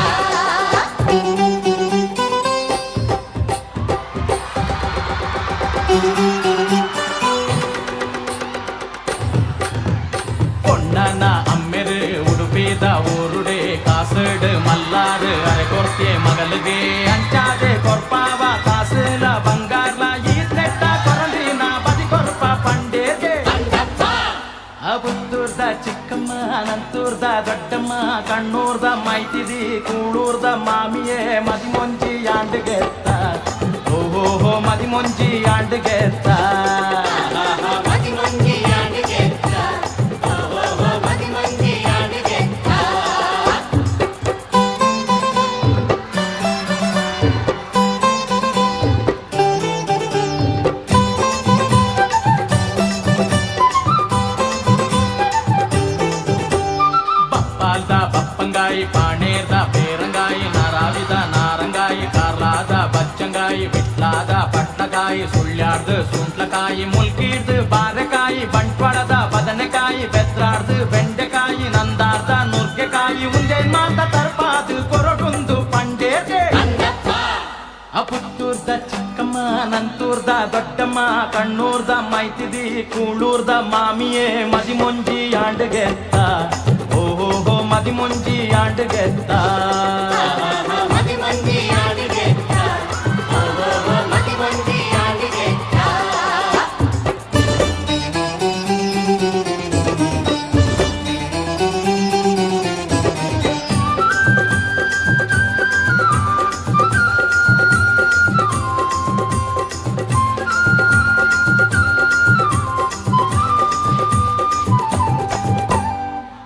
பொன்னன அம்மெரு உடுப்பீத ஊருடே காசுடு மல்லாறு அரைகொர்த்தே மகளுகே அஞ்சாதே கொர்பாவ காசுல ಬಂಗಾರ್ಲ ಈತ್ನೆಟ್ಟ ಕೊರಂದಿನ ಬದಿ ಕೊರ್ಪ ಪಂಡೇಗೆ. ಪುತ್ತೂರ್ದ ಚಿಕ್ಕಮ್ಮ, ನಂತೂರ್ದ ದೊಡ್ಡಮ್ಮ, ಕಣ್ಣೂರ್ದ ಮೈತಿದಿ, ಕೂಳೂರ್ದ ಮಾಮಿಯೇ ಮದಿಮೊಂಜಿ ಆಂಡ್ಗೆತ್ತ. ಓಹೋ ಮದಿಮೊಂಜಿ ಆಂಡ್ಗೆತ್ತ. ಮದಿಮೊಂಜಿ ಆಂಡ್ಗೆತ್ತ. ಓಹೋ ಮದಿಮೊಂಜಿ ಆಂಡ್ಗೆತ್ತ. ಬಪ್ಪಾಲ್ದ ಬಪ್ಪಂಗಾಯಿ, ಪಾಣೇರ್ದ ಪೇರಂಗಾಯಿ, ನಾರಾವಿದ ನಾರಂಗಾಯಿ, ಕಾರ್ಲಾದ ಬಚ್ಚಂಗಾಯಿ, ಬಿಟ್ಲಾದ ಪಟ್ನಕಾಯಿ, ಸುಳ್ಯಾಡ್ದ ಸುಂಟ್ಲಕಾಯಿ, ಮುಲ್ಕೀಡ್ದ ಬಾರೆಕಾಯಿ, ಬಂಟ್ವಾಳದ ಬದನೆಕಾಯಿ, ಬೆತ್ರಾಡ್ದ ಬೆಂಡೆಕಾಯಿ, ನಂದಾರ್ದ ನುರ್ಗೆಕಾಯಿ, ಉಂದೇನ್ ಮಾತ ತರ್ಪಾದ ಕೊರಟುಂದು ಪಂಡೇಗೆ. ಪುತ್ತೂರ್ದ ಚಿಕ್ಕಮ್ಮ, ನಂತೂರ್ದ ದೊಡ್ಡಮ್ಮ, ಕಣ್ಣೂರ್ದ ಮೈತಿದಿ, ಕೂಳೂರ್ದ ಮಾಮಿಯೇ ಮದಿಮೊಂಜಿ ಆಂಡ್ಗೆತ್ತ. ಓಹೋ ಮದಿಮೊಂಜಿ ಆಂಡ್ಗೆತ್ತ. ಮದಿಮೊಂಜಿ ಆಂಡ್ಗೆತ್ತ. ಓಹೋ ಮದಿಮೊಂಜಿ ಆಂಡ್ಗೆತ್ತ.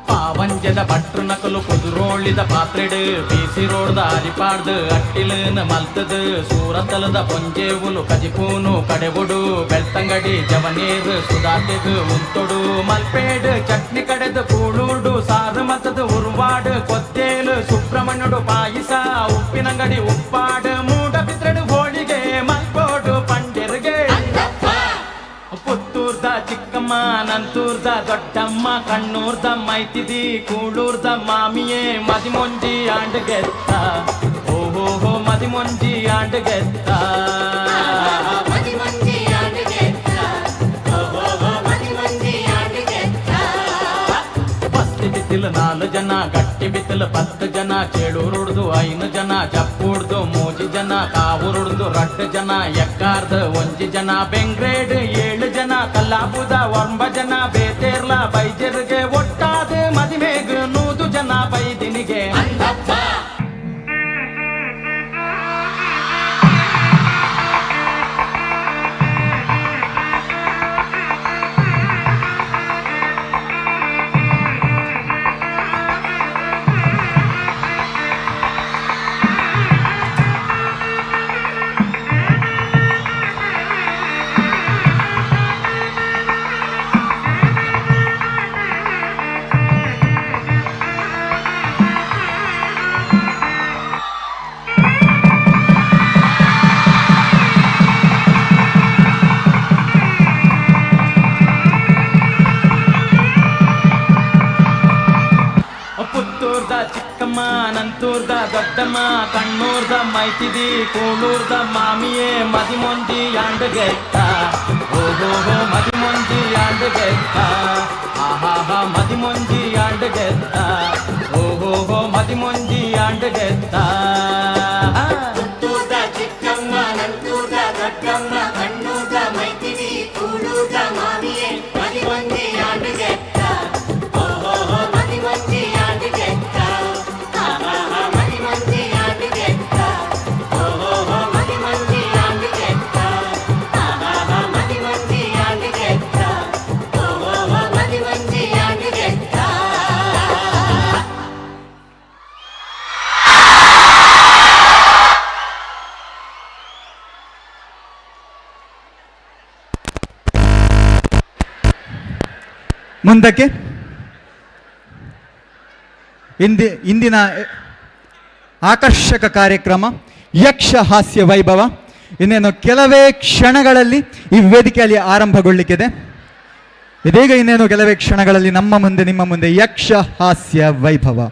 ಪಾವಂಜದ ಭಟ್ರು ನಕಲು ಕುದುರೋಳಿದ ಪಾತ್ರೆಡು, ಬೀಸಿ ರೋಡ್ದ ಅರಿಪಾಡ್ದು ಅಟ್ಟಿಲನ ಮಲ್ತದು, ಸೂರತಲದ ಪೊಂಜೇವುಲು ಕಜಿಪೂನು ಕಡೆಬುಡು, ಬೆಳ್ತಂಗಡಿ ಜವನೇರು ಸುಧಾತೆದು ಉಂತೊಡು, ಮಲ್ಪೇಡು ಚಟ್ನಿ ಕಡೆದು, ಕೂಳೂಡು ಸಾರು ಮತದು, ಉರ್ವಾಡು ಕೊತ್ತೇಲು ಸುಬ್ರಹ್ಮಣ್ಯುಡು ಪಾಯಿಸ, ಉಪ್ಪಿನಂಗಡಿ ಉಪ್ಪಾಡು, ಮೂಡ ಬಿದ್ರಡು ಹೋಳಿಗೆ ಮಲ್ಪೋಡು ಪಂಡೆರ್ಗೆ. ಪುತ್ತೂರ್ದ ಚಿಕ್ಕಮ್ಮ, ನಂತೂರ್ದ ದೊಡ್ಡಮ್ಮ, ಕಣ್ಣೂರ್ದ ಮೈತಿದಿ, ಕೂಳೂರ್ದ ಮಾಮಿಯೇ ಮದಿಮೊಂಜಿ ಆಂಡ್ಗೆತ್ತ. ಓಹೋ ಮದಿಮೊಂಜಿ ಆಂಡ್ಗೆತ್ತ. ಮದಿಮೊಂಜಿ ಆಂಡ್ಗೆತ್ತ. ಓಹೋ ಮದಿಮೊಂಜಿ ಆಂಡ್ಗೆತ್ತ. ಬಸ್ತಿ ಬಿತ್ತಿಲು 4 ಜನ, ಗಟ್ಟಿ ಬಿತ್ತಿಲು 10 ಜನ, ಚೇಳೂರುಡ್ದು 5 ಜನ, ಜಪ್ಪುಡ್ದು 3 ಜನ, ಕಾವೂರುಡ್ದು 2 ಜನ, ಎಕ್ಕಾರ್ದ 1 ಜನ, ಬೆಂಗ್ರೇಡ್ 7 ಜನ, ಕಲ್ಲಾಪುದ 9 ಜನ, ಬೇತೇರ್ಲ ಬೈಜರ್ಗೆ ಒಟ್ಟಾದ ಮದಿಮೆಗ್ 100 ಜನ ಬೈದಿನಿಗೆ. ಚಿಕ್ಕಮ್ಮ ನಂತೂರ್ದ ದೊಡ್ಡಮ್ಮ ಕಣ್ಣೂರ್ದ ಮೈತಿದಿ ಕೂಳೂರ್ದ ಮಾಮಿಯೇ ಮದಿಮೊಂಜಿ ಯಾಂಡಗೆತ್ತ ಓಹೋ ಮದಿಮೊಂಜಿ ಯಾಂಡಗೆತ್ತ ಆಹಾ ಮದಿಮೊಂಜಿ ಯಾಂಡಗೆತ್ತ ಓಹೋ ಮದಿಮೊಂಜಿ ಯಾಂಡಗೆತ್ತ ಪುತ್ತೂರ್ದ ಚಿಕ್ಕಮ್ಮ ನಂತೂರ್ದ ದೊಡ್ಡಮ್ಮ ಕಣ್ಣೂರ್ದ ಮೈತಿರಿ ಕೂಳೂರ್ದ ಮಾಮಿಯೇ ಮದಿಮಂದಿ ಆಂಡುಗೆತ್ತ ಓಹೋ ಮದಿಮಂದಿ ಆಂಡುಗೆತ್ತ ಮದಿಮಂದಿ ಆಂಡುಗೆತ್ತ ಓಹೋ ಮದಿಮಂದಿ ಆಂಡುಗೆತ್ತ ಮದಿಮಂದಿ ಆಂಡುಗೆತ್ತ ಓಹೋ ಮದಿಮಂದಿ ಆಂಡುಗೆತ್ತ ಮುಂದಕ್ಕೆ ಇಂದಿನ ಆಕರ್ಷಕ ಕಾರ್ಯಕ್ರಮ ಯಕ್ಷ ಹಾಸ್ಯ ವೈಭವ ಇನ್ನೇನು ಕೆಲವೇ ಕ್ಷಣಗಳಲ್ಲಿ ಈ ವೇದಿಕೆಯಲ್ಲಿ ಆರಂಭಗೊಳ್ಳಿಕ್ಕಿದೆ. ಇದೀಗ ಇನ್ನೇನು ಕೆಲವೇ ಕ್ಷಣಗಳಲ್ಲಿ ನಮ್ಮ ಮುಂದೆ ನಿಮ್ಮ ಮುಂದೆ ಯಕ್ಷ ಹಾಸ್ಯ ವೈಭವ.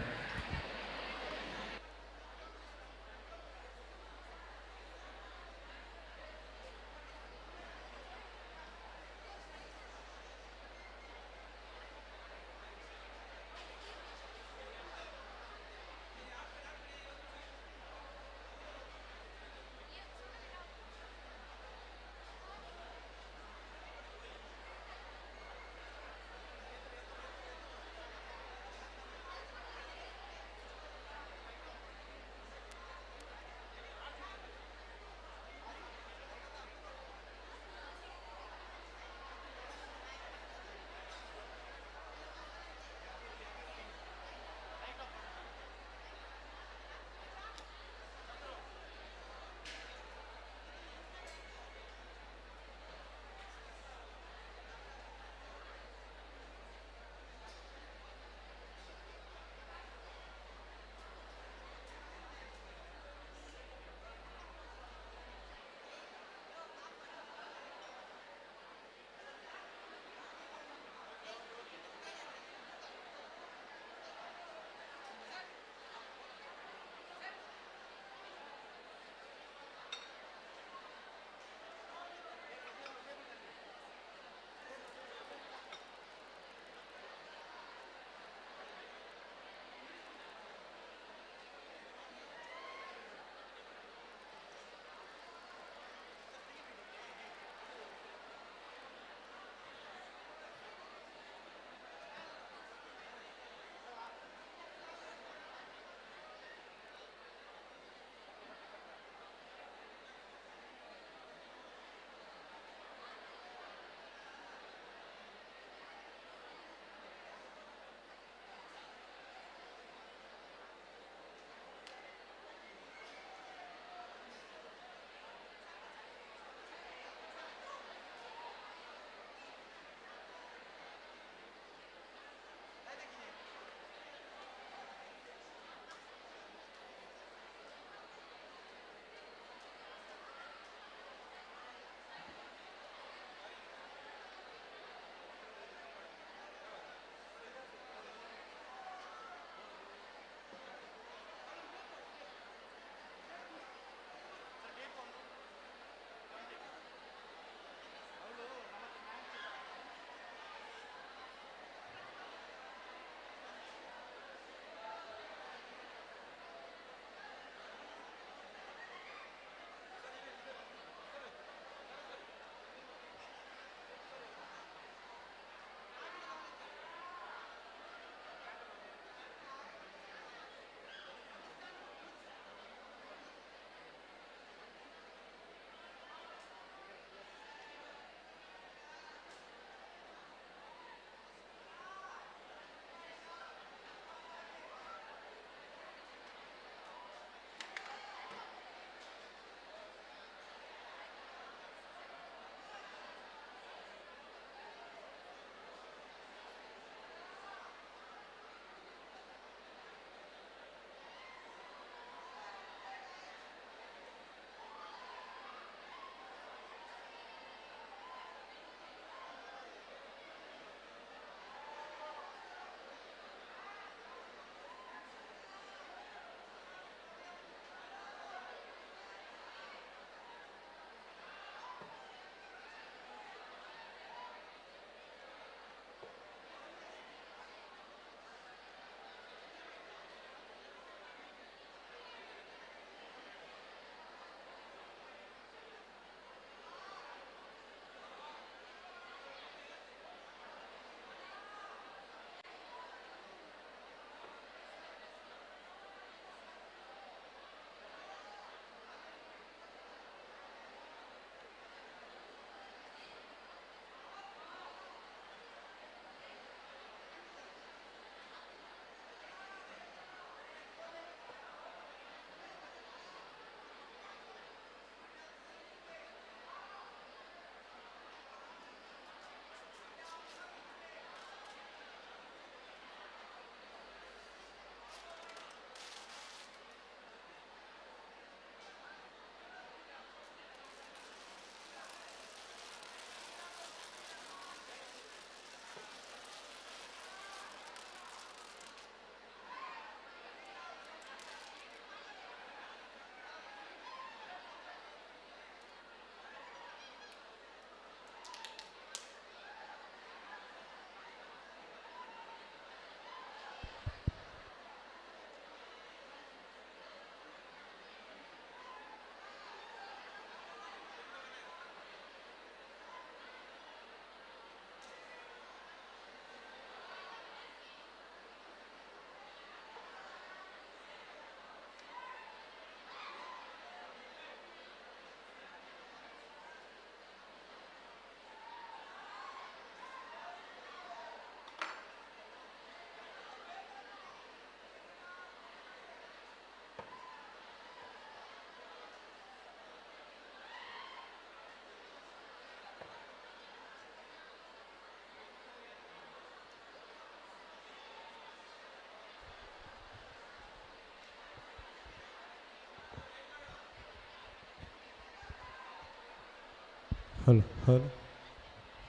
Hello hello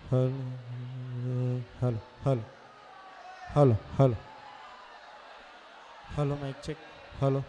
hello hello hello hello hello hello mic check hello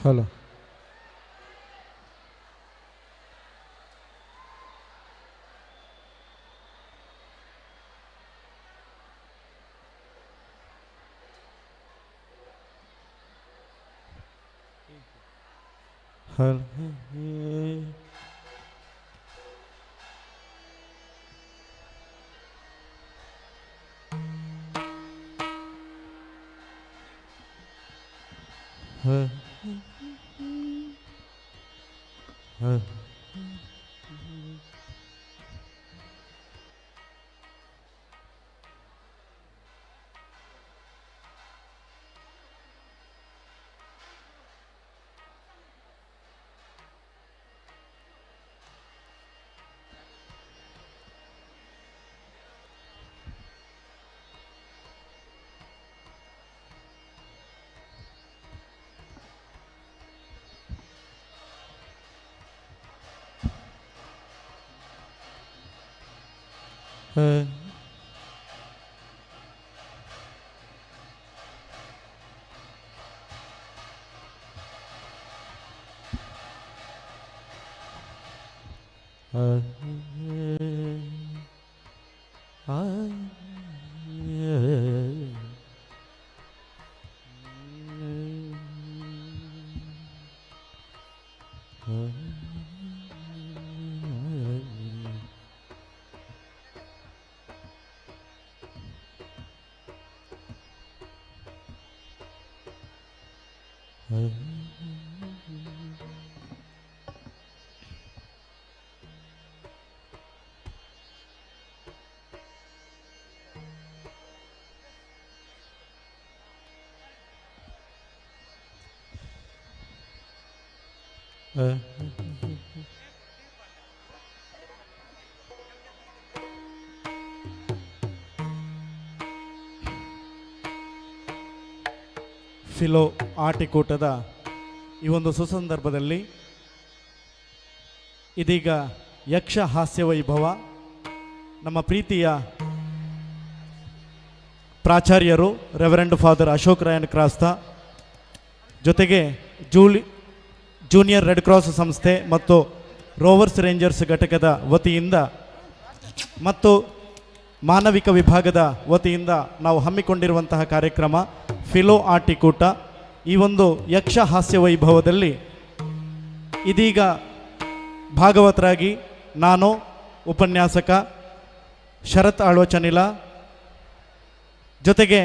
hello hello Philo ಆಟಿಕೂಟದ ಈ ಒಂದು ಸುಸಂದರ್ಭದಲ್ಲಿ ಇದೀಗ ಯಕ್ಷ ಹಾಸ್ಯ ವೈಭವ ನಮ್ಮ ಪ್ರೀತಿಯ ಪ್ರಾಚಾರ್ಯರು ರೆವರೆಂಡ್ ಫಾದರ್ ಅಶೋಕ್ ರಾಯನ್ ಕ್ರಾಸ್ತ ಜೊತೆಗೆ ಜೂನಿಯರ್ ರೆಡ್ ಕ್ರಾಸ್ ಸಂಸ್ಥೆ ಮತ್ತು ರೋವರ್ಸ್ ರೇಂಜರ್ಸ್ ಘಟಕದ ವತಿಯಿಂದ ಮತ್ತು ಮಾನವಿಕ ವಿಭಾಗದ ವತಿಯಿಂದ ನಾವು ಹಮ್ಮಿಕೊಂಡಿರುವಂತಹ ಕಾರ್ಯಕ್ರಮ ಫಿಲೋ ಆಟಿಕೂಟ. ಈ ಒಂದು ಯಕ್ಷ ಹಾಸ್ಯ ವೈಭವದಲ್ಲಿ ಇದೀಗ ಭಾಗವತರಾಗಿ ನಾನು ಉಪನ್ಯಾಸಕ ಶರತ್ ಆಳ್ವಚನಿಲ, ಜೊತೆಗೆ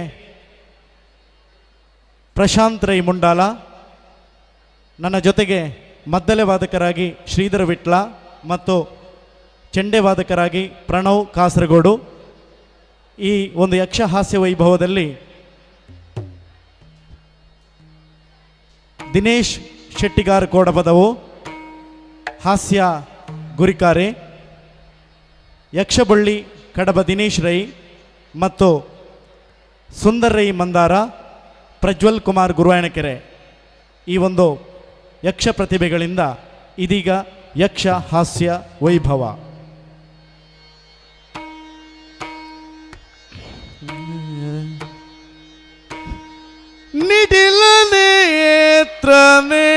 ಪ್ರಶಾಂತ್ ರೈ ಮುಂಡಾಲ, ನನ್ನ ಜೊತೆಗೆ ಮದ್ದಲೆ ವಾದಕರಾಗಿ ಶ್ರೀಧರ ವಿಟ್ಲ ಮತ್ತು ಚೆಂಡೆ ವಾದಕರಾಗಿ ಪ್ರಣವ್ ಕಾಸರಗೋಡು. ಈ ಒಂದು ಯಕ್ಷಹಾಸ್ಯ ವೈಭವದಲ್ಲಿ ದಿನೇಶ್ ಶೆಟ್ಟಿಗಾರ್ ಕೋಡಪದವು, ಹಾಸ್ಯ ಗುರಿಕಾರೆ, ಯಕ್ಷಬಳ್ಳಿ ಕಡಬ ದಿನೇಶ್ ರೈ ಮತ್ತು ಸುಂದರ್ ರೈ ಮಂದಾರ, ಪ್ರಜ್ವಲ್ ಕುಮಾರ್ ಗುರುವಾಯಣಕೆರೆ ಈ ಒಂದು ಯಕ್ಷ ಪ್ರತಿಭೆಗಳಿಂದ ಇದೀಗ ಯಕ್ಷ ಹಾಸ್ಯ ವೈಭವ. ನಿಟಿಲ ನೇತ್ರನೇ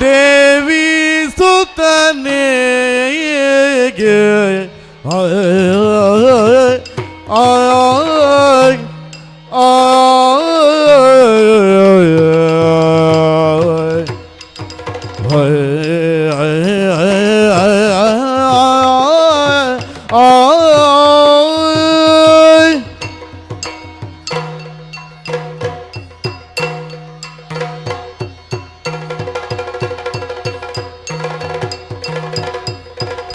ದೇವಿ ಸುತನೇ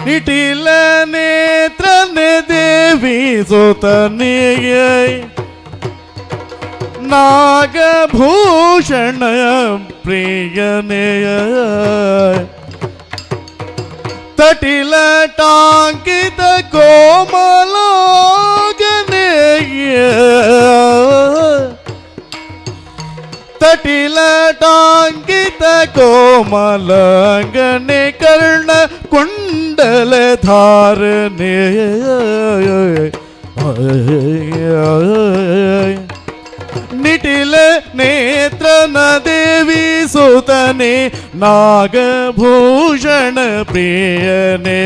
ನಿಟಿಲ ನೇತ್ರನೆ ದೇವಿ ಸುತನಿಯ ನಾಗಭೂಷಣ ಪ್ರಿಯನೆಯ ತಟಿಲ ಟಾಂಕಿತ ಕೋಮಲೋಗನೆಯ ತಟಿಲ ಟಾಂಕಿತ ಕೋಮಲಂಗನೆ ಕರ್ಣ ಕುಂಡಲ ಧಾರನೆ ನಿಟಿಲ ನೇತ್ರನ ದೇವಿ ಸುತನೆ ನಾಗಭೂಷಣ ಪ್ರಿಯನೇ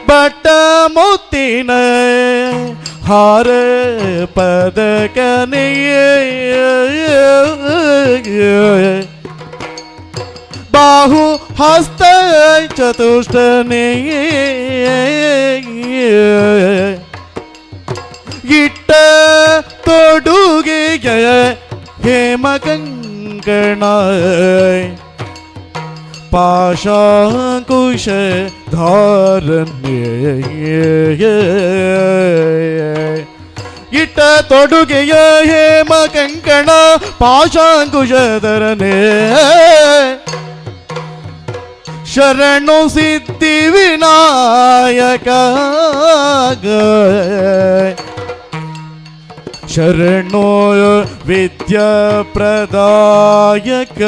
ಬಟ್ಟ ಮುತ್ತಿನ ಹಾರ ಪದಕನೆಯ ಬಾಹು ಹಸ್ತ ಚತುಷ್ಟನೆಯ ಇಟ್ಟ ತೊಡುಗೆಯ ಹೇಮ ಕಂಕಣ ಪಾಶಾಂಕುಶ ಧಾರಣ್ಯ ಇಟ್ಟ ತೊಡುಗೆಯ ಹೇಮ ಕಂಕಣ ಪಾಶಾಂಕುಶ ಧರನೆ ಶರಣು ಸಿದ್ಧಿ ವಿನಾಯಕ ಶರಣೋ ವಿದ್ಯಾ ಪ್ರದಾಯಕ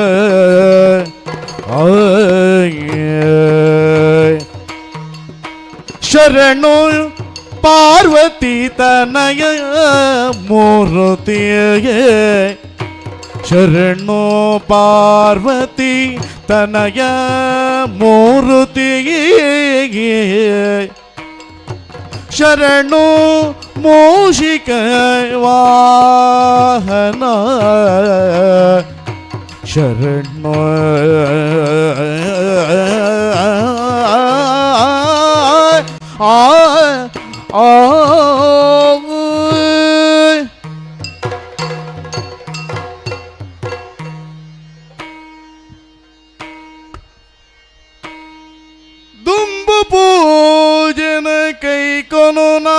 ಶರಣು ಪಾರ್ವತಿ ತನಯ ಮೂರ್ತಿಯ ಶರಣೋ ಪಾರ್ವತಿ ತನಯ ಮೂರ್ತಿಯ ಶರಣು ಮೂಷಿಕ ವಾಹನ ಶರಣು ದುಂಬು ಪೂಜನ ಕೈಕೊನುನ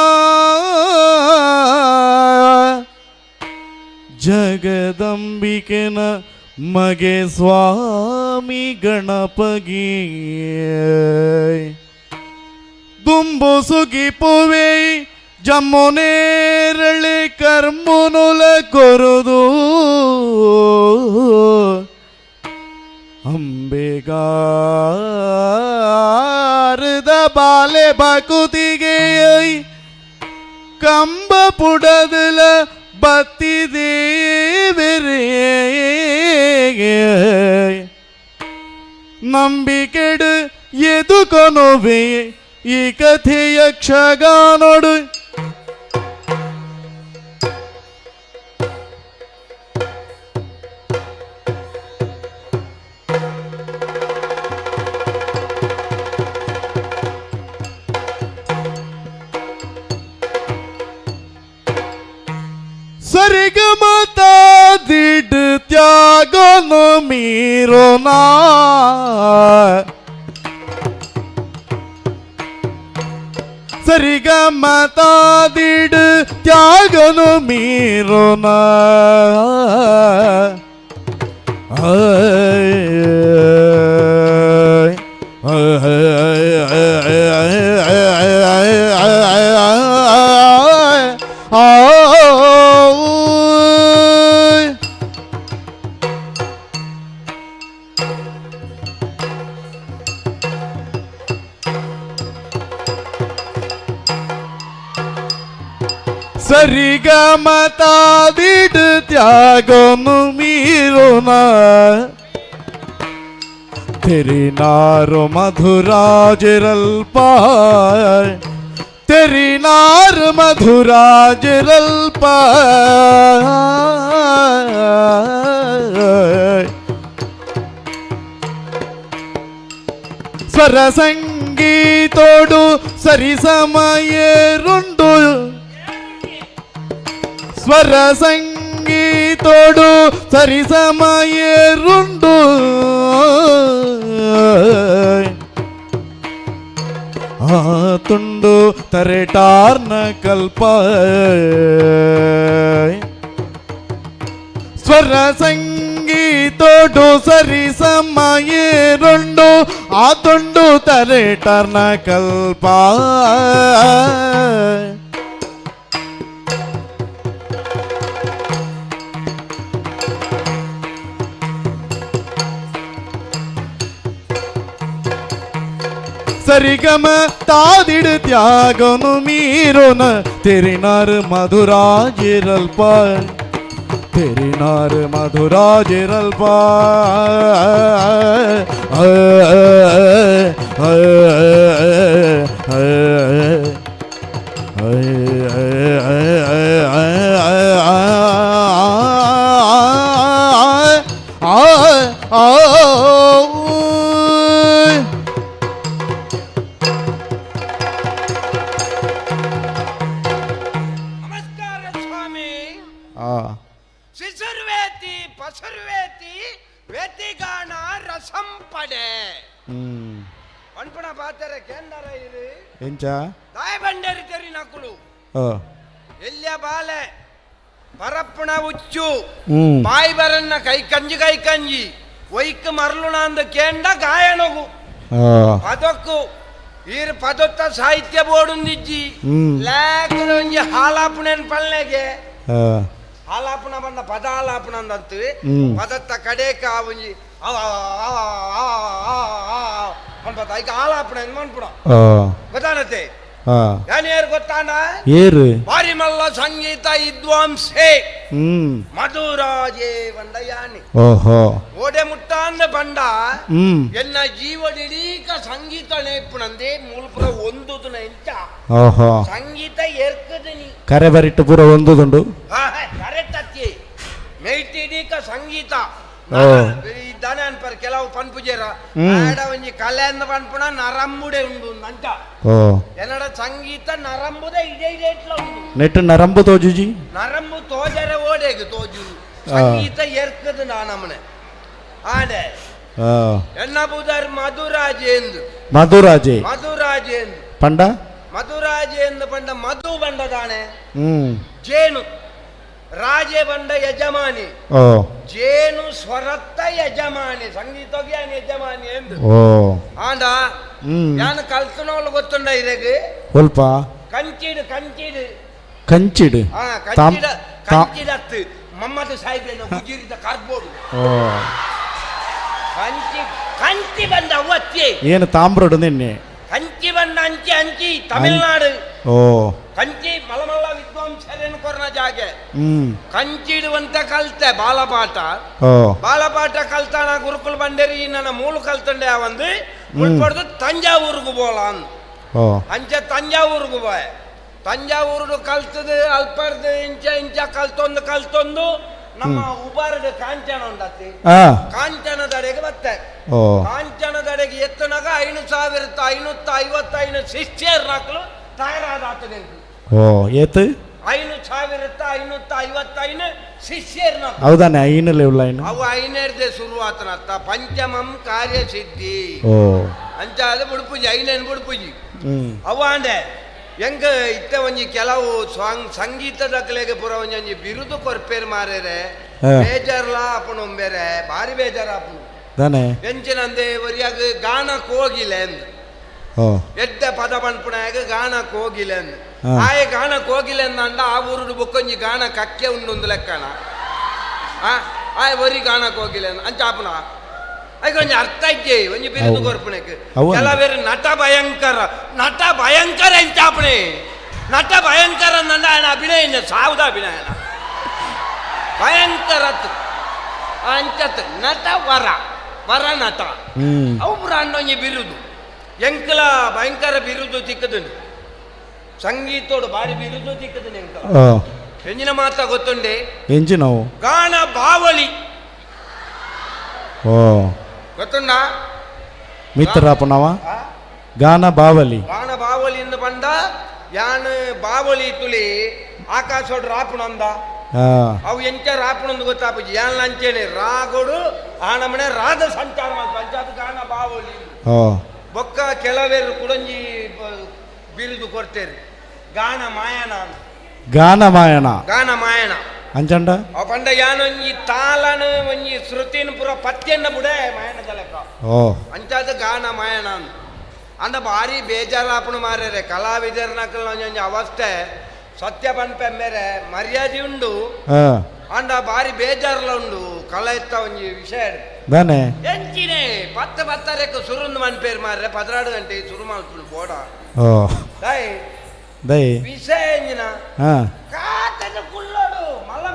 ಜಗದಂಬಿಕೆನ ಮಗೆ ಸ್ವಾಮಿ ಗಣಪಗಿ ದುಂಬು ಸುಗಿಪುವೆ ಜಮ್ಮುನೇರಳೆ ಕರ್ಮುನುಲ ಕೊರುದು ಅಂಬೆಗಾರದ ಬಾಲೆ ಬಕುತಿಗೆ ಕಂಬ ಪುಡದಲ ಬತ್ತಿ ದೇವರೇ ನಂಬಿಕೆಡು ಎದುಕೊನುವೆ ಈ ಕಥೆ ಯಕ್ಷಗಾನೋಡು ಸರಿಗಮತಾದಿಡು ತ್ಯಾಗನು ಮೀರೋನ ಸರಿಗಮತಾದಿಡು ತ್ಯಾಗನು ಮೀರೋನ तेरी नार मधुराजरल्प तेरी नार मधुराजरल्प ಸ್ವರ ಸಂಗೀತೋಡು ಸರಿಸಮಯರುಂಡು ಸ್ವರ ಸಂಗೀತೋಡು ಸರಿಸಮಯರುಂಡು ತುಂಡು ತರೆಟಾರ್ನ ಕಲ್ಪ ಸ್ವರ ಸಂಗೀತೋಡು ಸರಿಸಮಯರುಂಡು ಆ ತುಂಡು ತರೆಟಾರ್ನ ಕಲ್ಪ ಸರಿಗಮ ತಾದಿಡು ತ್ಯಾಗನು ಮೀರೋನ ತೆರಿನಾರ್ ಮಧುರಾಜಿರಲ್ಪ ತೆರಿನಾರ್ ಮಧುರಾಜಿರಲ್ಪ ಸಿಸುರ್ವೇತಿ ಪಸುರ್ವೇತಿ ವೇತಿಗಾಣ ರಸಂಪಡೆ ಪಂಪಣ ಪಾತ್ರೆ ಕೇಂದ್ರ ಇರು ಎಂಚ ದಾಯ ಬಂಡೇರಿ ತೆರಿ ನಕುಲು ಎಲ್ಯ ಬಾಲೆ ಪರಪ್ಪಣ ಉಚ್ಚು ಬಾಯಿ ಬರನ್ನ ಕೈ ಕಂಜಿ ಒಯ್ಕ ಮರಳುಣ ಅಂದ ಕೇಂಡ ಗಾಯನಗು ಪದಕ್ಕು ಈರ್ ಪದೊತ್ತ ಸಾಹಿತ್ಯ ಬೋಡುಂದಿಜ್ಜಿ ಲೇಖನ ಒಂಜಿ ಹಾಲಾಪುಣೆನ್ ಪಲ್ಲೆಗೆ ಹಾಲಾಪನ ಬಂದ ಪದ ಹಾಲಾಪನ ಅಂದಂತು ಪದತ್ತ ಕಡೆಕ ಒಂಜಿ ಅನ್ಪತ್ತ ಐಕ ಹಾಲಾಪನ ಮನ್ಪುಣ ಗೊತ್ತಾನತೆ ಯಾನೇರು ಗೊತ್ತಾನ ಏರು ಬಾರಿ ಮಲ್ಲ ಸಂಗೀತ ವಿದ್ವಾಂಸೆ ಮಧುರಾಜೇ ಬಂಡ ಯಾನಿ ಓಹೋ ಓಡೆ ಮುಟ್ಟ ಅಂದ ಬಂಡ ಎನ್ನ ಜೀವಡಿಡೀಕ ಸಂಗೀತ ನೇಪುಣಂದೆ ಮೂಲಪುರ ಒಂದುದುನ ಎಂಚ ಓಹೋ ಸಂಗೀತ ಏರ್ಕದನಿ ಕರೆ ಬರಿಟ್ಟು ಪೂರ ಒಂದುದುಂಡು ಕರೆಕ್ಟ್ ಅತ್ತಿ ಮೇಯ್ತಿಡೀಕ ಸಂಗೀತ ಇದ್ದಾನೆ ಅನ್ಪರ್ ಕೆಲವು ಪನ್ಪುಜೇರ ಆಡ ಒಂಜಿ ಕಲೆ ಅಂದ ಪನ್ಪುಣ ನರಂಬುಡೆ ಉಂಡು ನಂಟ ಎನ್ನಡ ಸಂಗೀತ ನರಂಬುದೆ ಇದೇ ಇಟ್ಲ ಉಂಡು ನೆಟ್ಟು ನರಂಬು ತೋಜುಜಿ ನರಂಬು ತೋಜರೆ ಓಡೆಗೆ ತೋಜು ಸಂಗೀತ ಎರ್ಕದು ನಾನಮ್ಮನೆ ಆಡೆ ಎನ್ನ ಬುದರ್ ಮಧುರಾಜೇಂದು ಮಧುರಾಜೇಂದು ಪಂಡ ಮಧುರಾಜೇಂದು ಪಂಡ ಮಧು ಬಂಡದಾಣೆ ಜೇನು ರಾಜೆ ಬಂಡ ಯಜಮಾನಿ ಜೇನು ಸ್ವರತ್ತ ಯಜಮಾನಿ ಸಂಗೀತೋಗಿ ಯಜಮಾನಿ ಎಂದು ಆಂಡ ಯಾನು ಕಲ್ತನೋಳು ಗೊತ್ತುಂಡ ಇರೆಗೆ ಸ್ವಲ್ಪ ಕಂಚಿಡು ಕಂಚಿಡು ಕಂಚಿಡತ್ತು ಮಮ್ಮದು ಸಾಹಿಬ್ರೇನು ಗುಜಿರಿದ ಕಾರ್ಬೋರ್ಡ್ ಕಂಚಿ ಬಂದ ಅವತ್ತಿ ಏನು ತಾಮ್ರಡು ನಿನ್ನೆ ಕಂಚಿ ಬಂದ ಅಂಚಿ ತಮಿಳ್ನಾಡು ಕಂಚಿ ಮಲಮಲ್ಲ ವಿದ್ವಾಂಸರೇನು ಕೊರ್ನ ಜಾಗೆ ಕಂಚಿಡುವಂತ ಕಲ್ತೆ ಬಾಲಪಾಠ ಕಲ್ತಾನ ಗುರುಕುಲ್ ಬಂಡೇರಿ ನನ್ನ ಮೂಲು ಕಲ್ತಂಡೆ ಅವಂದು ಉಳ್ಪಡ್ದು ತಂಜಾವೂರ್ಗು ಬೋಲ ಅಂದ್ ಅಂಚೆ ತಂಜಾವೂರ್ಗು ಬಾಯ್ ತಂಜಾವೂರು ಕಲ್ತದು ಅಲ್ಪರ್ದು ಇಂಚ ಕಲ್ತೊಂದು ನಮ್ಮ ಉಬಾರದ ಕಾಂಚನ ಉಂಡತಿ ಕಾಂಚನದಡೆಗೆ ಬತ್ತೆ ಕಾಂಚನದಡೆಗೆ ಎತ್ತನಾಗ 5,555 ಶಿಷ್ಯರ್ ಹಾಕಲು ತಯಾರಾದ ಏತು 5,555 ಶಿಷ್ಯರ್ನ ಹೌದಾನೆ ಐನಲ್ಲೇ ಉಳ್ಳ ಐನು ಅವು ಐನೇರ್ದೆ ಶುರುವಾತನತ್ತ ಪಂಚಮಂ ಕಾರ್ಯಸಿದ್ಧಿ ಓ ಅಂಚಾದ ಬುಡುಪೂಜಿ ಐನೇನು ಬುಡುಪೂಜಿ ಅವ ಅಂಡೆ ಹೆಂಗ ಇತ್ತೆ ಒಂಜಿ ಕೆಲವು ಸಂಗೀತದ ಕಲೆಗೆ ಪುರ ಒಂಜಿ ಬಿರುದು ಕೊರ್ಪೇರು ಮಾರೇರೆ ಬೇಜಾರ್ಲ ಅಪ್ಪನು ಬೇರೆ ಭಾರಿ ಬೇಜಾರ ಅಪ್ಪನು ತಾನೆ ಎಂಚಿನಂದೆ ಒರಿಯಾಗ ಗಾನಕ್ಕೆ ಹೋಗಿಲ್ಲ ಎಂದು ಎಡ್ಡೆ ಪದ ಪನ್ಪುನಾಗ ಗಾನಕ್ಕೆ ಹೋಗಿಲ್ಲ ಎಂದು ಆಯ ಗಾನಕ್ಕೆ ಹೋಗಿಲ್ಲ ಅಂದ ಆ ಊರು ಬುಕ್ಕೊಂಜಿ ಗಾನ ಕಕ್ಕೆ ಉಂಡು ಲೆಕ್ಕಣ ಆಯ ಒರಿ ಗಾನಕ್ಕೆ ಹೋಗಿಲ್ಲ ಅಂಚಾಪನ ಆಯ್ಕೆ ಒಂಜಿ ಅರ್ಥ ಇದ್ದೆ ಒಂಜಿ ಬಿರುದು ಕೊರ್ಪಣಕ್ಕೆ ಕೆಲವೇರು ನಟ ಭಯಂಕರ ಎಂಚಾಪಣೆ ನಟ ಭಯಂಕರ ಅಂದ ఆయన ಅಭಿನಯ ಸಾವುದ ಅಭಿನಯನ ಭಯಂಕರ ಅಂಚತ್ ನಟ ವರ ನಟ ಅವು ಪುರಾಣ ಒಂಜಿ ಬಿರುದು ಎಂಕಲ ಭಯಂಕರ ಬಿರುದು ತಿಕ್ಕದನು ಸಂಗೀತೋಡು ಬಾರಿ ಬಿರುದು ತಿಕ್ಕದನು ಎಂಕಲ ಎಂಜಿನ ಮಾತ ಗೊತ್ತುಂಡೆ ಎಂಜಿನವು ಗಾನ ಬಾವಲಿ ಓ ಗೊತ್ತುಂಡ ಮಿತ್ರಪ್ಪನವ ಗಾನ ಬಾವಲಿ ಎಂದು ಬಂದ ಯಾನ್ ಬಾವಲಿ ತುಳಿ ಆಕಾಶೋಡು ರಾಪುಣಂದ ಅವು ಎಂಚ ರಾಪುಣಂದು ಗೊತ್ತಾಪುಜಿ ಯಾನ್ ಲಂಚೇನೆ ರಾಗೋಡು ಆ ನಮ್ಮನೆ ರಾಧ ಸಂಚಾರ ಪಂಚಾಯತ್ ಗಾನ ಬಾವಲಿ ಬೊಕ್ಕ ಕೆಲವೇರು ಕುಡಂಜಿ ಬಿರುದು ಕೊಡ್ತೇರಿ ಗಾನ ಮಾಯನ ಅಂಚಂಡ ಅವ ಪಂಡ ಯಾನೊಂಜಿ ತಾಲನ ಒಂಜಿ ಶ್ರುತಿನ ಪುರ ಪತ್ಯನ್ನ ಬುಡೆ ಮಾಯನದ ಲೆಕ್ಕ ಅಂಚಾದ ಗಾನ ಮಾಯನ ಅಂದ ಭಾರಿ ಬೇಜಾರಾಪಣ ಮಾರ್ಯಾರೆ ಕಲಾವಿದರ್ನಕಲ್ ಒಂಜೊಂಜಿ ಅವಸ್ಥೆ ಸತ್ಯ ಪನ್ಪೆಂಬೇರೆ ಮರ್ಯಾದೆ ಉಂಡು ಅಂಡ ಭಾರಿ ಬೇಜಾರ್ಲ ಉಂಡು ಕಲ ಎತ್ತ ಒಂಜಿ ವಿಷಯ ಎಂಚಿನೇ ಪತ್ತರೆಕ್ಕ ಸುರುಂದು ಮನ್ಪೇರು ಮಾರ್ರೆ 16 ಗಂಟೆ ಶುರು ಮಾಡ್ಕೊಂಡು ಬೋಡ ವಿಷಯ ಎಂಜಿನ ಕಾತದ ಕುಳ್ಳೋಡು ಮಲ್ಲ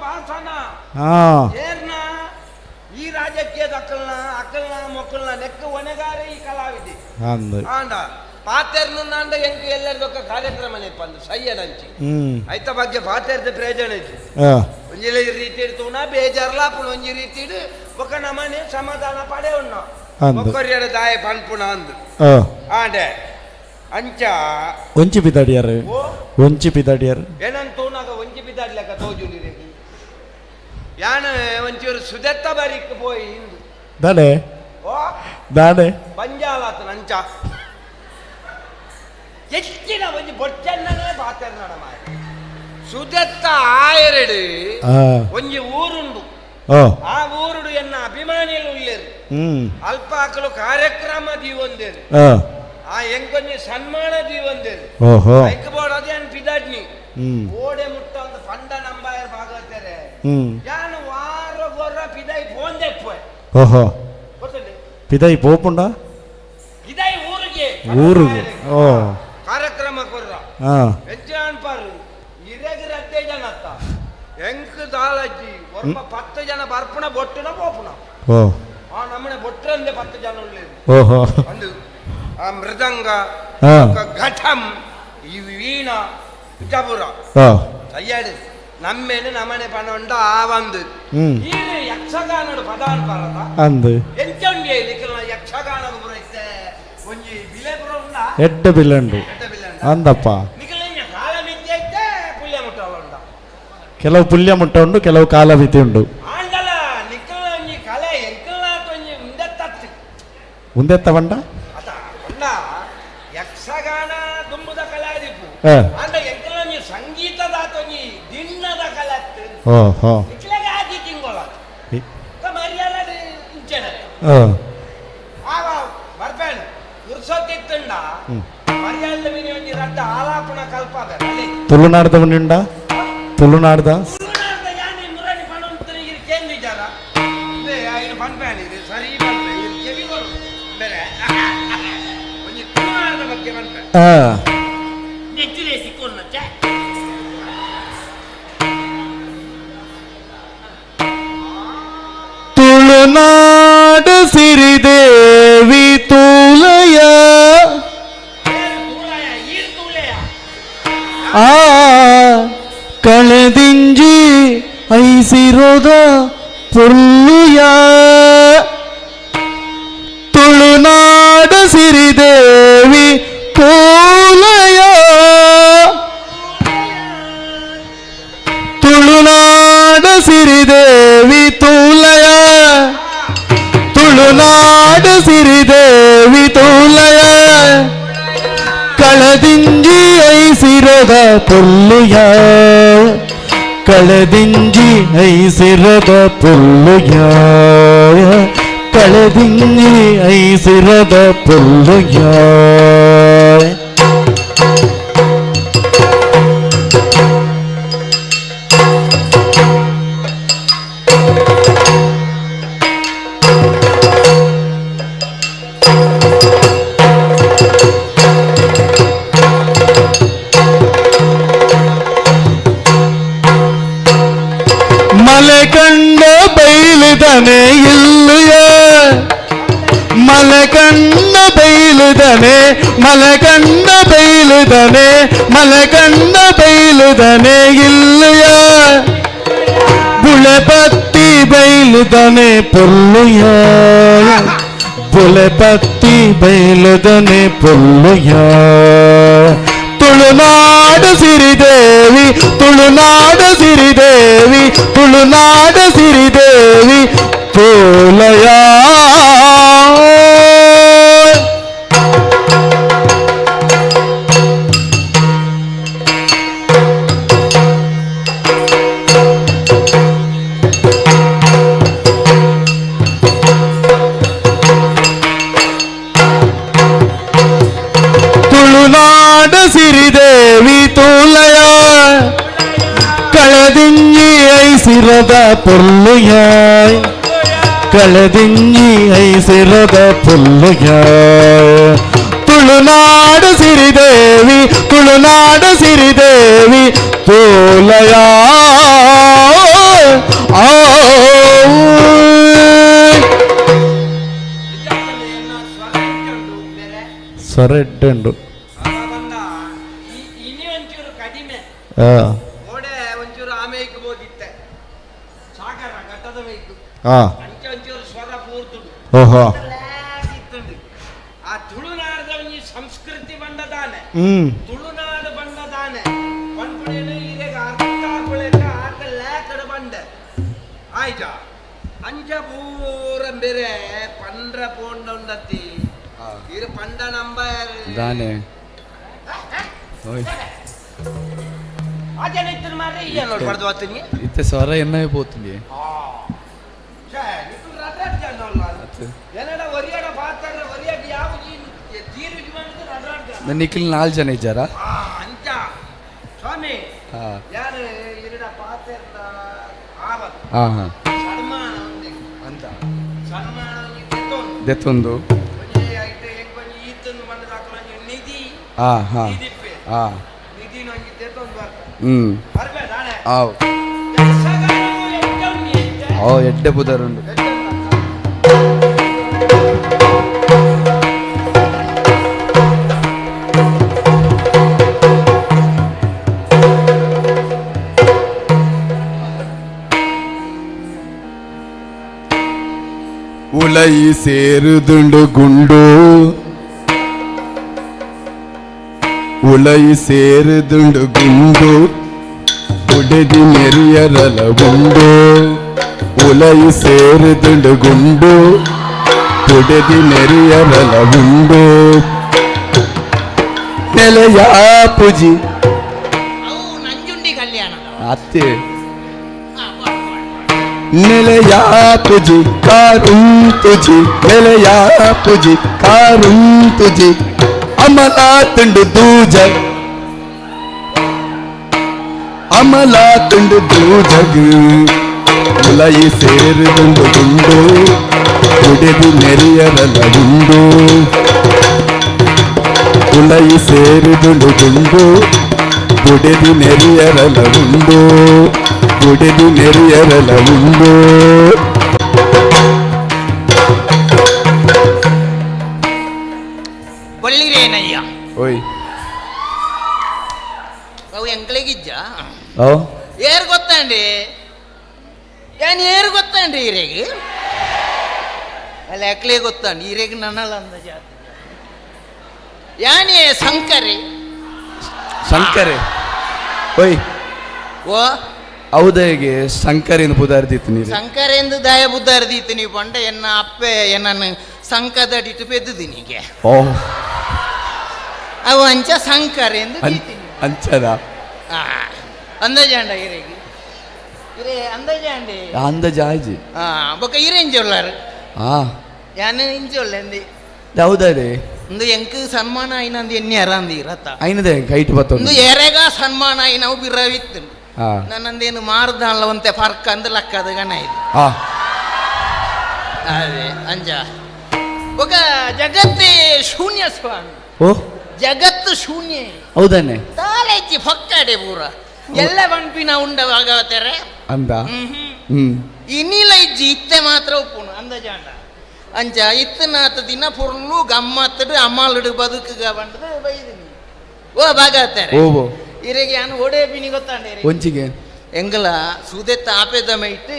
ಭಾಷಣ ಏರ್ನ ಈ ರಾಜಕೀಯದ ಅಕ್ಕಲ್ನ ಮೊಕ್ಕಲ್ನ ನೆಕ್ಕ ಒಣಗಾರೆ ಈ ಕಲಾವಿದೆ ಆಂಡ ಪಾತೆರ್ನ ಅಂಡ ಎಂಕ್ ಎಲ್ಲರದೊಕ್ಕ ಕಾರ್ಯಕ್ರಮ ನೆಪ್ಪಂದು ಸಯ್ಯಡಂಚಿ ಐತ ಬಗ್ಗೆ ಪಾತೆರ್ದ ಪ್ರಯೋಜನ ಇತ್ತು ಒಂಜಿ ರೀತಿ ಇಡ್ತುನ ಬೇಜಾರ್ಲ ಅಪ್ಪನ ಒಂಜಿ ರೀತಿ ಇಡು ಒಕ್ಕ ನಮನೆ ಸಮಾಧಾನ ಪಡೆ ಉಣ್ಣ ಒಕ್ಕರಿಯರ ದಾಯ ಪನ್ಪುಣ ಅಂದು ಆಂಡೆ ಅಂಚ ಒಂಚಿ ಬಿದಾಡಿಯಾರು ಏನಂತೂ ನಾಗ ಒಂಚಿ ಬಿದ್ದಾಡ್ಲಕ್ಕ ತೋಜುಲಿ ಯಾನ ಒಂಚೂರು ಸುದೆತ್ತ ಬರಿಕ್ ಪೋಯಿ ಇಂದು ದಾಡೆ ಬಂಜಾಲಾತನ ಅಂಚ ಹೆಚ್ಚಿನ ಒಂಜಿ ಬೊಚ್ಚನ್ನನೇ ಬಾತೆರ್ ನಡ ಮಾರಿ ಸುದೆತ್ತ ಆಯರಡು ಒಂಜಿ ಊರುಂಡು ಆ ಊರುಡು ಎನ್ನ ಅಭಿಮಾನಿಗಳು ಉಳ್ಳೇರು ಅಲ್ಪ ಆಕಲು ಕಾರ್ಯಕ್ರಮ ದೀವೊಂದೇರು ಆ ಎಂಕೊಂಜಿ ಸನ್ಮಾನ ದೀವೊಂದೇರು ಐಕ್ ಬೋಡೋದು ಏನ್ ಪಿದಾಡ್ನಿ ಓಡೆ ಮುಟ್ಟ ಒಂದು ಪಂಡ ನಂಬಾಯರ್ ಭಾಗವತರೆ ಯಾನು ವಾರ ಗೊರ್ರ ಪಿದಾಯಿ ಪೋಂದೆ ಪೋಯ್ ಪಿದಾಯಿ ಪೋಪುಂಡ ಪಿದಾಯಿ ಊರಿಗೆ ಕಾರ್ಯಕ್ರಮ ಕೊರ್ರ ಹೆಚ್ಚು ಅನ್ಪಾರು ಇರೆಗಿರ 10 ಜನ ಅತ್ತ ಎಂಕ್ ದಾಳಜ್ಜಿ ಒಬ್ಬ 10 ಜನ ಬರ್ಪುಣ ಬೊಟ್ಟುನ ಪೋಪುಣ ನಮ್ಮನೆ ಬೊಟ್ಟಂದೆ 10 ಜನ ಉಳ್ಳೇದು ಒಂದು ಆ ಮೃದಂಗ ಘಟಂ ಈ ವೀಣ ಪಿಠಾಪುರ ಸಯ್ಯಾಡು ನಮ್ಮೇನು ನಮ್ಮನೆ ಪಣ ಉಂಡ ಆ ಒಂದು ಈಗ ಯಕ್ಷಗಾನಡು ಪದಾನ್ ಪರದ ಎಂಚಂಡಿ ನಿಖಿಲ ಯಕ್ಷಗಾನ ಪುರ ಇತ್ತೆ ಒಂಜಿ ಬಿಲೆ ಪುರ ಉಂಡ ಎಡ್ಡ ಬಿಲ್ಲಂಡು ಅಂದಪ್ಪ ನಿಖಿಲ ಕಾಲ ಮಿದ್ದೆ ಇತ್ತೆ ಪುಲ್ಯ ಮುಟ್ಟ ಉಂಡ ಕೆಲವು ಪುಲ್ಯ ಮುಟ್ಟ ಉಂಡು ಕೆಲವು ಕಾಲ ಮಿತಿ ಉಂಡು ಆಂಡಲ ನಿಖಿಲ ಒಂಜಿ ಕಲೆ ಎಂಕಲ್ನ ಒಂಜಿ ಮುಂದೆತ್ತತ್ತು ಮುಂದೆತ್ತ ಬಂಡ ಅದ ಉಂಡ ಯಕ್ಷಗಾನ ದುಂಬುದ ಕಲಾದಿಪು ಅಂಡ ಎಂಕಲ ಒಂಜಿ ಸಂಗೀತದ ಒಂಜಿ ದಿಣ್ಣದ ಕಲಾತ್ತು ನಿಖಿಲಗೆ ಆದಿ ತಿಂಗೋಳ ಮರ್ಯಾದ ಇಂಚೆನ ಆವ ಬರ್ಪೇನು ಪುರ್ಸೊತ್ತಿತ್ತುಂಡ ಮರ್ಯಾದ ಮಿನಿ ಒಂಜಿ ರಡ್ಡ ಆಲಾಪನ ಕಲ್ಪದ ತುಳುನಾಡ್ದವನುಂಡ ತುಳುನಾಡ್ದ ಯಾನಿ ಮುರಳಿ ಪಣಂತನಿಗೆ ಕೇಂದ್ರ ವಿಚಾರ ಇದೆ ಐನು ಪನ್ಪೇನಿದೆ ಸರಿ ಪನ್ಪೆ ಕೆವಿ ಬರು ಬೇರೆ ಒಂಜಿ ತುಳುನಾಡದ ಬಗ್ಗೆ ಪನ್ಪೆ ನೆಚ್ಚಿಲೆ ಸಿಕ್ಕೋನ್ನ ತುಳುನಾಡು ಸಿರಿದೇವಿ ತೂಲಯ ಆ ಕಳೆದಿಂಜಿ ಐಸಿರೋದ ಪುರ್ಲುಯ ತುಳುನಾಡು ಸಿರಿದೇವಿ ತೂಲಯ ಪುಲ್ಲುಯ ಕಳೆದಿಂಜಿ ಐಸಿರದ ಪುಲ್ಲುಯ ಕಳೆದಿಂಜಿ ಐಸಿರದ ಪುಲ್ಲುಯ ಮಲೆ ಕಂಡ ಬೈಲಿದನೆ ಇಲ್ಲುಯ ಮಲೆ ಕಂಡ ಬೈಲಿದನೆ ಮಲೆ ಕಂಡ ಬೈಲಿದನೆ ಮಲೆ ಕಂಡ ಬೈಲಿದನೆ ಇಲ್ಲುಯ ಬುಳೆ ಪತ್ತಿ ಬೈಲಿದನೆ ಪುಲ್ಲುಯ ಬುಳೆ ಪತ್ತಿ ಬೈಲಿದನೆ ಪುಲ್ಲುಯ ತುಳುನಾಡ ಸಿರಿದೇವಿ ತುಳುನಾಡ ಸಿರಿದೇವಿ ತುಳುನಾಡ ಸಿರಿದೇವಿ ತೋಲಯ ತುಳುನಾಡ ಸಿರಿದೇವಿ ತೋಲಯ ಕಳೆದಿಂಜಿ ಐಸಿರದ ಪುಲ್ಲುಯ ಕಳೆದಿಂಜಿ ಐಸಿರದ ಪುಲ್ಲುಯ ತುಳುನಾಡ ಸಿರಿದೇವಿ ತುಳುನಾಡ ಸಿರಿದೇವಿ ತೋಲಯ ಸೊರೆಡ್ಡುಂಡು ಇನಿ ಒಂಚೂರು ಕಡಿಮೆ ಓಡೆ ಒಂಚೂರು ಆಮೇಲೆ ಬೋದಿತ್ತೆ ಸಾಗರ ಘಟ್ಟದ ಬೇಕು ಅಂಚೆ ಒಂಚೂರು ಸ್ವರ ಪೂರ್ತುಡು ಓಹೋ ಇತ್ತುಂಡು ಆ ತುಳುನಾಡದ ಒಂಜಿ ಸಂಸ್ಕೃತಿ ಬಂಡದಾನೆ ತುಳುನಾಡು ಬಂಡದಾನೆ ಪಂಪುಳೇನು ಈಗ ಅರ್ಥ ಪುಳೆಕ ಆಕ ಲೇಕಡ ಬಂಡ ಆಯ್ತಾ ಅಂಚ ಪೂರ ಬೇರೆ ಪಂಡ್ರ ಪೋಂಡ ಉಂಡತ್ತಿ ಇರು ಪಂಡ ನಂಬರ್ ದಾನೆ ಆಜನ ಇತ್ತು ಮಾರ್ರೆ ಈ ನೋಡಿ ಬರ್ದು ಹೋಗ್ತೀನಿ ಇತ್ತೆ ಸ್ವರ ಎನ್ನವೇ పోతుంది ಒರಿಯಾಡ ಪಾತ್ರ ಒರಿಯಾಡ ಯಾವ ತೀರು ನಿಖಿಲ್ 4 ಜನ ಇದ್ದಾರಾ ಅಂಚ ಸ್ವಾಮಿ ಯಾರು ಇರಡ ಪಾತ್ರ ಹಾ ಸನ್ಮಾನ ಅಂತ ಸನ್ಮಾನ ದೆತ್ತೊಂದು ಎಡ್ಡೆ ಬುಧರುಂಡು ಉಲೈ ಸೇರುದುಂಡು ಗುಂಡು ಉಲೈ ಸೇರುದುಂಡು ಗುಂಡು ಉಡೆದಿ ನೆರಿಯರಲ ಗುಂಡು ಉಲೈ ಸೇರುದುಂಡು ಗುಂಡು ಉಡೆದಿ ನೆರಿಯರಲ ಗುಂಡು ನೆಲೆಯ ಪೂಜಿ ಅತ್ತೆ ನೆಲೆಯ ಪೂಜಿ ಕಾರುಂ ತುಜಿ ನೆಲೆಯ ಪೂಜಿ ಕಾರುಂ ತುಜಿ ಅಮಲಾ ತುಂಡು ದೂಜ ಅಮಲಾ ತುಂಡು ದೂಜಗ್ ಉಲೈ ಸೇರಿದುಂಡು ಗುಂಡು ಉಡೆದು ನೆರಿಯರಲ ಗುಂಡು ಉಲೈ ಸೇರಿದುಂಡು ಗುಂಡು ಉಡೆದು ನೆರಿಯರಲ ಗುಂಡು ಉಡೆದು ನೆರಿಯರಲ ಗುಂಡು ಒಳ್ಳಿರೇನಯ್ಯ ಓಯ್ ಅವು ಎಂಕ್ಲೆಗಿಜ್ಜ ಓ ಏರ್ ಗೊತ್ತಂಡಿ ಏನ್ ಏರ್ ಗೊತ್ತಂಡಿ ಈರೆಗೆ ಅಲ್ಲ ಎಕ್ಲೆ ಗೊತ್ತಂಡಿ ಈರೆಗೆ ನನ್ನಲ್ಲ ಅಂದ ಜಾತಿ ಯಾನೇ ಸಂಕರೆ ಶಂಕರೆ ಓಯ್ ಓ ಹೌದೇಗೆ ಶಂಕರೇನು ಬುಧಾರ್ದಿತ್ತು ನೀರು ಸಂಕರೆಂದು ದಯ ಬುದ್ಧ ಅರ್ದೀತು ನೀವು ಪಂಡ ಎನ್ನ ಅಪ್ಪೆ ಎನ್ನನ್ನು ಸಂಕದಡಿಟ್ಟು ಪೆದ್ದುದಿ ನೀಗೆ ಓ ಅವು ಅಂಚ ಸಂಕರೆ ಎಂದು ಅಂಚದ ಅಂದಾಜಾಂಡ ಇರೆಗಿ ಇರೆ ಅಂದಾಜಾಂಡೆ ಅಂದಾಜಾಜಿ ಬೊಕ್ಕ ಇರೆಂಜಿ ಉಳ್ಳಾರು ಆ ಯಾನು ಇಂಚಿ ಉಳ್ಳೆಂದಿ ಯಾವ್ದಾರೆ ಒಂದು ಎಂಕ್ ಸನ್ಮಾನ ಆಯ್ನಂದು ಎಣ್ಣೆ ಅರಂದಿ ರಥ ಐನದೆ ಕೈಟ್ ಬತ್ತ ಒಂದು ಎರೆಗ ಸನ್ಮಾನ ಆಯ್ ನಾವು ಬಿರವಿತ್ತು ಆ ನನ್ನಂದೇನು ಮಾರ್ದಲ್ಲವಂತೆ ಫರ್ಕ್ ಅಂದ್ ಲಕ್ಕದ ಗಣ ಇದು ಆ ಅದೇ ಅಂಜ ఒక ಜಗತ್ತೇ ಶೂನ್ಯ ಸ್ವಾಮಿ ಓ ಜಗತ್ತು ಶೂನ್ಯ ಹೌದಾನೆ ತಾಳೆಚ್ಚಿ ಫಕ್ಕಡೆ ಪೂರ ಎಲ್ಲ ಬಂಪಿನ ಉಂಡವಾಗತ್ತಾರೆ ಅಂದ ಇನ್ನಿಲ ಇಜ್ಜಿ ಇತ್ತೆ ಮಾತ್ರ ಉಪ್ಪುನು ಅಂದಜಾಂಡ ಅಂಚ ಇತ್ತನಾತ ದಿನ ಪುರ್ಲು ಗಮ್ಮತ್ತಡು ಅಮ್ಮಲ್ಡು ಬದುಕುಗ ಬಂಡದು ಬೈದಿನಿ ಓ ಬಾಗತ್ತಾರೆ ಓ ಇರೆಗೆ ನಾನು ಒಡೆ ಪಿನಿ ಗೊತ್ತಾಂಡೆ ಒಂಚಿಗೆ ಎಂಗಲ ಸುದೆತ್ತ ಆಪೆದ ಮೈಟ್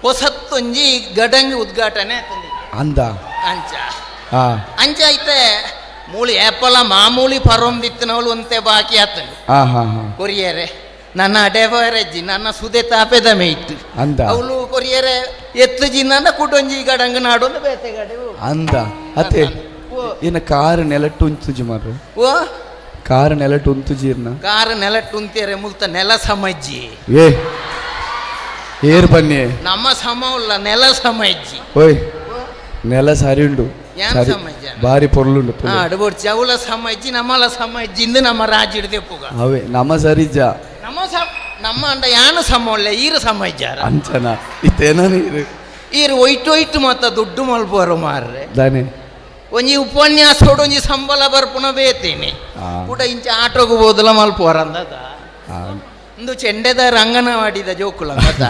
ಹೊಸತ್ತೊಂಜಿ ಗಡಂಗಿ ಉದ್ಘಾಟನೆ ಆತಂದಿ ಅಂದ ಅಂಚ ಆ ಅಂಚ ಐತೆ ಮೂಳಿ ಏಪಲ ಮಾಮೂಲಿ ಪರೊಂದಿತ್ತಿನವಳು ಒಂತೆ ಬಾಕಿ ಆತಂಡು ಹಾ ಹಾ ಹಾ ಕೊರಿಯರೆ ನನ್ನ ಅಡೆವರೆಜ್ಜಿ ನನ್ನ ಸುದೆ ತಾಪೆದ ಮೇಯ್ತು ಅಂದ ಅವಳು ಕೊರಿಯರೆ ಎತ್ತುಜಿ ನನ್ನ ಕುಟೊಂಜಿ ಗಡಂಗ ನಾಡೊಂದು ಬೇತೆಗಡೆ ಅಂದ ಅತ್ತೆ ಏನ ಕಾರ್ ನೆಲಟ್ಟು ಉಂತುಜಿ ಮಾರು ಓ ಕಾರ್ ನೆಲಟ್ಟು ಉಂತುಜೀರ್ನ ಕಾರು ನೆಲಟ್ಟುಂತೀರೆ ಮುಲ್ತ ನೆಲ ಸಮಜ್ಜಿ ಏ ಏರ್ ಬನ್ನಿ ನಮ್ಮ ಸಮ ಉಲ್ಲ ನೆಲ ಸಮಜ್ಜಿ ಓಯ್ ನೆಲ ಸರಿ ಉಂಡು ಯಾನ್ ಸರಿ ಸಮಜ್ಜ ಬಾರಿ ಪೊರ್ಲುಂಡು ಅಡುಬೋಡ್ಚಿ ಅವಳ ಸಮಜ್ಜಿ ನಮ್ಮಲ ಸಮಜ್ಜಿ ಇಂದು ನಮ್ಮ ರಾಜ್ಯ ಹಿಡ್ದೆ ಪುಗ ಅವೇ ನಮ್ಮ ಸರಿಜ ನಮ್ಮ ಅಂಡ ಯಾನು ಸಮ ಒಳ್ಳೆ ಈರು ಸಮಜ್ಜಾರ ಅಂಚನ ಇತ್ತೇನ ನೀರು ಈರು ಒಯ್ಟು ಮತ್ತ ದುಡ್ಡು ಮಲ್ಪೋರು ಮಾರ್ರೆ ದಾನೆ ಒಂಜಿ ಉಪನ್ಯಾಸ ಒಂಜಿ ಸಂಬಳ ಬರ್ಪುನ ಬೇತೇನೆ ಕೂಡ ಇಂಚ ಆಟೋಗು ಬೋದಲ ಮಲ್ಪೋರಂದದ ಒಂದು ಚೆಂಡೆದ ರಂಗನವಾಡಿದ ಜೋಕುಲ ಮತ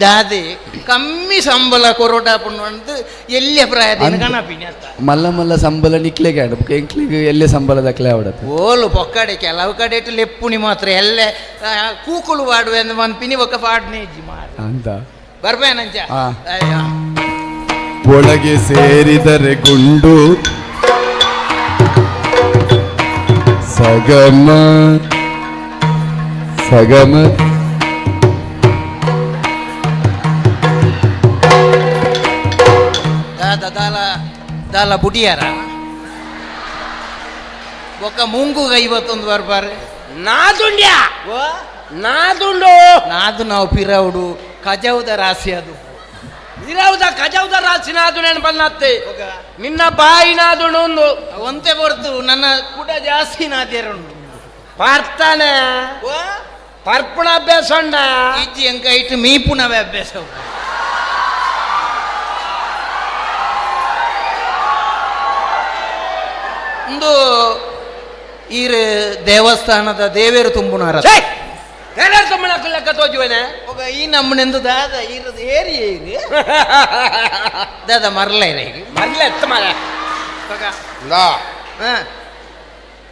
ದಾದೆ ಕಮ್ಮಿ ಸಂಬಳ ಕೊರೋಟ ಪುಣ್ಣು ಎಲ್ಲಿ ಪ್ರಾಯದ ಕಣಪಿನಿ ಅಂತ ಮಲ್ಲ ಮಲ್ಲ ಸಂಬಳ ನಿಕ್ಲೆಗೆ ಆಡ ಎಂಕ್ಲಿಗೆ ಎಲ್ಲೇ ಸಂಬಳ ದಕ್ಲೆ ಆಡತ್ತೆ ಓಲು ಪೊಕ್ಕಡೆ ಕೆಲವು ಕಡೆ ಲೆಪ್ಪುನಿ ಮಾತ್ರ ಎಲ್ಲೆ ಕೂಕುಲು ವಾಡುವೆ ಅಂದ್ ಮನ್ಪಿನಿ ಒಕ್ಕ ಪಾಡ್ನೆ ಇಜ್ಜಿ ಮಾರ ಅಂತ ಬರ್ಬೇನಂಚ ಒಳಗೆ ಸೇರಿದರೆ ಗುಂಡು ಸಗಮ ಸಗಮ ದಾಲ ಬುಡಿಯಾರ ಒಕ್ಕ ಮುಂಗುಗ ಇವತ್ತೊಂದು ಬರ್ಬಾರೆ ನಾದುಂಡ್ಯಾ ನಾದುಂಡು ನಾದು ನಾವು ಪಿರವುಡು ಕಜೌದ ರಾಶಿ ಅದು ಇರವುದ ಕಜೌದ ರಾಶಿ ನಾದು ನೆನಪನ್ನತ್ತೆ ನಿನ್ನ ಬಾಯಿ ನಾದುಂಡು ಒಂದು ಒಂತೆ ಬರ್ತು ನನ್ನ ಕೂಡ ಜಾಸ್ತಿ ನಾದ್ಯರುಂಡು ಪಾರ್ತಾನೆ ಪರ್ಪುಣ ಅಭ್ಯಾಸ ಉಂಡ ಇಜ್ಜಿ ಎಂಕ ಇಟ್ಟು ಮೀಪುಣವೇ ಅಭ್ಯಾಸ ಒಂದು ಈರ್ ದೇವಸ್ಥಾನದ ದೇವೇರು ತುಂಬುನಾರ ದೇವೇರು ತುಂಬುನ ಲೆಕ್ಕ ತೋಜುವೇನೆ ಈ ನಮ್ಮನೆಂದು ದಾದ ಇರದು ಏರಿ ಏರಿ ದಾದ ಮರಲ ಇರೇಗಿ ಮರಲ ಎತ್ತ ಮರ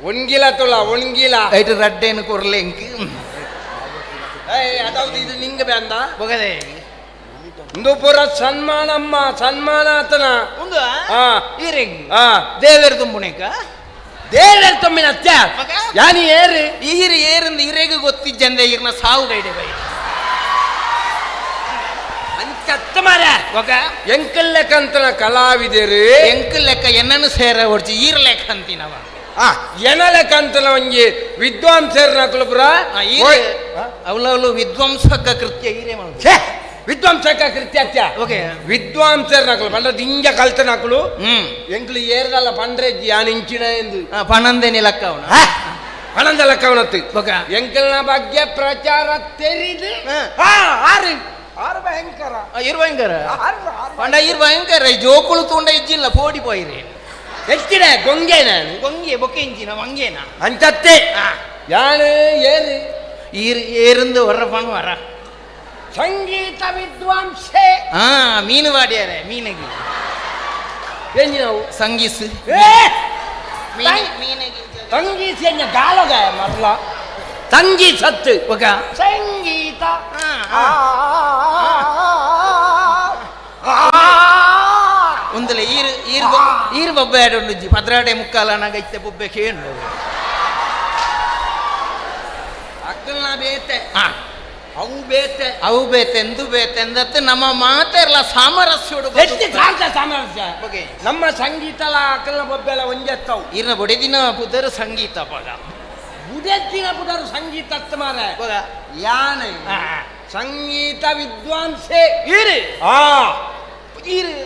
ಒಣ್ಗಿಲ ತುಳ ಒಣ್ಗಿಲ ಐಟು ರಡ್ಡೇನು ಕೊರ್ಲೆ ಎಂಕಿ ಅದೌದು ಇದು ನಿಂಗೆ ಬೇಂದ ಬೊಗದೆ ಒಂದು ಪುರ ಸನ್ಮಾನಮ್ಮ ಸನ್ಮಾನ ಆತನ ಒಂದು ಈರೆಂಗಿ ದೇವೇರು ತುಂಬುನೇಕ ದೇವೇರು ತುಂಬಿನ ಅತ್ಯ ಯಾನಿ ಏರಿ ಈರು ಏರಿಂದ ಇರೆಗೆ ಗೊತ್ತಿಜ್ಜಂದೆ ಈರ್ನ ಸಾವು ಗೈಡೆ ಬೈ ಅಂಚತ್ತ ಮಾರ ಎಂಕಲ್ ಲೆಕ್ಕ ಅಂತನ ಕಲಾವಿದರು ಎಂಕಲ್ ಲೆಕ್ಕ ಎನ್ನನ್ನು ಸೇರ ಹೊಡ್ಚಿ ಈರ್ ಲೆಕ್ಕ ಅಂತೀನವ ಎನ ಲೆಕ್ಕ ಅಂತನ ಒಂಜಿ ವಿದ್ವಾಂಸರ ನಕಲು ಪುರ ಅವಳವಳು ವಿದ್ವಾಂಸಕ ಕೃತ್ಯ ಈರೇ ಮಾಡ ವಿದ್ವಾಂಸಕ ಕೃತ್ಯ ವಿದ್ವಾಂಸರ ನಕಲು ಪಂಡ ದಿಂಜ ಕಲ್ತ ನಕಲು ಎಂಕ್ಲು ಏರ್ದಲ್ಲ ಪಂಡ್ರೆಜ್ಜಿ ಯಾನ್ ಇಂಚಿನ ಎಂದು ಪಣಂದೇನಿ ಲೆಕ್ಕ ಅವನ ಪಣಂದ ಲೆಕ್ಕ ಅವನತ್ತು ಎಂಕಲ್ನ ಬಗ್ಗೆ ಪ್ರಚಾರ ತೆರಿದು ಆರು ಭಯಂಕರ ಭಯಂಕರ ಪಂಡ ಭಯಂಕರ ಜೋಕುಳು ತುಂಡ ಇಜ್ಜಿಲ್ಲ ಪೋಡಿ ಪೋಯಿರಿ ಎಷ್ಟಿನ ಗೊಂಗೆ ನಾನು ಗೊಂಗೆ ಬೊಕ್ಕೆ ಇಂಚಿನ ಮಂಗೇನ ಅಂಚತ್ತೆ ಯಾನು ಏರು ಏರಿಂದ ಹೊರ ಪಣ್ ವರ ಸಂಗೀತ ವಿದ್ವಾಂಸೆ ಮೀನು ವಾಡ್ಯಾರೆ ಮೀನಿಗೆ ಎಂಜಿ ನಾವು ಸಂಗೀಸ್ ಸಂಗೀತ ಎಂಜ ಗಾಲಗ ಮರ್ಲ ಸಂಗೀತ ಸತ್ತು ಸಂಗೀತ ಒಂದಲ್ಲ ಈರ್ ಬೊಬ್ಬ ಆಡೊಂಡುಜ್ಜಿ ಪದ್ರಾಡೆ ಮುಕ್ಕಾಲನಾಗೈತೆ ಬೊಬ್ಬೆ ಕೇಳು ಅಕ್ಕಲ್ನ ಬೇತೆ ಅವು ಬೇತೆ ಎಂದು ಬೇತೆ ಎಂದತ್ತು ನಮ್ಮ ಮಾತೆಲ್ಲ ಸಾಮರಸ್ಯೋಡು ಸಾಮರಸ್ಯ ನಮ್ಮ ಸಂಗೀತ ಅಕ್ಕಲ್ನ ಬೊಬ್ಬೆಲ್ಲ ಒಂಜೆತ್ತವು ಇರ್ನ ಬೊಡೆದಿನ ಬುಧರು ಸಂಗೀತ ಪದ ಬುಡೆತ್ತಿನ ಪುಡರು ಸಂಗೀತ ಮಾರ ಯಾನೆ ಸಂಗೀತ ವಿದ್ವಾಂಸೆ ಇರಿ ಆ ಇರಿ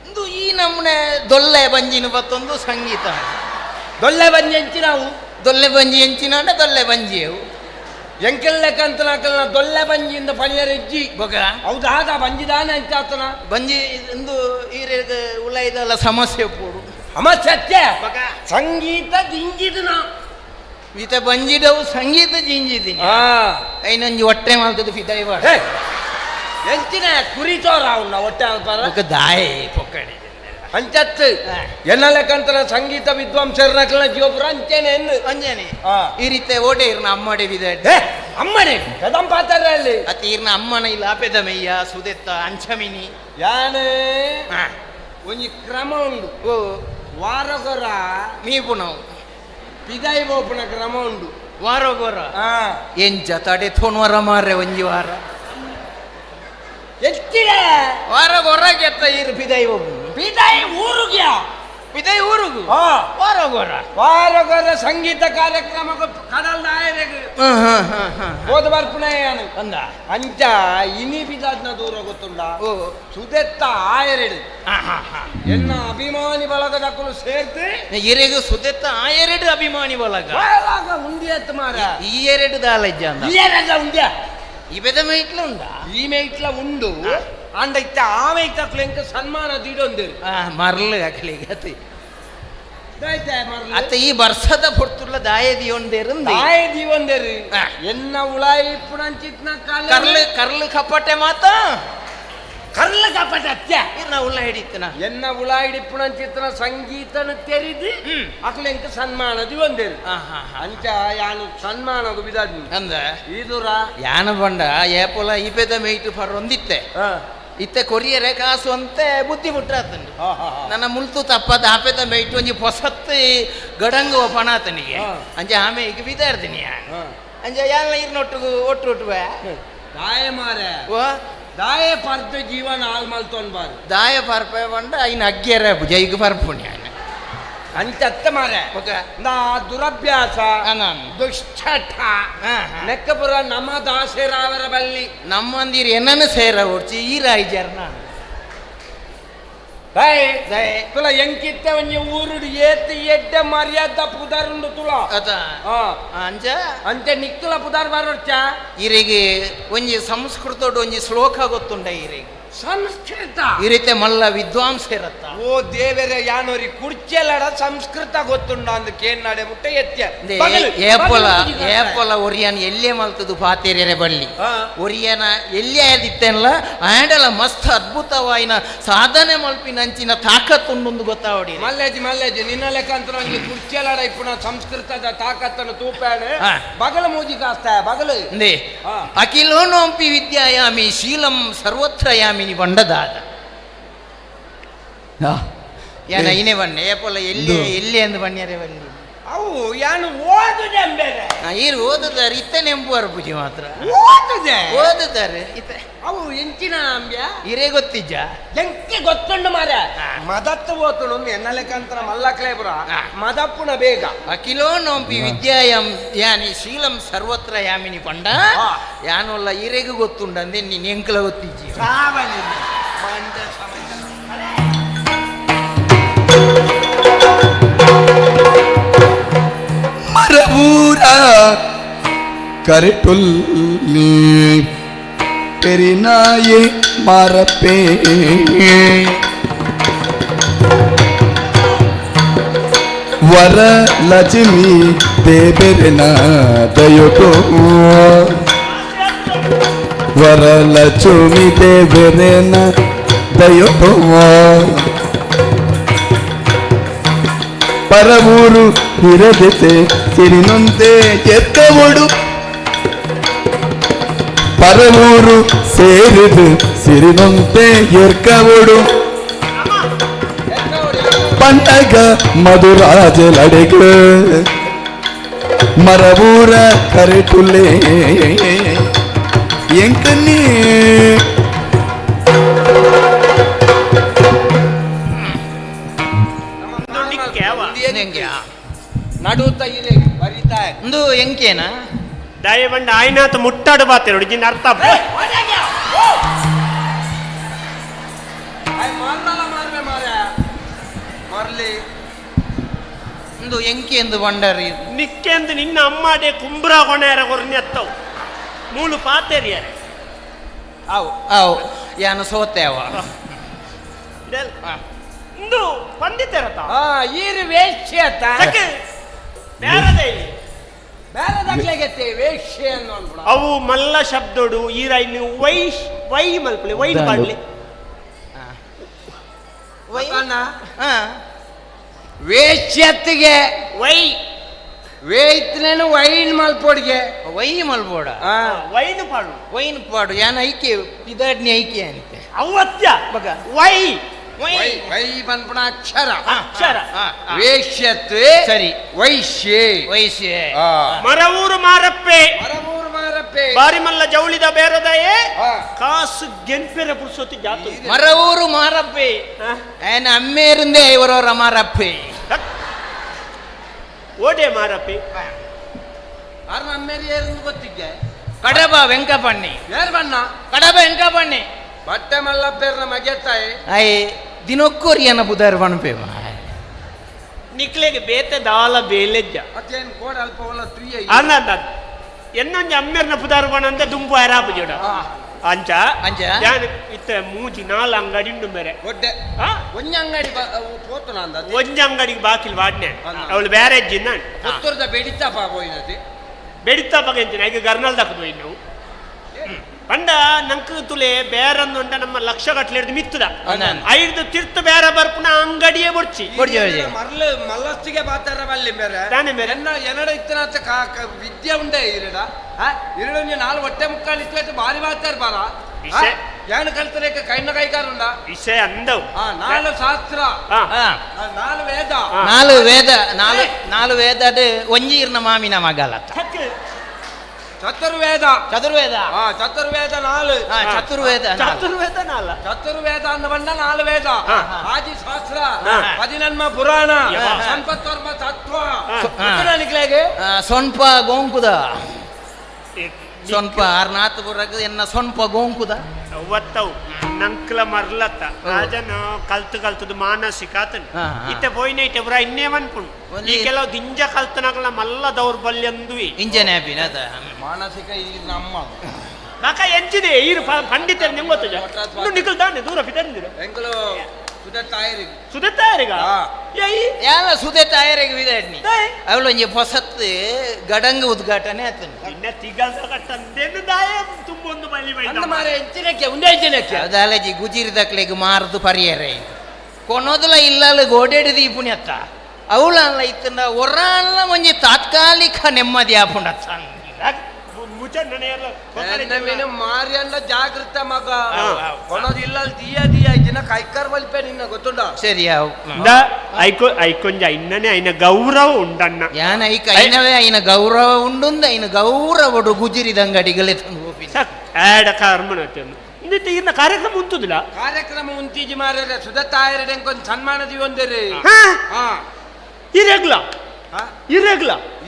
ಇಂದು ಈ ನಮ್ಮನೆ ದೊಲ್ಲೆ ಬಂಜಿನ ಬತ್ತೊಂದು ಸಂಗೀತ ದೊಲ್ಲೆ ಬಂಜಿ ಎಂಚಿ ನಾವು ದೊಲ್ಲೆ ಬಂಜಿ ಎಂಚಿನ ದೊಲ್ಲೆ ಬಂಜಿಯವು ಎಂಕೆಲ್ಲೆಕ್ಕಂತ ನಾಕಲ್ನ ದೊಲ್ಲೆ ಬಂಜಿಯಿಂದ ಪಣಿಯರೆಜ್ಜಿ ಬೊಗ ಹೌದಾದ ಬಂಜಿದಾನೆ ಅಂಚಾತನ ಬಂಜಿ ಇಂದು ಈರೆಗ ಉಳ ಇದೆಲ್ಲ ಸಮಸ್ಯೆ ಪೋಡು ಸಮಸ್ಯೆ ಸಂಗೀತ ದಿಂಜಿದ ಈತ ಬಂಜಿಡವು ಸಂಗೀತ ಜಿಂಜಿದ್ದೀನಿ ಐನಂಜಿ ಹೊಟ್ಟೆ ಮಾಡ್ತದ ಫಿದಾಯಿ ಎಂಚಿನ ಕುರಿತೋರ ಅವನ್ನ ಹೊಟ್ಟೆ ಅಲ್ಪಾರ ದಾಯೆ ಪೊಕ್ಕಡೆ ಅಂಚತ್ತು ಎನ್ನಲೆಕ್ಕಂತನ ಸಂಗೀತ ವಿದ್ವಾಂಸರನ್ನ ಜೀವಪುರ ಅಂಚೇನೆ ಅಂಜನೆ ಈ ರೀತಿ ಓಡೆ ಇರ್ನ ಅಮ್ಮಡೆ ವಿದಾಡ್ ಅಮ್ಮನೆ ಕದಂ ಪಾತಾರ ಅಲ್ಲಿ ಅತ್ತ ಇರ್ನ ಅಮ್ಮನ ಇಲ್ಲ ಆಪೆದ ಮೆಯ್ಯ ಸುದೆತ್ತ ಅಂಚಮಿನಿ ಯಾನೆ ಒಂಜಿ ಕ್ರಮ ಉಂಡು ಓ ವಾರಗೊರ ಮೀಪು ನಾವು ಪಿದಾಯಿ ಬೋಪುನ ಕ್ರಮ ಉಂಡು ವಾರಗೊರ ಎಂಚ ತಡೆ ಥೋಣ್ವರ ಮಾರ್ರೆ ಒಂಜಿ ವಾರ ಎತ್ತಿರ ವಾರಗೊರ ಗೆತ್ತ ಇರು ಪಿದಾಯಿ ಬೋಪು ಪಿದಾಯಿ ಊರುಗ್ಯಾ ಪಿದಾಯಿ ಊರುಗು ವಾರಗೊರ ವಾರಗೊರ ಸಂಗೀತ ಕಾರ್ಯಕ್ರಮ ಕಡಲ್ ನಾಯರೆಗೆ ಹೋದ ಬರ್ಪುಣೆಯಾನು ಅಂದ ಅಂಚ ಇನಿ ಬಿದಾದ್ನ ದೂರ ಗೊತ್ತುಂಡ ಸುದೆತ್ತ ಆಯರೆಡು ಎನ್ನ ಅಭಿಮಾನಿ ಬಳಗದಕ್ಕೂ ಸೇರ್ತು ಇರೆಗು ಸುದೆತ್ತ ಆ ಎರಡು ಅಭಿಮಾನಿ ಬಳಗ ಉಂಡಿ ಎತ್ತು ಮಾರ ಈ ಎರಡು ದಾಲಜ್ಜ ಅಂದ ಈ ಎರಡು ಉಂಡ್ಯ ಈ ಬೆದ ಮೇಟ್ಲ ಉಂಡ ಈ ಮೇಟ್ಲ ಉಂಡು ಅಂಡ ಇತ್ತ ಆ ಮೇಟ್ಲ ಎಂಕ ಸನ್ಮಾನ ದಿಡೊಂದೇರು ಮರ್ಲು ಅಕ್ಲಿ ಗತಿ ಅತ್ತ ಈ ವರ್ಷದ ಪೊರ್ತುಲ್ಲ ದಾಯ ದಿಯೊಂದೇರು ದಾಯ ದಿಯೊಂದೇರು ಎನ್ನ ಉಳಾಯಿ ಪುಣಂಚಿತ್ನ ಕರ್ಲು ಕರ್ಲು ಕಪ್ಪಟೆ ಮಾತ ಕರ್ಲು ಕಪ್ಪಟೆ ಅತ್ಯ ನಾ ಉಳ್ಳ ಹಿಡಿತನ ಎನ್ನ ಉಳಾ ಹಿಡಿಪುಣಂಚಿತ್ನ ಸಂಗೀತನ ತೆರಿದು ಅಕ್ಲೆ ಎಂಕ ಸನ್ಮಾನ ದಿಯೊಂದೇರು ಅಂಚ ಯಾನು ಸನ್ಮಾನಗು ಬಿದಾದ್ನಿ ಅಂದ ಈದುರ ಯಾನ ಬಂಡ ಏಪೊಲ ಈ ಪೆದ ಮೇಯ್ತು ಹೊಂದಿತ್ತೆ ಇತ್ತೆ ಕೊರಿಯರೆ ಕಾಸು ಅಂತ ಬುದ್ಧಿ ಮುಟ್ಟಾತಂಡು ನನ್ನ ಮುಳ್ತು ತಪ್ಪದ ಆಪೆದ ಮೇಯ್ತು ಒಂಜಿ ಹೊಸತ್ತು ಗಡಂಗ ಪಣಾತನಿಗೆ ಅಂಚೆ ಆಮೆ ಈಗ ಬಿದ್ದಾರ್ದಿನಿ ಅಂಚೆ ಎಲ್ಲ ಇರ್ನೊಟ್ಟಿಗೂ ಒಟ್ಟು ದಾಯ ಮಾರೆ ಓ ದಾಯ ಪರ್ದು ಜೀವನ ಹಾಳು ಮಲ್ತೊಂಡ್ ಬಾರು ದಾಯ ಪರ್ಪೆ ಬಂಡ ಐನ ಅಗ್ಗ್ಯರ ಜೈಗ ಪರ್ಪುಣಿ ಅಂಚತ್ತ ಮಾರೆ ನಾ ದುರಭ್ಯಾಸ ದುಶ್ಚಟ ಲೆಕ್ಕಪುರ ನಮ್ಮ ದಾಸೇರಾವರ ಬಲ್ಲಿ ನಮ್ಮಂದಿರು ಏನನ್ನು ಸೇರ ಹೊಡ್ಚಿ ಈ ರಾಯ್ಜರ್ನ ತುಲ ಎಂಕಿತ್ತೆ ಒಂಜಿ ಊರುಡು ಏತ್ ಎಡ್ಡೆ ಮರ್ಯಾದ ಪುದಾರುಂಡು ತುಲ ಅದ ಅಂಚ ಅಂಚೆ ನಿಕ್ಕುಲ ಪುದಾರ್ ಬರೋಡ್ಚ ಇರಿಗೆ ಒಂಜಿ ಸಂಸ್ಕೃತೋಡು ಒಂಜಿ ಶ್ಲೋಕ ಗೊತ್ತುಂಡ ಇರಿಗೆ ಸಂಸ್ಕೃತ ಈ ರೀತಿ ಮಲ್ಲ ವಿದ್ವಾಂಸರತ್ತ ಓ ದೇವರೇ ಯಾನೋರಿ ಕುರ್ಚೆಲಡ ಸಂಸ್ಕೃತ ಗೊತ್ತುಂಡ ಅಂದ ಕೇನ್ನಾಡೆ ಮುಟ್ಟ ಎತ್ಯ ಏಪೊಲ ಒರಿಯನ್ ಎಲ್ಲೇ ಮಲ್ತದು ಪಾತೇರ್ಯರೆ ಬಳ್ಳಿ ಒರಿಯನ ಎಲ್ಲೇ ಆದಿತ್ತೇನಲ್ಲ ಆಂಡಲ ಮಸ್ತ್ ಅದ್ಭುತವಾಯಿನ ಸಾಧನೆ ಮಲ್ಪಿನಂಚಿನ ತಾಕತ್ತುಂಡು ಗೊತ್ತಾವಡಿ ಮಲ್ಲೇಜಿ ನಿನ್ನ ಲೆಕ್ಕಂತ ನಂಗೆ ಕುರ್ಚೆಲಡ ಇಪ್ಪುನ ಸಂಸ್ಕೃತದ ತಾಕತ್ತನ್ನು ತೂಪಾಣೆ ಬಗಲ ಮೂಜಿ ಕಾಸ್ತಾಯ ಬಗಲು ಅಖಿಲೋನೋಂಪಿ ವಿದ್ಯಾಯಾಮಿ ಶೀಲಂ ಸರ್ವತ್ರಯಾಮಿ ಬಂಡದಾದ ಯಾನ ಇನೇ ಬಣ್ಣೆ ಏಪೊಲ ಎಲ್ಲಿ ಎಂದು ಬಣ್ಣ್ಯಾರೆ ಬಲ್ಲಿ ಅವು ಯಾನು ಓದುದೆ ಅಂಬೇರೆ ಈರು ಓದುದಾರೆ ಇತ್ತ ನೆಂಪುವರು ಪೂಜೆ ಮಾತ್ರ ಓದುತ್ತಾರೆ ಇತ್ತೆ ಅವು ಎಂಚಿನ ಅಂಬ್ಯ ಇರೇ ಗೊತ್ತಿಜ್ಜ ಎಂಕೆ ಗೊತ್ತುಂಡು ಮಾರ ಮದತ್ತು ಓತುಂಡು ಎನ್ನ ಲೆಕ್ಕಂತರ ಮಲ್ಲಕ್ಲೇಪುರ ಮದಪ್ಪುನ ಬೇಗ ಅಖಿಲೋನೋಂಪಿ ವಿದ್ಯಾಯಂ ಯಾನಿ ಶೀಲಂ ಸರ್ವತ್ರ ಯಾಮಿನಿ ಪಂಡ ಯಾನೊಲ್ಲ ಇರೆಗೂ ಗೊತ್ತುಂಡಂದೆ ನೀನು ಎಂಕಲ ಗೊತ್ತಿಜ್ಜಿ ಮರಬೂರ ಕರೆಟೊಲ್ಲಿ ಪೆರಿನಾಯೆ ಮಾರಪೇ ವರ ಲಕ್ಷ್ಮಿ ದೇವರನ ದಯಟೋ ವರ ಲಕ್ಷ್ಮಿ ದೇವರನ ದಯಟೋ ಪರವೂರು ಹಿರದೆತೆ ಸಿರಿನೊಂದೆ ಎತ್ತವಡು ಪರವೂರು ಸೇರಿದು ಸಿರಿನೊಂದೆ ಎರ್ಕವಡು ಪಂಡಗ ಮಧುರಾಜಲಡೆಗ ಮರವೂರ ಕರೆಟುಲೆ ಎಂಕನ್ನೇ ನಡುತ್ತ ಇದೆ ಬರಿತಾ ಒಂದು ಎಂಕೇನಾ ದಯವಂಡ ಆಯ್ನಾತ ಮುಟ್ಟಾಡು ಬಾತೇರು ಜಿನ್ ಅರ್ಥ ಮಾರ್ಮೆ ಮಾರ್ಲಿ ಒಂದು ಎಂಕೆ ಎಂದು ಬಂಡರಿ ನಿಕ್ಕೆ ಎಂದು ನಿನ್ನ ಅಮ್ಮಾಡೆ ಕುಂಬ್ರ ಹೊಣೆಯರ ಕೊರ್ನಿ ಅತ್ತವು ಮೂಳು ಪಾತೇರಿಯಾರೆ ಅವು ಅವು ಯಾನು ಸೋತೆ ಅವ ಇಂದು ಪಂಡಿತರತ ಈರು ವೇಶ್ಯ ಬೇರದೇ ಬೇರೆದಾಗ್ಲಾಗತ್ತೆ ವೇಶ್ಯ ಅನ್ನೋದು ಅವು ಮಲ್ಲ ಶಬ್ದೋಡು ಈರ ಇನ್ನು ವೈ ಮಲ್ಪಲೆ ವೈನ್ ಮಾಡ್ಲಿ ವೇಶ್ಯತ್ತಿಗೆ ವೈ ವೇಯ್ತನೇನು ವೈನ್ ಮಲ್ಪೋಡ್ಗೆ ವೈ ಮಲ್ಬೋಡ ವೈನ್ ಪಾಡು ವೈನ್ ಪಾಡು ಯಾನ ಐಕೆ ಪಿದಾಡ್ನಿ ಐಕೆ ಅಂತೆ ಅವತ್ಯ ಮಗ ವೈ ವೈ ಬಂದ್ಬಿಡ ಅಕ್ಷರ ಅಕ್ಷರ ವೇಶ್ಯತ್ ಸರಿ ವೈಶ್ಯೆ ವೈಶ್ಯ ಮರವೂರು ಮಾರಪ್ಪೆ ಮರಮೂರು ಮಾರಪ್ಪೆ ಬಾರಿ ಮಲ್ಲ ಜವಳಿದ ಬೇರದಯೇ ಕಾಸು ಗೆಂಪೆರ ಪುರ್ಸೊತ್ತಿ ಜಾತು ಮರವೂರು ಮಾರಪ್ಪೆ ಏನ ಅಮ್ಮೇರಿಂದೆ ಇವರವರ ಮಾರಪ್ಪೆ ಓಡೆ ಮಾರಪ್ಪೆ ಯಾರು ಅಮ್ಮೇರಿ ಏರಿಂದ ಗೊತ್ತಿದ್ದೆ ಕಡಬ ವೆಂಕಪಣ್ಣಿ ಯಾರು ಬಣ್ಣ ಕಡಬ ವೆಂಕಪಣ್ಣಿ ಬಟ್ಟೆ ಮಲ್ಲಪ್ಪೇರ್ನ ಮಗೆತ್ತಾಯಿ ಅಯ್ಯ ದಿನಕ್ಕೋರಿಯನ ಬುಧಾರ ಬಣಪೆ ನಿಕ್ಲೆಗೆ ಬೇತೆ ದಾಲ ಬೇಲೆಜ್ಜ ಅದೇನು ಕೋಡ ಅಲ್ಪ ಒಲ್ಲ ತುಯ್ಯ ಅನ್ನ ಎನ್ನೊಂಜ ಅಮ್ಮೆರ್ನ ಪುದಾರ್ ಬಣ ಅಂತ ದುಂಪು ಹರಾಪು ಜೋಡ ಅಂಚ ಅಂಚ ಇತ್ತ ಮೂಜಿ ನಾಲ್ ಅಂಗಡಿ ಉಂಡು ಮೇರೆ ಒಡ್ಡೆ ಒಂಜ ಅಂಗಡಿ ಪೋತುನ ಅಂದ ಒಂಜ ಅಂಗಡಿಗೆ ಬಾಕಿಲ್ ವಾಡ್ನೆ ಅವಳು ಬೇರೆ ಜಿನ್ನ ಪುತ್ತೂರದ ಬೆಡಿತಾಪ ಹೋಯ್ನತಿ ಬೆಡಿತಾ ಬಗೆಂಚಿನ ಈಗ ಗರ್ನಲ್ ದಕ್ಕದು ಇನ್ನು ಪಂಡ ನಂಕ ತುಲೆ ಬೇರನ್ನುಂಡ ನಮ್ಮ ಲಕ್ಷ ಗಟ್ಲೆ ಹಿಡಿದು ಮಿತ್ತದ ಐದು ತಿರ್ತು ಬೇರೆ ಬರ್ಪುನ ಅಂಗಡಿಯೇ ಬೊಡ್ಚಿ ಮರ್ಲು ಮಲ್ಲಸ್ತಿಗೆ ಬಾತಾರ ಬಲ್ಲಿ ಬೇರೆ ತಾನೆ ಬೇರೆ ಎನ್ನಡ ಇತ್ತನಾತ ವಿದ್ಯೆ ಉಂಡೆ ಇರಡ ಇರಡು ನಾಲ್ ಹೊಟ್ಟೆ ಮುಕ್ಕಾಲು ಇತ್ತು ಬಾರಿ ಬಾತಾರ ಬಾರ ಏನು ಕಲ್ತರೇಕ ಕೈನ ಕೈಗಾರ ಉಂಡ ವಿಷಯ ಅಂದವು ನಾಲು ಶಾಸ್ತ್ರ ನಾಲು ವೇದ ನಾಲು ವೇದ ಒಂಜೀರ್ನ ಮಾಮಿನ ಮಗಲ ಚತುರ್ವೇದ ಚತುರ್ವೇದ ನಾಲು ಚತುರ್ವೇದ ಅನ್ನ ಬಂಡ ನಾಲು ವೇದ ಆದಿ ಶಾಸ್ತ್ರ ಪದಿನನ್ಮ ಪುರಾಣ ಸಂಪತ್ತರ್ಮ ತತ್ವ ಸೊನ್ಪ ಗೋಂಕುದ ಸೊನ್ಪ ಅರ್ನಾಥಪುರಗ ಎನ್ನ ಸೊನ್ಪ ಗೋಂಕುದ ಒತ್ತವು ನಂಕ್ಲ ಮರ್ಲತ್ತ ರಾಜನ ಕಲ್ತದು ಮಾನಸಿಕ ಆತನು ಇತ್ತೆ ಪೋಯ್ನ ಇತ್ತೆ ಬುರ ಇನ್ನೇ ಮನ್ಪುಂಡು ಈ ಕೆಲವು ದಿಂಜ ಕಲ್ತನಗಳ ಮಲ್ಲ ದೌರ್ಬಲ್ಯ ಅಂದುವಿ ಇಂಜನೆ ಮಾನಸಿಕ ಈ ನಮ್ಮ ನಾಕ ಎಂಚಿದೆ ಈರು ಪಂಡಿತ ನಿಮ್ಗೆ ಗೊತ್ತ ನಿಖಲ್ ತಾನೆ ದೂರ ಫಿತಂದಿರು ಎಂಕಲು ಸುದತ್ತಾಯರಿಗ ಯಾಲ ಸುದತ್ತಾಯರಿಗೆ ವಿದಾಡ್ನಿ ಅವಳು ಒಂಜಿ ಹೊಸತ್ ಗಡಂಗ ಉದ್ಘಾಟನೆ ಆತನು ಇನ್ನ ತಿಗಲ್ಸ ಕಟ್ಟಂದೇನು ದಾಯ ತುಂಬೊಂದು ಬಲಿ ಬೈದ ಮಾರೆ ಎಂಚಿನಕ್ಕೆ ಉಂಡೆ ಎಂಚಿನಕ್ಕೆ ಅದಾಲಜಿ ಗುಜಿರಿದಕ್ಲೆಗ್ ಮಾರದು ಪರಿಯರೆ ಕೊನೋದಲ ಇಲ್ಲಲ್ಲ ಗೋಡೆಡಿ ದೀಪುಣ್ಯತ್ತ ಅವಳಲ್ಲ ಇತ್ತಂದ ಒರ್ರಾಳ ಒಂಜಿ ತಾತ್ಕಾಲಿಕ ನೆಮ್ಮದಿ ಆಪುಂಡತ್ತ ಮಾರಿಯನ್ನ ಜಾಗೃತ ಮಗ ಕೊನೋದು ಇಲ್ಲ ದಿಯ ಇನ್ನ ಕೈಕರ್ ಮಲ್ಪೆ ನಿನ್ನ ಗೊತ್ತುಂಡ ಸರಿ ಐಕೊಂಜ ಇನ್ನನೇ ಐನ ಗೌರವ ಉಂಡನ್ನ ಯಾನ ಐಕ ಐನವೇ ಐನ ಗೌರವ ಉಂಡುಂದ ಐನ ಗೌರವಡು ಗುಜಿರಿದ ಅಂಗಡಿಗಳೇ ತಂದು ಹೋಗಿ ಆಡ ಕರ್ಮನತ್ತನ್ನು ಇಂದಿತ್ತ ಇನ್ನ ಕಾರ್ಯಕ್ರಮ ಉಂಟುದಿಲ್ಲ ಕಾರ್ಯಕ್ರಮ ಉಂಟೀಜಿ ಮಾರ್ರೆ ಸುಧತಾಯರಡೆ ಕೊಂದು ಸನ್ಮಾನದಿ ಒಂದೇರಿ ಇರೆಗ್ಲ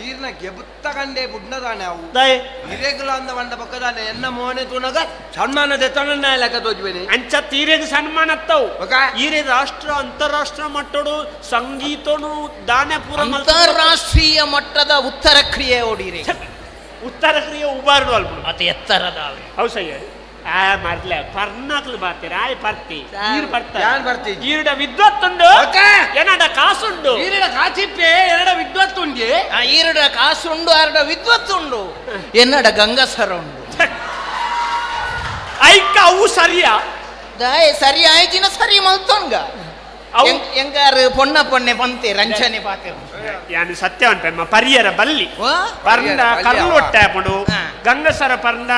ಈರ್ನ ಗೆಬುತ್ತ ಕಂಡೆ ಬುಡ್ನದಾನೆ ಅವು ಇರೆಗ್ಲ ಅಂದ ಬಂಡ ಪಕ್ಕದಾನೆ ಎನ್ನ ಮೋನೆ ತುಣಗ ಸನ್ಮಾನ ದೆತ್ತನ ಲೆಕ್ಕ ತೋಜ್ಬೇನೆ ಅಂಚ ತೀರೆಗ್ ಸನ್ಮಾನ ಅತ್ತವು ಈರೆ ರಾಷ್ಟ್ರ ಅಂತಾರಾಷ್ಟ್ರ ಮಟ್ಟಡು ಸಂಗೀತನು ದಾನೆ ಪೂರ ಅಂತಾರಾಷ್ಟ್ರೀಯ ಮಟ್ಟದ ಉತ್ತರ ಕ್ರಿಯೆ ಓಡಿರಿ ಉತ್ತರ ಕ್ರಿಯೆ ಉಬಾರ್ದು ಅಲ್ಪ ಮತ್ತೆ ಎತ್ತರದ ಹೌದು ಸರಿ ಮರ್ಲೆ ಪರ್ನಾಕ್ಲು ಬಾರ್ತೀರ ಆಯ್ ಪರ್ತಿ ಬರ್ತಿ ಈರುಡ ವಿದ್ವತ್ತುಂಡು ಏನಡ ಕಾಸುಂಡು ಈರುಡ ಕಾಚಿಪ್ಪೆ ಎರಡ ವಿದ್ವತ್ತುಂಡಿ ಈರುಡ ಕಾಸುಂಡು ಎರಡ ವಿದ್ವತ್ತುಂಡು ಎನ್ನಡ ಗಂಗಸರ ಉಂಡು ಐಕ ಅವು ಸರಿಯಾ ಸರಿ ಆಯ್ತಿನ ಸರಿ ಮಲ್ತೊಂಗ ಎಂಗಾರು ಪೊನ್ನೆ ಪಂತೆ ರಂಚನೆ ಪಾತೆ ಯಾನು ಸತ್ಯ ಉಂಟಮ್ಮ ಪರಿಯರ ಬಲ್ಲಿ ಪರ್ಂಡ ಕರ್ಲು ಒಟ್ಟೆ ಹಾಪುಂಡು ಗಂಗಸರ ಪರ್ಂಡ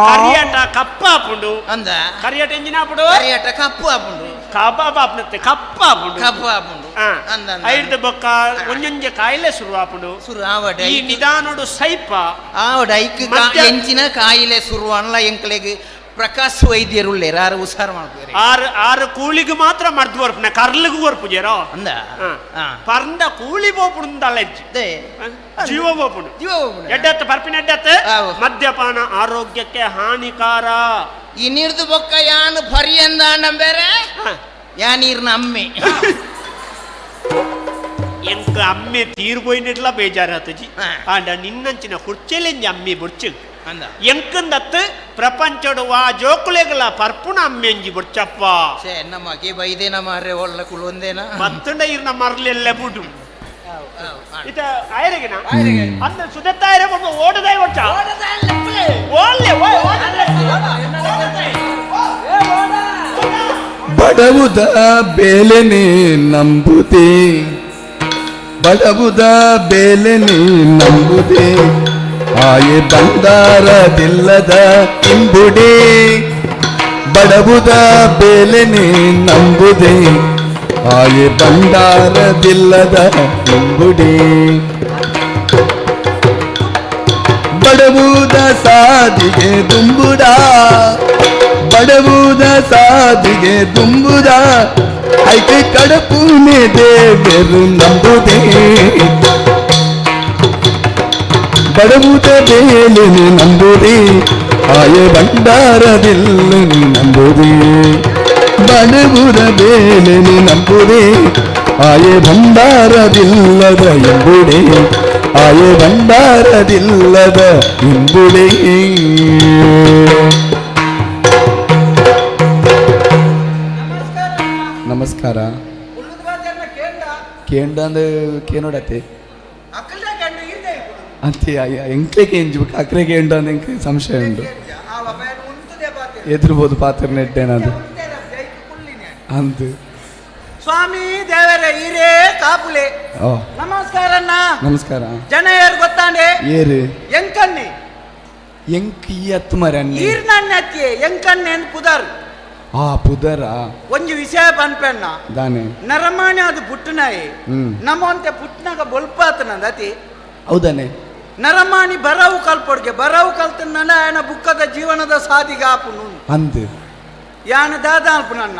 ಕರಿಯಾಟ ಕಪ್ಪ ಹಾಪುಂಡು ಅಂದ ಕರಿಯಾಟ ಎಂಜಿನ ಹಾಪುಡು ಕರಿಯಾಟ ಕಪ್ಪು ಹಾಪುಂಡು ಕಬಾಬ್ ಹಾಪುನತ್ತೆ ಕಪ್ಪ ಹಾಪುಂಡು ಐದು ಬೊಕ್ಕ ಒಂಜೊಂಜೆ ಕಾಯಿಲೆ ಶುರು ಹಾಪುಂಡು ಈ ನಿಧಾನೋಡು ಸೈಪ ಆವಡ ಐಕ್ ಎಂಚಿನ ಕಾಯಿಲೆ ಶುರು ಅನ್ಲ ಎಂಕ್ಲೆಗ್ ಪ್ರಕಾಶ್ ವೈದ್ಯರುಳ್ಳೆ ಯಾರು ಉಸಾರ ಮಾಡ್ತಾರೆ ಆರು ಕೂಳಿಗೆ ಮಾತ್ರ ಮರ್ದು ಬರ್ಪುನ ಕರ್ಲಿಗೂ ಬರ್ಪುಜೇರೋ ಅಂದ ಪರ್ಂದ ಕೂಳಿ ಬೋಪುಂದಲ್ಲ ಜೀವ ಬೋಪುಡು ಎಡ್ಡತ್ತು ಬರ್ಪಿನ ಎಡ್ಡತ್ತು ಮದ್ಯಪಾನ ಆರೋಗ್ಯಕ್ಕೆ ಹಾನಿಕಾರ ಈ ನೀರ್ದು ಬೊಕ್ಕ ಯಾನು ಪರ್ಯಂದ ಬೇರೆ ಯಾ ನೀರ್ನ ಅಮ್ಮೆ ಎಂಕ ಅಮ್ಮೆ ತೀರ್ಬೋಯ್ನಿಟ್ಲ ಬೇಜಾರಾತಜಿ ಆಂಡ ನಿನ್ನಂಚಿನ ಕುರ್ಚೆಲೆಂಜಿ ಅಮ್ಮೆ ಬುಡ್ಚು ಎಂಕಂದತ್ತು ಪ್ರಪಂಚಡು ಆ ಜೋಕುಲೆಗಳ ಪರ್ಪುಣ ಅಮ್ಮೆಂಜಿ ಬುಡ್ಚಪ್ಪ ನಮಗೆ ಬೈದೇನ ಮಾರ್ರೆ ಒಳ್ಳ ಕುಲೊಂದೇನ ಮತ್ತಂಡ ಇರ್ನ ಮರ್ಲೆಲ್ಲ ಬುಡು ಇತ ಆಯರೆಗಿನ ಅಂದ ಸುದತ್ತ ಆಯರೆ ಬೊಬ್ಬ ಓಡದಾಯ ಒಚ್ಚ ಓಲ್ಲೆ ಬಡವುದ ಬೇಲೆನೆ ನಂಬುದೇ ಬಡವುದ ಬೇಲೆನೆ ನಂಬುದೇ ಆಯೆ ಬಂಗಾರದಿಲ್ಲದ ಇಂಬುಡಿ ಬಡವುದ ಬೇಲೆನೆ ನಂಬುದೇ ಆಯೆ ಬಂಗಾರದಿಲ್ಲದ ಇಂಬುಡಿ ಬಡವುದ ಸಾದಿಗೆ ದುಂಬುಡ ಬಡವುದ ಸಾದಿಗೆ ದುಂಬುದ ಐಕೆ ಕಡಪುನೆ ದೇವರು ನಂಬುದೇ ಬಡವುದ ಬೇಲೆನೆ ನಂಬುದೇ ಆಯೆ ಭಂಡಾರದಿಲ್ಲ ನಂಬುದೇ ಬಡವುದ ಬೇಲೆನೆ ನಂಬುದೇ ಆಯೆ ಭಂಡಾರದಿಲ್ಲದ ಎಂಬುದೇ ಆಯೆ ಭಂಡಾರದಿಲ್ಲದ ಎಂಬುದೇ ನಮಸ್ಕಾರ ಕೇಂಡ ಅಂದ್ರೆ ಕೇನೋಡತ್ತೆ ಅಂತೆ ಎಂಕ್ಲೆ ಕೇಂಜ್ಬೇಕು ಅಕ್ರೆ ಕೇಂಡ ಅಂದ್ರೆ ಸಂಶಯ ಉಂಟು ಎದುರ್ಬೋದು ಪಾತ್ರ ನೆಟ್ಟೇನದು ಅಂತ ಸ್ವಾಮಿ ದೇವರ ಹಿರೇ ಕಾಪುಲೆ ನಮಸ್ಕಾರಣ್ಣ ನಮಸ್ಕಾರ ಜನ ಯಾರು ಗೊತ್ತಾಂಡೆ ಏರು ಎಂಕನ್ನೆ ಎಂಕ್ ಈ ಹತ್ತು ಮರ ಈರ್ನನ್ನೇ ಎಂಕನ್ನೆ ಪುದರ್ ಪುದರ ಒಂಜಿ ವಿಷಯ ಪನ್ಪೆಣ್ಣ ದಾನೆ ನರಮಾಣಿ ಅದು ಪುಟ್ಟನಾಯಿ ನಮ್ಮಂತೆ ಪುಟ್ಟನಾಗ ಬೊಲ್ಪಾತನದ ಅತಿ ಹೌದಾನೆ ನರಮಾಣಿ ಬರವು ಕಲ್ಪೊಡ್ಗೆ ಬರವು ಕಲ್ತನ ಆಯನ ಬುಕ್ಕದ ಜೀವನದ ಸಾದಿಗೆ ಆಪುನು ಅಂದ್ ಯಾನ ದಾದ ಅಲ್ಪುನನ್ನ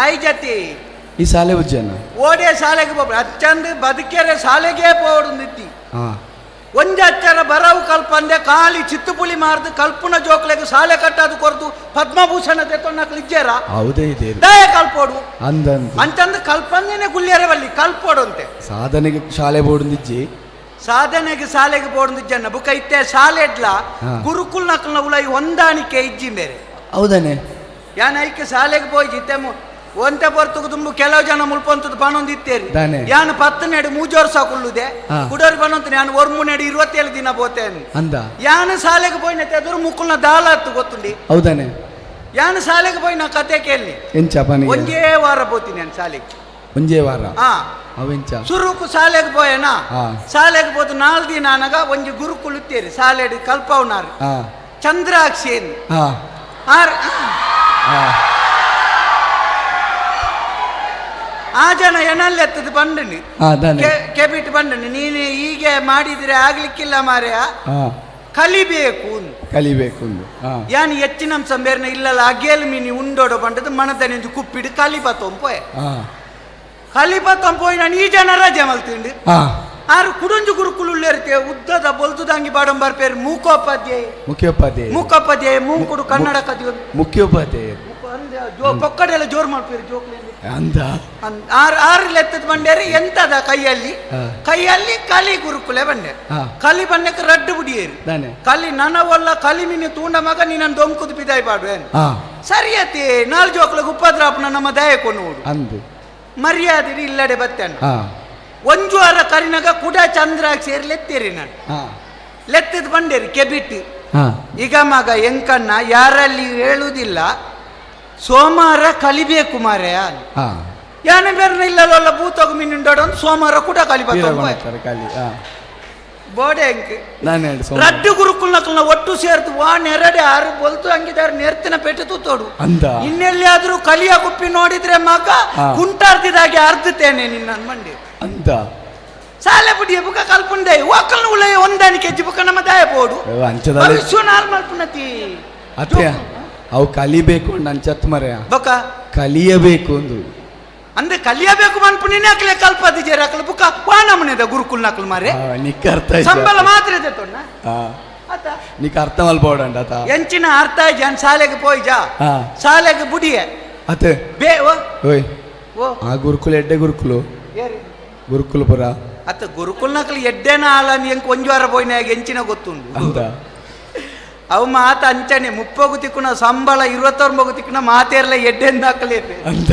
ಆಯ್ ಜತಿ ಈ ಶಾಲೆ ಉಜ್ಜನ ಓಡೆ ಶಾಲೆಗೆ ಹೋಗ್ಬ ಅಚ್ಚಂದು ಬದುಕೆರೆ ಶಾಲೆಗೆ ಪೋಡು ನಿತ್ತಿ ಒಂಜ ಅಚ್ಚರ ಬರವು ಕಲ್ಪಂದೆ ಖಾಲಿ ಚಿತ್ತುಪುಳಿ ಮಾರ್ದು ಕಲ್ಪನ ಜೋಕ್ಲೆಗೆ ಶಾಲೆ ಕಟ್ಟದು ಕೊರ್ದು ಪದ್ಮಭೂಷಣ ತೆತ್ತೊನ್ನಕ್ಲು ಇಜ್ಜೇರ ಹೌದೇ ಇದೆ ದಯ ಕಲ್ಪೋಡು ಅಂದಂತ ಅಂತಂದು ಕಲ್ಪಂದೇನೆ ಗುಳ್ಳಿಯರೆ ಬಲ್ಲಿ ಕಲ್ಪೋಡು ಅಂತೆ ಸಾಧನೆಗೆ ಶಾಲೆ ಬೋರ್ಡಿಜ್ಜಿ ಸಾಧನೆಗೆ ಶಾಲೆಗೆ ಬೋರ್ಡಿಜ್ಜನ್ನ ಬುಕ್ಕ ಇತ್ತೆ ಶಾಲೆ ಇಡ್ಲ ಗುರುಕುಲ್ ನಕ್ಲನ ಉಳೈ ಹೊಂದಾಣಿಕೆ ಇಜ್ಜಿ ಬೇರೆ ಹೌದಾನೆ ಯಾನ ಐಕೆ ಶಾಲೆಗೆ ಹೋಗಿ ಜಿತ್ತೆ ಒಂತೆ ಬರ್ತುಕು ತುಂಬ ಕೆಲವು ಜನ ಮುಲ್ಪಂತದ್ದು ಪಣೊಂದು ಇತ್ತೇರಿ ಯಾನು 10 ನೆಡು 3 ವರ್ಷ ಕುಳ್ಳುದೆ ಕುಡೋರಿ ಬಣ್ಣಂತ ನಾನು 1 ನೆಡು 27 ದಿನ ಬೋತೇನೆ ಅಂದ ಯಾನು ಶಾಲೆಗೆ ಹೋಯ್ನ ಎದುರು ಮುಕ್ಕುಲ್ನ ದಾಳತ್ತು ಗೊತ್ತುಂಡಿ ಹೌದಾನೆ ಯಾನು ಶಾಲೆಗೆ ಹೋಯ್ ನಾ ಕತೆ ಕೇಳಿ ಎಂಚಪನಿ ಒಂಜೇ ವಾರ ಬೋತೀನಿ ನಾನು ಶಾಲೆಗೆ ಒಂಜೇ ವಾರ ಅವೆಂಚ ಸುರುಕು ಶಾಲೆಗೆ ಹೋಯನಾ ಶಾಲೆಗೆ ಬೋದು 4 ದಿನ ಅನಗ ಒಂಜಿ ಗುರುಕುಲ್ ಇತ್ತೇರಿ ಶಾಲೆಡಿ ಕಲ್ಪವನಾರು ಚಂದ್ರಾಕ್ಷಿ ಆ ಜನ ಎನ್ನಲ್ಲೆತ್ತದ ಬಂಡನಿ ಕೆಬಿಟ್ ಬಂಡನಿ ನೀನು ಹೀಗೆ ಮಾಡಿದ್ರೆ ಆಗ್ಲಿಕ್ಕಿಲ್ಲ ಮಾರ್ಯ ಕಲಿಬೇಕು ಯಾನ್ ಹೆಚ್ಚಿನ ಅಂಶ ಬೇರೆ ಇಲ್ಲಲ್ಲ ಅಗೇಲ್ ಮೀನಿ ಉಂಡೋಡ ಬಂಡದು ಮನದನೆಂದು ಕುಪ್ಪಿಡು ಕಲಿಪತ್ತೊಂಪೋಯ್ ನಾನು ಈ ಜನ ರಜೆ ಮಲ್ತಿಂಡು ಆರು ಕುಡುಂಜು ಗುರುಕುಲು ಇರ್ತೇವೆ ಉದ್ದದ ಬೊಲ್ದುದಂಗಿ ಬಾಡಂಬರ್ ಪೇರು ಮುಖೋಪಾಧ್ಯಾಯ ಮೂಂಕುಡು ಕನ್ನಡ ಕದಿಯೋ ಮುಖ್ಯೋಪಾಧ್ಯಾಯ ಪೊಕ್ಕಡೆಲ್ಲ ಜೋರ್ ಮಾಡ್ಪೇರು ಜೋಕ್ಲಿ ಆರು ಲೆತ್ತದ ಬಂಡೇರಿ ಎಂತದ ಕೈಯಲ್ಲಿ ಕಲಿ ಗುರುಕುಲೆ ಬಂಡೆ ಕಲಿ ಬಂಡಕ್ಕೆ ರಡ್ಡು ಬಿಡಿಯೇರಿ ಕಲಿ ನನ್ನ ಒಲ್ಲ ಕಲಿ ಮಿನಿ ತೂಂಡ ಮಗ ನೀನು ದೊಂಕುದು ಬಿದಾಯ್ ಬಾಡುವೆ ಸರಿಯತಿ 4 ಜೋಕ್ಲಿಗೆ ಉಪದ್ರಾಪನ ನಮ್ಮ ದಯಕೊಂಡು ಅಂದು ಮರ್ಯಾದೆ ಇಲ್ಲಡೆ ಬತ್ತೇನೆ ಒಂಜು ವಾರ ಕರಿನಾಗ ಕುಡ ಚಂದ್ರಾಕ್ಷಿ ಲೆತ್ತೇರಿ ನಾನು ಲೆತ್ತದ ಬಂಡೇರಿ ಕೆಬಿಟ್ಟು ಈಗ ಮಗ ಎಂಕಣ್ಣ ಯಾರಲ್ಲಿ ಹೇಳುವುದಿಲ್ಲ ಸೋಮವಾರ ಕಲಿಬೇಕು ಮಾರೇ ಯಾನ ಬೇರೆ ಇಲ್ಲಲ್ಲ ಭೂತೋಗ ಮೀನುಂಡೋಡ ಸೋಮವಾರ ಕೂಡ ಬೋಡೆ ಅಂಕೆ ರಡ್ಡು ಗುರುಕುಲ್ನಕಲ್ನ ಒಟ್ಟು ಸೇರ್ತು ನೆರಡೆ 6 ಬೊಲ್ತು ಹಂಗಿದಾರೆ ನೆರ್ತಿನ ಪೆಟ್ಟು ತೋಡು ಇನ್ನೆಲ್ಲಿಯಾದ್ರೂ ಕಲಿಯ ಗುಪ್ಪಿ ನೋಡಿದ್ರೆ ಮಗ ಕುಂಟಾರ್ತಿದಾಗೆ ಅರ್ಧತೇನೆ ನಿನ್ನ ಮಂಡಿ ಅಂತ ಸಾಲೆ ಬುಡಿಯ ಬುಕ್ಕ ಕಲ್ಪುಂಡೆ ಒಕ್ಕಲ್ನ ಉಳ್ಳೆ ಹೊಂದಾಣಿಕೆ ಬುಕ್ಕ ನಮ್ಮ ದಯ ಬೋಡು ನಾಲ್ ಮಲ್ಪುನತಿ ಅತ್ತೆ ಅವು ಕಲಿಬೇಕು ನಂಚತ್ ಮರೆಯ ಬೊಕ್ಕ ಕಲಿಯಬೇಕು ಒಂದು ಅಂದ್ರೆ ಕಲಿಯಬೇಕು ಅನ್ಪುಣಿನೇ ಅಕ್ಲೆ ಕಲ್ಪದಿಜೇರ ಅಕ್ಲ ಬುಕ್ಕ ವಾನಮನೆದ ಗುರುಕುಲ್ ನಕ್ಲು ಮಾರೆ ನಿಕ್ಕ ಅರ್ಥ ಸಂಬಳ ಮಾತ್ರ ಇದೆ ತೊನ್ನ ನಿಕ್ಕ ಅರ್ಥ ಮಲ್ಬೋಡಂಡ ಎಂಚಿನ ಅರ್ಥ ಜಾನ್ ಶಾಲೆಗೆ ಪೋಯ್ಜಾ ಶಾಲೆಗೆ ಬುಡಿಯೆ ಅತ್ತೆ ಬೇ ಓಯ್ ಓ ಆ ಗುರುಕುಲ ಎಡ್ಡೆ ಗುರುಕುಲು ಗುರುಕುಲಪುರ ಅತ್ತ ಗುರುಕುಲ್ ನಕ್ಲು ಎಡ್ಡೆನ ಆಲನ್ ಎಂಕ್ ಒಂಜು ವಾರ ಪೋಯ್ನಾಗ ಎಂಚಿನ ಗೊತ್ತುಂಡು ಅಂತ ಅವು ಮಾತ ಅಂಚನೆ 30 ತಿಕ್ಕುನ ಸಂಬಳ 29 ತಿಕ್ಕುನ ಮಾತೇರ್ಲ ಎಡ್ಡೆಂದ ಹಾಕಲೇ ಅಂತ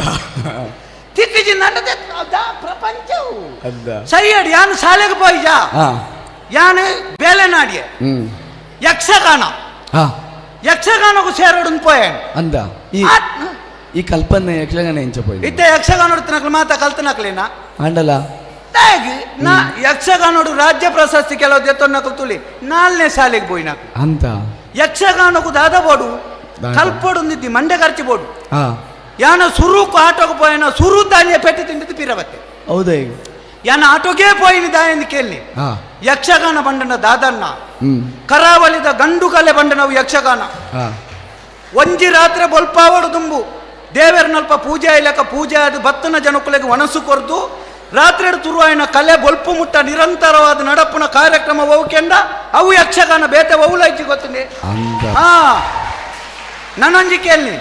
ತಿಕ್ಕಿಜಿಂದ ಪ್ರಪಂಚವು ಸೈಯಡ್ ಯಾನು ಶಾಲೆಗೆ ಪೋಯ್ಜಾ ಯಾನು ಬೇಲೆನಾಡಿಯ ಯಕ್ಷಗಾನ ಯಕ್ಷಗಾನಕ್ಕೂ ಸೇರೋಡು ಪೋಯನ್ ಅಂದ ಈ ಕಲ್ಪನೆ ಯಕ್ಷಗಾನ ಎಂಚ ಪೋಯ್ ಇತ್ತೆ ಯಕ್ಷಗಾನ ನೋಡ್ತಿನಕ್ಲು ಮಾತ ಕಲ್ತನಕ್ಲೇನಾ ಅಂಡಲ ನಾ ಯಕ್ಷಗಾನೋಡು ರಾಜ್ಯ ಪ್ರಶಸ್ತಿ ಕೆಲವು ದೆತ್ತೊನ್ನಕ್ಲು ತುಳಿ 4ನೇ ಶಾಲೆಗೆ ಪೋಯ್ನಾಕು ಅಂತ ಯಕ್ಷಗಾನಕ್ಕೂ ದಾದ ಬೋಡು ಕಲ್ಪೋಡು ನಿದ್ದಿ ಮಂಡೆ ಖರ್ಚು ಬೋಡು ಯಾನ ಸುರುಕು ಆಟೋಗೆ ಪೋಯನ ಸುರು ದಾನಿಯ ಪೆಟ್ಟು ತಿಂದಿದ್ದು ಪಿರವತ್ತೆ ಹೌದಾ ಯಾನ ಆಟೋಗೆ ಪೋಯಿನ ದಾಯಂದು ಕೇಳಿ ಯಕ್ಷಗಾನ ಬಂಡನ ದಾದನ್ನ ಕರಾವಳಿದ ಗಂಡು ಕಲೆ ಬಂಡನವು ಯಕ್ಷಗಾನ ಒಂಜಿ ರಾತ್ರಿ ಬೊಲ್ಪಾವಡು ತುಂಬು ದೇವರನಲ್ಪ ಪೂಜೆ ಇಲ್ಲಕ ಪೂಜೆ ಅದು ಭತ್ತನ ಜನಕ್ಕುಲೆಗೆ ಒಣಸು ಕೊರ್ದು ರಾತ್ರಿ ತುರುವಾಯಿನ ಕಲೆ ಬೊಲ್ಪು ಮುಟ್ಟ ನಿರಂತರವಾದ ನಡಪುನ ಕಾರ್ಯಕ್ರಮ ಹೋಗ್ಕೆಂಡ ಅವು ಯಕ್ಷಗಾನ ಬೇತೆ ಒವುಲೈಚಿ ಗೊತ್ತಿದೆ ನನಂಜಿ ಕೇಳಿ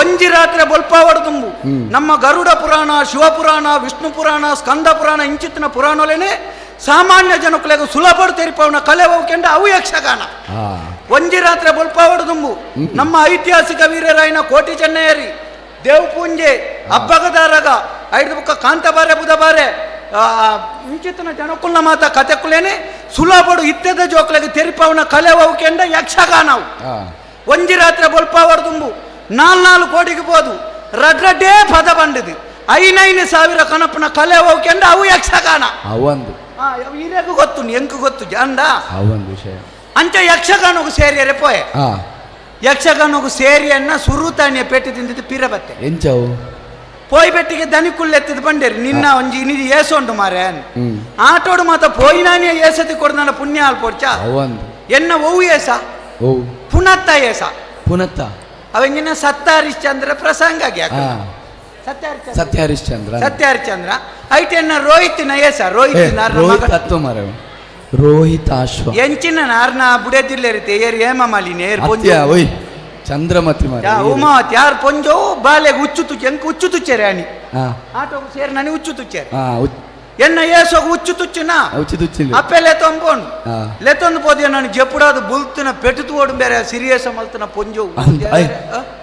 ಒಂಜಿ ರಾತ್ರಿ ಬೊಲ್ಪಾವಡು ತುಂಬು ನಮ್ಮ ಗರುಡ ಪುರಾಣ ಶಿವಪುರಾಣ ವಿಷ್ಣು ಪುರಾಣ ಸ್ಕಂದ ಪುರಾಣ ಇಂಚಿತ್ತಿನ ಪುರಾಣಲೇನೆ ಸಾಮಾನ್ಯ ಜನಕ್ಕುಲೆಗೆ ಸುಲಭ ತೆರಿಪವನ ಕಲೆ ಹೋಗ್ಕೆಂಡ ಅವು ಯಕ್ಷಗಾನ ಒಂಜಿ ರಾತ್ರಿ ಬೊಲ್ಪಾವಡು ತುಂಬು ನಮ್ಮ ಐತಿಹಾಸಿಕ ವೀರರಾಯನ ಕೋಟಿ ಚೆನ್ನಯ್ಯರಿ ದೇವಪೂಂಜೆ ಹಬ್ಬಗದಾರಗ ಐದು ಬುಕ್ಕ ಕಾಂತಬಾರೆ ಬುಧಬಾರೆ ಇಂಚಿತ್ತಿನ ಜನಕ್ಕುಲ್ನ ಮಾತ ಕಥೆಕ್ಕುಲೇನೆ ಸುಲಭಡು ಇತ್ಯದ ಜೋಕ್ಲೆಗೆ ತೆರಿಪವನ ಕಲೆ ಹೋಗ್ಕೆಂಡ ಯಕ್ಷಗಾನವು ಒಂಜಿ ರಾತ್ರಿ ಬೊಲ್ಪಾವಡು ತುಂಬು 4 ಕೋಟಿಗೆ ಬೋದು ರಡ್ರಡ್ಡೇ ಪದ ಬಂಡದು 5,000 ಕನಪನ ಕಲೆ ಹೋಗ್ಕೆಂಡ ಅವು ಯಕ್ಷಗಾನ ಅವಂದು ಹಿರಿಯಗೂ ಗೊತ್ತು ಎಂಕು ಗೊತ್ತು ಜಾಂಡ ಅವಂದು ವಿಷಯ ಅಂಚ ಯಕ್ಷಗಾನಗೂ ಸೇರಿಯರೆ ಪೋಯೆ ಯಕ್ಷಗಾನಗೂ ಸೇರಿಯನ್ನ ಸುರುತಾನಿಯ ಪೆಟ್ಟು ತಿಂದಿದ್ದು ಪಿರಬತ್ತೆ ಎಂಚವು ಪೋಯ್ ಬೆಟ್ಟಿಗೆ ದನಿಕುಳ್ಳು ಎತ್ತಿದ್ ಬಂಡೇರಿ ನಿನ್ನ ಒಂಜಿ ನಿಧಿ ಏಸೊಂಡು ಮಾರೆ ಆಟೋಡು ಮಾತ ಪೋಯಿನಾನಿಯ ಏಸತಿ ಕೊಡ್ದ ಪುಣ್ಯ ಅಲ್ಪೊಡ್ಚ ಎನ್ನ ಓವು ಏಸ ಪುನತ್ತ ಏಸ ಪುನತ್ತ ಅವಂಗಿನ ಸತ್ಯಹರಿಶ್ಚಂದ್ರ ಪ್ರಸಂಗಗೆ ಸತ್ಯಹರಿಶ್ಚಂದ್ರ ಐಟೆನ್ನ ರೋಹಿತ್ನ ಏಸ ರೋಹಿತ್ ರೋಹಿತಾಶ್ವ ಎಂಚಿನ ನಾರ್ನ ಬುಡೆದಿಲ್ಲೇರಿತೆ ಏರ್ ಹೇಮಮಾಲಿನಿ ಏರ್ ಓಯ್ ಚಂದ್ರಮತಿ ಉಮಾವತಿ ಯಾರು ಪೊಂಜೋ ಬಾಲೆಗೆ ಉಚ್ಚು ತುಚ್ಚೆ ಎಂಕ ಉಚ್ಚು ತುಚ್ಚೇರೆ ಅಣಿ ಆಟೋಗು ಸೇರಿ ನನಗೆ ಉಚ್ಚು ತುಚ್ಚೇರೆ ಎನ್ನ ಏಸೋಗು ಉಚ್ಚು ತುಚ್ಚುನಾ ಅಪ್ಪೆ ಲೆತ್ತೊಂಬೋಂಡು ಲೆತ್ತೊಂದು ಪೋದಿಯ ನಾನು ಜಪ್ಪುಡಾದು ಬುಲ್ತಿನ ಪೆಟ್ಟು ಓಡು ಬೇರೆ ಸಿರಿಯೇಸ ಮಲ್ತನ ಪೊಂಜೋ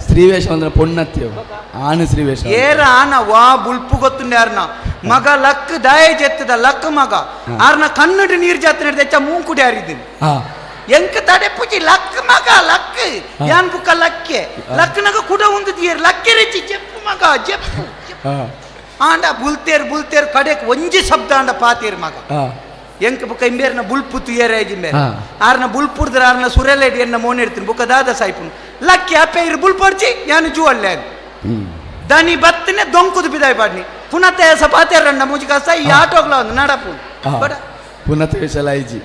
ಶ್ರೀವೇಶ ಅಂದ್ರೆ ಪೊನ್ನತ್ಯ ಆನ ಶ್ರೀವೇಶ ಏರ ಆನ ವಾ ಬುಲ್ಪು ಗೊತ್ತುಂಡೆ ಯಾರನ ಮಗ ಲಕ್ ದಾಯ ಜೆತ್ತದ ಲಕ್ ಮಗ ಆರ್ನ ಕನ್ನಡ ನೀರ್ ಜಾತ್ರೆ ನಡೆದ ಮೂಂಕುಡಿ ಹಾರಿದ್ದೀನಿ ಎಂಕ ತಡೆ ಪೂಜಿ ಲಕ್ ಮಗ ಲಕ್ ಯಾನ್ ಬುಕ್ಕ ಲಕ್ಕೆ ಲಕ್ನಗ ಕುಡ ಒಂದು ದಿಯರ್ ಲಕ್ಕೆ ರೆಚ್ಚಿ ಜಪ್ಪು ಮಗ ಜಪ್ಪು ಆಂಡ ಬುಲ್ತೇರ್ ಕಡೆಕ್ ಒಂಜಿ ಶಬ್ದ ಆಂಡ ಪಾತೇರ್ ಮಗ ಎಂಕ ಬುಕ್ಕ ಇಂಬೇರ್ನ ಬುಲ್ಪು ತುಯೇರ ಜಿಂಬೇರ್ ಆರ್ನ ಬುಲ್ಪುಡ್ದ್ರ ಆರ್ನ ಸುರೆಲೆಡಿ ಎನ್ನ ಮೋನ್ ಇಡ್ತೀನಿ ಬುಕ್ಕ ದಾದ ಸಾಯ್ಪುನು ಲಕ್ಕಿ ಅಪ್ಪೆ ಇರು ಬುಲ್ಪಡ್ಚಿ ಯಾನು ಜುವಲ್ಲೆ ದನಿ ಬತ್ತನೆ ದೊಂಕುದು ಬಿದಾಯ್ ಪಾಡ್ನಿ ಪುನಃ ತೇಸ ಪಾತೇರಣ್ಣ ಮುಜಿಕಾಸ ಈ ಆಟೋಗ್ಲ ಒಂದು ನಡಪು ಪುನಃ ವೇಷಲಾಯಿಜಿ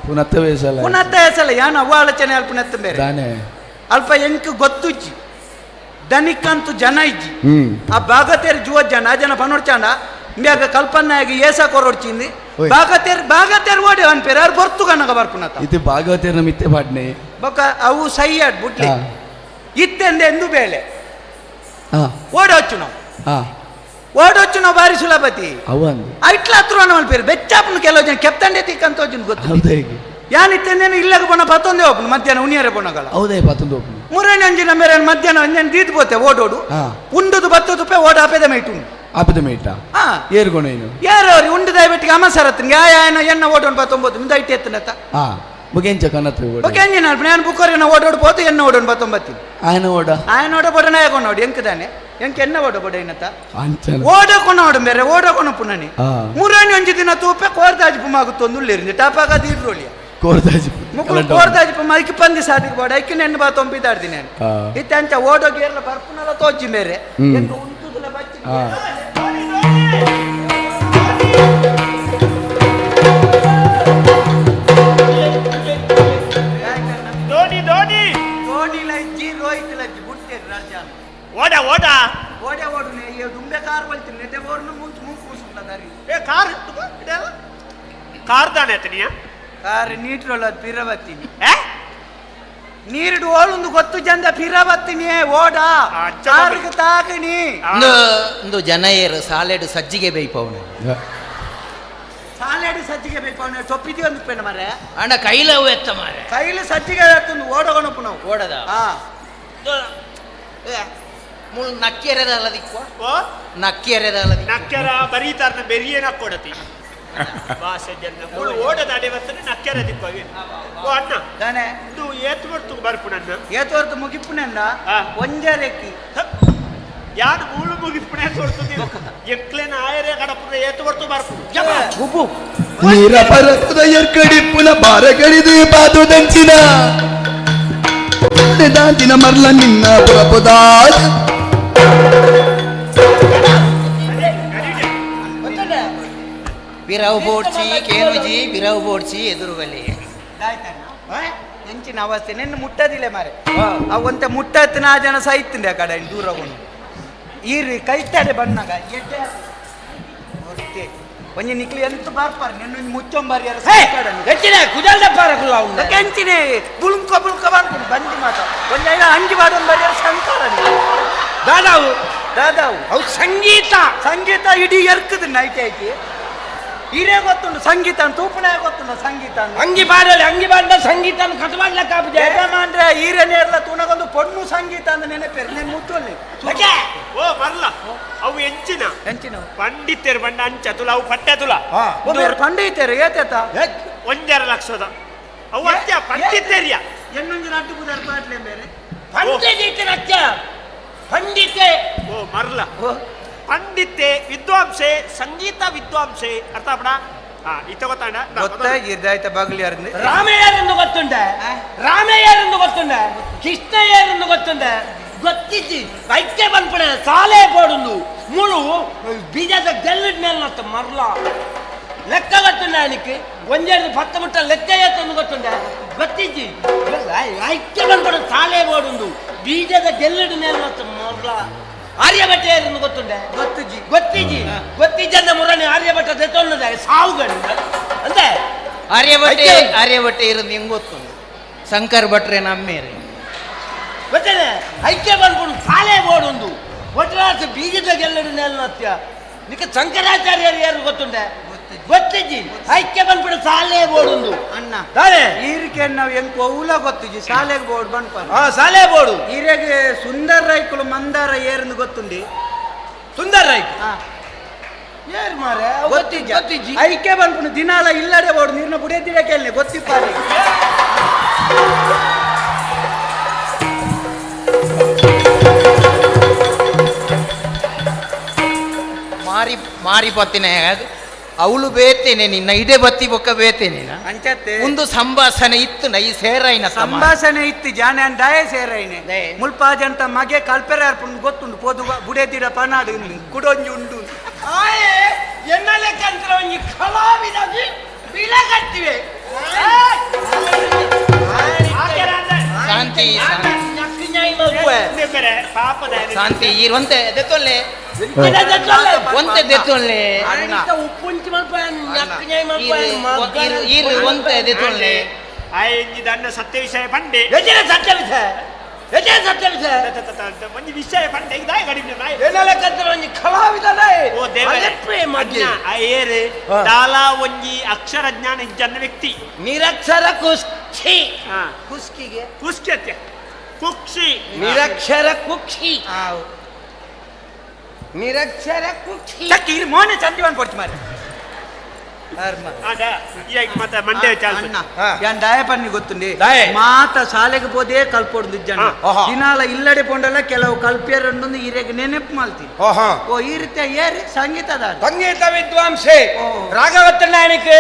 ಪುನಃ ವೇಷಲ ಪುನಃ ವೇಷಲ ಯಾನು ಅವ ಆಲೋಚನೆ ಅಲ್ಪ ನೆತ್ತ ಬೇರೆ ಅಲ್ಪ ಎಂಕ ಗೊತ್ತುಜ್ಜಿ ದನಿಕ್ಕಂತೂ ಜನ ಇಜ್ಜಿ ಆ ಬಾಗತೇರ್ ಜುವ ಜನ ಪನೋಡ್ಚಾಂಡ ಮ್ಯಾಗ ಕಲ್ಪನಾಗಿ ಏಸ ಕೊರೊಡ್ಚಿಂದಿ ಬಾಗತೇರ್ ಓಡಿ ಅನ್ಪೇರ ಅವ್ರು ಬರ್ತು ಕಣ್ಣಗ ಬರ್ಪುನತ ಇದು ಭಾಗವತೇರ್ ಮಿತ್ತೆ ಪಾಡ್ನೆ ಬೊಕ್ಕ ಅವು ಸೈಯಾಡ್ ಬುಟ್ಲಿ ಇತ್ತೆಂದೆ ಎಂದು ಬೇಳೆ ಓಡೋಚ್ಚು ನಾವು ಬಾರಿ ಸುಲಭತಿ ಐಟ್ಲ ಹತ್ರ ಮಲ್ಪೇರು ಬೆಚ್ಚಾಪನ ಕೆಲವು ಜನ ಕೆಪ್ತಂಡೆ ತಿಕ್ಕಂತ ಗೊತ್ತು ಯಾನಿತ್ತೇನು ಇಲ್ಲಗ ಬಣ್ಣ ಪತ್ತೊಂದೇ ಹೋಗ್ನು ಮಧ್ಯಾಹ್ನ ಉನಿಯರೆ ಬಣ್ಣಗಲ ಹೌದೇ ಪತ್ತೊಂದು ಮೂರನೇ ಅಂಜಿನ ಮೇರೆ ಮಧ್ಯಾಹ್ನ ಒಂದೇನು ದೀದ್ ಬೋತೆ ಓಡೋಡು ಉಂಡುದು ಬತ್ತದು ಓಡ ಆಪೆದ ಮೇಟು ಆಪದ ಮೇಟ ಏರ್ಗೋಣೇನು ಯಾರು ಉಂಡು ದಯವಿಟ್ಟಿಗೆ ಅಮಸರತ್ನ ಯಾಯನ ಎನ್ನ ಓಡೋಣ 19 ಮುಂದೆ ಐಟಿ ಎತ್ತನತ್ತ ಮುಗೇಂಚ ಕನ್ನತ್ರ ಮುಗೇಂಜನ ನಾನು ಬುಕ್ಕರಿನ ಓಡೋಡು ಪೋತು ಎನ್ನ ಓಡೋಣ 19 ఆయన ఓడబడిన కొన్నాడు ఎంకదానే ఎంకెన్న ఓడబడినత ఓడకొన్నాడు మేరే ఓడకొన పునని మురాని అంజి దిన తూపే కోర్దాజిపు మాకు తొందులేరింది టాపాగా దీర్రోలియ కోర్దాజిపు ముగ్గురు కోర్దాజిపు మైకి పంది సాటికి పోడ ఐకి నెన్ను బా తొంపిదాడు నేను ఇతే అంచ ఓడో గేర్ల పర్పునల తోచి మేరే ఎంక ఉంటుదుల బచ్చి ಕಾರ್ ಕಾರ್ ದಾನೆ ಆತನಿಯ ಕಾರ್ ನೀಟ್ರೊಲ್ಲ ಪಿರ ಬತ್ತೀನಿ ನೀರು ಓಲೊಂದು ಗೊತ್ತು ಜಂದ ಪಿರ ಬತ್ತೀನಿ ಓಡ ಕಾರಿಗೆ ತಾಕಿನಿ ಒಂದು ಜನ ಏರು ಸಾಲೆಡು ಸಜ್ಜಿಗೆ ಬೇಯ್ಪವನು ಸಾಲೆಡು ಸಜ್ಜಿಗೆ ಬೇಯ್ಪವನು ತೊಪ್ಪಿದಿ ಒಂದು ಪೆಣ್ಣ ಮರೆ ಅಣ್ಣ ಕೈಲವು ಎತ್ತ ಮಾರೆ ಕೈಲಿ ಸಜ್ಜಿಗೆ ಎತ್ತೊಂದು ಓಡಗೊಣಪ್ಪು ನಾವು ಓಡದ ಮುಳು ನಕ್ಕೆರೆದಲ್ಲದಿಕ್ವ ನಕ್ಕೆರೆದಲ್ಲದಿ ನಕ್ಕೆರ ಬರೀತಾರ ಬೆರಿಯೇನ ಕೊಡತಿ ಭಾಷೆ ಜನ ಮುಳು ಓಡದ ಅಡೆ ಬರ್ತನೆ ನಕ್ಕೆರ ದಿಕ್ಕೋಗಿ ಓ ಅಣ್ಣ ತಾನೆ ಇದು ಏತ್ ಬರ್ತು ಬರ್ಪು ನನ್ನ ಏತ್ ಹೊರತು ಮುಗಿಪ್ಪುನಂದ ಒಂಜರೆಕ್ಕಿ ಯಾರು ಮೂಳು ಮುಗಿಪ್ಪುನೆ ತೊಡ್ತುದಿ ಎಕ್ಲೇನ ಆಯರೆ ಕಡಪುನ ಏತ್ ಬರ್ತು ಬರ್ಪು ಗುಬ್ಬು ನೀರ ಪರಪುದ ಎರ್ಕಡಿಪ್ಪುನ ಬಾರಗಡಿದು ಬಾದು ದಂಚಿನ ದಾಂತಿನ ಮರ್ಲ ನಿನ್ನ ಪುರಪುದ ಬಿರವು ಬೋಡ್ಸಿ ಕೇನುಜಿ ಬಿರವು ಬೋಡ್ಸಿ ಎದುರುಗಲಿ ಎಂಚಿನ ಅವಸ್ಥೆ ನಿನ್ನ ಮುಟ್ಟದಿಲ್ಲ ಮಾರೆ ಅವಂತೆ ಮುಟ್ಟತ್ತಿನ ಆ ಜನ ಸಾಯ್ತಿಂದೆ ಆ ಕಡೆ ದೂರ ಹೋಗಿ ಈರಿ ಕೈತಾಡೆ ಬಣ್ಣಗ ಎಡ್ಡೆ ಒಂಜಿ ನಿಕ್ಲಿ ಎಂತ ಬಾರ್ಪಾರ ನಿನ್ನ ಮುಚ್ಚೊಂಬಾರಿ ಹೆಚ್ಚಿನ ಕುಜಲ್ದ ಪಾರಕಲ್ಲ ಉಂಡ ಕೆಂಚಿನೆ ಬುಳುಂಕ ಬುಳುಕ ಬಂದು ಬಂದಿ ಮಾತ ಒಂಜೈನ ಅಂಜಿ ಬಾಡೊಂದು ಬರಿಯಾರ ಸಂಕಾರ ದಾದಾವು ದಾದಾವು ಅವು ಸಂಗೀತ ಸಂಗೀತ ಇಡೀ ಎರ್ಕದ ನೈಟ್ ಐತಿ ಹಿರೇ ಗೊತ್ತುಂಡು ಸಂಗೀತ ತೂಪನೆ ಗೊತ್ತುಂಡು ಸಂಗೀತ ಅಂಗಿ ಬಾಡಲಿ ಅಂಗಿ ಬಾಡ ಸಂಗೀತ ಕಟ್ಮಾಡ್ಲಕ್ಕ ಅಂದ್ರೆ ಹೀರೇನೆಲ್ಲ ತುಣಗೊಂದು ಪೊಣ್ಣು ಸಂಗೀತ ಅಂತ ನೆನಪೇರು ನೀನು ಮುಟ್ಟಲ್ಲಿ ಓ ಮರ್ಲ ಅವು ಎಂಚಿನ ಎಂಚಿನ ಪಂಡಿತರು ಬಂಡ ಅಂಚ ತುಲ ಅವು ಪಟ್ಟೆ ತುಲ ಪಂಡಿತರು ಏತೇತ 1.5 ಲಕ್ಷದ ಅವು ಅಂಚ ಪಂಡಿತರಿಯ ಎನ್ನೊಂದು ನಾಟು ಬುದಾರ್ ಪಾಟ್ಲೆ ಬೇರೆ ಪಂಡಿತರ ಅಚ್ಚ ಪಂಡಿತೆ ಓ ಮರ್ಲ ಪಂಡಿತೆ ವಿದ್ವಾಂಸೆ ಸಂಗೀತ ವಿದ್ವಾಂಸೆ ಅರ್ಥ ಪಡ ಇತ್ತ ಗೊತ್ತಾಡ ಗೊತ್ತಾಗಿದ್ದಾಯ್ತ ಬಾಗ್ಲಿ ಯಾರಿಂದ ರಾಮಯ್ಯರೆಂದು ಗೊತ್ತುಂಡ ರಾಮಯ್ಯರೆಂದು ಗೊತ್ತುಂಡ ಕೃಷ್ಣಯ್ಯರೆಂದು ಗೊತ್ತುಂಡ ಗೊತ್ತಿದ್ದಿ ವೈದ್ಯ ಬಂದ್ಪಡೆ ಸಾಲೆ ಬೋಡುಂದು ಮುಳು ಬೀಜದ ಗೆಲ್ಲಿದ ಮೇಲೆ ನತ್ತ ಮರ್ಲ ಲೆಕ್ಕ ಗೊತ್ತುಂಡ ಅದಕ್ಕೆ ಒಂದೆರಡು 10 ಮುಟ್ಟ ಲೆಕ್ಕ ಎತ್ತೊಂದು ಗೊತ್ತುಂಡ ಗೊತ್ತಿದ್ದಿ ವೈದ್ಯ ಬಂದ್ಪಡೆ ಸಾಲೆ ಬೋಡುಂದು ಬೀಜದ ಗೆಲ್ಲಿದ ಮೇಲೆ ನತ್ತ ಮರ್ಲ ಆರ್ಯಭಟ್ಟೆಯರನ್ನು ಗೊತ್ತುಂಡೆ ಗೊತ್ತಿಜ್ಜಿ ಗೊತ್ತಿಜ್ಜಿ ಗೊತ್ತಿಜ್ಜಂದ ಮುರಣಿ ಆರ್ಯಭಟ್ಟ ತೆತ್ತೊಂದ ಸಾವುಗಂಡ ಅಂದೆ ಆರ್ಯಭಟ್ಟೆ ಇರೋದು ಹೆಂಗ್ ಗೊತ್ತುಂಡು ಶಂಕರ್ ಭಟ್ರೆ ನಮ್ಮೇರಿ ಗೊತ್ತೇನೆ ಐಕ್ಯ ಬಂದ್ಕೊಂಡು ಸಾಲೆ ಬೋಡುಂದು ಒಟ್ಟರಾಸ ಬೀಜದ ಗೆಲ್ಲಡು ನೆಲನತ್ಯ ನಿಕ್ಕ ಶಂಕರಾಚಾರ್ಯರು ಯಾರು ಗೊತ್ತುಂಡೆ ಗೊತ್ತಿಜ್ಜಿ ಐಕ್ಯ ಬಂದ್ಬಿಡು ಸಾಲೆ ಬೋಡುಂದು ಅಣ್ಣ ತಾನೆ ಈರಿಕೆ ನಾವು ಹೆಂಗ್ ಪೌಲ ಗೊತ್ತಿಜ್ಜಿ ಶಾಲೆಗೆ ಬೋರ್ಡ್ ಬಂದ್ಪ ಸಾಲೆ ಬೋಡು ಈರೆಗೆ ಸುಂದರ ರೈಕುಲು ಮಂದಾರ ಏರಂದು ಗೊತ್ತುಂಡಿ ಸುಂದರ ರೈಕ್ ಏರ್ ಮಾರೆ ಗೊತ್ತಿಜ್ಜಿ ಐಕ್ಯ ಬಂದ್ಬಿಡು ದಿನಾಲ ಇಲ್ಲಡೆ ಬೋಡು ನೀರ್ನ ಬುಡಿಯದಿರ ಕೇಳಿ ಗೊತ್ತಿಪ್ಪಾರಿ ಮಾರಿ ಬತ್ತಿನ ಅವಳು ಬೇತೇನೆ ನಿನ್ನ ಇಡೆ ಬತ್ತಿ ಬೊಕ್ಕ ಬೇತೇನೆ ಅಂಚತ್ತೆ ಒಂದು ಸಂಭಾಷಣೆ ಇತ್ತು ನೈ ಸೇರೈನ ಸಂಭಾಷಣೆ ಇತ್ತು ಜಾನೆ ಡಾಯ ಸೇರೈನೆ ಮುಲ್ಪಾಜಂತ ಮಗೆ ಕಲ್ಪೆರ ಗೊತ್ತುಂಡು ಪೋದು ಬುಡೇದಿರ ಪನಾಡು ಕುಡೊಂಜಿ ಉಂಡು ಎನ್ನಲೆ ಕಂತ್ರ ಒಂಜಿ ಕಲಾವಿದಾಗಿ ಬಿಲಗಟ್ಟಿವೆ ಶಾಂತಿ ಶಾಂತಿ ಇರುವಂತೆ ದೆತ್ತೊಲ್ಲೆ ಒಂತೆ ದೆತ್ತೊಲ್ಲೆ ಉಪ್ಪುಂಚಿ ಇರು ಒಂತೆ ದೆತ್ತೊಲ್ಲೆ ಆಯ್ಜಿ ದಂಡ ಸತ್ಯ ವಿಷಯ ಪಂಡೆ ಸತ್ಯ ವಿಷಯ ಒಂದು ವಿಷಯ ಪಂಡೆ ಇದಾಯ ಕಡಿಮೆ ಎನ್ನಲೆ ಕಂತ್ರ ಒಂಜಿ ಕಲಾವಿದನೇ ಓ ದೇವರೇ ಏರು ದಾಲಾ ಒಂಜಿ ಅಕ್ಷರ ಜ್ಞಾನ ಇಜ್ಜನ್ನ ವ್ಯಕ್ತಿ ನಿರಕ್ಷರ ಕುಸ್ಕಿ ಕುಸ್ಕಿಗೆ ಕುಸ್ಕಿ ಕುಕ್ಷಿ ನಿರಕ್ಷರ ಕುಕ್ಷಿ ನಿರಕ್ಷರ ಕುಕ್ಷಿ ಚಕ್ಕಿ ಮೋನೆ ಚಂದಿವನ್ ಪೊಡ್ಚಿ ಮಾರೆ ಮತ್ತೆ ಮಂಡ್ಯ ಯಾನ್ ಡಾಯ ಪನ್ನಿ ಗೊತ್ತುಂಡಿ ಮಾತ ಶಾಲೆಗೆ ಹೋದೇ ಕಲ್ಪೊಡ್ದು ಜನ ದಿನಾಲ ಇಲ್ಲಡೆ ಪೊಂಡಲ್ಲ ಕೆಲವು ಕಲ್ಪಿಯರೊಂದು ಈರೆಗೆ ನೆನಪು ಮಾಲ್ತಿ ಓ ಈ ರೀತಿಯ ಏರಿ ಸಂಗೀತದ ಸಂಗೀತ ವಿದ್ವಾಂಸೆ ರಾಗ ಗೊತ್ತುಂಡ ಏನಕ್ಕೆ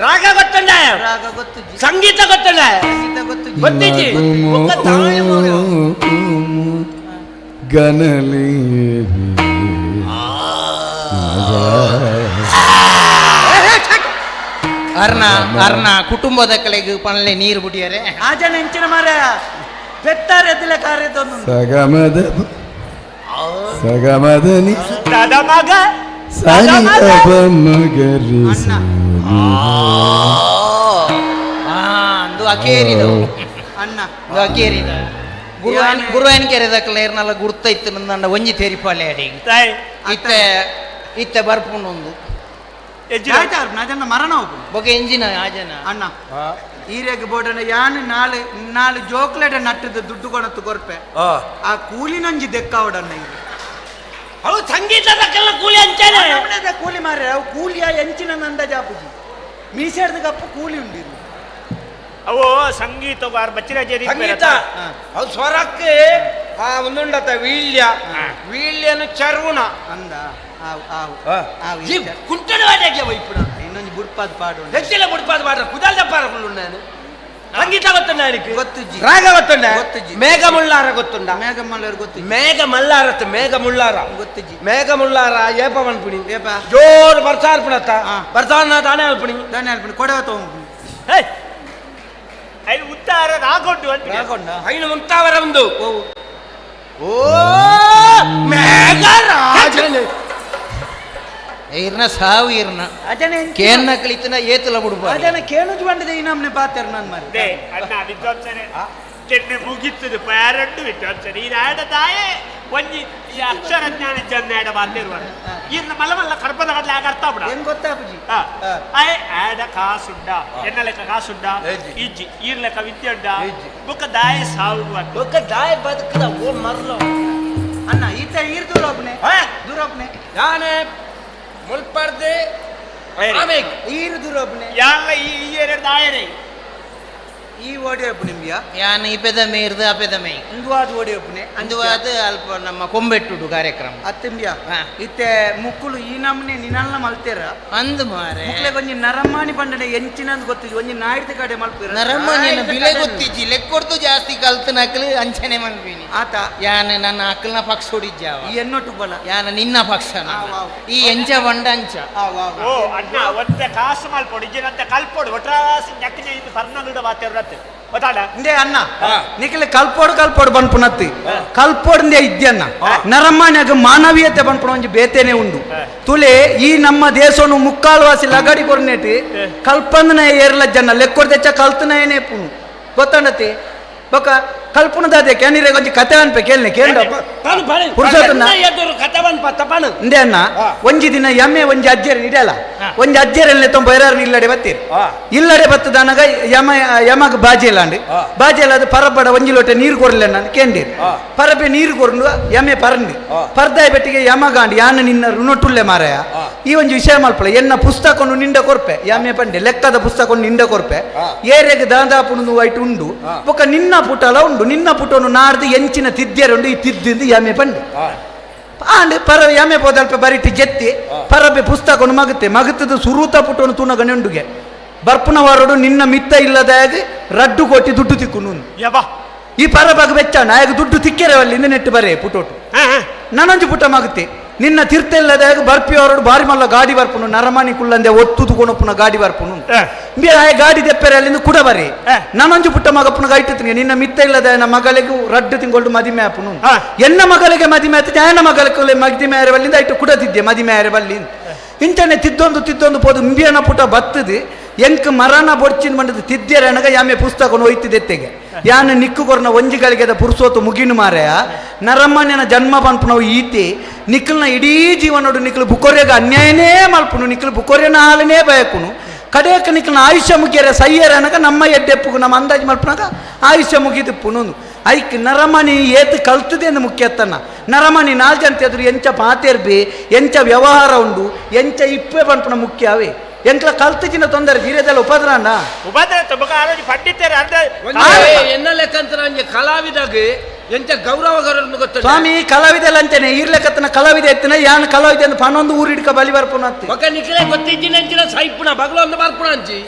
ರಾಗ ಗೊತ್ತುಂಡ ರಾಗ ಗೊತ್ತುಜ್ಜಿ ಸಂಗೀತ ಗೊತ್ತುಂಡ ಸಂಗೀತ ಗೊತ್ತುಜ್ಜಿ ಗೊತ್ತಿಜ್ಜಿ ಗನಲಿ ಅರ್ನ ಕುಟುಂಬದ ಕಲೆಗೆ ಪಣಲೆ ನೀರು ಬಿಟ್ಟಿಯಾರೆ ಆ ಜನ ಹೆಂಚಿನ ಮಾರ ಬೆತ್ತಾರೆ ಎದ್ದಿಲ್ಲ ಕಾರ್ಯದೊಂದು ಸಗಮದ ಸಗಮದನಿ ದದ ಮಗ ಸಾನಿ ಅಪ ಮಗರಿ ಅಂದು ಅಕೇರಿದ ಅಣ್ಣ ಇದು ಅಕೇರಿದ ಗುರುವಾಯನ ಕೆರೆದಕ್ಕಲ್ಲ ಏರ್ನಲ್ಲ ಗುರ್ತೈತ್ತು ನಂದ ಒಂಜಿ ತೆರಿಪಾಲೆ ಅಡಿ ಇತ್ತೆ ಬರ್ಪುಂಡು ನಜನ್ನ ಮರಣ ಹೋಗ್ಬೋದು ಬೊಕೆ ಎಂಜಿನ ಆಜನ ಅಣ್ಣ ಈರೆಗ್ ಬೋಡನ ಯಾನು ನಾಳೆ ಜೋಕ್ಲೇಟ್ ನಟ್ಟದ ದುಡ್ಡು ಕೊಣತ್ತು ಕೊರ್ಪೆ ಆ ಕೂಲಿ ನಂಜಿ ದೆಕ್ಕಾವಡನ್ನ ಈಗ ಅವು ಸಂಗೀತದಕ್ಕೆಲ್ಲ ಕೂಲಿ ಅಂಚಾನೆ ಕೂಲಿ ಮಾರ್ರೆ ಅವು ಕೂಲಿಯ ಎಂಚಿನ ನಂದ ಜಾಪುಜಿ ಮೀಸೆಡ್ದ ಕಪ್ಪು ಕೂಲಿ ಉಂಡಿರು ಅವು ಸಂಗೀತ ಸಂಗೀತ ಅವು ಸ್ವರಕ್ಕೆ ಒಂದುಂಡತ ವೀಳ್ಯನು ಚರ್ವುಣ ಅಂದ ಕುಂಟದ ವಾದ್ಯಕ್ಕೆ ವೈಪುಣ ಇನ್ನೊಂದು ಬುಡ್ಪಾದ್ ಪಾಡು ಹೆಚ್ಚಿನ ಬುಡ್ಪಾದ್ ಪಾಡ ಕುದಲ್ದ ಪಾರಗಳು ನಾನು ಸಂಗೀತ ಗೊತ್ತುಂಡ ನನಗೆ ಗೊತ್ತುಜ್ಜಿ ರಾಗ ಗೊತ್ತುಂಡ ಗೊತ್ತುಜ್ಜಿ ಮೇಘಮುಳ್ಳಾರ ಗೊತ್ತುಂಡ ಮೇಘಮಲ್ಲರು ಗೊತ್ತು ಮೇಘಮಲ್ಲಾರತ್ ಮೇಘಮುಳ್ಳಾರ ಗೊತ್ತುಜ್ಜಿ ಮೇಘಮುಳ್ಳಾರ ಏಪ ಮನ್ಪುಣಿ ಏಪ ಜೋರು ಬರ್ಸಾರ್ಪುಣತ್ತ ಬರ್ಸಾನ ದಾನೆ ಅಲ್ಪುಣಿ ದಾನೆ ಅಲ್ಪುಣಿ ಕೊಡವ ತಗೊಂಡು ಐದು ಉತ್ತಾರ ರಾಗೊಂಡು ರಾಗೊಂಡ ಐನು ಮುಂತಾವರ ಒಂದು ಓ ಮೇಘರಾಜನೇ ಇರ್ನ ಸಾವು ಇರ್ನ ಅಜನ ಕೇನ್ನ ಕಲಿತನ ಏತಲ ಬಿಡ್ಬ ಅಜನ ಕೇಳುದು ಬಂದಿದೆ ಈ ನಮ್ನೆ ಪಾತ್ಯಾರ ನಾನು ಮಾರಿ ಅಣ್ಣ ವಿದ್ವಾಂಸನೆ ಚೆನ್ನೆ ಮುಗಿತ್ತದು ಪ್ಯಾರಂಡು ವಿದ್ವಾಂಸನೆ ಈ ಆಡ ತಾಯೇ ಒಂಜಿ ಈ ಅಕ್ಷರ ಜ್ಞಾನ ಜನ್ನೇಡ ಬಾತಿರುವರು ಈರ್ನ ಮಲ್ಲ ಮಲ್ಲ ಕರ್ಪದ ಕಟ್ಲೆ ಆಗ ಅರ್ಥ ಬಿಡ ಹೆಂಗ್ ಗೊತ್ತಾಪುಜಿ ಆಯ್ ಆಡ ಕಾಸುಂಡ ಎನ್ನ ಲೆಕ್ಕ ಕಾಸುಂಡ ಇಜ್ಜಿ ಈರ್ ಲೆಕ್ಕ ವಿದ್ಯೆ ಉಂಡ ಬುಕ್ಕ ದಾಯ ಸಾವು ಬುಕ್ಕ ದಾಯ ಬದುಕದ ಓ ಮರ್ಲು ಅಣ್ಣ ಈತ ಈರ್ ದೂರೊಬ್ನೆ ಯಾನೆ ಮುಲ್ಪರ್ದೆ ಈರ್ ದೂರೊಬ್ನೆ ಯಾಲ್ಲ ಈ ಎರಡು ದಾಯರೇ ಈ ಓಡಿಯಪ್ಪು ನಿಮ್ಗೆ ಯಾನ್ ಈ ಪೆದ ಮೇರ್ದು ಆ ಪೆದ ಮೇ ಇಂದುವಾದ ಓಡಿಯಪ್ಪನೆ ಅಂದುವಾದ ಅಲ್ಪ ನಮ್ಮ ಕೊಂಬೆಟ್ಟುಡು ಕಾರ್ಯಕ್ರಮ ಅತ್ತಿಂಬ್ಯಾ ಇತ್ತೆ ಮುಕ್ಕುಲು ಈ ನಮ್ನೆ ನಿನಲ್ಲ ಮಲ್ತೇರ ಅಂದು ಮಾರೆ ಮುಕ್ಲೆ ಒಂಜಿ ನರಮ್ಮಾನಿ ಪಂಡನೆ ಎಂಚಿನಂದು ಗೊತ್ತಿಜಿ ಒಂಜಿ ನಾಯ್ದ ಕಡೆ ಮಲ್ಪೇರ ನರಮ್ಮನಿನ ಬಿಲೆ ಗೊತ್ತಿಜ್ಜಿ ಲೆಕ್ಕೊಡ್ತು ಜಾಸ್ತಿ ಕಲ್ತು ನಕಲು ಅಂಚನೆ ಮಲ್ಪೀನಿ ಆತ ಯಾನ ನನ್ನ ಅಕ್ಕಲ್ನ ಪಕ್ಷ ಹೊಡಿಜ್ಜಾವ ಈ ಎನ್ನೊಟ್ಟು ಬಲ ಯಾನ ನಿನ್ನ ಪಕ್ಷ ಈ ಎಂಚ ಬಂಡ ಅಂಚ ಓ ಅಣ್ಣ ಒಂದೇ ಕಾಸು ಮಲ್ಪೊಡು ಇಜ್ಜಿನಂತೆ ಕಲ್ಪೊಡು ಒಟ್ರಾಸಿ ನೆಕ್ಕಿನ ಇದು ಪರ್ನಲ್ಡ ಬಾತಿರ ಇಂದೇ ಅಣ್ಣ ನಿಖಿಲ ಕಲ್ಪೋಡು ಬನ್ಪುನತ್ತಿ ಕಲ್ಪೋಡ್ಂದೇ ಇದ್ಯನ್ನ ನರಮ್ಮನ್ಯಾಗ ಮಾನವೀಯತೆ ಬನ್ಪುಣ ಒಂಜಿ ಬೇತೇನೆ ಉಂಡು ತುಲೆ ಈ ನಮ್ಮ ದೇಶನು ಮುಕ್ಕಾಲ್ವಾಸಿ ಲಗಡಿ ಕೊರ್ನೇಟಿ ಕಲ್ಪಂದನ ಏರ್ಲ ಜನ ಲೆಕ್ಕೊಡ್ದೆಚ್ಚ ಕಲ್ತನೇನೆ ಪುಣು ಗೊತ್ತಂಡತಿ ಬೊಕ ಕಲ್ಪುಣದಾದೆ ಕೆನಿರೆ ಒಂಜಿ ಕತೆ ಅನ್ಪೆ ಕೇಳ್ನೆ ಕೇಂದ್ರ ಪುರುಷೋತ್ತನ ಇಂದೇ ಅಣ್ಣ ಒಂಜಿ ದಿನ ಎಮ್ಮೆ ಒಂಜಿ ಅಜ್ಜೆರೆ ಇಡಲ್ಲ ಒಂಜಿ ಅಜ್ಜೆರೆಲ್ಲ ತೊಂಬೈರಾರು ಇಲ್ಲಡೆ ಬತ್ತೀರಿ ಇಲ್ಲಡೆ ಬತ್ತದನಗ ಯಮಗ ಬಾಜಿ ಇಲ್ಲಾಂಡಿ ಬಾಜಿ ಇಲ್ಲ ಅದು ಪರಬಡ ಒಂಜಿ ಲೋಟೆ ನೀರು ಕೊರ್ಲೆ ನಾನು ಕೇಂದಿರಿ ಪರಬೆ ನೀರು ಕೊರ್ದು ಎಮ್ಮೆ ಪರಂಡಿ ಪರ್ದಾಯ ಬೆಟ್ಟಿಗೆ ಯಮಗಾಂಡಿ ಯಾನ ನಿನ್ನ ಋಣಟುಲ್ಲೆ ಮಾರಾಯ ಈ ಒಂಜಿ ವಿಷಯ ಮಲ್ಪಳ ಎನ್ನ ಪುಸ್ತಕವನ್ನು ನಿಂಡ ಕೊರ್ಪೆ ಎಮ್ಮೆ ಪಂಡೆ ಲೆಕ್ಕದ ಪುಸ್ತಕವನ್ನು ನಿಂಡ ಕೊರ್ಪೆ ಏರೆಗೆ ದಾದಾಪುಣದು ವೈಟ್ ಉಂಡು ಬೊಕ ನಿನ್ನ ಪುಟಲ ಉಂಡು ನಿನ್ನ ಪುಟವನ್ನು ನಾಡ್ದು ಎಂಚಿನ ತಿದ್ಯರುಂಡು ಈ ತಿದ್ದಿಂದು ಎಮ್ಮೆ ಪಂಡೆ ಆಂಡ್ ಪರ ಎಮ್ಮೆ ಪೋದಲ್ಪ ಬರಿಟಿ ಜೆತ್ತಿ ಪರಬೆ ಪುಸ್ತಕವನ್ನು ಮಗುತ್ತದ ಸುರೂತ ಪುಟವನ್ನು ತುಣಗ ನೆಂಡುಗೆ ಬರ್ಪುನವರಡು ನಿನ್ನ ಮಿತ್ತ ಇಲ್ಲದಾಗ ರಡ್ಡು ಕೊಟ್ಟಿ ದುಡ್ಡು ತಿಕ್ಕು ಈ ಪರಬಾಗ ಬೆಚ್ಚಣ್ಣ ಆಗ ದುಡ್ಡು ತಿಕ್ಕೆರವಲ್ಲಿ ನೆಟ್ಟು ಬರೇ ಪುಟೋಟು ನಾನೊಂಜಿ ಪುಟ ಮಗುತ್ತೆ ನಿನ್ನ ತೀರ್ಥ ಇಲ್ಲದಾಗ ಬರ್ಪಿ ಅವರಡು ಬಾರಿ ಮಲ್ಲ ಗಾಡಿ ಬರ್ಪುನು ನರಮಾನಿ ಕುಳ್ಳಂದೆ ಒತ್ತುದು ಕೊಣಪುನ ಗಾಡಿ ಬರ್ಪುನು ಆಯ ಗಾಡಿ ದೆಪ್ಪೆರೆ ಅಲ್ಲಿಂದ ಕೂಡ ಬರಿ ನಾನೊಂಜಿ ಪುಟ್ಟ ಮಗಪ್ಪನ ಗೈಟುತ್ತೀನಿ ನಿನ್ನ ಮಿತ್ತ ಇಲ್ಲದ ನನ್ನ ಮಗಳಿಗೂ ರಡ್ಡು ತಿಂಗಳು ಮದಿಮೆ ಆಪುನು ಎನ್ನ ಮಗಳಿಗೆ ಮದಿಮೆ ಆಯ್ತು ಜಾಯನ ಮಗಳಿಗೆ ಮದಿಮೆ ಆರವಲ್ಲಿಂದ ಆಯ್ತು ಕುಡತಿದ್ದೆ ಮದಿಮೆ ಆರವಲ್ಲಿ ಇಂಚನೆ ತಿದ್ದೊಂದು ಪೋದು ಇಂಬಿಯನ ಪುಟ ಬತ್ತದು ಎಂಕ್ ಮರಣ ಬೊಡ್ಚಿನ ಬಂಡದು ತಿದ್ಯರನಗ ಯಾಮೆ ಪುಸ್ತಕವನ್ನು ಒಯ್ತಿದ್ದೆತ್ತೆಗೆ ಯಾನ ನಿಕ್ಕು ಕೊರ್ನ ಒಂಜಿಗಳಿಗೆ ಪುರುಸೋತು ಮುಗಿನು ಮಾರೆಯ ನರಮ್ಮನ ಜನ್ಮ ಪನ್ಪುನವು ಈತಿ ನಿಖಲ್ನ ಇಡೀ ಜೀವನೋಡು ನಿಖಲು ಬುಕೊರೆಗ ಅನ್ಯಾಯನೇ ಮಲ್ಪುನು ನಿಖಲು ಬುಕೊರೆನ ಹಾಲನೇ ಬಯಕುನು ಕಡೆಯಕ ನಿಖಲ್ನ ಆಯುಷ್ಯ ಮುಗಿಯರ ಸಯ್ಯರನಗ ನಮ್ಮ ಎಡ್ಡೆಪ್ಪುಗು ನಮ್ಮ ಅಂದಾಜು ಮಲ್ಪನಾಗ ಆಯುಷ್ಯ ಮುಗಿದು ಪುನೊಂದು ಐಕ್ ನರಮಣಿ ಏತ್ ಕಲ್ತದೆ ಎಂದು ಮುಖ್ಯತ್ತನ್ನ ನರಮಣಿ ನಾಲ್ಕು ಅಂತ ಎದುರು ಎಂಚ ಪಾತೆರ್ಬಿ ಎಂಚ ವ್ಯವಹಾರ ಉಂಡು ಎಂಚ ಇಪ್ಪೆ ಪನ್ಪುನ ಮುಖ್ಯವೇ ಎಂಕ್ಲ ಕಲ್ತಿನ ತೊಂದರೆ ಧೀರೆದಲ್ಲ ಉಪದ್ರಾಂಡ ಎನ್ನ ಲೆಕ್ಕಂತರ ಕಲಾವಿದಾಗ ಎಂತ ಗೌರವ ಗೊತ್ತ ಸ್ವಾಮಿ ಕಲಾವಿದಲ್ಲ ಅಂತೇನೆ ಇರ್ಲೆಕ್ಕತ್ತನ ಕಲಾವಿದ ಎತ್ತನ ಯಾನ್ ಕಲಾವಿದ ಅಂತ ಪನ್ನೊಂದು ಊರಿಡ್ಕ ಬಲಿ ಬರ್ಪುನ ನಿಖಿಲೆ ಗೊತ್ತಿಜ್ಜಿನ ಸೈಪುಣ ಬಗ್ಲ ಒಂದು ಬರ್ಪುಣ ಅಂಚಿ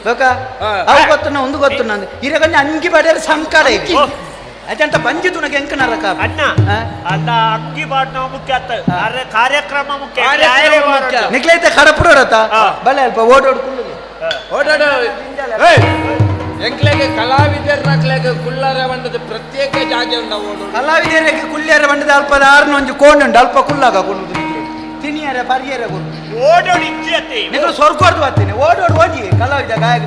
ಅವು ಗೊತ್ತನ ಒಂದು ಗೊತ್ತು ನಂದು ಇರಗಂಡ ಅಂಗಿ ಬಡಿಯರ ಸಂಕಾರ ಇದೆ ಅಜಂತ ಬಂಜಿತು ನಗೆ ಎಂಕ ನರಕ ಅಣ್ಣ ಅಲ್ಲ ಅಂಗಿ ಬಾಟ್ನ ಮುಖ್ಯ ಕಾರ್ಯಕ್ರಮ ಮುಖ್ಯ ನಿಕ್ಲೈತೆ ಕಡಪುಡೋಡತ ಬಲೆ ಅಲ್ಪ ಓಡಾಡು ಎಂಕ್ಲೆಗೆ ಕಲಾವಿದರ್ನಕ್ಲೆಗೆ ಕುಳ್ಳರ ಬಂಡದ ಪ್ರತ್ಯೇಕ ಜಾಗ ಉಂಡ ಓಡು ಕಲಾವಿದರಿಗೆ ಕುಳ್ಳಿಯರ ಬಂಡದ ಅಲ್ಪದ ಆರ್ನ ಒಂಜಿ ಕೋಣುಂಡು ಅಲ್ಪ ಕುಳ್ಳಾಗ ಕೊಡುದು ತಿನಿಯರ ಪರಿಯರ ಓಡೋಡಿ ಇಜ್ಜತೆ ನೀವು ಸ್ವರ್ಗದ್ದು ಬರ್ತೀನಿ ಓಡೋಡು ಹೋಗಿ ಕಲಾವಿದ ಗಾಯಕ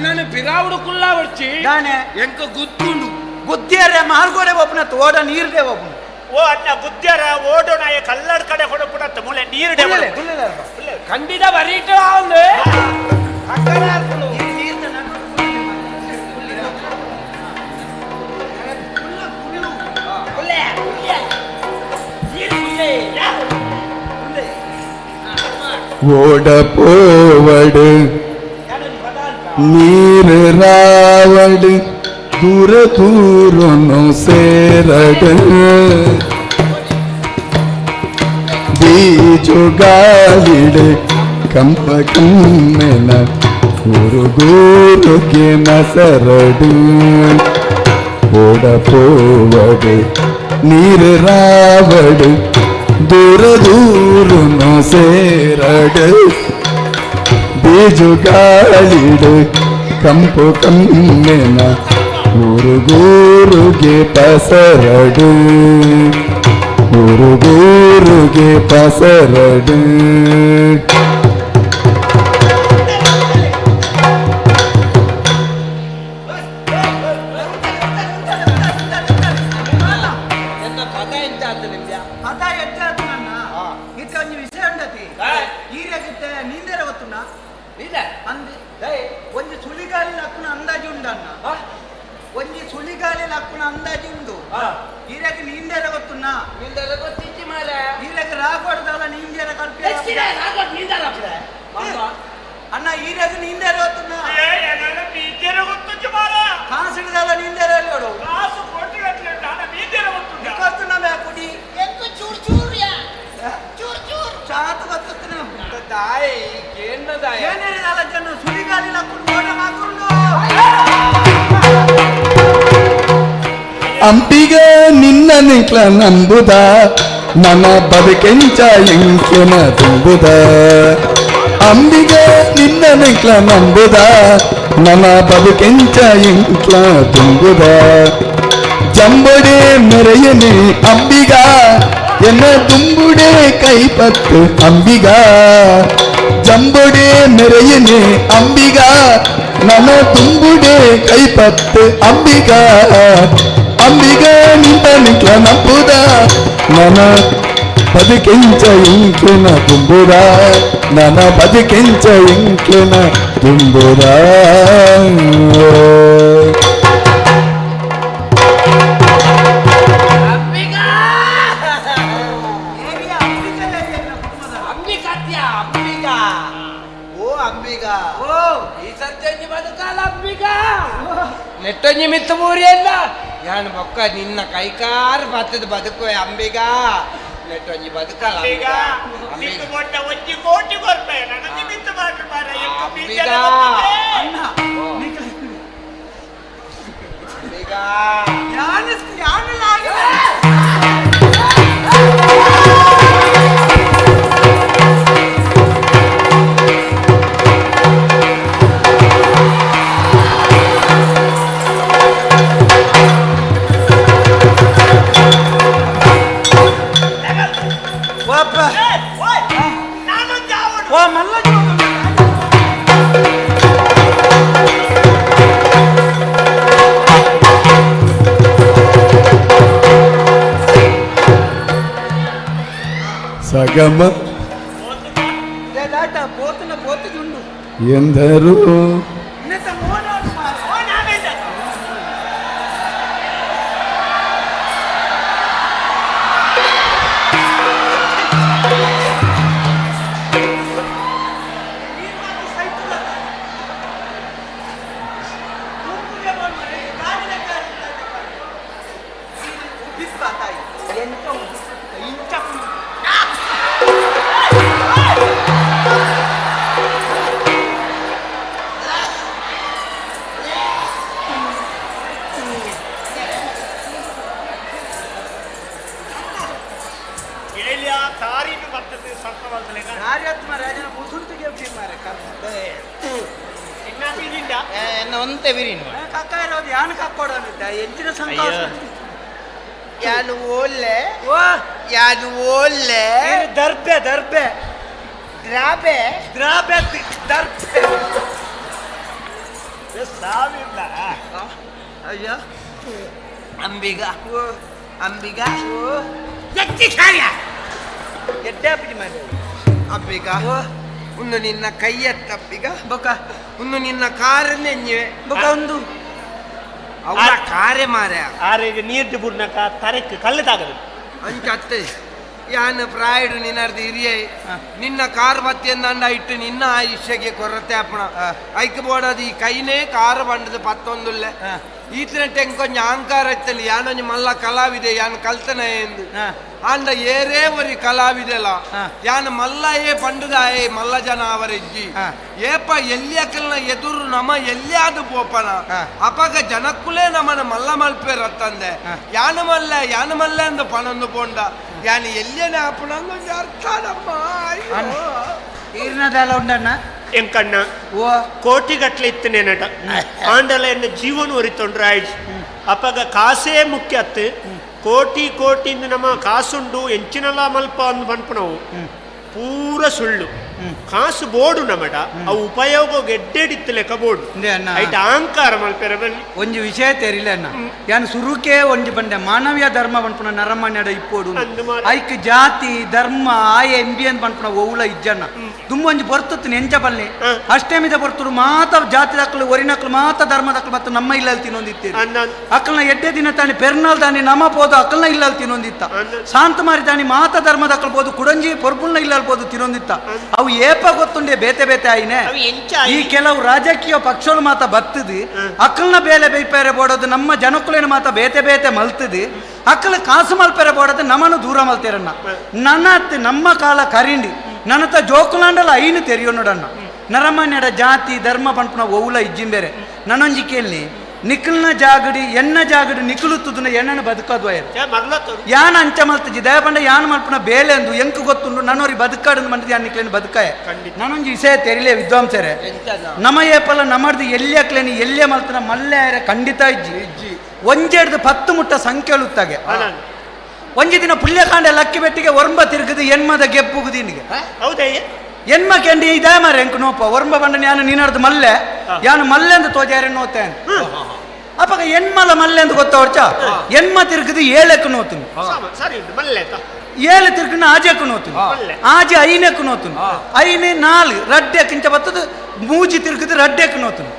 ನಾನು ಪಿರಾವುಡು ಕುಲ್ಲ ಬರ್ಚಿ ದಾನೆ ಎಂಕ ಗುದ್ದುಂಡು ಗುದ್ದಿಯರೆ ಮಾಲ್ಗೋಡೆ ಒಬ್ಬನತ್ತು ಓಡ ನೀರ್ದೆ ಒಬ್ಬನು ಓ ಅಣ್ಣ ಗುದ್ದ್ಯಾರ ಓಡೋಣ ಕಲ್ಲಡ್ ಕಡೆ ಹೊಡಪುಡತ್ತ ಮುಳೆ ನೀರುಡೆ ಖಂಡಿತ ಬರೀಟು ಅವನು ஓட போவடு நீர் ராவடு தூர தூரனும் சேரடு ಬೀಜುಗಾಲಿಡೆ ಕಂಪ ಕಮ್ಮೆನ ಉರುಗೂರುಗೆ ಮಸರಡು ಓಡ ಪೋವಡು ನೀರು ರಾವಡು ದೂರ ದೂರನು ಸೇರಡು ಬೀಜುಗಾಲಿಡೆ ಕಂಪು ಕಮ್ಮೆನ ಉರುಗೂರುಗೆ ಪಸರಡು ಉರುಗೂರುಗೆ ಪಸರಡು ಅದ ಎಟ್ಟಾತು ನನ್ನ ಇತ್ತ ಒಂಜಿ ವಿಷಯ ಉಂಡತಿ ಈರೆಗಿತ್ತೆ ನೀಂದೇರ ಗೊತ್ತುಂಡ ಅಂದೆ ಒಂಜಿ ಸುಳಿಗಾಲಿ ಲಕ್ಕುನ ಅಂದಾಜು ಉಂಡನ್ನ ಒಂಜಿ ಸುಳಿಗಾಲಿ ಲಕ್ಕುನ ಅಂದಾಜು ಉಂಡು ಈರೆಗೆ ನೀಂದೇರ ಗೊತ್ತುನ್ನ ಈರೆಗೆ ರಾಗೋಡ್ದಲ್ಲ ನೀಂದೇರ ಕಲ್ಪಿ ಅಣ್ಣ ಈರೆಗೆ ನೀಂದೇರ ಗೊತ್ತುನ್ನ ಕಾಸಿಡದಲ್ಲ ನೀಂದೇರ ಹೇಳೋಡು ಗೊತ್ತುನ್ನ ಬ್ಯಾಕುಡಿ ಚಾತು ಗೊತ್ತುನ್ನ ತಾಯಿ ಕೇನ್ನದಾಯ ಏನೇನಿದಲ್ಲ ಜನ ಸುಳಿಗಾಲಿ ಲಕ್ಕುನ ಓಡ ಮಾಕೊಂಡು ಅಂಬಿಗ ನಿನ್ನ ನಿಕ್ಲ ನಂಬುದ ನನ್ನ ಬದುಕೆಂಚ ಎಂಕೆನ ತುಂಬುದ ಅಂಬಿಗ ನಿನ್ನ ನಿಕ್ಲ ನಂಬುದ ನನ್ನ ಬದುಕೆಂಚ ಎಂಕ್ಲ ತುಂಬುದ ಜಂಬುಡೆ ಮೆರೆಯನೆ ಅಂಬಿಗ ಎನ್ನ ತುಂಬುಡೆ ಕೈಪತ್ತು ಅಂಬಿಗ ಜಂಬುಡೆ ಮೆರೆಯನೆ ಅಂಬಿಗ ನನ್ನ ತುಂಬುಡೆ ಕೈಪತ್ತು ಅಂಬಿಗ ಅಂಬಿಗ ನಿಂತ ನಿಕ್ಲ ನಂಬುದ ನನ್ನ ಬದುಕೆಂಚ ಇಂಕ್ಲಿನ ತುಂಬುದ ನನ್ನ ಬದುಕೆಂಚ ಇಂಕ್ಲಿನ ತುಂಬುದ ನೆಟ್ಟೊಂಜಿ ಮಿತ್ತು ಮೂರಿ ಅಲ್ಲ ಯಾನು ಬೊಕ್ಕ ನಿನ್ನ ಕೈಕಾರ್ ಬತ್ತದ ಬದುಕುವೆ ಅಂಬಿಗ ನೆಟ್ಟೊಂಜಿ ಬದುಕಲ್ಲ ಒಂಜಿ ಕೋಟಿ ಕೊರ್ಪೆ ನನ್ನ ನಿಮಿತ್ತ ಮಾಡ್ರು ಮಾರ ಅಂಬಿಗ సగమ ఎందరూ ಒಂತೆ ಬಿರಿನು ಕಕ್ಕ ಇರೋದು ಯಾನು ಕಕ್ಕೋಡ ಎಂಚಿನ ಸಂತೋಷ ಯಾನು ಒಳ್ಳೆ ಓ ಯಾನು ಒಳ್ಳೆ ದರ್ಬೆ ದರ್ಬೆ ದ್ರಾಬೆ ದ್ರಾಬೆ ದರ್ಬೆ ಸಾವಿಲ್ಲ ಅಯ್ಯ ಅಂಬಿಗ ಅಂಬಿಗ ಎಡ್ಡೆ ಅಪ್ಪಿ ಮಾಡಿ ಅಂಬಿಗ ಒಂದು ನಿನ್ನ ಕೈಯತ್ತಪ್ಪಿಗ ಬೊಕ ಒಂದು ನಿನ್ನ ಕಾರನ್ನೆಂಜಿವೆ ಬೊಕ ಒಂದು ಅವರ ಕಾರೆ ಮಾರೆ ಆರೆಗೆ ನೀರ್ದು ಬುಡ್ನಕ ತರಕ್ಕೆ ಕಲ್ಲದಾಗದು ಅಂಚ ಅತ್ತೆ ಯಾನು ಪ್ರಾಯಡು ನಿನ್ನರ್ದು ಹಿರಿಯ ನಿನ್ನ ಕಾರ್ ಬತ್ತಿಯಂದಂಡ ಇಟ್ಟು ನಿನ್ನ ಆಯುಷ್ಯಗೆ ಕೊರತೆ ಅಪ್ಪಣ ಐಕ್ ಬೋಡದು ಈ ಕೈನೇ ಕಾರ್ ಬಂಡದು ಪತ್ತೊಂದುಲ್ಲೆ ಈತನ ಟೆಂಕೊಂಜ ಅಹಂಕಾರ ಇತ್ತಲ್ಲಿ ಯಾನೊಂಜಿ ಮಲ್ಲ ಕಲಾವಿದೆ ಯಾನ್ ಕಲ್ತನ ಎಂದು ಆಂಡ ಏರೇ ಒರಿ ಕಲಾವಿದೆಲ್ಲ ಯಾನ್ ಮಲ್ಲ ಏ ಪಂಡುದಾಯೇ ಮಲ್ಲ ಜನ ಅವರಿಜ್ಜಿ ಏಪ ಎಲ್ಲಿಯಕಲ್ನ ಎದುರು ನಮ ಎಲ್ಲಿಯಾದು ಪೋಪನ ಅಪಗ ಜನಕ್ಕುಲೇ ನಮನ ಮಲ್ಲ ಮಲ್ಪೆ ರತ್ತಂದೆ ಯಾನ ಮಲ್ಲ ಎಂದು ಪಣಂದು ಪೋಂಡ ಯಾನ್ ಎಲ್ಲಿಯನೇ ಆಪಣಂದು ಅರ್ಥನಮ್ಮ ಈರ್ನದೆಲ್ಲ ಉಂಡಣ್ಣ ಎಂಕಣ್ಣ ಕೋಟಿ ಗಟ್ಲೆ ಇತ್ತನೆ ನಟ ಆಂಡಲ ಎನ್ನ ಜೀವನ ಒರಿತೊಂಡ್ರೆ ಆಯ್ತು ಅಪಗ ಕಾಸೇ ಮುಖ್ಯ ಅತ್ತು ಕೋಟಿ ಕೋಟಿಂದ ನಮ್ಮ ಕಾಸುಂಡು ಎಂಚಿನಲ್ಲ ಮಲ್ಪ ಅಂದು ಪನ್ಪುಣವು ಪೂರ ಸುಳ್ಳು ಕಾಸು ಬೋಡು ನಮಡ ಅವು ಉಪಯೋಗ ಗೆಡ್ಡೆಡಿತ್ತು ಲೆಕ್ಕ ಬೋಡು ಐಟ್ ಅಹಂಕಾರ ಮಲ್ಪೆರ ಬಲ್ಲಿ ಒಂಜಿ ವಿಷಯ ತೆರಿಲ ಅಣ್ಣ ಯಾನ್ ಸುರುಕೆ ಒಂಜಿ ಬಂಡೆ ಮಾನವೀಯ ಧರ್ಮ ಪನ್ಪುನ ನರಮಣ್ಯಡ ಇಪ್ಪೋಡು ಐಕ್ ಜಾತಿ ಧರ್ಮ ಆಯ ಎಂಬಿ ಅಂತ ಪನ್ಪುನ ಒವುಲ ಇಜ್ಜಣ್ಣ ತುಂಬ ಒಂಜಿ ಬರ್ತತ್ತು ನೆಂಚ ಬಲ್ಲೆ ಅಷ್ಟೇ ಮಿದ ಬರ್ತುಡು ಮಾತ ಜಾತಿ ದಕ್ಕಲು ಒರಿನಕ್ಲು ಮಾತ ಧರ್ಮ ದಕ್ಕಲು ಮತ್ತು ನಮ್ಮ ಇಲ್ಲಲ್ಲಿ ತಿನ್ನೊಂದಿತ್ತೀರಿ ಅಕ್ಕಲ್ನ ಎಡ್ಡೆ ದಿನ ತಾನಿ ಪೆರ್ನಾಲ್ ದಾನಿ ನಮ ಪೋದು ಅಕ್ಕಲ್ನ ಇಲ್ಲಲ್ಲಿ ತಿನ್ನೊಂದಿತ್ತ ಶಾಂತ ಮಾರಿ ದಾನಿ ಮಾತ ಧರ್ಮ ದಕ್ಕಲು ಬೋದು ಕುಡಂಜಿ ಪೊರ್ಪುಲ್ನ ಇಲ್ಲಲ್ಲಿ ಬೋದು ತಿನ್ನೊಂದಿತ್ತ ಅವು ಏಪ ಗೊತ್ತುಂಡೆ ಬೇತೆ ಬೇತೆ ಆಯ್ನೆ ಈ ಕೆಲವು ರಾಜಕೀಯ ಪಕ್ಷಗಳು ಮಾತ ಬತ್ತದಿ ಅಕ್ಕಲ್ನ ಬೇಲೆ ಬೈಪೇರೆ ಬೋಡೋದು ನಮ್ಮ ಜನಕ್ಕುಲೇನು ಮಾತ ಬೇತೆ ಬೇತೆ ಮಲ್ತದಿ ಅಕ್ಕಲ ಕಾಸು ಮಲ್ಪೇರೆ ಬೋಡೋದು ನಮ್ಮನ್ನು ದೂರ ಮಲ್ತೇರಣ್ಣ ನನ್ನ ನಮ್ಮ ಕಾಲ ಕರಿಂಡಿ ನನ್ನತ ಜೋಕುಲಾಂಡಲ್ಲ ಐನು ತೆರಿಯೋ ನೋಡಣ್ಣ ನರಮನ್ಯಡ ಜಾತಿ ಧರ್ಮ ಪಂಪನ ಒವುಲ ಇಜ್ಜಿಂಬೇರೆ ನನ್ನೊಂಜಿಕೆಯಲ್ಲಿ ನಿಖಲ್ನ ಜಾಗಡಿ ಎಣ್ಣ ಜಾಗಡಿ ನಿಖಲುತ್ತುದನ್ನ ಎಣ್ಣನ ಬದುಕದ್ವ ಯಾನ ಅಂಚ ಮಲ್ತಜಿ ದಯಪಂಡ ಯಾನ ಮಲ್ಪನ ಬೇಲೆ ಅಂದು ಎಂಕು ಗೊತ್ತುಂಡು ನನ್ನೋರಿ ಬದುಕಾಡು ಮಂಡದಿ ಯಾನ್ ನಿಕ್ಲೇನು ಬದುಕಾಯ ನನ್ನೊಂಜಿ ವಿಷಯ ತೆರಿಲೇ ವಿದ್ವಾಂಸರೇ ನಮ ಏಪಲ ನಮ್ಮಡ್ದು ಎಲ್ಲಿಯಕ್ಲೇನಿ ಎಲ್ಲೇ ಮಲ್ತನ ಮಲ್ಲೆ ಖಂಡಿತ ಇಜ್ಜಿ ಒಂಜೆಡ್ದು 10 ಮುಟ್ಟ ಸಂಖ್ಯೆಲುತ್ತಾಗೆ ಒಂಜಿ ದಿನ ಪುಲ್ಯಕಾಂಡ ಲಕ್ಕಿ ಬೆಟ್ಟಿಗೆ ಒರ್ಂಬ ತಿರುಗದು ಎನ್ಮದ ಗೆಪ್ಪುಗುದಿನಿಗೆ ಎನ್ಮ ಕೆಂಡಿ ಇದೇ ಮಾರೆ ಎಂಕು ನೋಪ ಒರ್ಂಬ ಬಂಡ ಯಾನು ನೀನರ್ದು ಮಲ್ಲೆ ಯಾನು ಮಲ್ಲೆ ಅಂತ ತೋಜಾರೆ ನೋತೇನೆ ಅಪ್ಪಾಗ ಎನ್ಮಲ ಮಲ್ಲೆ ಅಂತ ಗೊತ್ತವರ್ಚ ಎನ್ಮ ತಿರುಗದು 7ಕ್ಕೆ ನೋತೀನಿ 7 ತಿರುಗಿನ ಆಜೆಕ್ಕು ನೋತೀನಿ ಆಜೆ 5ಕ್ಕೆ ನೋತೀನಿ 5 4 ರಡ್ಡೆ ಕಿಂಚ ಬತ್ತದು ಮೂಜಿ ತಿರುಗದು ರಡ್ಡೆಕ್ಕೆ ನೋತೀನಿ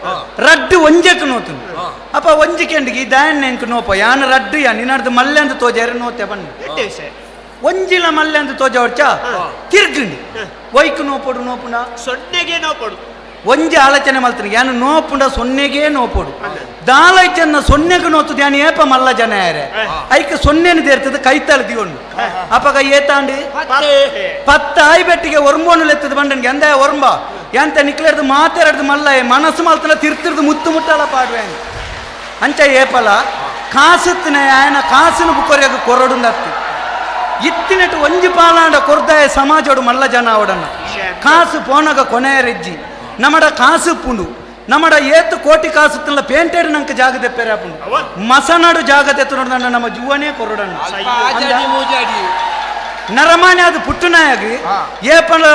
ರಡ್ಡು ಒಂಜೆಕ್ಕೆ ನೋತೀನಿ ಅಪ್ಪ ಒಂಜಿಕೆಂಡಿಗೆ ದಾಯಣ್ಣ ಎಂಕು ನೋಪ ಯಾನು ರಡ್ಡು ಯಾ ನಿನ್ನರ್ದು ಮಲ್ಲೆ ಅಂತ ತೋಜಾರೆ ನೋತೆ ಬನ್ನಿ ಒಂಜಿಲ ಮಲ್ಲೆ ಅಂತ ತೋಜವರ್ಚ ತಿರ್ಗಿಂಡಿ ವೈಕು ನೋಪಡು ನೋಪುಂಡ ಸೊನ್ನೆಗೆ ನೋಪಡು ಒಂಜಿ ಆಲೋಚನೆ ಮಲ್ತೀನಿ ಯಾನು ನೋಪುಂಡ ಸೊನ್ನೆಗೆ ನೋಪಡು ದಾಲೈಚನ್ನ ಸೊನ್ನೆಗೆ ನೋತುದು ಯಾನು ಏಪ ಮಲ್ಲ ಜನ ಯಾರೆ ಐಕ ಸೊನ್ನೆನು ದೇರ್ತದೆ ಕೈತಾಳು ದಿಗೊಂಡು ಅಪಗ ಏತಾಂಡಿ 10 ಆಯ್ ಬೆಟ್ಟಿಗೆ ಒರ್ಂಬೋನು ಲೆತ್ತದ ಬಂಡನ್ಗೆ ಅಂದ ಒರ್ಂಬ ಎಂತ ನಿಕ್ಲೇರ್ದು ಮಾತಾಡ್ದು ಮಲ್ಲ ಮನಸ್ಸು ಮಲ್ತನ ತಿರ್ತಿರ್ದು ಮುತ್ತು ಮುಟ್ಟಲ್ಲ ಪಾಡ್ವೆ ಅಂಚ ಏಪಲ ಕಾಸುತ್ತಿನ ಆಯನ ಕಾಸಿನ ಬುಕೊರೆಗ ಕೊರಡುಂದತ್ತಿ ಇತ್ತಿನಟ್ಟು ಒಂಜಿ ಪಾಲಾಂಡ ಕೊರ್ದಾಯ ಸಮಾಜೋಡು ಮಲ್ಲ ಜನ ಅವಡನ್ನ ಕಾಸು ಪೋನಗ ಕೊನೆಯರೆಜ್ಜಿ ನಮ್ಮಡ ಕಾಸು ಪುಂಡು ನಮ್ಮಡ ಏತು ಕೋಟಿ ಕಾಸು ತಿನ್ನಲ ಪೇಂಟೆಡ್ ನಂಗೆ ಜಾಗ ತೆಪ್ಪೆರೆ ಪುಂಡು ಮಸನಾಡು ಜಾಗ ತೆತ್ತು ನೋಡ್ದಂಡ ನಮ್ಮ ಜೀವನೇ ಕೊರಡಣ್ಣ ನರಮಾನ್ಯ ಅದು ಪುಟ್ಟನಾಯಾಗಿ ಏಪಲ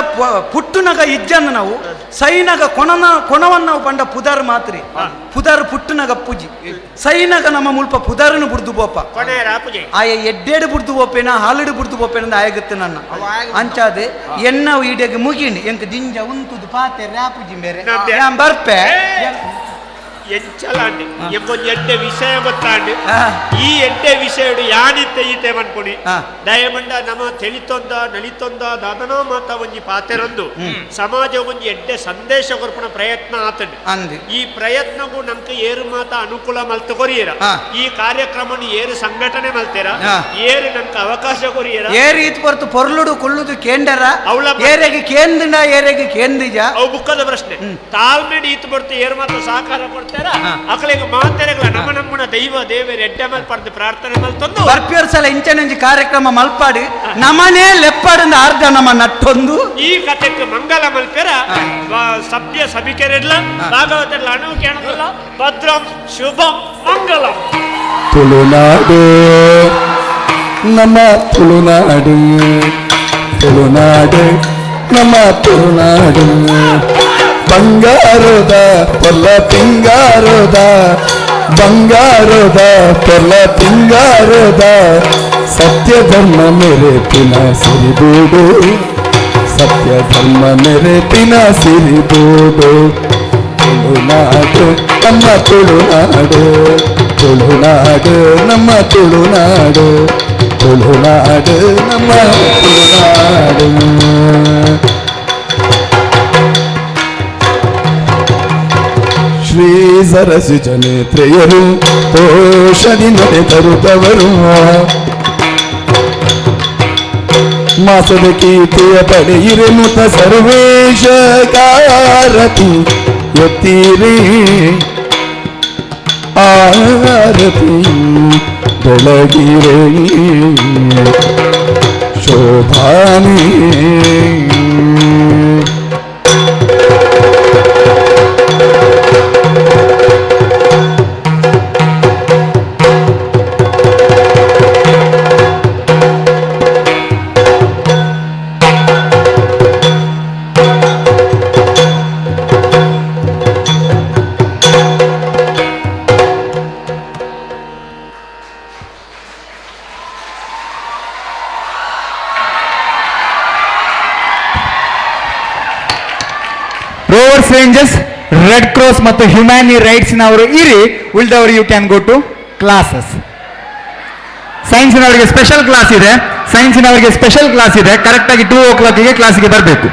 ಪುಟ್ಟುನಗ ಇಜ್ಜಂದು ನಾವು ಸೈನಗ ಕೊಣವನ್ನ ನಾವು ಪಂಡ ಪುದರ್ ಮಾತ್ರಿ ಪುದರ್ ಪುಟ್ಟುನಗ ಪೂಜಿ ಸೈನಗ ನಮ್ಮ ಮುಲ್ಪ ಪುದರ್ನು ಬುಡ್ದು ಬೋಪ ಆಯ ಎಡ್ಡೆಡು ಬುಡ್ದು ಬೋಪೇನ ಹಾಲಡು ಬುಡ್ದು ಬೋಪೇನ ಆಯಗುತ್ತೆ ನನ್ನ ಅಂಚಾದೆ ಎನ್ನವು ಈಡೆಗೆ ಮುಗಿಂಡಿ ಎಂಕ ದಿಂಜ ಉಂತುದು ಪಾತೆ ರ್ಯಾಪುಜಿ ಬೇರೆ ಬರ್ಪೆ ಎಂಚಲಾಂಡಿ ಎಂಬೊಂದು ಎಡ್ಡೆ ವಿಷಯ ಗೊತ್ತಾಂಡಿ ಈ ಎಡ್ಡೆ ವಿಷಯ ಯಾನಿತ್ತೆ ಈತೆ ಮನ್ಪುಡಿ ದಯಮಂಡ ನಮ್ಮ ತಿಳಿತೊಂದ ನಲಿತೊಂದ ದಾದನೋ ಮಾತ ಒಂಜಿ ಪಾತೆರೊಂದು ಸಮಾಜ ಒಂಜಿ ಎಡ್ಡೆ ಸಂದೇಶ ಕೊರ್ಪುನ ಪ್ರಯತ್ನ ಆತಂಡಿ ಈ ಪ್ರಯತ್ನಗೂ ನಮ್ಗೆ ಏರು ಮಾತ ಅನುಕೂಲ ಮಲ್ತ ಕೊರಿಯರ ಈ ಕಾರ್ಯಕ್ರಮನು ಏರು ಸಂಘಟನೆ ಮಲ್ತೇರ ಏರು ನಮ್ಗೆ ಅವಕಾಶ ಕೊರಿಯರ ಏರು ಈತ್ ಬರ್ತು ಪೊರ್ಲುಡು ಕುಳ್ಳುದು ಕೇಂಡರ ಅವಳ ಏರೆಗೆ ಕೇಂದ್ರಿಂದ ಏರೆಗೆ ಕೇಂದ್ರಿಜ ಅವು ಬುಕ್ಕದ ಪ್ರಶ್ನೆ ತಾಳ್ಮೆಡಿ ಈತ್ ಬರ್ತು ಏರು ಮಾತ ಸಹಕಾರ ಕೊಡ್ತಾರೆ ಅಕಲಿಗೆ ಮಾತೆರೆಗಳ ನಮ್ಮ ನಮ್ಮನ ದೈವ ದೇವರ ಎಡ್ಡೆ ಮೇಲೆ ಪಡೆದು ಪ್ರಾರ್ಥನೆ ಮಲ್ತೊಂದು ಬರ್ಪಿಯರ್ಸಲ ಇಂಚನೆಂಜಿ ಕಾರ್ಯಕ್ರಮ ಮಲ್ಪಾಡಿ ನಮನೇ ಲೆಪ್ಪಾಡಿಂದ ಆರ್ಧ ನಮ್ಮ ನಟ್ಟೊಂದು ಈ ಕಥೆಗೆ ಮಂಗಲ ಮಲ್ಪೆರ ಸಭ್ಯ ಸಭಿಕರೆಲ್ಲ ಭಾಗವತರೆಲ್ಲ ಅಣು ಕೇಳೋದಿಲ್ಲ ಭದ್ರಂ ಶುಭಂ ಮಂಗಲಂ ತುಳುನಾಡು ನಮ್ಮ ತುಳುನಾಡು ತುಳುನಾಡು ನಮ್ಮ ತುಳುನಾಡು ಬಂಗಾರದ ಪೊಲ್ಲ ಪಿಂಗಾರದ ಬಂಗಾರದ ಪೊಲ್ಲ ಪಿಂಗಾರದ ಸತ್ಯ ಧರ್ಮ ಮೆರೆಪಿನ ಸಿರಿಬೂಡು ಸತ್ಯ ಧರ್ಮ ಮೆರೆಪಿನ ಸಿರಿಬೂಡು ತುಳುನಾಡು ನಮ್ಮ ತುಳುನಾಡು ತುಳುನಾಡು ನಮ್ಮ ತುಳುನಾಡು ತುಳುನಾಡು ನಮ್ಮ ತುಳುನಾಡು ಶ್ರೀ ಸರಸಿ ಜನೇತ್ರೆಯರು ಪೋಷಣಿ ನಡೆತರುತ್ತವರು ಮಾಸದ ಕೀರ್ತಿಯ ಪಡೆಯಿರೆನುತ ಸರ್ವೇಶ ಕಾರತಿ ಎತ್ತೀರಿ ಆರತಿ ಬೆಳಗಿರೆ ಶೋಭಾನಿ ರೋವರ್ಸ್ ರೇಂಜಸ್, ರೆಡ್ ಕ್ರಾಸ್ ಮತ್ತು ಹ್ಯುಮ್ಯಾನಿ ರೈಟ್ಸ್ನವರು ಇರಿ, ಉಳಿದವರು you can go to classes. ಸೈನ್ಸಿನವರಿಗೆ ಸ್ಪೆಷಲ್ ಕ್ಲಾಸ್ ಇದೆ, ಕರೆಕ್ಟಾಗಿ 2 o'clock ಕ್ಲಾಸಿಗೆ ಬರಬೇಕು.